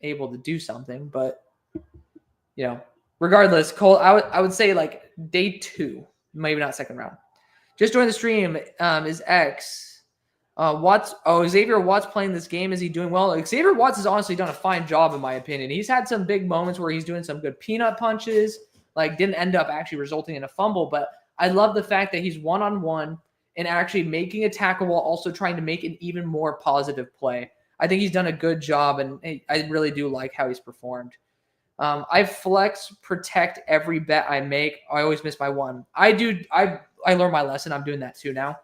able to do something. But, regardless, Cole, I would say like day 2, maybe not second round. Just join the stream is X. Xavier Watts playing this game. Is he doing well? Xavier Watts has honestly done a fine job, in my opinion. He's had some big moments where he's doing some good peanut punches, like didn't end up actually resulting in a fumble. But I love the fact that he's one-on-one and actually making a tackle while also trying to make an even more positive play. I think he's done a good job, and I really do like how he's performed. I flex protect every bet I make. I always miss by one. I learned my lesson. I'm doing that too now.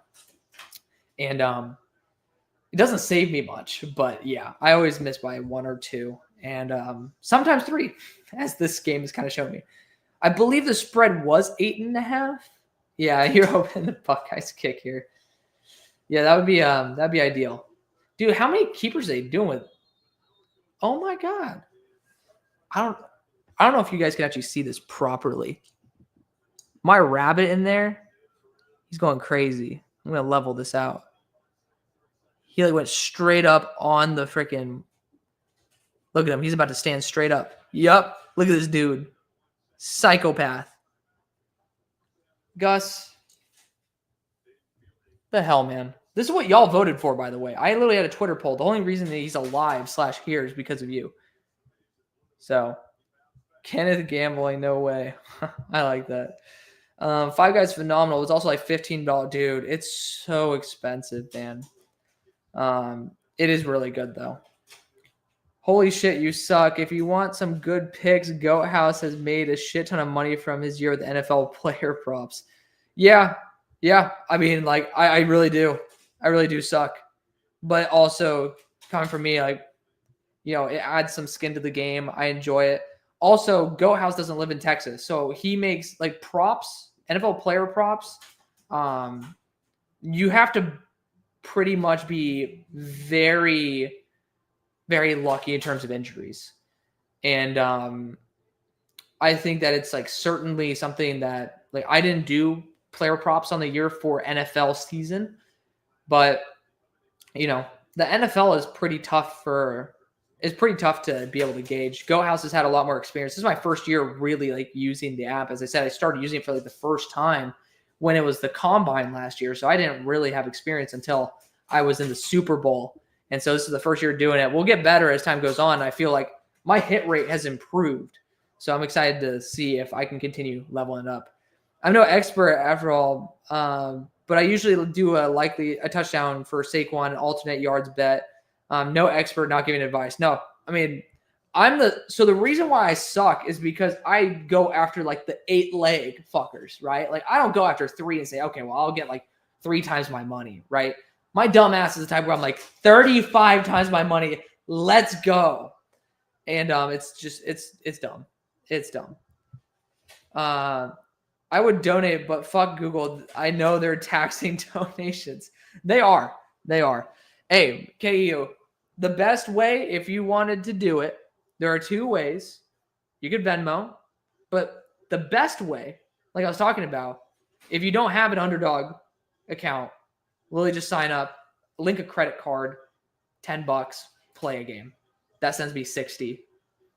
And it doesn't save me much, but yeah, I always miss by 1 or 2 and sometimes 3, as this game has kind of shown me. I believe the spread was 8.5. Yeah, you're hoping the Buckeyes kick here. Yeah, that'd be ideal. Dude, how many keepers are they doing with? Oh my God. I don't know if you guys can actually see this properly. My rabbit in there, he's going crazy. I'm going to level this out. He like went straight up on the freaking. Look at him. He's about to stand straight up. Yup. Look at this dude. Psychopath. Gus. The hell, man. This is what y'all voted for, by the way. I literally had a Twitter poll. The only reason that he's alive / here is because of you. So, Kenneth gambling, no way. I like that. Five Guys phenomenal. It's also like $15. Dude, it's so expensive, man. It is really good, though. Holy shit, you suck. If you want some good picks, Goat House has made a shit ton of money from his year with NFL player props. Yeah. I mean, like, I really do. I really do suck. But also, coming from me, like, It adds some skin to the game. I enjoy it. Also, Goat House doesn't live in Texas, so he makes like props, NFL player props. You have to pretty much be very, very lucky in terms of injuries. And I think that it's like certainly something that like I didn't do player props on the year for NFL season, but the NFL is pretty tough to be able to gauge. Go House has had a lot more experience. This is my first year really like using the app. As I said, I started using it for like the first time when it was the combine last year. So I didn't really have experience until I was in the Super Bowl. And so this is the first year doing it. We'll get better as time goes on. I feel like my hit rate has improved. So I'm excited to see if I can continue leveling up. I'm no expert after all, but I usually do a touchdown for Saquon alternate yards bet. No expert, not giving advice. No, I mean, so the reason why I suck is because I go after like the 8-leg fuckers, right? Like I don't go after 3 and say, okay, well, I'll get like 3 times my money, right? My dumb ass is the type where I'm like 35 times my money. Let's go. And it's dumb. It's dumb. I would donate, but fuck Google. I know they're taxing donations. They are. Hey, KU, the best way, if you wanted to do it, there are 2 ways. You could Venmo, but the best way, like I was talking about, if you don't have an UnderDog account, literally just sign up, link a credit card, $10, play a game. That sends me 60.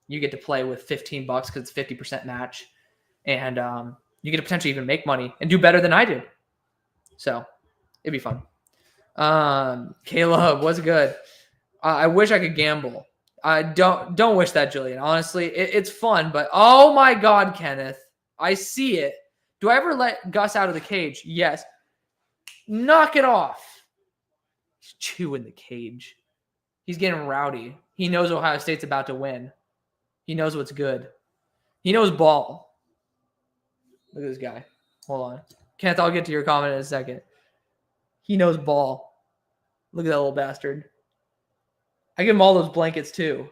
You get to play with $15 because it's 50% match. And you get to potentially even make money and do better than I did. So it'd be fun. Caleb, what's good? I wish I could gamble. I don't wish that, Julian. Honestly, it's fun, but oh my God, Kenneth, I see it. Do I ever let Gus out of the cage? Yes. Knock it off. He's chewing the cage. He's getting rowdy. He knows Ohio State's about to win. He knows what's good. He knows ball. Look at this guy. Hold on. Kenneth, I'll get to your comment in a second. He knows ball. Look at that little bastard. I give him all those blankets too.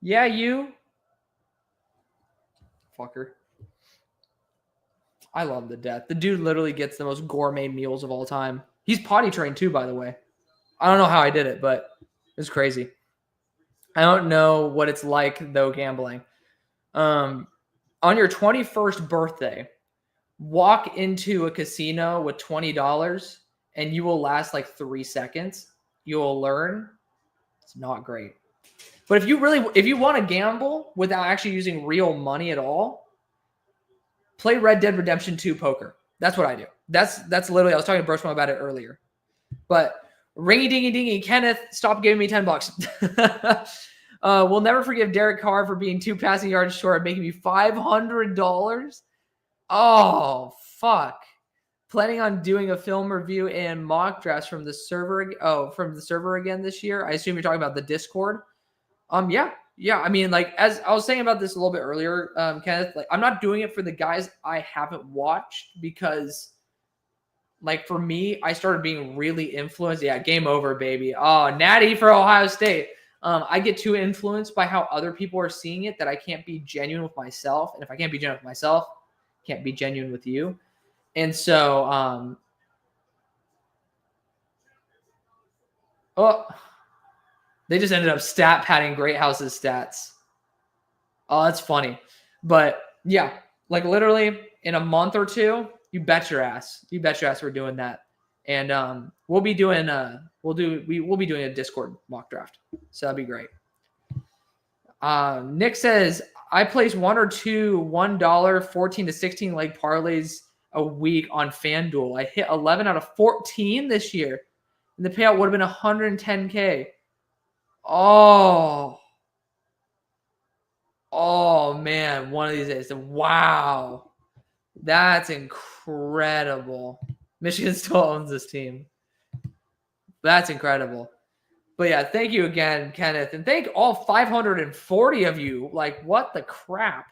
Yeah, you. Fucker. I love him to death. The dude literally gets the most gourmet meals of all time. He's potty trained too, by the way. I don't know how I did it, but it's crazy. I don't know what it's like, though, gambling. On your 21st birthday, walk into a casino with $20 and you will last like 3 seconds. You will learn. It's not great. But if you want to gamble without actually using real money at all, play Red Dead Redemption 2 poker. That's what I do. That's literally, I was talking to Broshman about it earlier. But ringy dingy dingy, Kenneth, stop giving me $10. We'll never forgive Derek Carr for being 2 passing yards short and making me $500. Oh, fuck. Planning on doing a film review and mock drafts from the server. From the server again this year. I assume you're talking about the Discord. Yeah. I mean, like, as I was saying about this a little bit earlier, Kenneth, like, I'm not doing it for the guys I haven't watched because, like, for me, I started being really influenced. Yeah, game over, baby. Oh, natty for Ohio State. I get too influenced by how other people are seeing it that I can't be genuine with myself. And if I can't be genuine with myself, I can't be genuine with you. And so, they just ended up stat padding Great House's stats. Oh, that's funny. But yeah, like literally in a month or 2, you bet your ass. You bet your ass we're doing that. And we'll be doing we'll be doing a Discord mock draft. So that'd be great. Nick says, I place 1 or 2 $1 14 to 16 leg parlays a week on FanDuel. I hit 11 out of 14 this year. And the payout would have been $110K. Oh man, one of these days. Wow. That's incredible. Michigan still owns this team. That's incredible. But yeah, thank you again, Kenneth. And thank all 540 of you. Like, what the crap?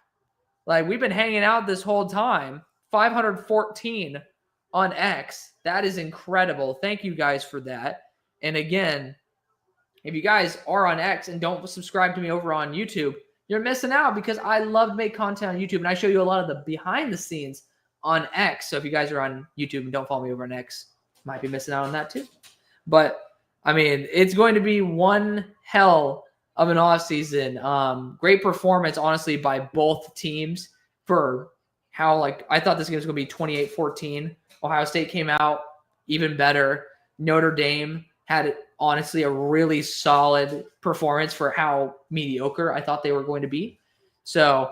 Like, we've been hanging out this whole time. 514 on X. That is incredible. Thank you guys for that. And again, if you guys are on X and don't subscribe to me over on YouTube, you're missing out because I love to make content on YouTube and I show you a lot of the behind the scenes on X. So if you guys are on YouTube and don't follow me over on X, might be missing out on that too. But I mean, it's going to be one hell of an offseason. Great performance, honestly, by both teams for how, like, I thought this game was going to be 28-14. Ohio State came out even better. Notre Dame had, honestly, a really solid performance for how mediocre I thought they were going to be. So,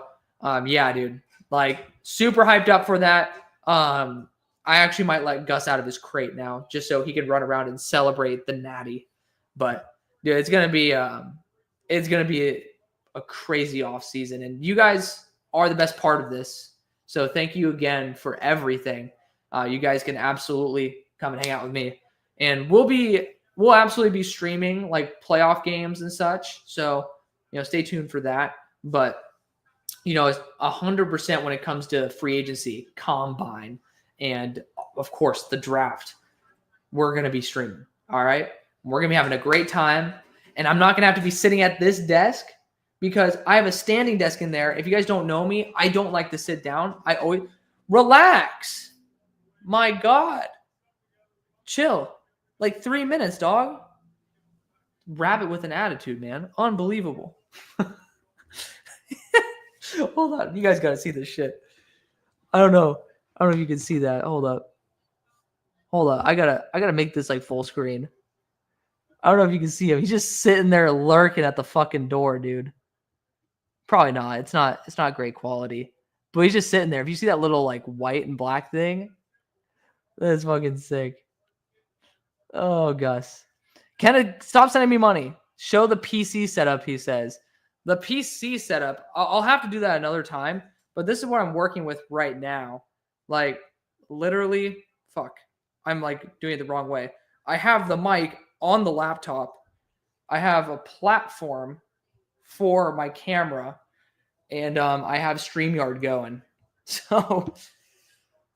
yeah, dude, like, super hyped up for that. I actually might let Gus out of his crate now just so he can run around and celebrate the natty. But, dude, it's going to be a crazy offseason. And you guys are the best part of this. So thank you again for everything. You guys can absolutely come and hang out with me. And we'll absolutely be streaming like playoff games and such. So, stay tuned for that. But, it's 100% when it comes to free agency, combine, and of course the draft, we're going to be streaming. All right. We're going to be having a great time. And I'm not going to have to be sitting at this desk because I have a standing desk in there. If you guys don't know me, I don't like to sit down. I always relax. My God. Chill. Like 3 minutes, dog. Rabbit with an attitude, man. Unbelievable. Hold on. You guys got to see this shit. I don't know if you can see that. Hold up. I gotta make this like full screen. I don't know if you can see him. He's just sitting there lurking at the fucking door, dude. Probably not. It's not great quality. But he's just sitting there. If you see that little like white and black thing, that's fucking sick. Oh, Gus. Stop sending me money. Show the PC setup, he says. The PC setup, I'll have to do that another time. But this is what I'm working with right now. Like, literally, fuck. I'm like doing it the wrong way. I have the mic on the laptop. I have a platform for my camera. And I have StreamYard going. So,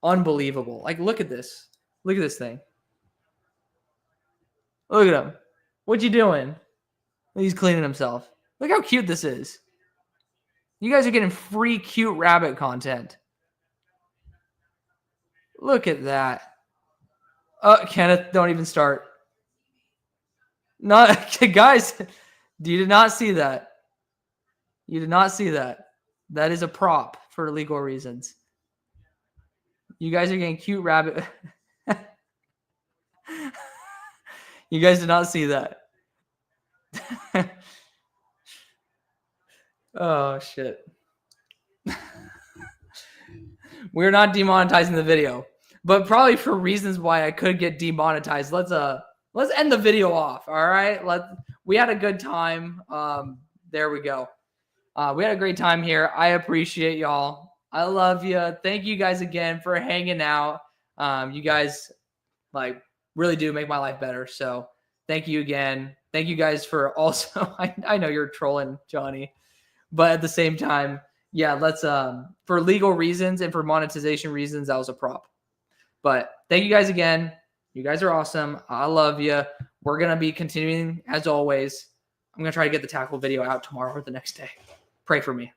unbelievable. Like, look at this. Look at this thing. Look at him. What you doing? He's cleaning himself. Look how cute this is. You guys are getting free cute rabbit content. Look at that. Kenneth, don't even start. Not guys, you did not see that. You did not see that. That is a prop for legal reasons. You guys are getting cute rabbit. You guys did not see that. Oh, shit. We're not demonetizing the video, but probably for reasons why I could get demonetized. Let's end the video off. All right. We had a good time. There we go. We had a great time here. I appreciate y'all. I love you. Thank you guys again for hanging out. You guys like really do make my life better. So thank you again. Thank you guys for also, I know you're trolling Johnny, but at the same time, yeah, let's, for legal reasons and for monetization reasons, that was a prop. But thank you guys again. You guys are awesome. I love you. We're going to be continuing as always. I'm going to try to get the tackle video out tomorrow or the next day. Pray for me.